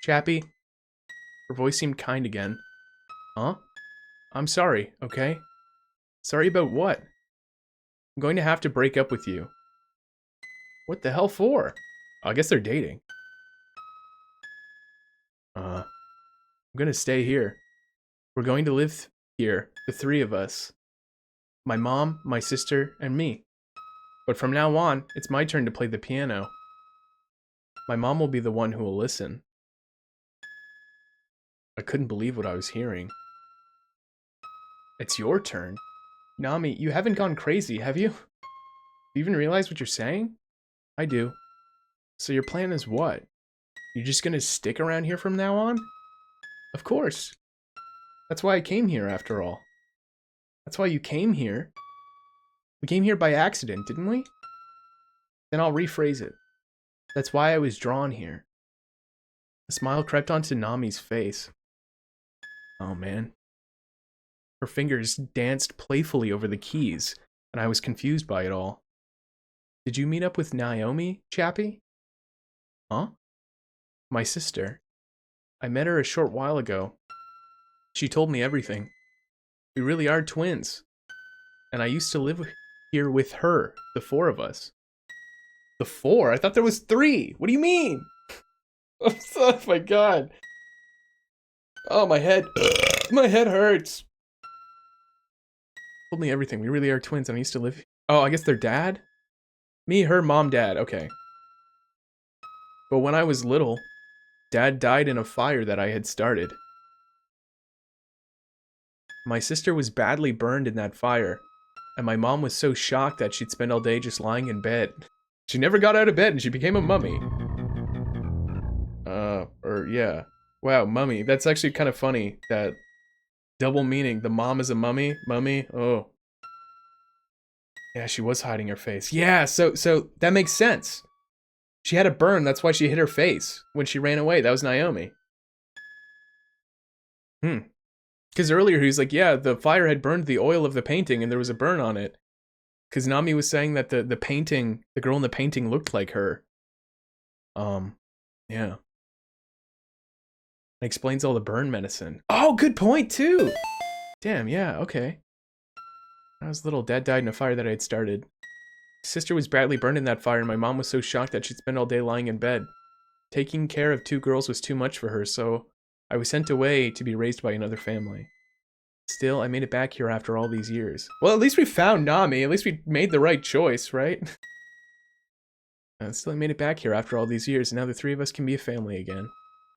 Chappie. Her voice seemed kind again. Huh? I'm sorry, okay? Sorry about what? I'm going to have to break up with you. What the hell for? I guess they're dating. I'm gonna stay here. We're going to live here, the three of us. My mom, my sister, and me. But from now on, it's my turn to play the piano. My mom will be the one who will listen. I couldn't believe what I was hearing. It's your turn? Nami, you haven't gone crazy, have you? Do you even realize what you're saying? I do. So your plan is what? You're just gonna stick around here from now on? Of course. That's why I came here, after all. That's why you came here. We came here by accident, didn't we? Then I'll rephrase it. That's why I was drawn here. A smile crept onto Nami's face. Oh man. Her fingers danced playfully over the keys, and I was confused by it all. Did you meet up with Naomi, Chappie? Huh? My sister. I met her a short while ago. She told me everything. We really are twins. And I used to live here with her, the four of us. The four? I thought there was three. What do you mean? Oh my god. Oh, my head. My head hurts. Told me everything. We really are twins and I used to live... Oh, I guess their dad? Me, her, mom, dad. Okay. But when I was little, Dad died in a fire that I had started. My sister was badly burned in that fire, and my mom was so shocked that she'd spend all day just lying in bed. She never got out of bed and she became a mummy. Yeah. Wow, mummy. That's actually kind of funny, that double meaning. The mom is a mummy? Mummy? Oh. Yeah, she was hiding her face. Yeah, so that makes sense. She had a burn, that's why she hid her face when she ran away. That was Naomi. Because earlier he was like, yeah, the fire had burned the oil of the painting and there was a burn on it. Because Nami was saying that the painting, the girl in the painting looked like her. Yeah. It explains all the burn medicine. Oh, good point, too! Damn, yeah, okay. When I was little, Dad died in a fire that I had started. Sister was badly burned in that fire, and my mom was so shocked that she'd spend all day lying in bed. Taking care of two girls was too much for her, so I was sent away to be raised by another family. Still, I made it back here after all these years. Well, at least we found Nami. At least we made the right choice, right? Still, I made it back here after all these years, and now the three of us can be a family again.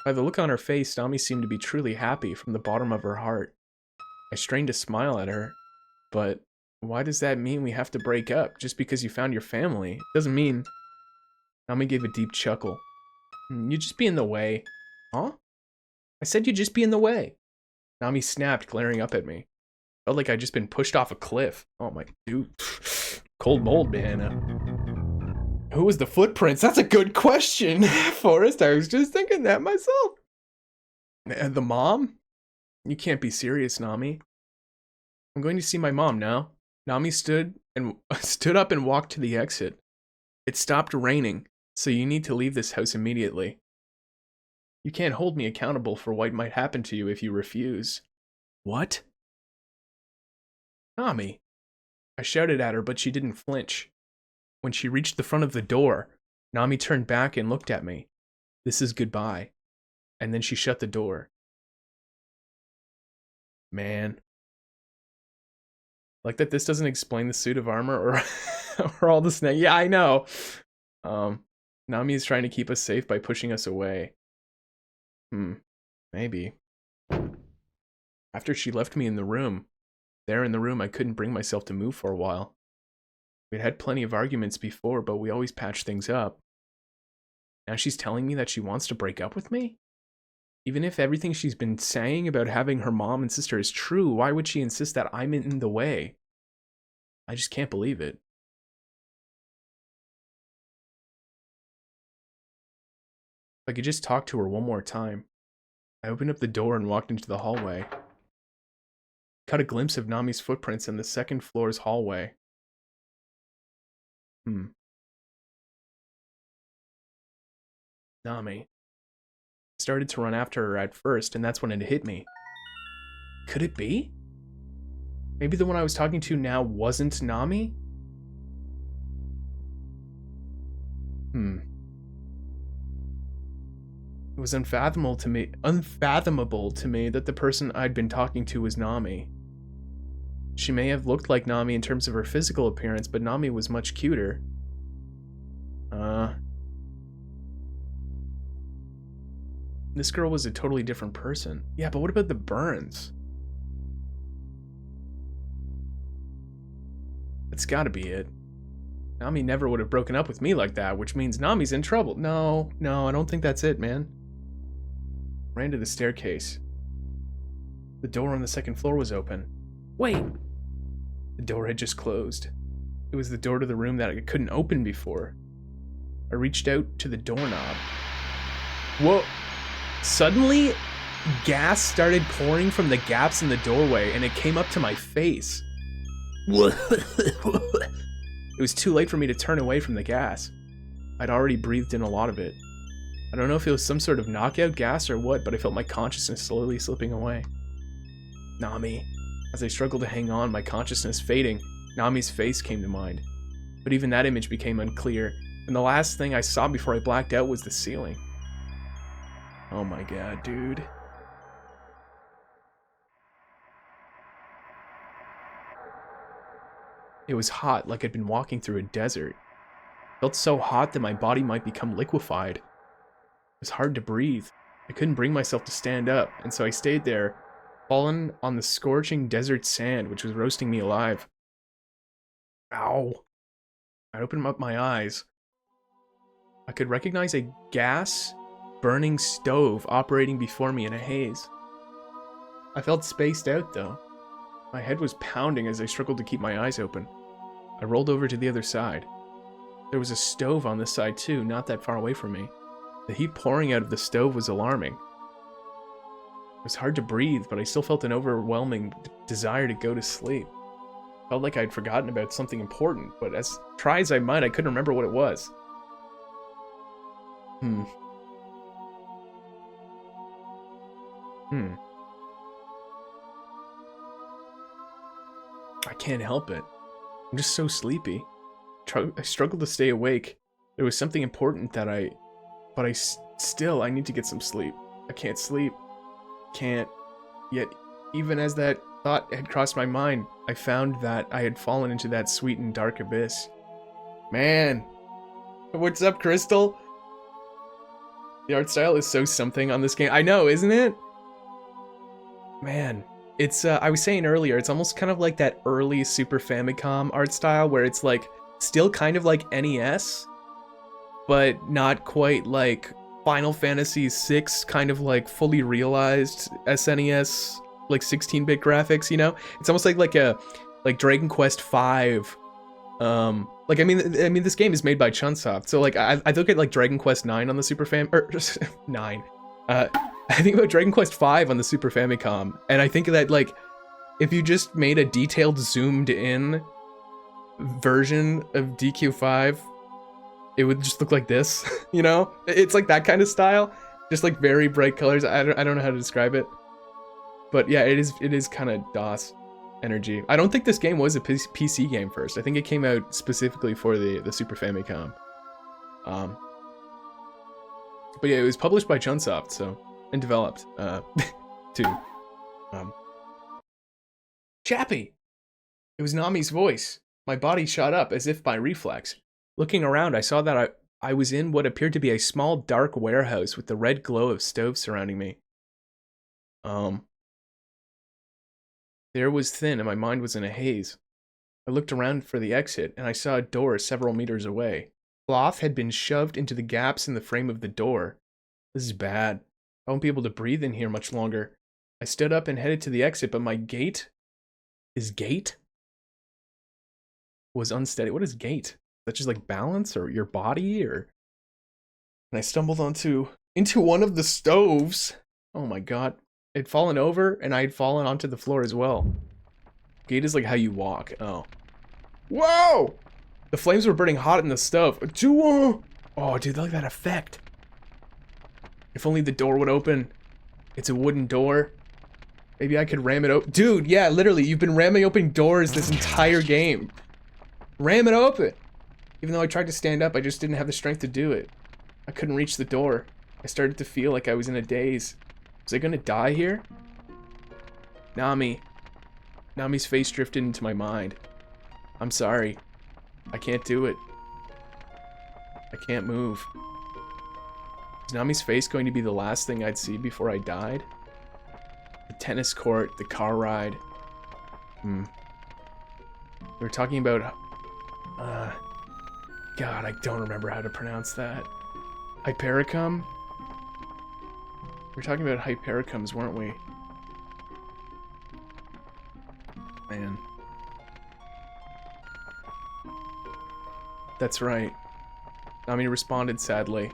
By the look on her face, Nami seemed to be truly happy from the bottom of her heart. I strained to smile at her, but why does that mean we have to break up just because you found your family? It doesn't mean... Nami gave a deep chuckle. You'd just be in the way. Huh? I said you'd just be in the way. Nami snapped, glaring up at me. Felt like I'd just been pushed off a cliff. Oh my dude. Cold mold, man. Who was the footprints? That's a good question, Forrest. I was just thinking that myself. And the mom? You can't be serious, Nami. I'm going to see my mom now. Nami stood up and walked to the exit. It stopped raining, so you need to leave this house immediately. You can't hold me accountable for what might happen to you if you refuse. What? Nami. I shouted at her, but she didn't flinch. When she reached the front of the door, Nami turned back and looked at me. This is goodbye. And then she shut the door. Man. Like that this doesn't explain the suit of armor or, or all the snake. Yeah, I know. Nami is trying to keep us safe by pushing us away. Maybe. After she left me in the room, there in the room I couldn't bring myself to move for a while. We'd had plenty of arguments before, but we always patched things up. Now she's telling me that she wants to break up with me? Even if everything she's been saying about having her mom and sister is true, why would she insist that I'm in the way? I just can't believe it. If I could just talk to her one more time. I opened up the door and walked into the hallway. Caught a glimpse of Nami's footprints in the second floor's hallway. Nami. Started to run after her at first, and that's when it hit me. Could it be? Maybe the one I was talking to now wasn't Nami? It was unfathomable to me that the person I'd been talking to was Nami. She may have looked like Nami in terms of her physical appearance, but Nami was much cuter. This girl was a totally different person. Yeah, but what about the burns? That's gotta be it. Nami never would have broken up with me like that, which means Nami's in trouble. No, I don't think that's it, man. Ran to the staircase. The door on the second floor was open. Wait! The door had just closed. It was the door to the room that I couldn't open before. I reached out to the doorknob. Whoa! Suddenly, gas started pouring from the gaps in the doorway, and it came up to my face. It was too late for me to turn away from the gas. I'd already breathed in a lot of it. I don't know if it was some sort of knockout gas or what, but I felt my consciousness slowly slipping away. Nami. As I struggled to hang on, my consciousness fading, Nami's face came to mind. But even that image became unclear, and the last thing I saw before I blacked out was the ceiling. Oh my god, dude. It was hot, like I'd been walking through a desert. It felt so hot that my body might become liquefied. It was hard to breathe. I couldn't bring myself to stand up, and so I stayed there, fallen on the scorching desert sand, which was roasting me alive. Ow. I opened up my eyes. I could recognize a gas burning stove operating before me in a haze. I felt spaced out, though. My head was pounding as I struggled to keep my eyes open. I rolled over to the other side. There was a stove on this side too, not that far away from me. The heat pouring out of the stove was alarming. It was hard to breathe, but I still felt an overwhelming desire to go to sleep. Felt like I'd forgotten about something important, but as try as I might, I couldn't remember what it was. I can't help it. I'm just so sleepy. I struggled to stay awake. There was something important that I need to get some sleep. I can't sleep. Can't. Yet, even as that thought had crossed my mind, I found that I had fallen into that sweet and dark abyss. Man. What's up, Crystal? The art style is so something on this game. I know, isn't it? Man. It's, I was saying earlier, it's almost kind of like that early Super Famicom art style where it's like, still kind of like NES, but not quite like Final Fantasy VI, kind of like fully realized SNES, like 16-bit graphics, you know? It's almost like Dragon Quest V. Like, I mean, this game is made by Chunsoft, so like, I look at like Dragon Quest 9 on the Super 9. I think about Dragon Quest V on the Super Famicom, and I think that, like, if you just made a detailed zoomed-in version of DQ5, it would just look like this, you know? It's like that kind of style, just like very bright colors. I don't know how to describe it, but yeah, it is kind of DOS energy. I don't think this game was a PC game first. I think it came out specifically for the Super Famicom. But yeah, it was published by Chunsoft, so. And developed, too. Chappie! It was Nami's voice. My body shot up as if by reflex. Looking around, I saw that I was in what appeared to be a small, dark warehouse with the red glow of stoves surrounding me. The air was thin and my mind was in a haze. I looked around for the exit, and I saw a door several meters away. Cloth had been shoved into the gaps in the frame of the door. This is bad. I won't be able to breathe in here much longer. I stood up and headed to the exit, but my gait was unsteady. What is gait? Is that just like balance or your body or? And I stumbled into one of the stoves. Oh my god. It had fallen over and I had fallen onto the floor as well. Gait is like how you walk. Oh. Whoa! The flames were burning hot in the stove. Oh, dude, look at that effect. If only the door would open. It's a wooden door. Maybe I could ram it open. Dude, yeah, literally, you've been ramming open doors this entire game. Ram it open. Even though I tried to stand up, I just didn't have the strength to do it. I couldn't reach the door. I started to feel like I was in a daze. Was I gonna die here? Nami. Nami's face drifted into my mind. I'm sorry. I can't do it. I can't move. Is Nami's face going to be the last thing I'd see before I died? The tennis court, the car ride. We were talking about... God, I don't remember how to pronounce that. Hypericum? We were talking about Hypericums, weren't we? Man. That's right. Nami responded sadly.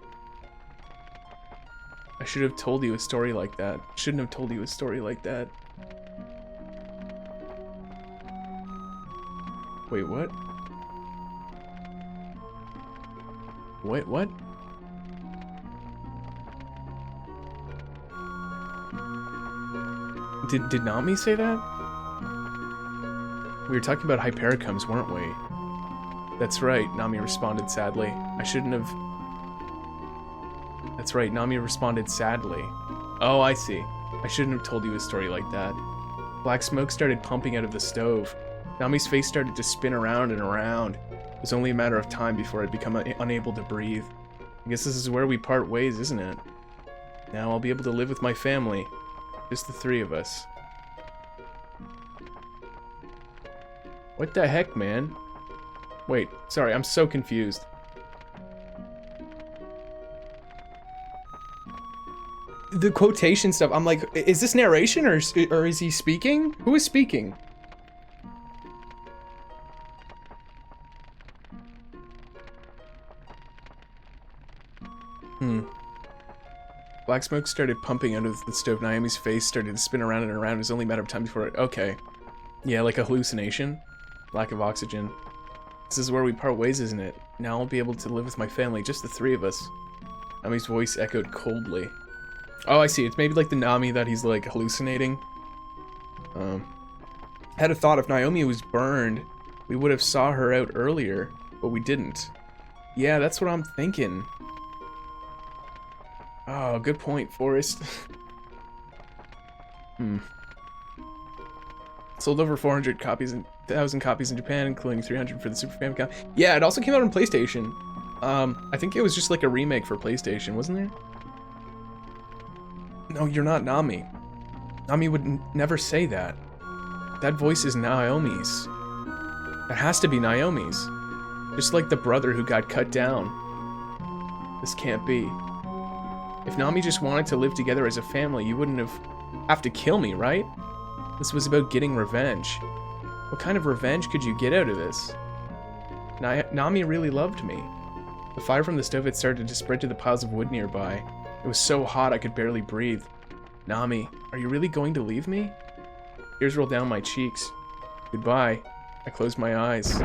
I should have told you a story like that. Shouldn't have told you a story like that. Wait, what? Wait, what? Did Nami say that? We were talking about Hypericums, weren't we? That's right, Nami responded sadly. I shouldn't have... That's right, Nami responded sadly. Oh, I see. I shouldn't have told you a story like that. Black smoke started pumping out of the stove. Nami's face started to spin around and around. It was only a matter of time before I'd become unable to breathe. I guess this is where we part ways, isn't it? Now I'll be able to live with my family. Just the three of us. What the heck, man? Wait, sorry, I'm so confused. The quotation stuff, I'm like, is this narration or is he speaking? Who is speaking? Black smoke started pumping out of the stove. Naomi's face started to spin around and around. It was only a matter of time before it... Okay. Yeah, like a hallucination. Lack of oxygen. This is where we part ways, isn't it? Now I'll be able to live with my family, just the three of us. Nami's voice echoed coldly. Oh, I see. It's maybe like the Nami that he's like hallucinating. I had a thought if Naomi was burned, we would have saw her out earlier, but we didn't. Yeah, that's what I'm thinking. Oh, good point, Forrest. Sold over 400 copies and 1,000 copies in Japan, including 300 for the Super Famicom. Yeah, it also came out on PlayStation. I think it was just like a remake for PlayStation, wasn't there? No, you're not Nami. Nami would never say that. That voice is Naomi's. That has to be Naomi's. Just like the brother who got cut down. This can't be. If Nami just wanted to live together as a family, you wouldn't have to kill me, right? This was about getting revenge. What kind of revenge could you get out of this? Nami really loved me. The fire from the stove had started to spread to the piles of wood nearby. It was so hot I could barely breathe. Nami, are you really going to leave me? Tears rolled down my cheeks. Goodbye. I closed my eyes.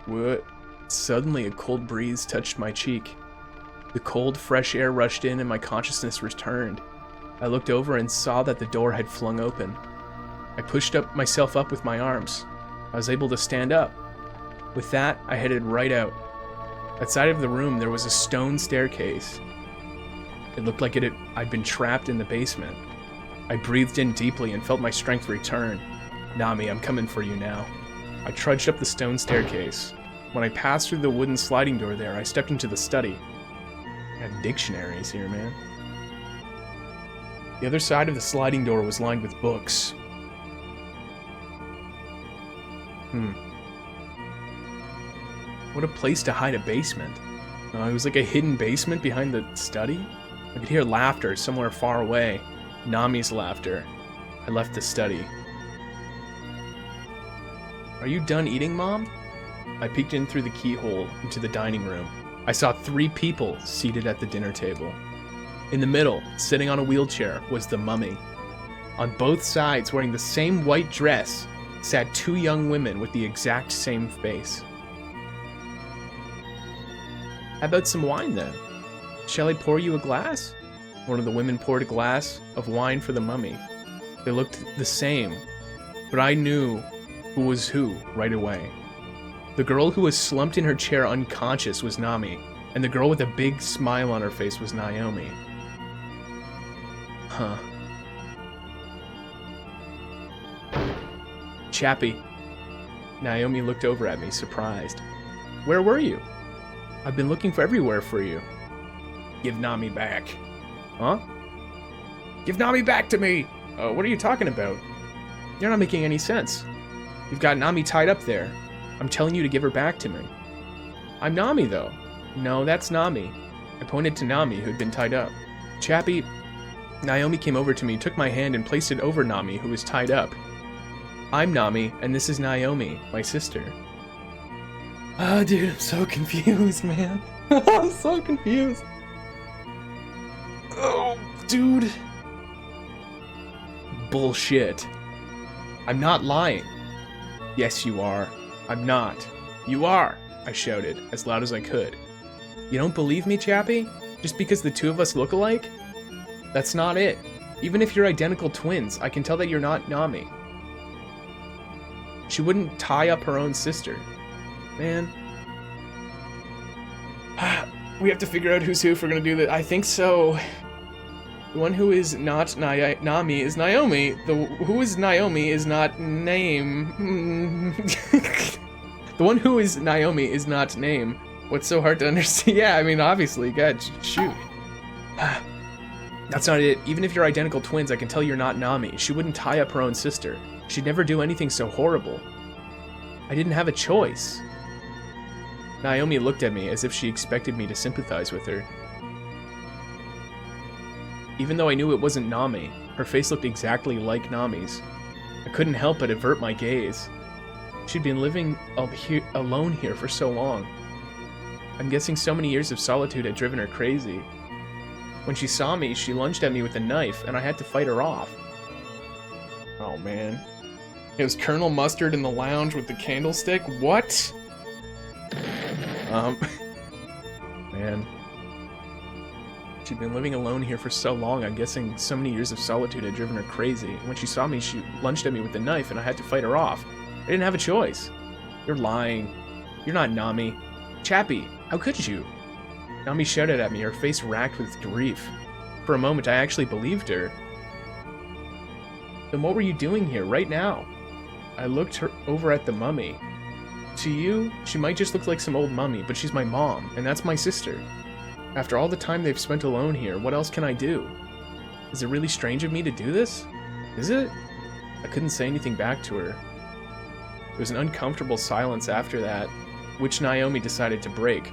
What? Suddenly a cold breeze touched my cheek. The cold, fresh air rushed in and my consciousness returned. I looked over and saw that the door had flung open. I pushed myself up with my arms. I was able to stand up. With that, I headed right out. Outside of the room, there was a stone staircase. It looked like I'd been trapped in the basement. I breathed in deeply and felt my strength return. Nami, I'm coming for you now. I trudged up the stone staircase. When I passed through the wooden sliding door there, I stepped into the study. I got dictionaries here, man. The other side of the sliding door was lined with books. What a place to hide a basement. It was like a hidden basement behind the study. I could hear laughter somewhere far away. Nami's laughter. I left the study. Are you done eating, Mom? I peeked in through the keyhole into the dining room. I saw 3 people seated at the dinner table. In the middle, sitting on a wheelchair, was the mummy. On both sides, wearing the same white dress, sat 2 young women with the exact same face. How about some wine then? Shall I pour you a glass? One of the women poured a glass of wine for the mummy. They looked the same, but I knew who was who right away. The girl who was slumped in her chair unconscious was Nami, and the girl with a big smile on her face was Naomi. Huh. Chappie. Naomi looked over at me, surprised. Where were you? I've been looking for everywhere for you. Give Nami back. Huh? Give Nami back to me! What are you talking about? You're not making any sense. You've got Nami tied up there. I'm telling you to give her back to me. I'm Nami, though. No, that's Nami. I pointed to Nami, who'd been tied up. Chappie, Naomi came over to me, took my hand, and placed it over Nami, who was tied up. I'm Nami, and this is Naomi, my sister. Ah, dude, I'm so confused, man. I'm so confused. Oh, dude. Bullshit. I'm not lying. Yes, you are. I'm not. You are, I shouted, as loud as I could. You don't believe me, Chappie? Just because the two of us look alike? That's not it. Even if you're identical twins, I can tell that you're not Nami. She wouldn't tie up her own sister. Man. We have to figure out who's who if we're gonna do that. I think so. The one who is not Nami is Naomi. The who is Naomi is not name. The one who is Naomi is not name. What's so hard to understand? Yeah, I mean, obviously. God, shoot. That's not it. Even if you're identical twins, I can tell you're not Nami. She wouldn't tie up her own sister. She'd never do anything so horrible. I didn't have a choice. Naomi looked at me as if she expected me to sympathize with her. Even though I knew it wasn't Nami, her face looked exactly like Nami's. I couldn't help but avert my gaze. She'd been living alone here for so long. I'm guessing so many years of solitude had driven her crazy. When she saw me, she lunged at me with a knife, and I had to fight her off. Oh, man. It was Colonel Mustard in the lounge with the candlestick? What? Man. She'd been living alone here for so long, I'm guessing so many years of solitude had driven her crazy. When she saw me, she lunged at me with a knife, and I had to fight her off. I didn't have a choice. You're lying. You're not Nami. Chappie, how could you? Nami shouted at me, her face racked with grief. For a moment, I actually believed her. Then what were you doing here, right now? I looked over at the mummy. To you, she might just look like some old mummy, but she's my mom, and that's my sister. After all the time they've spent alone here, what else can I do? Is it really strange of me to do this? Is it? I couldn't say anything back to her. There was an uncomfortable silence after that, which Naomi decided to break.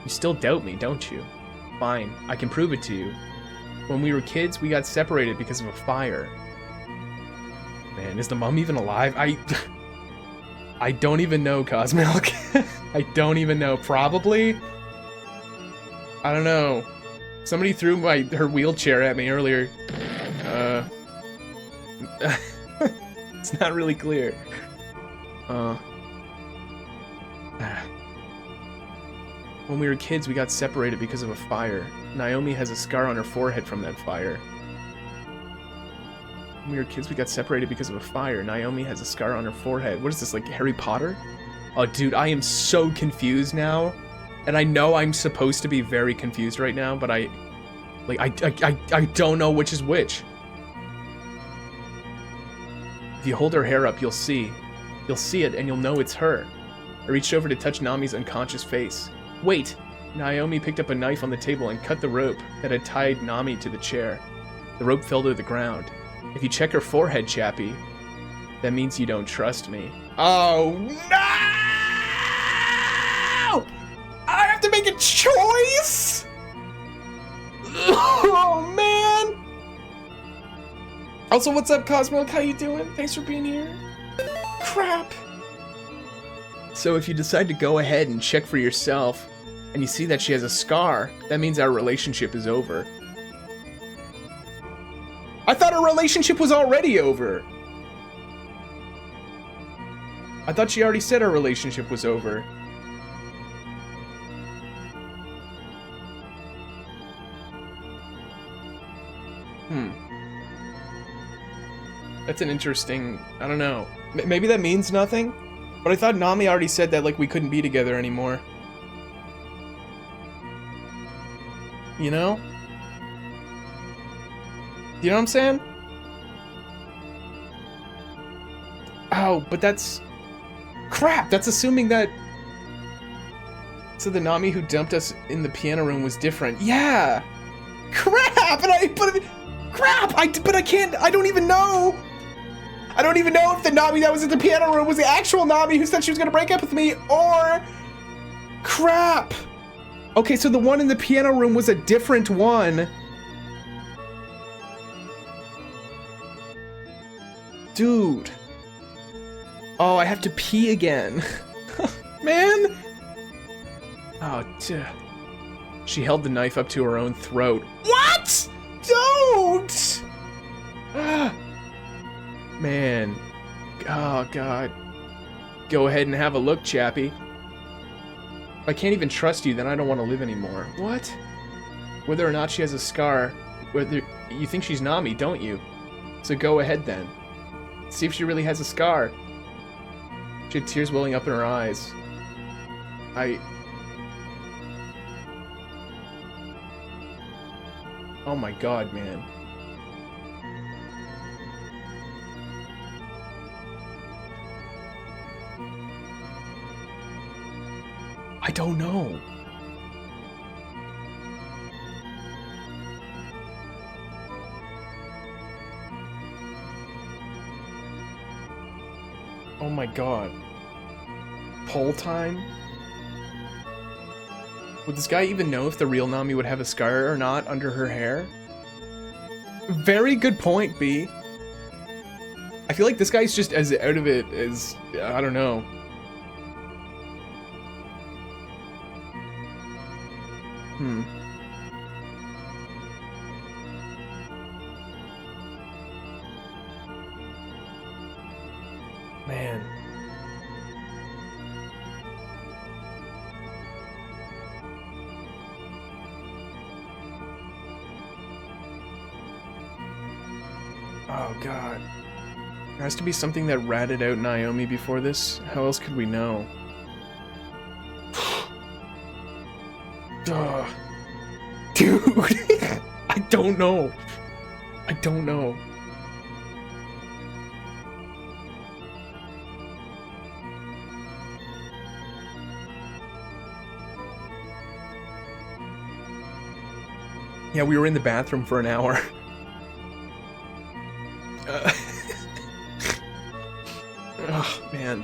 You still doubt me, don't you? Fine, I can prove it to you. When we were kids, we got separated because of a fire. Man, is the mum even alive? I don't even know, Cosmilk. I don't even know. Probably? I don't know. Somebody threw her wheelchair at me earlier. It's not really clear. When we were kids, we got separated because of a fire. Naomi has a scar on her forehead from that fire. When we were kids, we got separated because of a fire. Naomi has a scar on her forehead. What is this, like Harry Potter? Oh, dude, I am so confused now. And I know I'm supposed to be very confused right now, but I don't know which is which. If you hold her hair up, you'll see. You'll see it, and you'll know it's her. I reached over to touch Nami's unconscious face. Wait! Naomi picked up a knife on the table and cut the rope that had tied Nami to the chair. The rope fell to the ground. If you check her forehead, Chappie, that means you don't trust me. Oh, no! I have to make a choice? Oh, man! Also, what's up, Cosmilk? How you doing? Thanks for being here. Crap. So if you decide to go ahead and check for yourself, and you see that she has a scar, that means our relationship is over. I thought our relationship was already over. I thought she already said our relationship was over. That's an interesting... I don't know. Maybe that means nothing? But I thought Nami already said that, like, we couldn't be together anymore. You know? You know what I'm saying? Oh, but that's... Crap! That's assuming that... So the Nami who dumped us in the piano room was different. Yeah! Crap! But I can't... I don't even know! I don't even know if the Nami that was in the piano room was the actual Nami who said she was gonna break up with me, or... Crap! Okay, so the one in the piano room was a different one. Dude. Oh, I have to pee again. Man! Oh, she held the knife up to her own throat. What? Don't! Man. Oh, God. Go ahead and have a look, Chappie. If I can't even trust you, then I don't want to live anymore. What? Whether or not she has a scar, whether you think she's Nami, don't you? So go ahead then. See if she really has a scar. She had tears welling up in her eyes. Oh my God, man. I don't know. Oh my God. Poll time? Would this guy even know if the real Nami would have a scar or not under her hair? Very good point, B. I feel like this guy's just as out of it as... I don't know. Man. Oh, God. There has to be something that ratted out Naomi before this. How else could we know? Duh. Dude! I don't know. I don't know. Yeah, we were in the bathroom for an hour. Oh, man.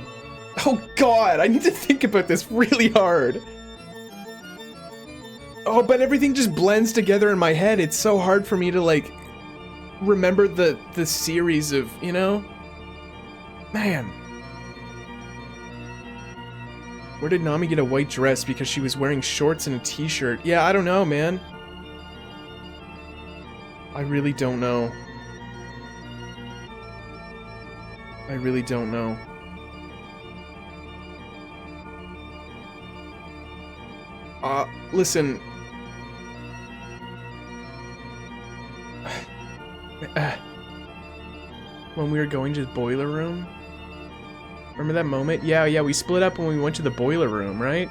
Oh, God, I need to think about this really hard. Oh, but everything just blends together in my head. It's so hard for me to, like, remember the series of, you know? Man. Where did Nami get a white dress? Because she was wearing shorts and a t-shirt. Yeah, I don't know, man. I really don't know. I really don't know. Listen. When we were going to the boiler room? Remember that moment? Yeah, we split up when we went to the boiler room, right?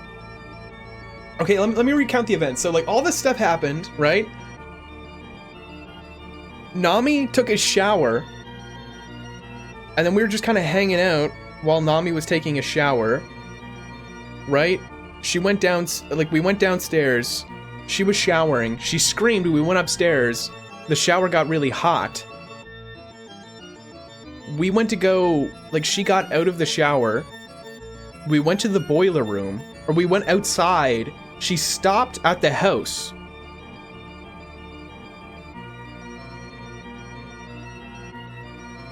Okay, let me recount the events. So, like, all this stuff happened, right? Nami took a shower, and then we were just kind of hanging out while Nami was taking a shower, right? She went down, like, we went downstairs, she was showering, she screamed, we went upstairs, the shower got really hot. We went to go, like, she got out of the shower, we went to the boiler room, or we went outside, she stopped at the house.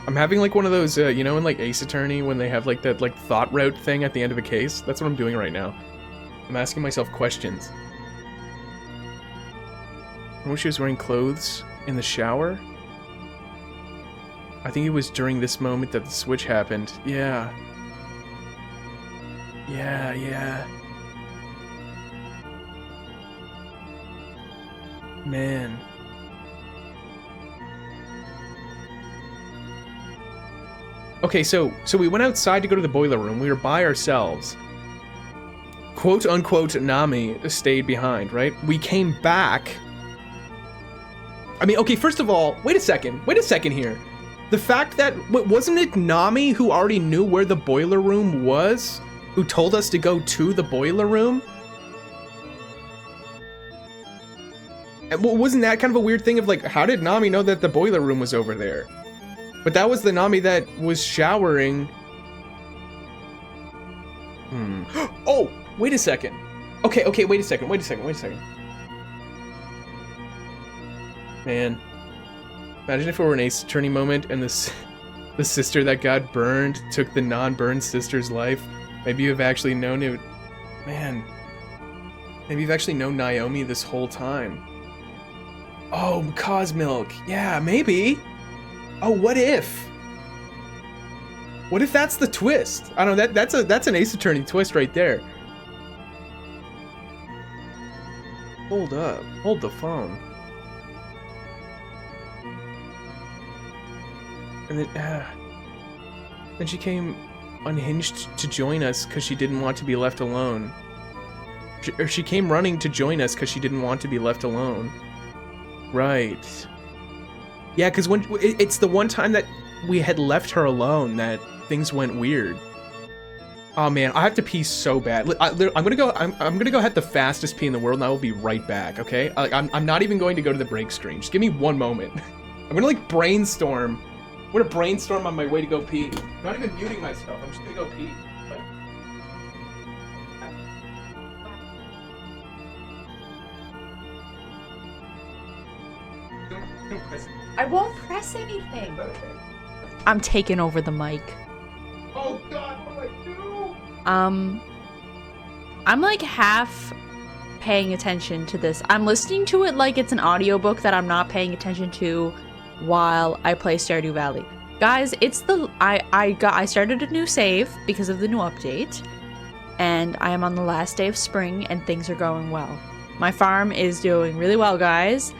I'm having, like, one of those, you know, in, like, Ace Attorney, when they have, like, that, like, thought route thing at the end of a case? That's what I'm doing right now. I'm asking myself questions. I wish she was wearing clothes in the shower. I think it was during this moment that the switch happened. Yeah. Yeah. Man. Okay, so we went outside to go to the boiler room. We were by ourselves. Quote unquote Nami stayed behind, right? We came back. I mean, okay, first of all, wait a second here. The fact that, wasn't it Nami who already knew where the boiler room was? Who told us to go to the boiler room? And wasn't that kind of a weird thing of like, how did Nami know that the boiler room was over there? But that was the Nami that was showering. Oh, wait a second. Okay, wait a second. Man, imagine if it were an Ace Attorney moment and the sister that got burned took the non-burned sister's life. Maybe you've actually known it. Man, maybe you've actually known Naomi this whole time. Oh, Cosmilk. Yeah, maybe. Oh, what if? What if that's the twist? I don't know, that's an Ace Attorney twist right there. Hold up. Hold the phone. And then she came unhinged to join us because she didn't want to be left alone. She came running to join us because she didn't want to be left alone. Right. Yeah, because when it's the one time that we had left her alone that things went weird. Oh man, I have to pee so bad. I'm gonna go have the fastest pee in the world, and I will be right back. Okay? I'm not even going to go to the break stream. Just give me one moment. I'm gonna like brainstorm. I'm gonna brainstorm on my way to go pee. I'm not even muting myself. I'm just gonna go pee. Don't press it. I won't press anything. Okay. I'm taking over the mic. Oh God, what do I do? I'm like half paying attention to this. I'm listening to it like it's an audiobook that I'm not paying attention to while I play Stardew Valley. Guys, it's I started a new save because of the new update, and I am on the last day of spring and things are going well. My farm is doing really well, guys.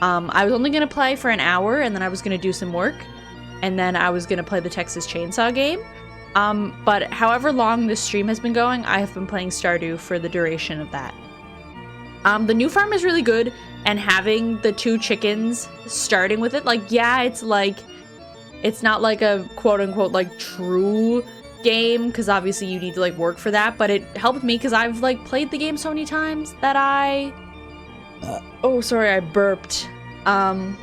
I was only gonna play for an hour and then I was gonna do some work, and then I was gonna play the Texas Chainsaw game. But however long this stream has been going, I have been playing Stardew for the duration of that. The new farm is really good, and having the 2 chickens starting with it, like, yeah, it's not like a quote-unquote, like, true game, because obviously you need to, like, work for that, but it helped me because I've, like, played the game so many times that oh, sorry, I burped. I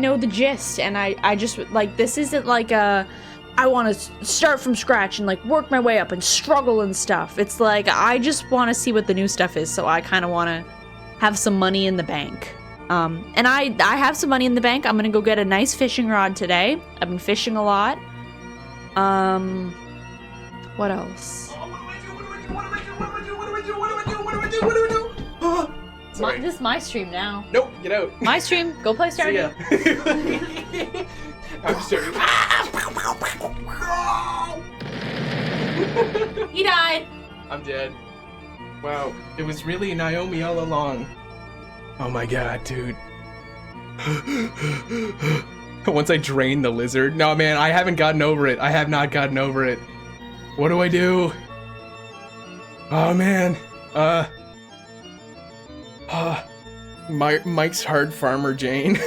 know the gist, and I just, like, this isn't like a, I want to start from scratch and, like, work my way up and struggle and stuff. It's like, I just want to see what the new stuff is, so I kind of want to have some money in the bank. And I have some money in the bank. I'm gonna go get a nice fishing rod today. I've been fishing a lot. What else? What do I do? This is my stream now. Nope, get out. My stream. Go play See Stardew. ya. I'm just joking. He died. I'm dead. Wow, it was really Naomi all along. Oh my god, dude. Once I drained the lizard. No, man, I haven't gotten over it. I have not gotten over it. What do I do? Oh, man. Mike's hard farmer Jane.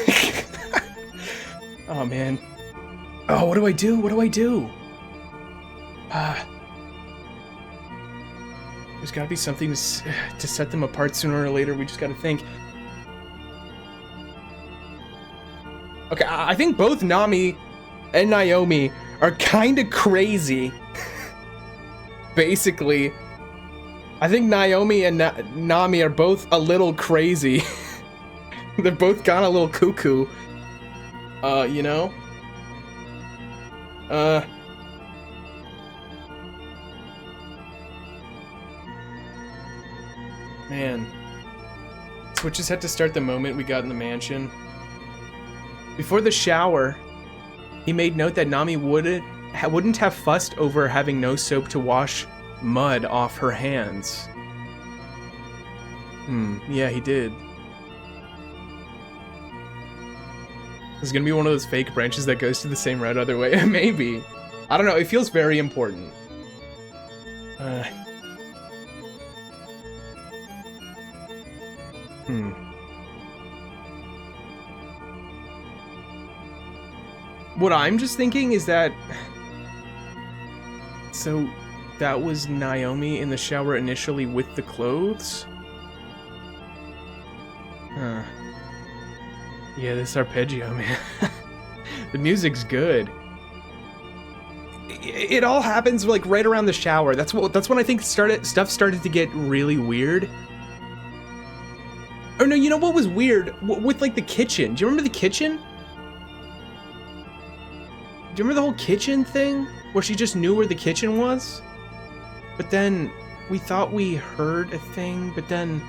Oh, man. Oh, what do I do? What do I do? There's gotta be something to set them apart sooner or later. We just gotta think. Okay, I think both Nami and Naomi are kinda crazy. Basically. I think Naomi and Nami are both a little crazy. They're both gone a little cuckoo. You know? Man. Switches had to start the moment we got in the mansion. Before the shower, he made note that Nami wouldn't have fussed over having no soap to wash mud off her hands. Yeah, he did. This is gonna be one of those fake branches that goes to the same route other way. Maybe. I don't know. It feels very important. What I'm just thinking is that... So, that was Naomi in the shower initially with the clothes? Huh. Yeah, this arpeggio, man. The music's good. It all happens like right around the shower. That's when I think stuff started to get really weird. Oh no, you know what was weird? With like the kitchen. Do you remember the kitchen? Do you remember the whole kitchen thing? Where she just knew where the kitchen was? But then we thought we heard a thing, but then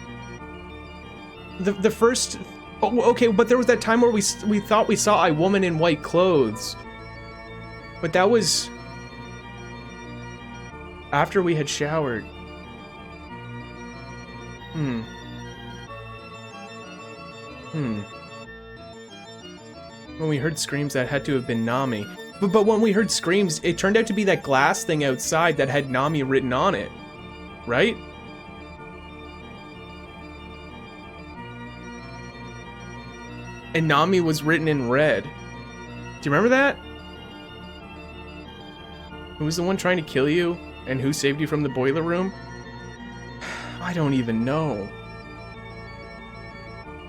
the first... Oh, okay, but there was that time where we thought we saw a woman in white clothes. But that was after we had showered. When we heard screams, that had to have been Nami. But when we heard screams, it turned out to be that glass thing outside that had Nami written on it. Right? And Nami was written in red. Do you remember that? Who was the one trying to kill you? And who saved you from the boiler room? I don't even know.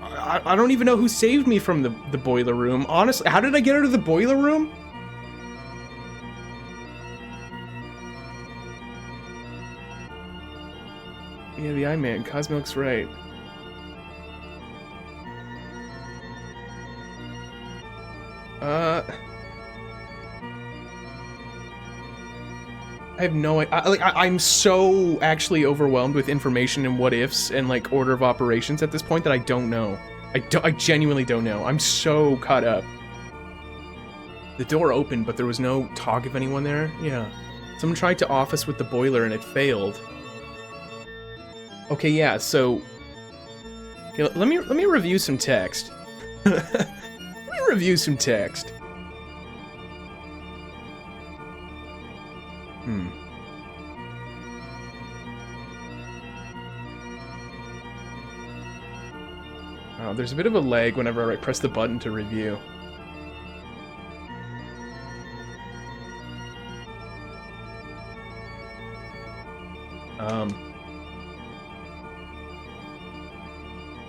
I don't even know who saved me from the boiler room. Honestly, how did I get out of the boiler room? Yeah, the Eye Man. Cosmic's right. I have no idea. I'm so actually overwhelmed with information and what ifs and like order of operations at this point that I don't know. I genuinely don't know. I'm so caught up. The door opened, but there was no talk of anyone there. Yeah. Someone tried to office with the boiler and it failed. Okay, yeah, so... Okay, let me review some text. Let me review some text. Oh, there's a bit of a lag whenever I press the button to review.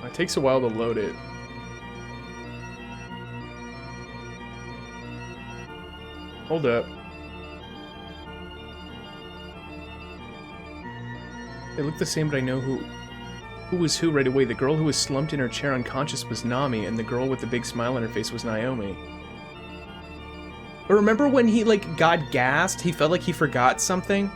It takes a while to load it. Hold up. They look the same, but I know who was who right away. The girl who was slumped in her chair unconscious was Nami, and the girl with the big smile on her face was Naomi. But remember when he, like, got gassed? He felt like he forgot something?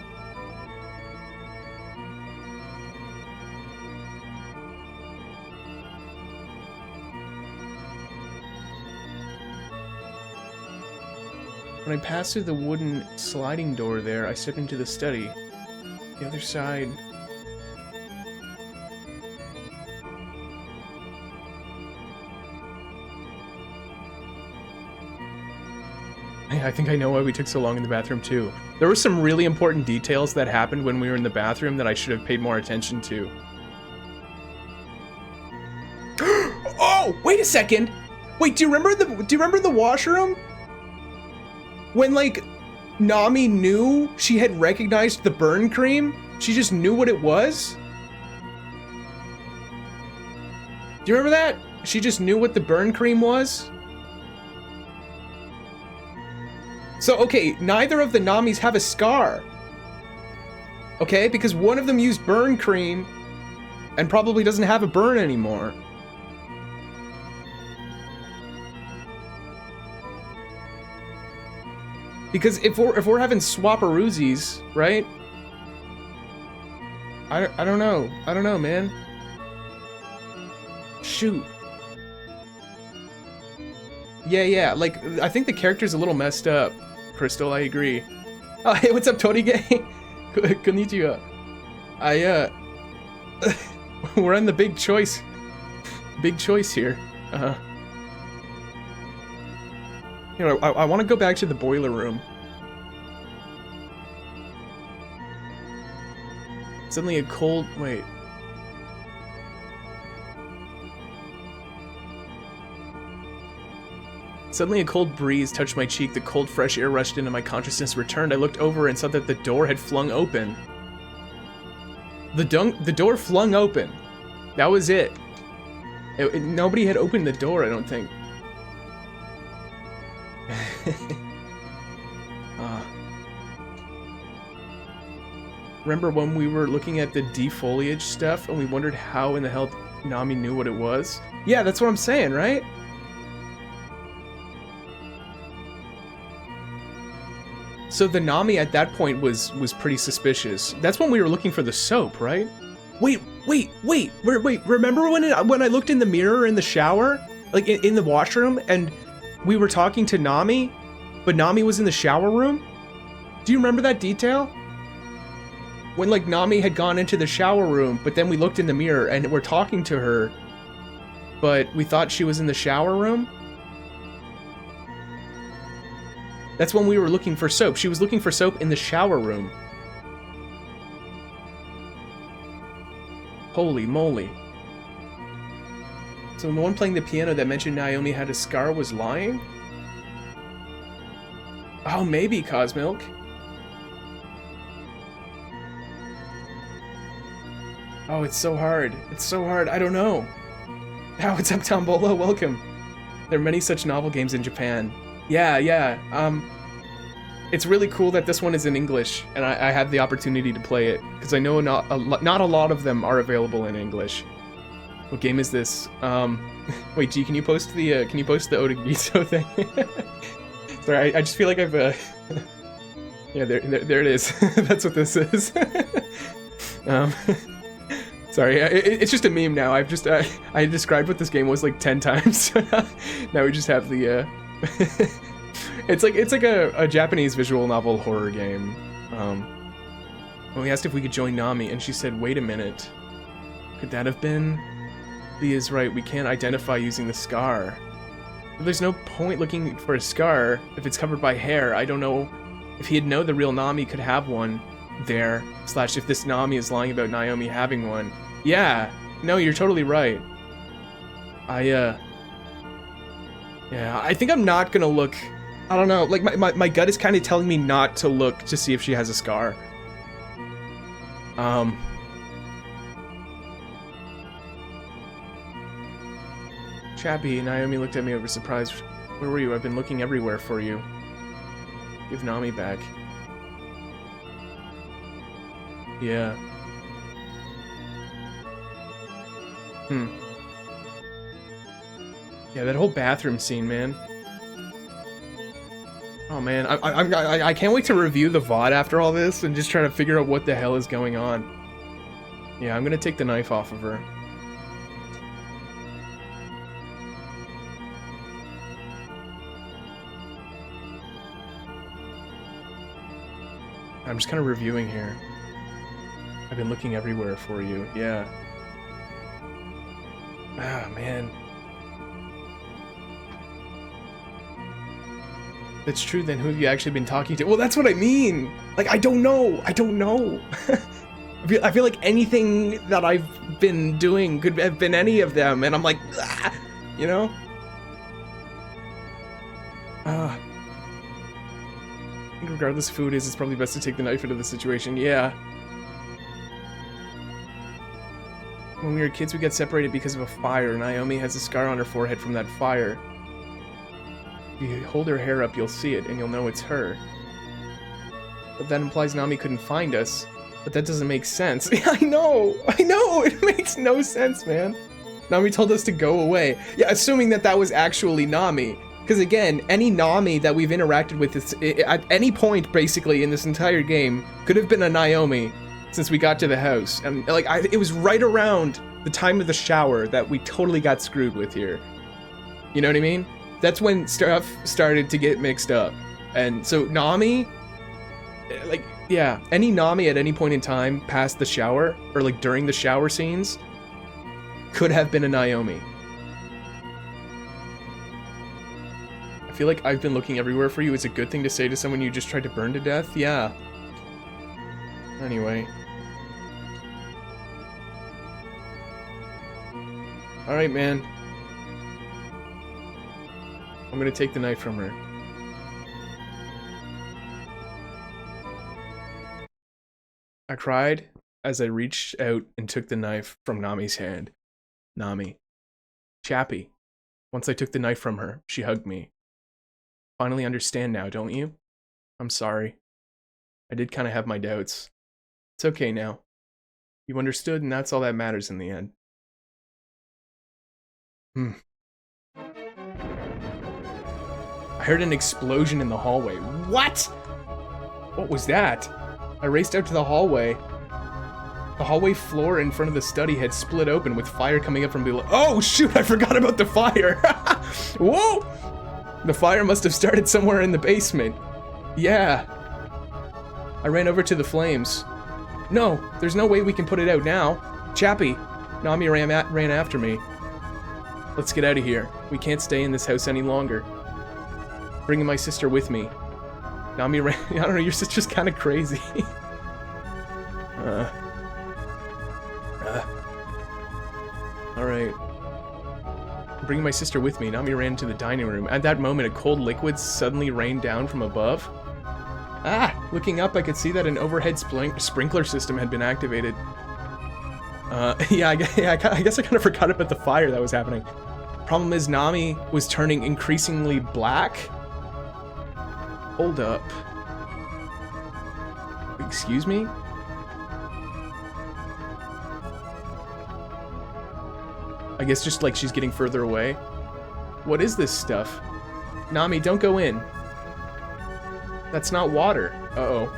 When I passed through the wooden sliding door there, I stepped into the study. The other side... I think I know why we took so long in the bathroom too. There were some really important details that happened when we were in the bathroom that I should have paid more attention to. Oh, wait a second. Wait, do you remember the washroom? When like Nami knew she had recognized the burn cream? She just knew what it was? Do you remember that? She just knew what the burn cream was? So, okay, neither of the Namis have a scar. Okay, because one of them used burn cream and probably doesn't have a burn anymore. Because if we're having swapperoosies, right? I don't know. I don't know, man. Shoot. Yeah, like, I think the character's a little messed up. Crystal, I agree. Oh, hey, what's up, Torige? Konnichiwa. We're on the big choice. Big choice here. You know, I want to go back to the boiler room. Suddenly a cold... Wait. Suddenly a cold breeze touched my cheek. The cold, fresh air rushed into my consciousness. Returned. I looked over and saw that the door had flung open. The door flung open. That was it. Nobody had opened the door, I don't think. Remember when we were looking at the defoliage stuff and we wondered how in the hell Nami knew what it was? Yeah, that's what I'm saying, right? So the Nami at that point was pretty suspicious. That's when we were looking for the soap, right? Wait, remember when I looked in the mirror in the shower? Like in the washroom and we were talking to Nami, but Nami was in the shower room? Do you remember that detail? When like Nami had gone into the shower room, but then we looked in the mirror and we're talking to her, but we thought she was in the shower room? That's when we were looking for soap. She was looking for soap in the shower room. Holy moly. So the one playing the piano that mentioned Naomi had a scar was lying? Oh, maybe, Cosmilk. Oh, it's so hard. It's so hard. I don't know. Oh, what's up, Tombola? Welcome. There are many such novel games in Japan. Yeah. It's really cool that this one is in English, and I had the opportunity to play it, because I know not a lot of them are available in English. What game is this? Wait, G, can you post the Otogirisou thing? Sorry, I just feel like I've yeah, there it is. That's what this is. Sorry, it's just a meme now. I described what this game was like 10 times. Now we just have the it's like a Japanese visual novel horror game. When we asked if we could join Nami, and she said, "Wait a minute, could that have been?" Lee is right. We can't identify using the scar. But there's no point looking for a scar if it's covered by hair. I don't know if he'd know the real Nami could have one there. / if this Nami is lying about Naomi having one. Yeah. No, you're totally right. Yeah, I think I'm not gonna look. I don't know, like my gut is kind of telling me not to look to see if she has a scar. Chappy, Naomi looked at me over surprised. Where were you? I've been looking everywhere for you. Give Nami back. Yeah. Yeah, that whole bathroom scene, man. Oh man, I can't wait to review the VOD after all this and just try to figure out what the hell is going on. Yeah, I'm gonna take the knife off of her. I'm just kind of reviewing here. I've been looking everywhere for you, yeah. Ah, man. That's true, then who have you actually been talking to? Well, that's what I mean! Like, I don't know! I feel like anything that I've been doing could have been any of them, and I'm like, ah, you know? I think regardless of who it is, it's probably best to take the knife into the situation, yeah. When we were kids, we got separated because of a fire. Naomi has a scar on her forehead from that fire. If you hold her hair up, you'll see it, and you'll know it's her. But that implies Nami couldn't find us. But that doesn't make sense. I know! It makes no sense, man. Nami told us to go away. Yeah, assuming that that was actually Nami. Because again, any Nami that we've interacted with at any point, basically, in this entire game, could have been a Naomi since we got to the house. And like, it was right around the time of the shower that we totally got screwed with here. You know what I mean? That's when stuff started to get mixed up. And so Nami, like, yeah, any Nami at any point in time past the shower, or like during the shower scenes, could have been a Naomi. I feel like I've been looking everywhere for you. It's a good thing to say to someone you just tried to burn to death. Yeah. Anyway. Alright, man. I'm gonna take the knife from her. I cried as I reached out and took the knife from Nami's hand. Nami. Chappie. Once I took the knife from her, she hugged me. Finally understand now, don't you? I'm sorry. I did kind of have my doubts. It's okay now. You understood, and that's all that matters in the end. I heard an explosion in the hallway. What? What was that? I raced out to the hallway. The hallway floor in front of the study had split open with fire coming up from below. Oh shoot, I forgot about the fire. Whoa! The fire must have started somewhere in the basement. Yeah. I ran over to the flames. No, there's no way we can put it out now. Chappie. Nami ran after me. Let's get out of here. We can't stay in this house any longer. Bringing my sister with me. Nami ran. I don't know, your sister's kind of crazy. Alright. Bringing my sister with me, Nami ran to the dining room. At that moment, a cold liquid suddenly rained down from above. Ah! Looking up, I could see that an overhead sprinkler system had been activated. Yeah, I guess I kind of forgot about the fire that was happening. Problem is, Nami was turning increasingly black. Hold up. Excuse me? I guess just like she's getting further away. What is this stuff? Nami, don't go in. That's not water. Uh-oh.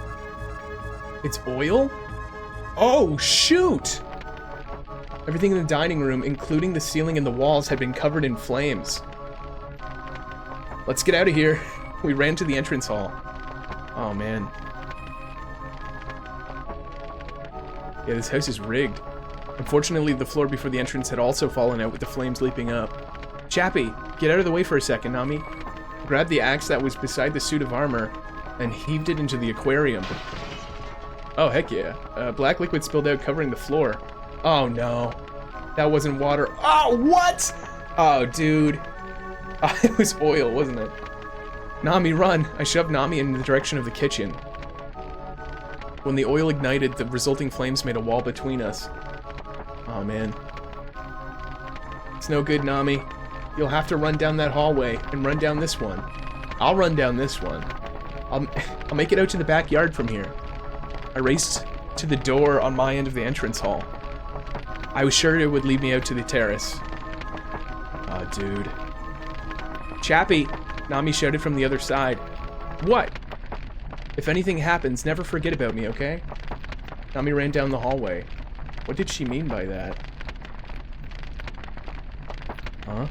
It's oil? Oh, shoot! Everything in the dining room, including the ceiling and the walls, had been covered in flames. Let's get out of here. We ran to the entrance hall. Oh, man. Yeah, this house is rigged. Unfortunately, the floor before the entrance had also fallen out with the flames leaping up. Chappie, get out of the way for a second, Nami. Grabbed the axe that was beside the suit of armor and heaved it into the aquarium. Oh, heck yeah. Black liquid spilled out, covering the floor. Oh, no. That wasn't water. Oh, what? Oh, dude. It was oil, wasn't it? Nami, run! I shoved Nami in the direction of the kitchen. When the oil ignited, the resulting flames made a wall between us. Oh, man. It's no good, Nami. You'll have to run down that hallway and run down this one. I'll run down this one. I'll make it out to the backyard from here. I raced to the door on my end of the entrance hall. I was sure it would lead me out to the terrace. Oh, dude. Chappie! Nami shouted from the other side. What? If anything happens, never forget about me, okay? Nami ran down the hallway. What did she mean by that? Huh?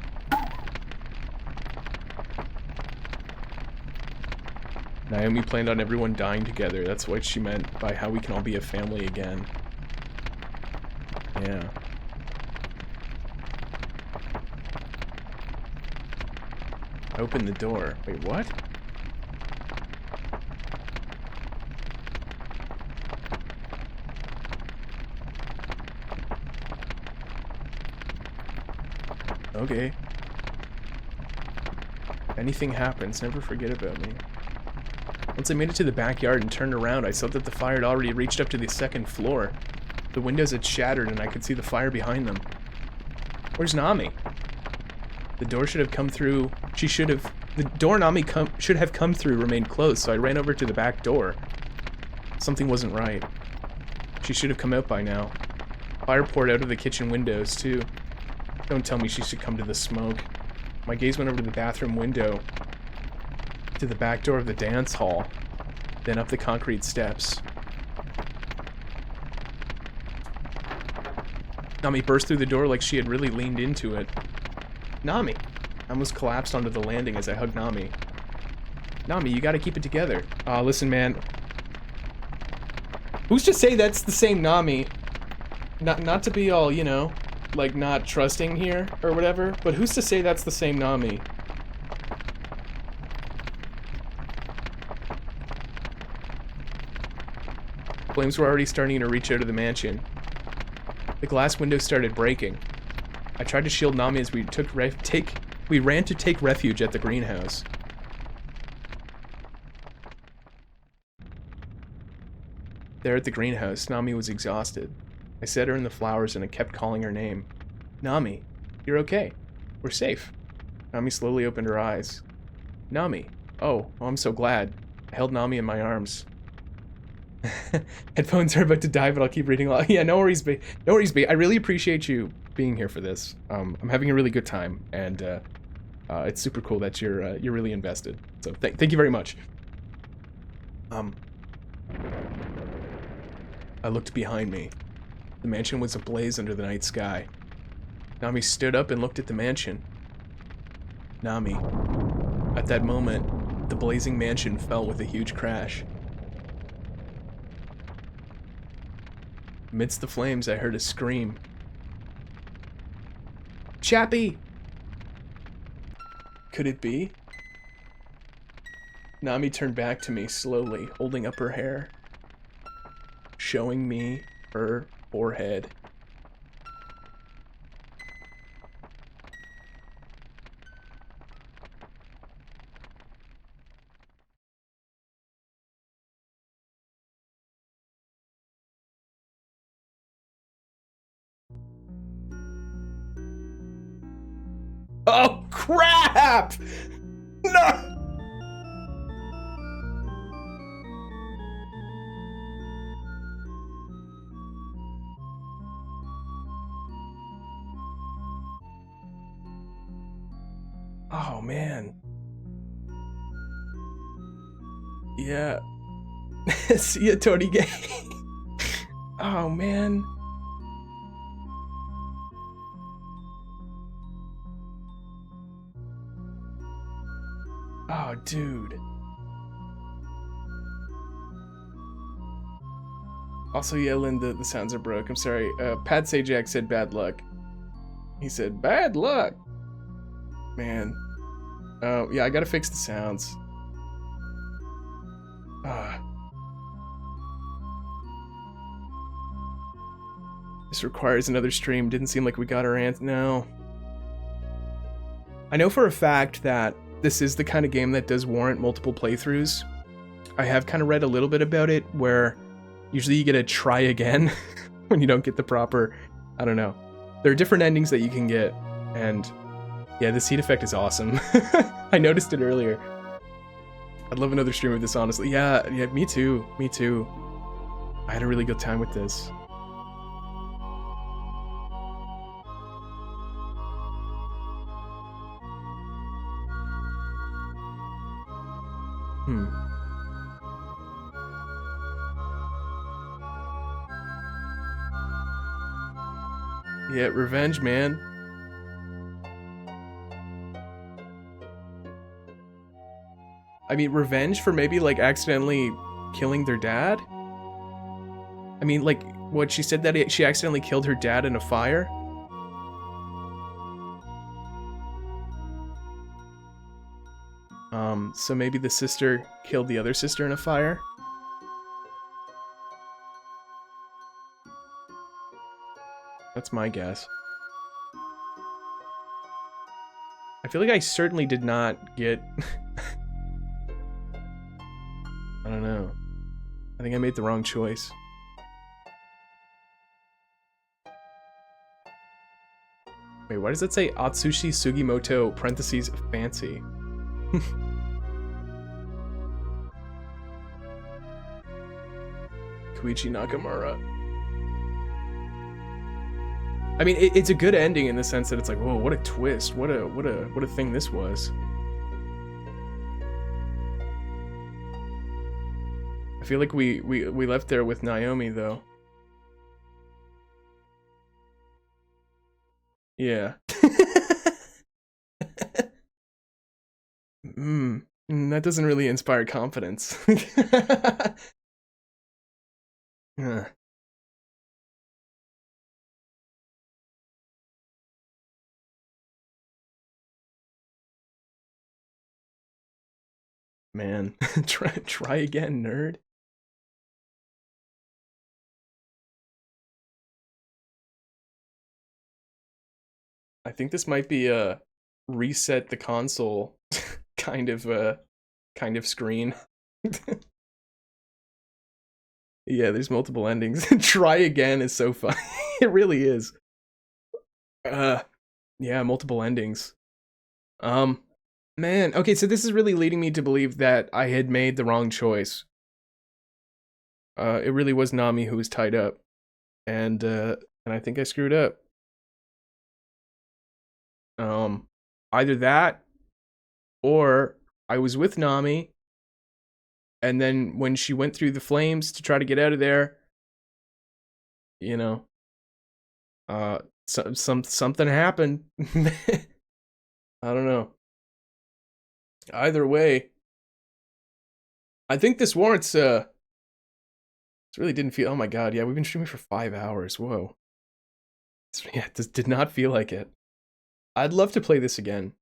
Naomi planned on everyone dying together. That's what she meant by how we can all be a family again. Yeah. Open the door. Wait, what? Okay. Anything happens, never forget about me. Once I made it to the backyard and turned around, I saw that the fire had already reached up to the second floor. The windows had shattered and I could see the fire behind them. Where's Nami? The door should have come through. The door Nami should have come through remained closed, so I ran over to the back door. Something wasn't right. She should have come out by now. Fire poured out of the kitchen windows, too. Don't tell me she should come to the smoke. My gaze went over to the bathroom window, to the back door of the dance hall, then up the concrete steps. Nami burst through the door like she had really leaned into it. Nami! I almost collapsed onto the landing as I hugged Nami. Nami, you gotta keep it together. Listen, man. Who's to say that's the same Nami? Not to be all, you know, like not trusting here or whatever, but who's to say that's the same Nami? Flames were already starting to reach out of the mansion. The glass windows started breaking. I tried to shield Nami as we ran to take refuge at the greenhouse. There at the greenhouse, Nami was exhausted. I set her in the flowers and I kept calling her name. Nami, you're okay. We're safe. Nami slowly opened her eyes. Nami. Oh, I'm so glad. I held Nami in my arms. Headphones are about to die, but I'll keep reading along. Yeah, no worries, B. No worries, B. I really appreciate you being here for this. I'm having a really good time, and it's super cool that you're really invested. So thank you very much. I looked behind me. The mansion was ablaze under the night sky. Nami stood up and looked at the mansion. Nami. At that moment, the blazing mansion fell with a huge crash. Amidst the flames, I heard a scream. Chappie! Could it be? Nami turned back to me slowly, holding up her hair, showing me her forehead. Oh, crap! No! Oh, man. Yeah. See ya, Tony Gay. Oh, man. Oh, dude. Also, yeah, Linda, the sounds are broke. I'm sorry. Pat Sajak said bad luck. He said, bad luck. Man. Oh, yeah, I gotta fix the sounds. This requires another stream. Didn't seem like we got our answer. No. I know for a fact that this is the kind of game that does warrant multiple playthroughs. I have kind of read a little bit about it, where usually you get a try again when you don't get the proper, I don't know. There are different endings that you can get, and yeah, this heat effect is awesome. I noticed it earlier. I'd love another stream of this, honestly. Yeah, me too, me too. I had a really good time with this. Yeah, revenge, man. I mean, revenge for maybe, like, accidentally killing their dad? I mean, like, what, she said that she accidentally killed her dad in a fire? So maybe the sister killed the other sister in a fire? That's my guess. I feel like I certainly did not get... I don't know. I think I made the wrong choice. Wait, why does it say Atsushi Sugimoto, parentheses, fancy? Koichi Nakamura. I mean, it's a good ending in the sense that it's like, whoa, what a twist! What a thing this was. I feel like we left there with Naomi though. Yeah. That doesn't really inspire confidence. Man, try again, nerd. I think this might be a reset the console kind of screen. Yeah, there's multiple endings. Try again is so fun. It really is. Yeah, multiple endings. Man, okay, so this is really leading me to believe that I had made the wrong choice. It really was Nami who was tied up, and I think I screwed up. Either that, or I was with Nami, and then when she went through the flames to try to get out of there, you know, something happened. I don't know. Either way, I think this warrants this really didn't feel. Oh my god, yeah, we've been streaming for 5 hours. Whoa. Yeah, this did not feel like it. I'd love to play this again.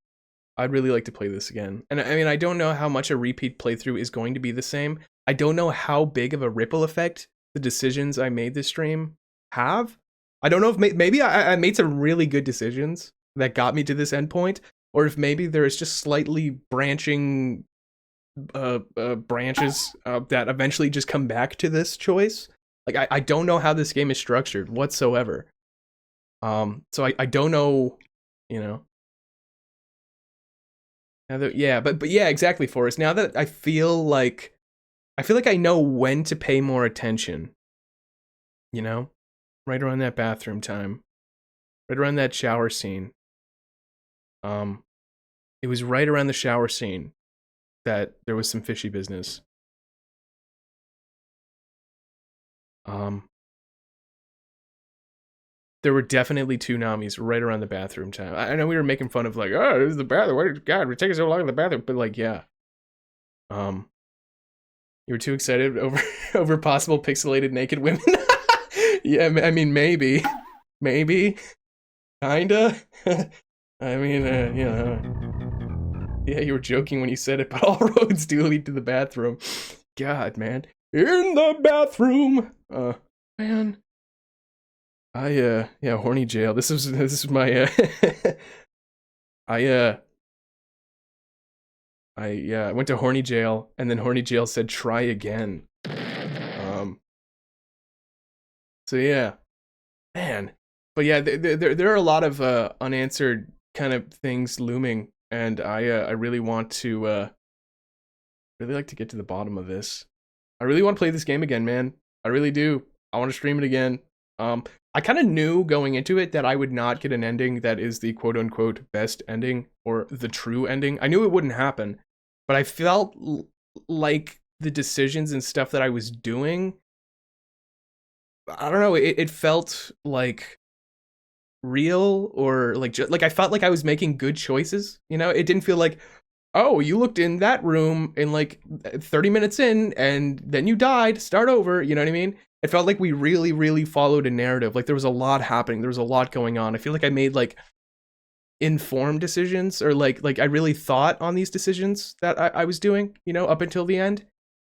I'd really like to play this again. And I mean, I don't know how much a repeat playthrough is going to be the same. I don't know how big of a ripple effect the decisions I made this stream have. I don't know if maybe I made some really good decisions that got me to this endpoint, or if maybe there's just slightly branching branches that eventually just come back to this choice. Like, I don't know how this game is structured whatsoever. So I don't know, you know. Now that, yeah, but yeah, exactly, Forrest. Now that I feel like I know when to pay more attention. You know? Right around that bathroom time. Right around that shower scene. It was right around the shower scene that there was some fishy business. There were definitely two Namis right around the bathroom time. I know we were making fun of like, oh, this is the bathroom. Why did God, we're taking so long in the bathroom? But like, yeah. You were too excited over possible pixelated naked women. Yeah, I mean, maybe, kinda. I mean, you know, yeah, you were joking when you said it, but all roads do lead to the bathroom. God, man, in the bathroom. Man, yeah, horny jail. This is my I went to horny jail, and then horny jail said try again. So yeah, man. But yeah, there are a lot of unanswered kind of things looming, and I really want to really like to get to the bottom of this. I really want to play this game again, man. I really do. I want to stream it again. I kind of knew going into it that I would not get an ending that is the quote-unquote best ending or the true ending. I knew it wouldn't happen, but I felt like the decisions and stuff that I was doing, I don't know, it felt like real, or like I felt like I was making good choices. You know, it didn't feel like, oh, you looked in that room in like 30 minutes in and then you died, start over. You know what I mean? It felt like we really followed a narrative. Like there was a lot happening. There was a lot going on. I feel like I made like informed decisions, or like I really thought on these decisions that I was doing, you know, up until the end.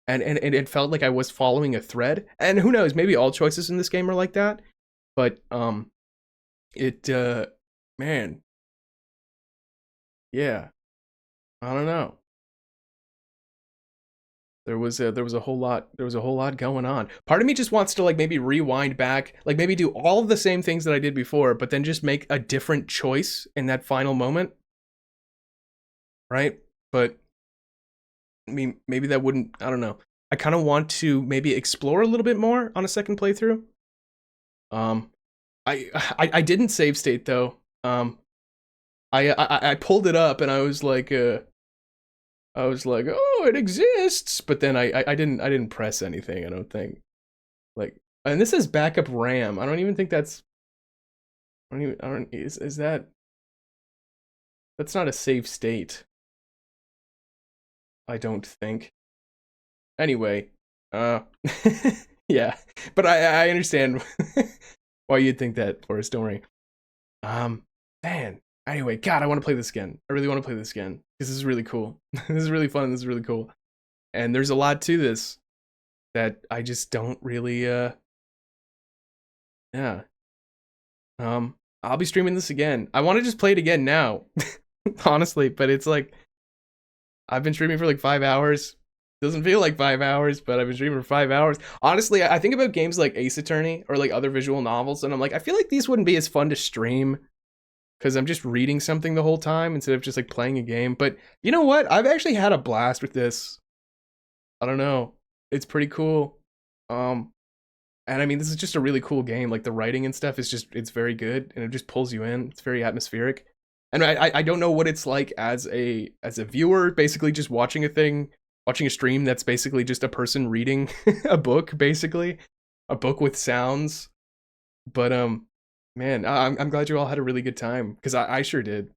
And it felt like I was following a thread. And who knows, maybe all choices in this game are like that. But man. Yeah. I don't know. There was a whole lot going on. Part of me just wants to like maybe rewind back, like maybe do all of the same things that I did before, but then just make a different choice in that final moment. Right? But I mean, maybe that wouldn't, I don't know. I kind of want to maybe explore a little bit more on a second playthrough. I didn't save state though. I pulled it up and I was like, oh, it exists, but then I didn't press anything, I don't think. Like, and this is backup RAM. I don't even think that's. Is that? That's not a save state. I don't think. Anyway, yeah, but I understand why you'd think that, Forrest. Don't worry. Man. Anyway, God, I want to play this again. I really want to play this again because this is really cool. This is really fun. This is really cool, and there's a lot to this that I just don't really. Yeah. I'll be streaming this again. I want to just play it again now, honestly, but it's like, I've been streaming for like 5 hours. Doesn't feel like 5 hours, but I've been streaming for 5 hours. Honestly, I think about games like Ace Attorney or like other visual novels, and I'm like, I feel like these wouldn't be as fun to stream because I'm just reading something the whole time instead of just like playing a game. But you know what? I've actually had a blast with this. I don't know. It's pretty cool. And I mean, this is just a really cool game. Like the writing and stuff is just, it's very good and it just pulls you in. It's very atmospheric. And I don't know what it's like as a viewer, basically just watching a stream that's basically just a person reading a book, basically. A book with sounds. But man, I'm glad you all had a really good time, because I sure did.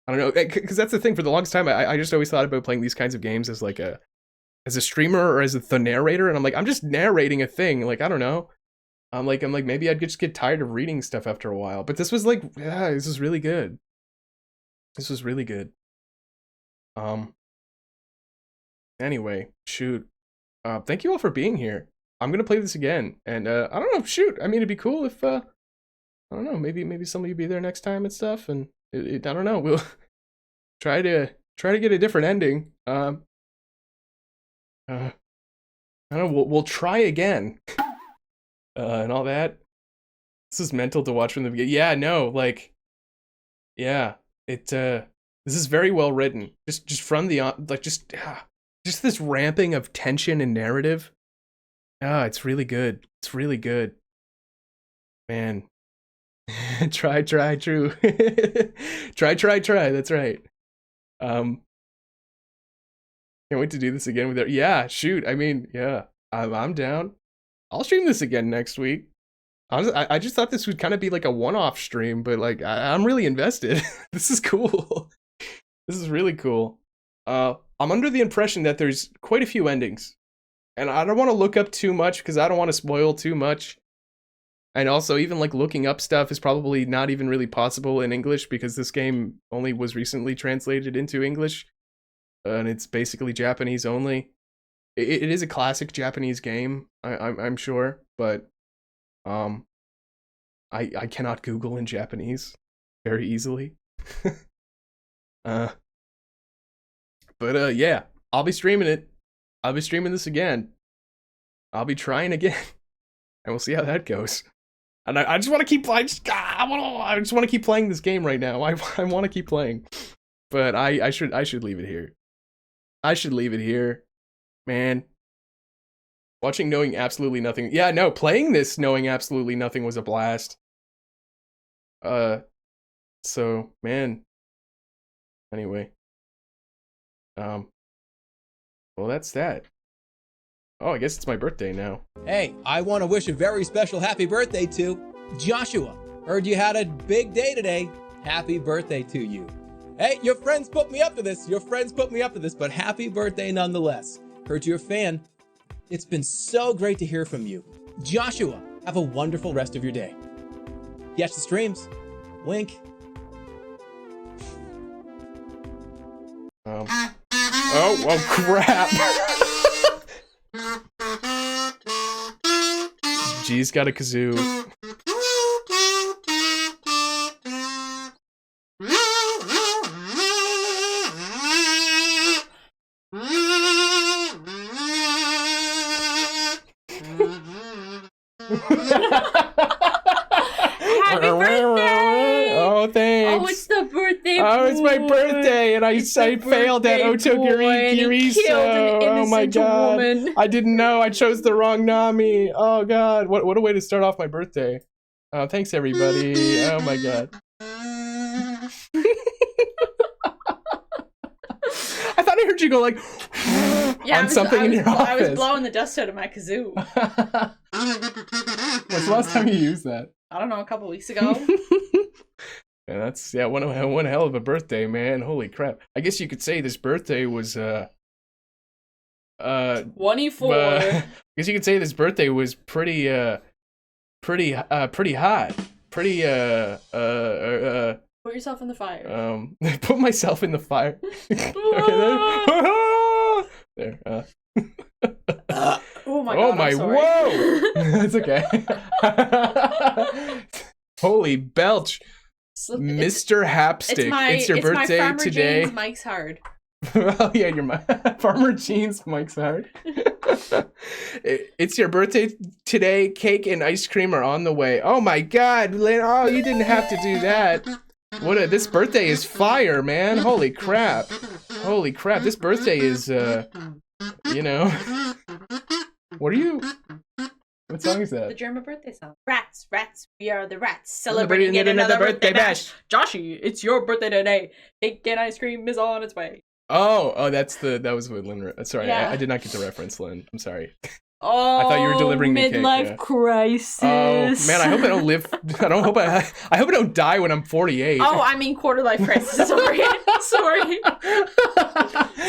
I don't know, because that's the thing, for the longest time, I just always thought about playing these kinds of games as like as a streamer or as the narrator, and I'm like, I'm just narrating a thing, like, I don't know. I'm like, maybe I'd just get tired of reading stuff after a while. But this was like, yeah, this was really good. This was really good. Anyway, shoot. Thank you all for being here. I'm gonna play this again, and I don't know, shoot. I mean, it'd be cool if I don't know, maybe some of you be there next time and stuff, and I don't know, we'll try to get a different ending. I don't know, we'll try again. And all that. This is mental to watch from the beginning. Yeah, no, like, yeah, this is very well written. Just from the like, just this ramping of tension and narrative. It's really good. It's really good, man. try, true. try. That's right. Can't wait to do this again with her. Yeah, shoot. I mean, yeah, I'm down. I'll stream this again next week. Honestly, I just thought this would kind of be like a one-off stream, but like I'm really invested. This is cool. This is really cool. I'm under the impression that there's quite a few endings, and I don't want to look up too much because I don't want to spoil too much. And also, even like looking up stuff is probably not even really possible in English, because this game only was recently translated into English, and it's basically Japanese only. It is a classic Japanese game, I'm sure, but I cannot Google in Japanese very easily. But yeah, I'll be streaming it. I'll be streaming this again. I'll be trying again, and we'll see how that goes. And I just want to keep. I just want to keep playing this game right now. I want to keep playing, but I should leave it here. I should leave it here. Man, watching knowing absolutely nothing. Yeah, no, playing this knowing absolutely nothing was a blast. So, man. Anyway. Well, that's that. Oh, I guess it's my birthday now. Hey, I want to wish a very special happy birthday to Joshua. Heard you had a big day today. Happy birthday to you. Hey, your friends put me up to this. But happy birthday nonetheless. Heard you're a fan. It's been so great to hear from you. Joshua, have a wonderful rest of your day. Catch the streams. Wink. Oh, crap. G's got a kazoo. Happy birthday! Oh, thanks. Oh, it's the birthday. Oh, it's my birthday, and I failed at Otogirisou. Oh my god. Woman. I didn't know. I chose the wrong Nami. Oh god. What a way to start off my birthday. Thanks everybody. Oh my god. I thought I heard you go like on something in your office. I was blowing the dust out of my kazoo. When's the last time you used that? I don't know, a couple weeks ago. Yeah, that's one hell of a birthday, man. Holy crap. I guess you could say this birthday was 24. I guess you could say this birthday was pretty hot. Pretty Put yourself in the fire. Put myself in the fire. Okay, there. Oh my oh god. my, I'm sorry. whoa! That's okay. Holy belch. Mr. Hapstick. It's your birthday Farmer today. James Mike's Hard. Oh yeah, you're my Farmer Jeans Mike's Hard. It's your birthday today. Cake and ice cream are on the way. Oh my God, Lynn! Oh, you didn't have to do that. This birthday is fire, man! Holy crap! Holy crap! This birthday is you know. What are you? What song is that? The German birthday song. Rats, we are the rats, celebrating yet another birthday bash. Joshy, it's your birthday today. Cake and ice cream is on its way. Oh, that was what Lynn. Sorry, Yeah. I did not get the reference, Lynn. I'm sorry. Oh, I thought you were delivering me cake, midlife yeah. crisis. Oh man, I hope I don't live. I hope I don't die when I'm 48. Oh, I mean quarter life crisis. Sorry.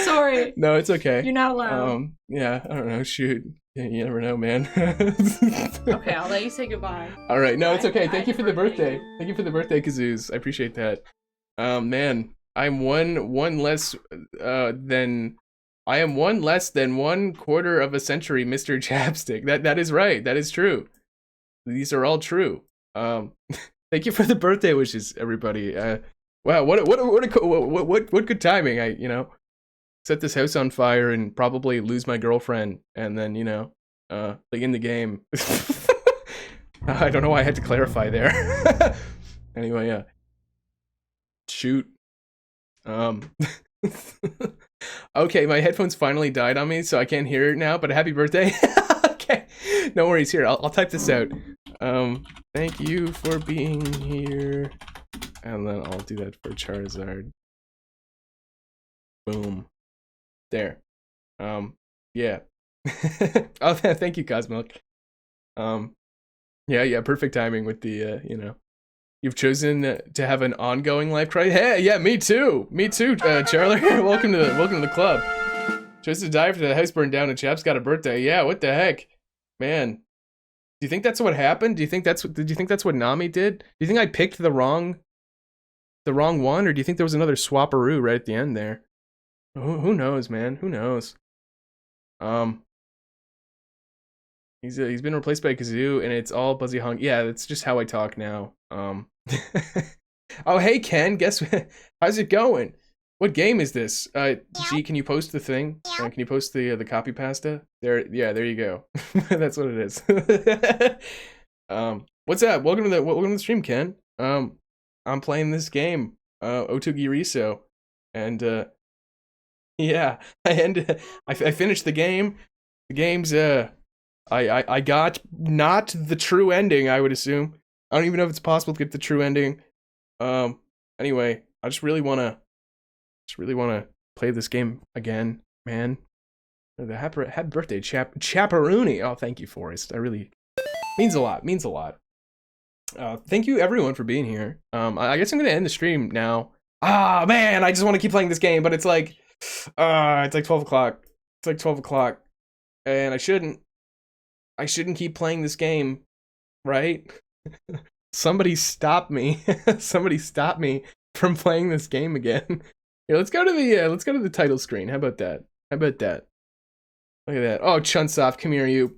Sorry. No, it's okay. You're not allowed. Yeah, I don't know. Shoot, you never know, man. Okay, I'll let you say goodbye. All right, no, it's okay. Thank you for the Happy birthday. Thank you for the birthday, Kazoos. I appreciate that. Man, I'm one less than. I am one less than 1/4 of a century, Mr. Chapstick. That is right. That is true. These are all true. Thank you for the birthday wishes, everybody. Wow, what good timing. I set this house on fire and probably lose my girlfriend, and then like in the game. I don't know why I had to clarify there. Anyway, yeah. Shoot. Okay, my headphones finally died on me, so I can't hear it now, but happy birthday. Okay, no worries. Here, I'll type this out. Thank you for being here. And then I'll do that for Charizard. Boom. There. Yeah. Oh, thank you, Cosmilk. Yeah, perfect timing with the, You've chosen to have an ongoing life crisis. Hey, yeah, me too, Charlie. welcome to the club. Chose to die after the house burned down and Chap's got a birthday. Yeah, what the heck, man? Do you think that's what happened? Did you think that's what Nami did? Do you think I picked the wrong one, or do you think there was another swapperoo right at the end there? Who knows, man? Who knows? He's been replaced by Kazoo, and it's all Buzzy Hung. Yeah, that's just how I talk now. Oh, hey Ken, guess what? How's it going? What game is this? G, can you post the thing? Can you post the copy pasta? There, yeah, there you go. That's what it is. What's up? Welcome to the stream, Ken. I'm playing this game, Otogirisou, and yeah, I finished the game. The game's I got not the true ending, I would assume. I don't even know if it's possible to get the true ending. Anyway, I just really wanna play this game again, man. The happy birthday, Chaparoonie. Oh, thank you, Forrest. I really means a lot. Thank you everyone for being here. I guess I'm gonna end the stream now. Ah, man, I just want to keep playing this game, but it's like 12 o'clock. It's like 12 o'clock, and I shouldn't keep playing this game, right? Somebody stop me. Somebody stop me from playing this game again. Here, let's go to the title screen. How about that? Look at that. Oh, Chunsoft, come here, you.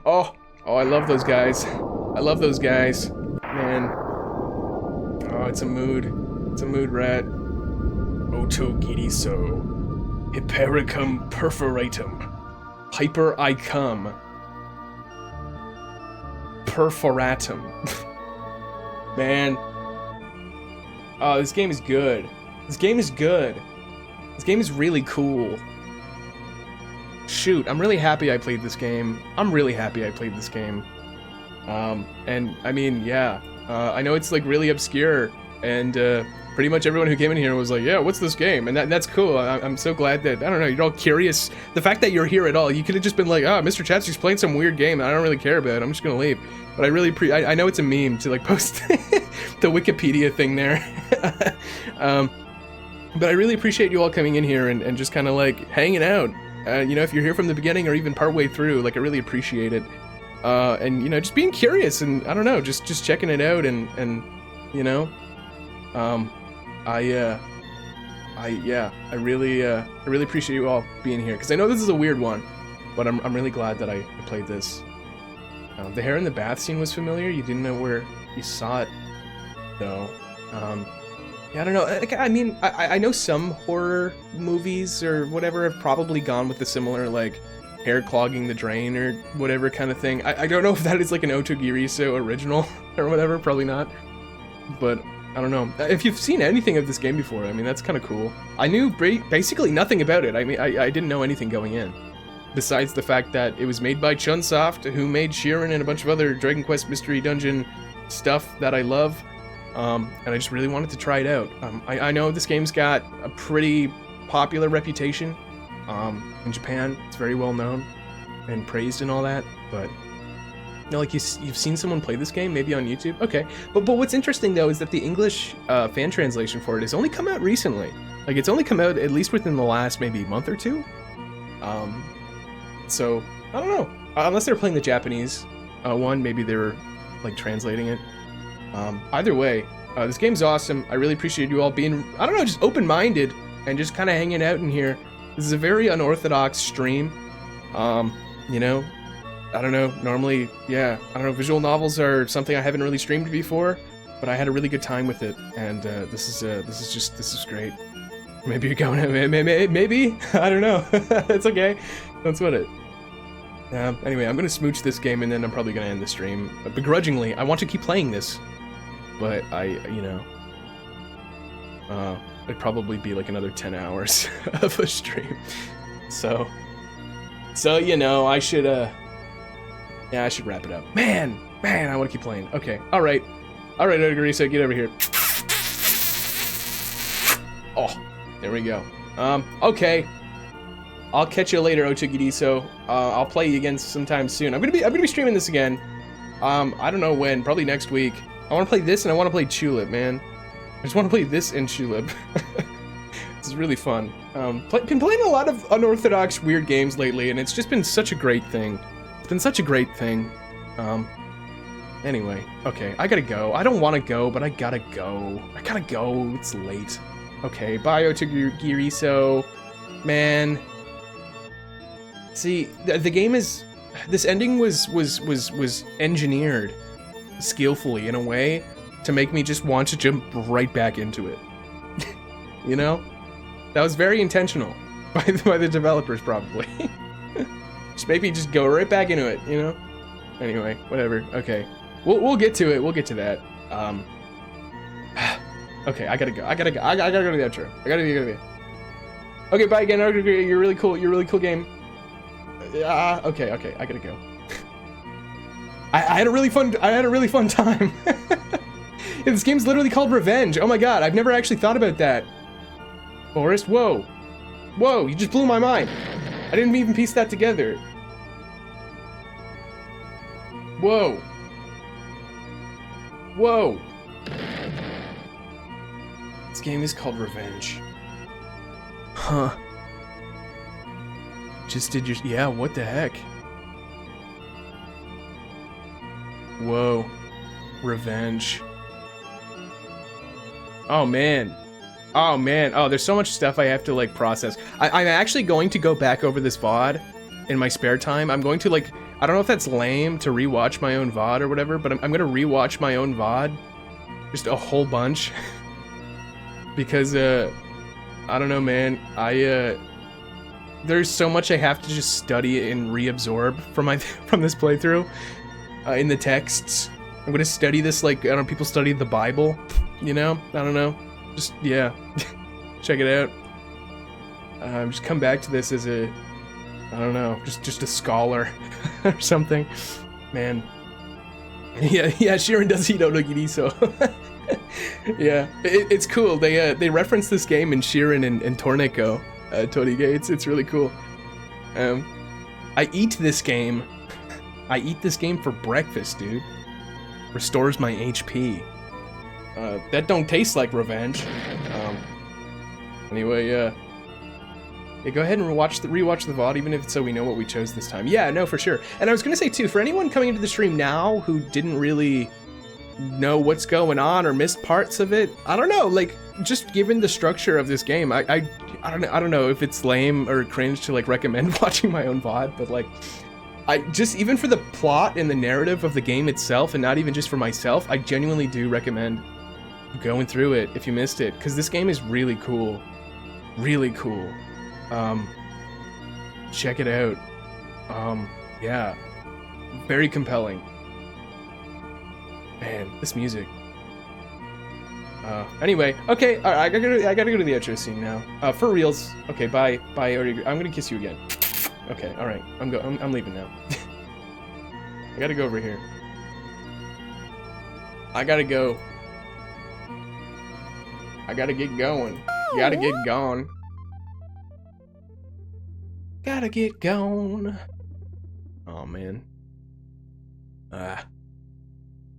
Oh, I love those guys. Man. Oh, it's a mood rat. Otogirisou. Hypericum Perforatum. Hypericum Perforatum. Man. Oh, this game is good. This game is really cool. Shoot, I'm really happy I played this game. And I mean, yeah. I know it's like really obscure, and pretty much everyone who came in here was like, yeah, what's this game? And that's cool. I'm so glad that, I don't know, you're all curious. The fact that you're here at all, you could have just been like, oh, Mr. Chapstick's playing some weird game I don't really care about. I'm just gonna leave. But I really I know it's a meme to like post the Wikipedia thing there. But I really appreciate you all coming in here and just kind of like hanging out. If you're here from the beginning or even partway through, like I really appreciate it. And just being curious and I don't know, just checking it out and I really appreciate you all being here because I know this is a weird one, but I'm really glad that I played this. The hair in the bath scene was familiar. You didn't know where you saw it though. Yeah, I don't know. Like, I mean, I know some horror movies or whatever have probably gone with the similar, like, hair clogging the drain or whatever kind of thing. I don't know if that is like an Otogirisou original or whatever, probably not. But I don't know. If you've seen anything of this game before, I mean, that's kind of cool. I knew basically nothing about it. I mean, I didn't know anything going in. Besides the fact that it was made by Chunsoft, who made Shiren and a bunch of other Dragon Quest Mystery Dungeon stuff that I love. And I just really wanted to try it out. I know this game's got a pretty popular reputation. In Japan, it's very well known and praised and all that, but you know, like you've seen someone play this game, maybe on YouTube. Okay, but what's interesting though is that the English fan translation for it has only come out recently. Like it's only come out at least within the last maybe month or two. So I don't know. Unless they're playing the Japanese one, maybe they were like translating it. Either way, this game's awesome. I really appreciate you all being, I don't know, just open-minded and just kind of hanging out in here. This is a very unorthodox stream. You know, I don't know, normally, yeah, I don't know, visual novels are something I haven't really streamed before, but I had a really good time with it, and this is great. Maybe you're going, maybe, I don't know, it's okay, don't sweat it. Anyway, I'm gonna smooch this game and then I'm probably gonna end the stream. Begrudgingly, I want to keep playing this, but it'd probably be like another 10 hours of a stream. So you know, I should wrap it up. Man, I want to keep playing. Okay, all right, Otogirisou, get over here. Oh, there we go. Okay. I'll catch you later, Otogirisou. I'll play you again sometime soon. I'm gonna be streaming this again. I don't know when, probably next week. I want to play this and I want to play Tulip, man. I just want to play this and Tulip. This is really fun. Been playing a lot of unorthodox, weird games lately, and it's just been such a great thing. It's been such a great thing. Anyway, okay, I gotta go. I don't want to go, but I gotta go. It's late. Okay, bye, Otogirisou. Man. See, the game is... This ending was engineered skillfully in a way to make me just want to jump right back into it. You know? That was very intentional by the developers, probably. Just maybe just go right back into it, you know? Anyway, whatever. Okay. We'll get to it. We'll get to that. Okay, I gotta go. I gotta go to the outro. I gotta go. Okay, bye again. You're really cool. You're a really cool game. Okay, I gotta go. I had a really fun time. This game's literally called Revenge. Oh my god, I've never actually thought about that. Forrest, whoa, you just blew my mind. I didn't even piece that together. Whoa. This game is called Revenge. Huh. Just did your... Yeah, what the heck? Whoa. Revenge. Oh, man. Oh, there's so much stuff I have to, like, process. I'm actually going to go back over this VOD in my spare time. I'm going to, like... I don't know if that's lame to rewatch my own VOD or whatever, but I'm gonna rewatch my own VOD. Just a whole bunch. Because, I don't know, man. There's so much I have to just study and reabsorb from this playthrough. In the texts. I'm gonna study this like, I don't know, people study the Bible. You know? I don't know. Just, yeah. Check it out. Just come back to this as a... I don't know, just a scholar or something. Man. Yeah, Shiren does eat Otogirisou. Yeah, it's cool. They reference this game in Shiren and Torneko, Torige. It's really cool. I eat this game for breakfast, dude. Restores my HP. That don't taste like revenge. Anyway, yeah, go ahead and rewatch the VOD, even if it's so we know what we chose this time. Yeah, no, for sure. And I was gonna say too, for anyone coming into the stream now who didn't really know what's going on or missed parts of it, I don't know, like, just given the structure of this game, I don't know if it's lame or cringe to like recommend watching my own VOD, but like, I just, even for the plot and the narrative of the game itself, and not even just for myself, I genuinely do recommend going through it if you missed it, because this game is really cool. Really cool. Check it out. Yeah. Very compelling. Man, this music. Anyway, okay, all right, I gotta go to the outro scene now. For reals. Okay, bye, I'm gonna kiss you again. Okay, all right, I'm leaving now. I gotta go over here. I gotta go. I gotta get going. Gotta get gone. Gotta get gone. Oh man.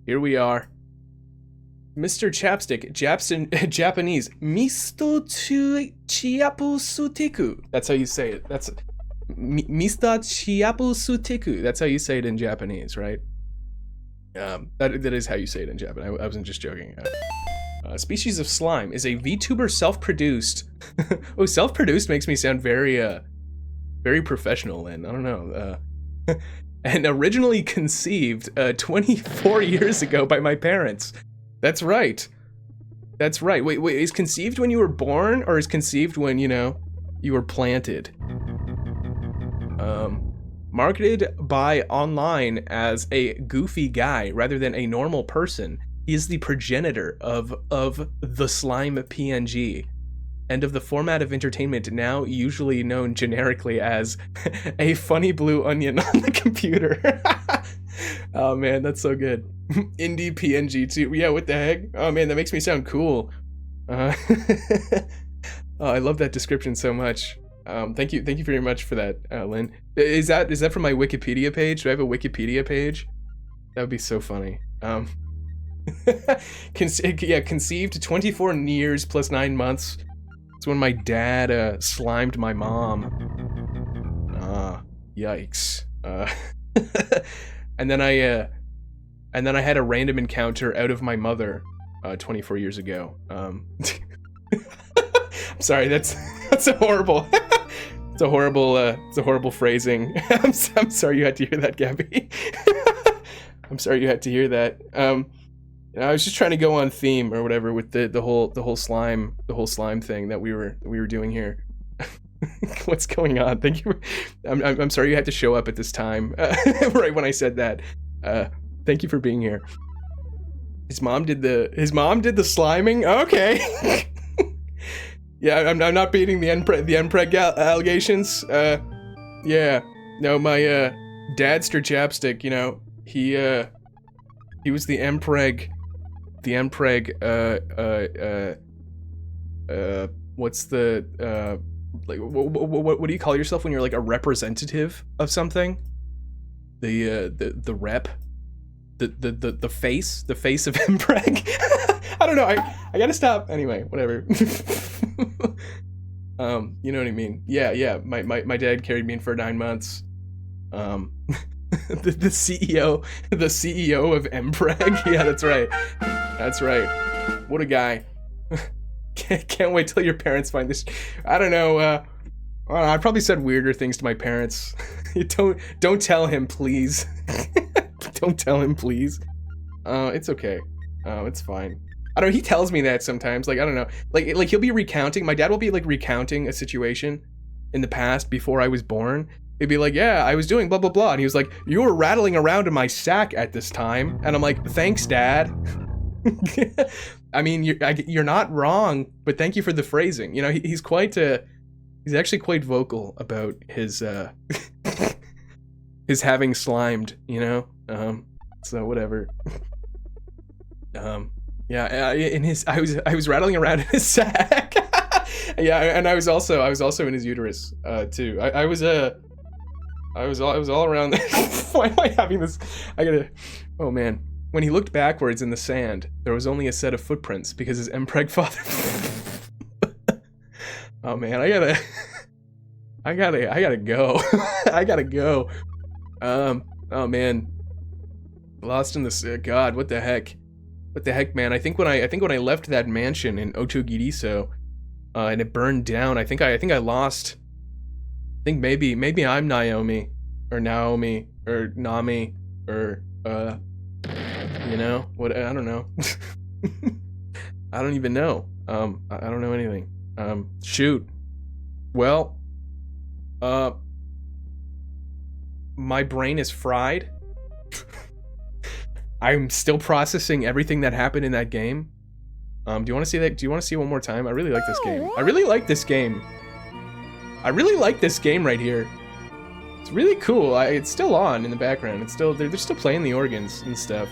Here we are. Mr. Chapstick, Japanese. Misterchapstick. That's how you say it. That's Misterchapstick. That's how you say it in Japanese, right? That is how you say it in Japan. I wasn't just joking. Species of slime is a VTuber self-produced. Oh, self-produced makes me sound very professional, and I don't know. And originally conceived 24 years ago by my parents. That's right. That's right. Wait, is conceived when you were born, or is conceived when, you know, you were planted? Marketed by online as a goofy guy rather than a normal person, he is the progenitor of the slime PNG, and of the format of entertainment now usually known generically as a funny blue onion on the computer. Oh man, that's so good. Indie PNG too. Yeah, what the heck? Oh man, that makes me sound cool. Oh, I love that description so much. Thank you very much for that, Lynn. Is that from my Wikipedia page? Do I have a Wikipedia page? That would be so funny. Conceived 24 years plus 9 months. It's when my dad slimed my mom. Yikes. And then I had a random encounter out of my mother 24 years ago. I'm sorry, that's a horrible it's a horrible phrasing. I'm sorry you had to hear that, Gabby. I'm sorry you had to hear that. I was just trying to go on theme or whatever with the whole slime thing that we were doing here. What's going on? Thank you. I'm sorry you had to show up at this time right when I said that. Thank you for being here. His mom did the sliming. Okay. Yeah, I'm not beating the Mpreg allegations. Yeah. No, my dadster Chapstick, you know, he was the Mpreg. What's the like what do you call yourself when you're like a representative of something? The rep, the face of Mpreg. I don't know. I gotta stop. Anyway, whatever. You know what I mean? Yeah. My dad carried me in for 9 months. The CEO of Mpreg. Yeah, that's right. That's right. What a guy. Can't wait till your parents find this. I don't know. I probably said weirder things to my parents. Don't tell him, please. Don't tell him, please. It's okay. It's fine. I don't know. He tells me that sometimes. Like, I don't know. Like he'll be recounting. My dad will be like recounting a situation in the past before I was born. He'd be like, yeah, I was doing blah, blah, blah. And he was like, you were rattling around in my sack at this time. And I'm like, thanks, Dad. I mean, you're not wrong, but thank you for the phrasing. You know, he's actually quite vocal about his his having slimed, you know? So whatever. Yeah, I was rattling around in his sack. Yeah, and I was also in his uterus, too. I was all around there. Why am I having this? Oh man. When he looked backwards in the sand, there was only a set of footprints because his Mpreg father. Oh man, I gotta go. I gotta go. Oh man. Lost in this. God, what the heck? What the heck, man? I think when I left that mansion in Otogirisou, and it burned down, I think I lost. I think maybe I'm Naomi or Nami or you know what? I don't know. I don't even know. I don't know anything. Shoot. Well, my brain is fried. I'm still processing everything that happened in that game. Do you want to see that? Do you want to see one more time? I really like this game. I really like this game. I really like this game right here. It's really cool. It's still on in the background. It's still they're still playing the organs and stuff.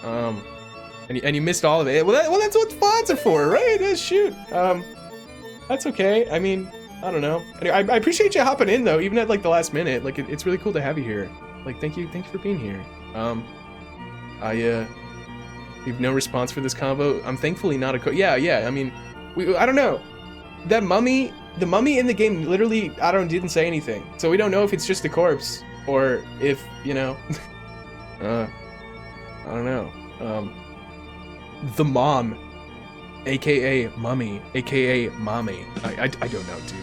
And you missed all of it. Well, that's what VODs are for, right? Shoot. That's okay. I mean, I don't know. Anyway, I appreciate you hopping in though, even at like the last minute. Like it's really cool to have you here. Like thank you for being here. You have no response for this convo. I'm thankfully not a yeah. I mean, I don't know. That mummy, the mummy in the game literally, didn't say anything. So we don't know if it's just a corpse or if, you know, I don't know. The mom, aka mummy, aka mommy. I don't know, dude.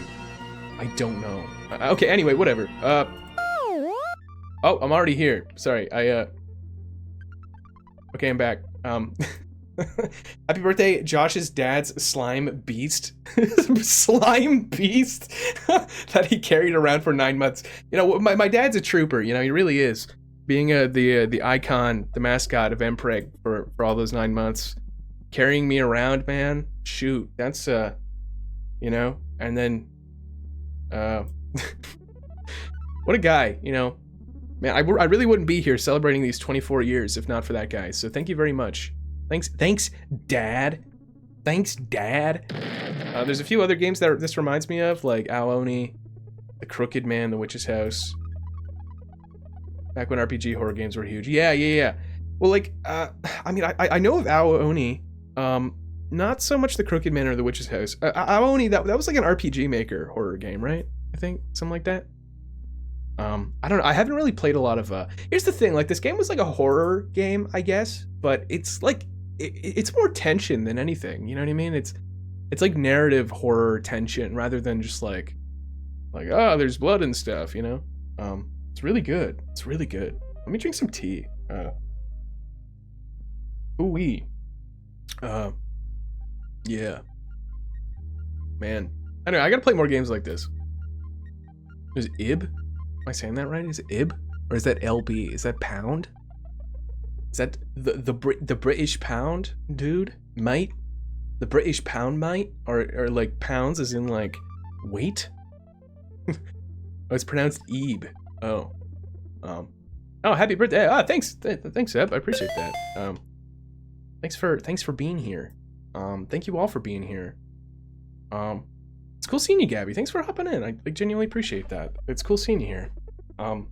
I don't know. Okay, anyway, whatever. Oh, I'm already here. Sorry, okay, I'm back. Happy birthday, Josh's dad's slime beast. Slime beast that he carried around for 9 months. You know, my dad's a trooper, you know, he really is. Being the icon, the mascot of MPreg for all those 9 months. Carrying me around, man. Shoot, that's, you know, and then, what a guy, you know. Man, I really wouldn't be here celebrating these 24 years if not for that guy. So thank you very much. Thanks, Dad. Thanks, Dad. There's a few other games that this reminds me of, like Aoni, The Crooked Man, The Witch's House. Back when RPG horror games were huge. Yeah. Well, like, I mean, I know of Aoni. Not so much The Crooked Man or The Witch's House. Aoni, that was like an RPG Maker horror game, right? I think something like that. I don't know. I haven't really played a lot of. Here's the thing. Like, this game was like a horror game, I guess, but it's like it's more tension than anything. You know what I mean? It's like narrative horror tension rather than just like oh, there's blood and stuff. You know? It's really good. It's really good. Let me drink some tea. Ooh-wee. Yeah. Man. Anyway, I gotta play more games like this. There's Ib? Am I saying that right? Is it Ib? Or is that LB? Is that pound? Is that the British pound, dude? Mate? The British pound, mate? Or like pounds as in like weight? Oh, it's pronounced Ib. Oh. Oh, happy birthday. Ah, thanks. Thanks, Eb. I appreciate that. Thanks for being here. Thank you all for being here. It's cool seeing you, Gabby. Thanks for hopping in. I genuinely appreciate that. It's cool seeing you here. Oh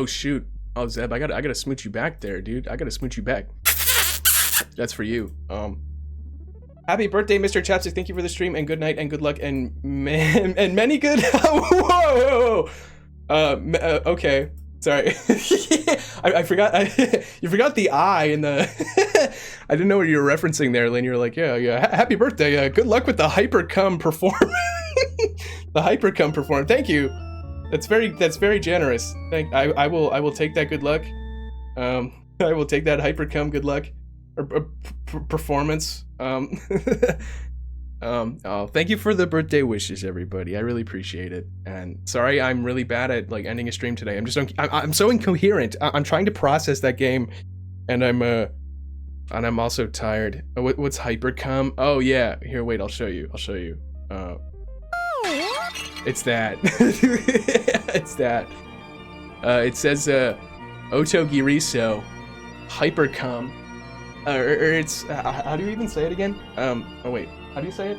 shoot. Oh, Zeb, I gotta smooch you back there, dude. I gotta smooch you back. That's for you. Happy birthday, Mr. Chapstick. Thank you for the stream, and good night, and good luck, and many good. Whoa. Okay. Sorry. I forgot. You forgot the I in the. I didn't know what you were referencing there, Lynn. You're like, yeah. Happy birthday. Good luck with the Hypericum Perforatum. The Hypericum Perforatum. Thank you. That's very generous. I will take that good luck. I will take that Hypericum good luck or performance. Oh, thank you for the birthday wishes, everybody. I really appreciate it. And sorry, I'm really bad at like ending a stream today. I'm so incoherent. I'm trying to process that game, and I'm also tired. What's Hypericum? Oh yeah, here, wait, I'll show you. It's that. It's that. It says Otogirisou, Hypericum, or it's how do you even say it again? Oh wait. How do you say it?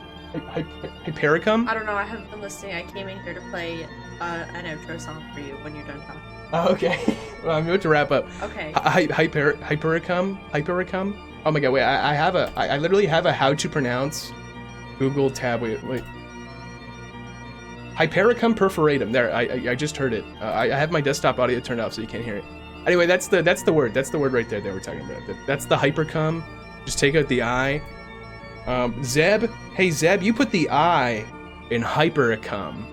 Hypericum? I don't know. I haven't been listening. I came in here to play an outro song for you when you're done talking. Oh, okay. Well, I'm about to wrap up. Okay. Hypericum? Oh my god, wait. I literally have a how to pronounce Google tab. Wait. Hypericum Perforatum. There, I just heard it. I have my desktop audio turned off so you can't hear it. Anyway, that's the word. That's the word right there that we're talking about. That's the Hypericum. Just take out the I. Zeb, hey Zeb, you put the I in Hypericum,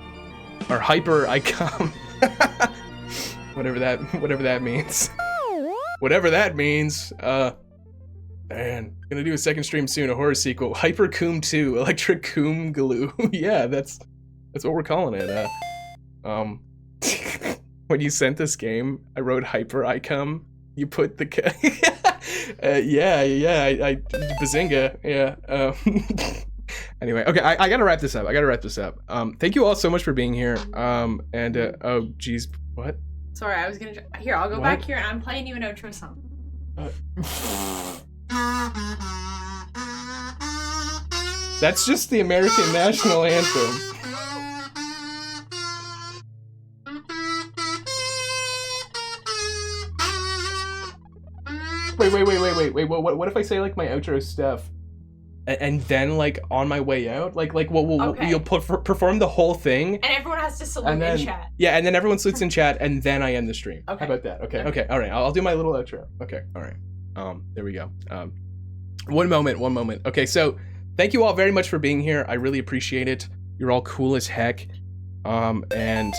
or Hypericum, whatever that means. Whatever that means. Man, gonna do a second stream soon, a horror sequel. Hypericum 2, Electricum Glue. Yeah, that's what we're calling it. When you sent this game, I wrote Hypericum. You put the I bazinga. Yeah. Anyway, okay, I gotta wrap this up. Thank you all so much for being here. Oh geez, what? Sorry, I was gonna. Here, I'll go back here and I'm playing you an outro song. That's just the American national anthem. Wait. What if I say like my outro stuff, and then like on my way out, you'll perform the whole thing, and everyone has to salute in chat. Yeah, and then everyone salutes in chat, and then I end the stream. Okay. How about that? Okay. All right. I'll do my little outro. Okay. All right. There we go. One moment. Okay, so thank you all very much for being here. I really appreciate it. You're all cool as heck. And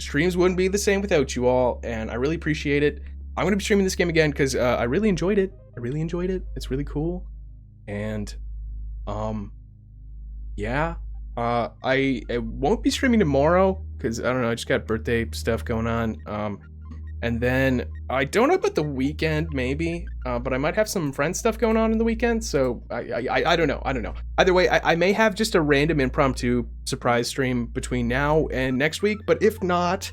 streams wouldn't be the same without you all, and I really appreciate it. I'm gonna be streaming this game again because I really enjoyed it. It's really cool. And yeah. I won't be streaming tomorrow because I don't know, I just got birthday stuff going on. And then I don't know about the weekend, maybe, but I might have some friend stuff going on in the weekend. So I don't know. Either way, I may have just a random impromptu surprise stream between now and next week. But if not,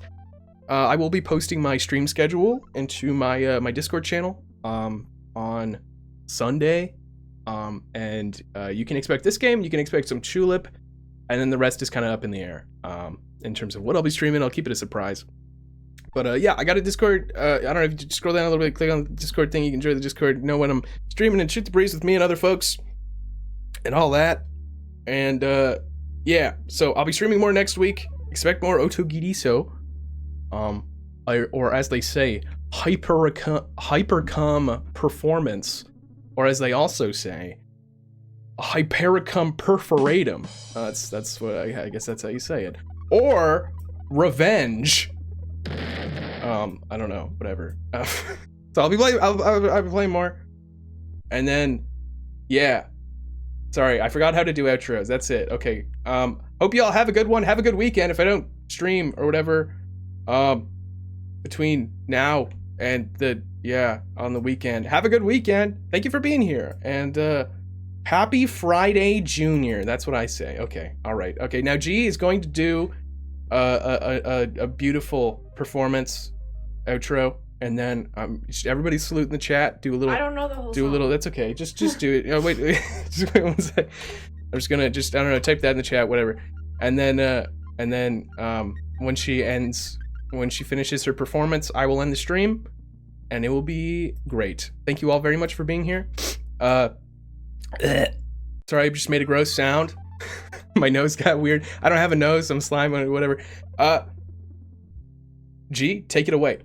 I will be posting my stream schedule into my my Discord channel on Sunday. And you can expect this game. You can expect some Tulip, and then the rest is kind of up in the air. In terms of what I'll be streaming, I'll keep it a surprise. But yeah, I got a Discord. I don't know if you just scroll down a little bit, click on the Discord thing. You can join the Discord, know when I'm streaming and shoot the breeze with me and other folks, and all that. And yeah, so I'll be streaming more next week. Expect more Otogirisou, or as they say, Hypericum Performance, or as they also say, Hypericum Perforatum. That's what I guess that's how you say it, or Revenge. I don't know, whatever. So I'll be playing more, and then yeah, sorry, I forgot how to do outros. That's it. Okay. Hope you all have a good one. Have a good weekend. If I don't stream or whatever, between now and on the weekend, have a good weekend. Thank you for being here, and happy Friday, Junior. That's what I say. Okay. All right. Okay. Now G is going to do a beautiful performance outro, and then everybody salute in the chat. Do a little. I don't know the whole do song. A little. That's okay. Just do it. Oh, wait. Just wait one sec. I'm just gonna I don't know, type that in the chat, whatever. And then when she finishes her performance, I will end the stream, and it will be great. Thank you all very much for being here. Sorry, I just made a gross sound. My nose got weird. I don't have a nose. I'm slime on it, whatever. G, take it away.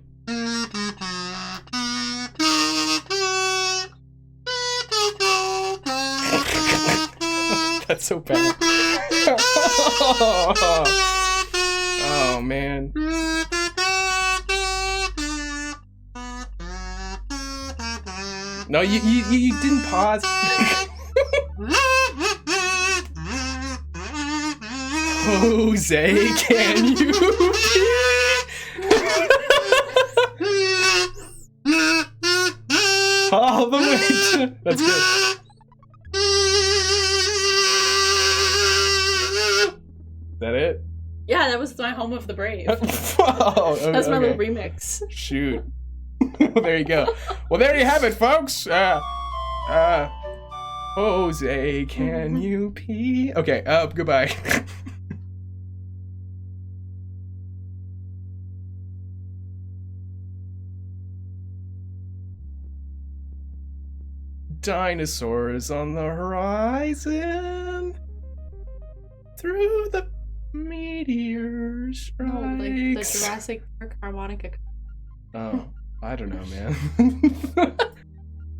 That's so bad. Oh man. No, you didn't pause. Jose, can you? All the way to... That's good. Is that it? Yeah, that was my Home of the Brave. Oh, okay, That's my little remix. Shoot. There you go. Well, there you have it, folks. Jose, can you pee? Okay, goodbye. Dinosaurs on the horizon, through the meteor strikes. No, like the Jurassic Park harmonica. Oh, I don't know, man.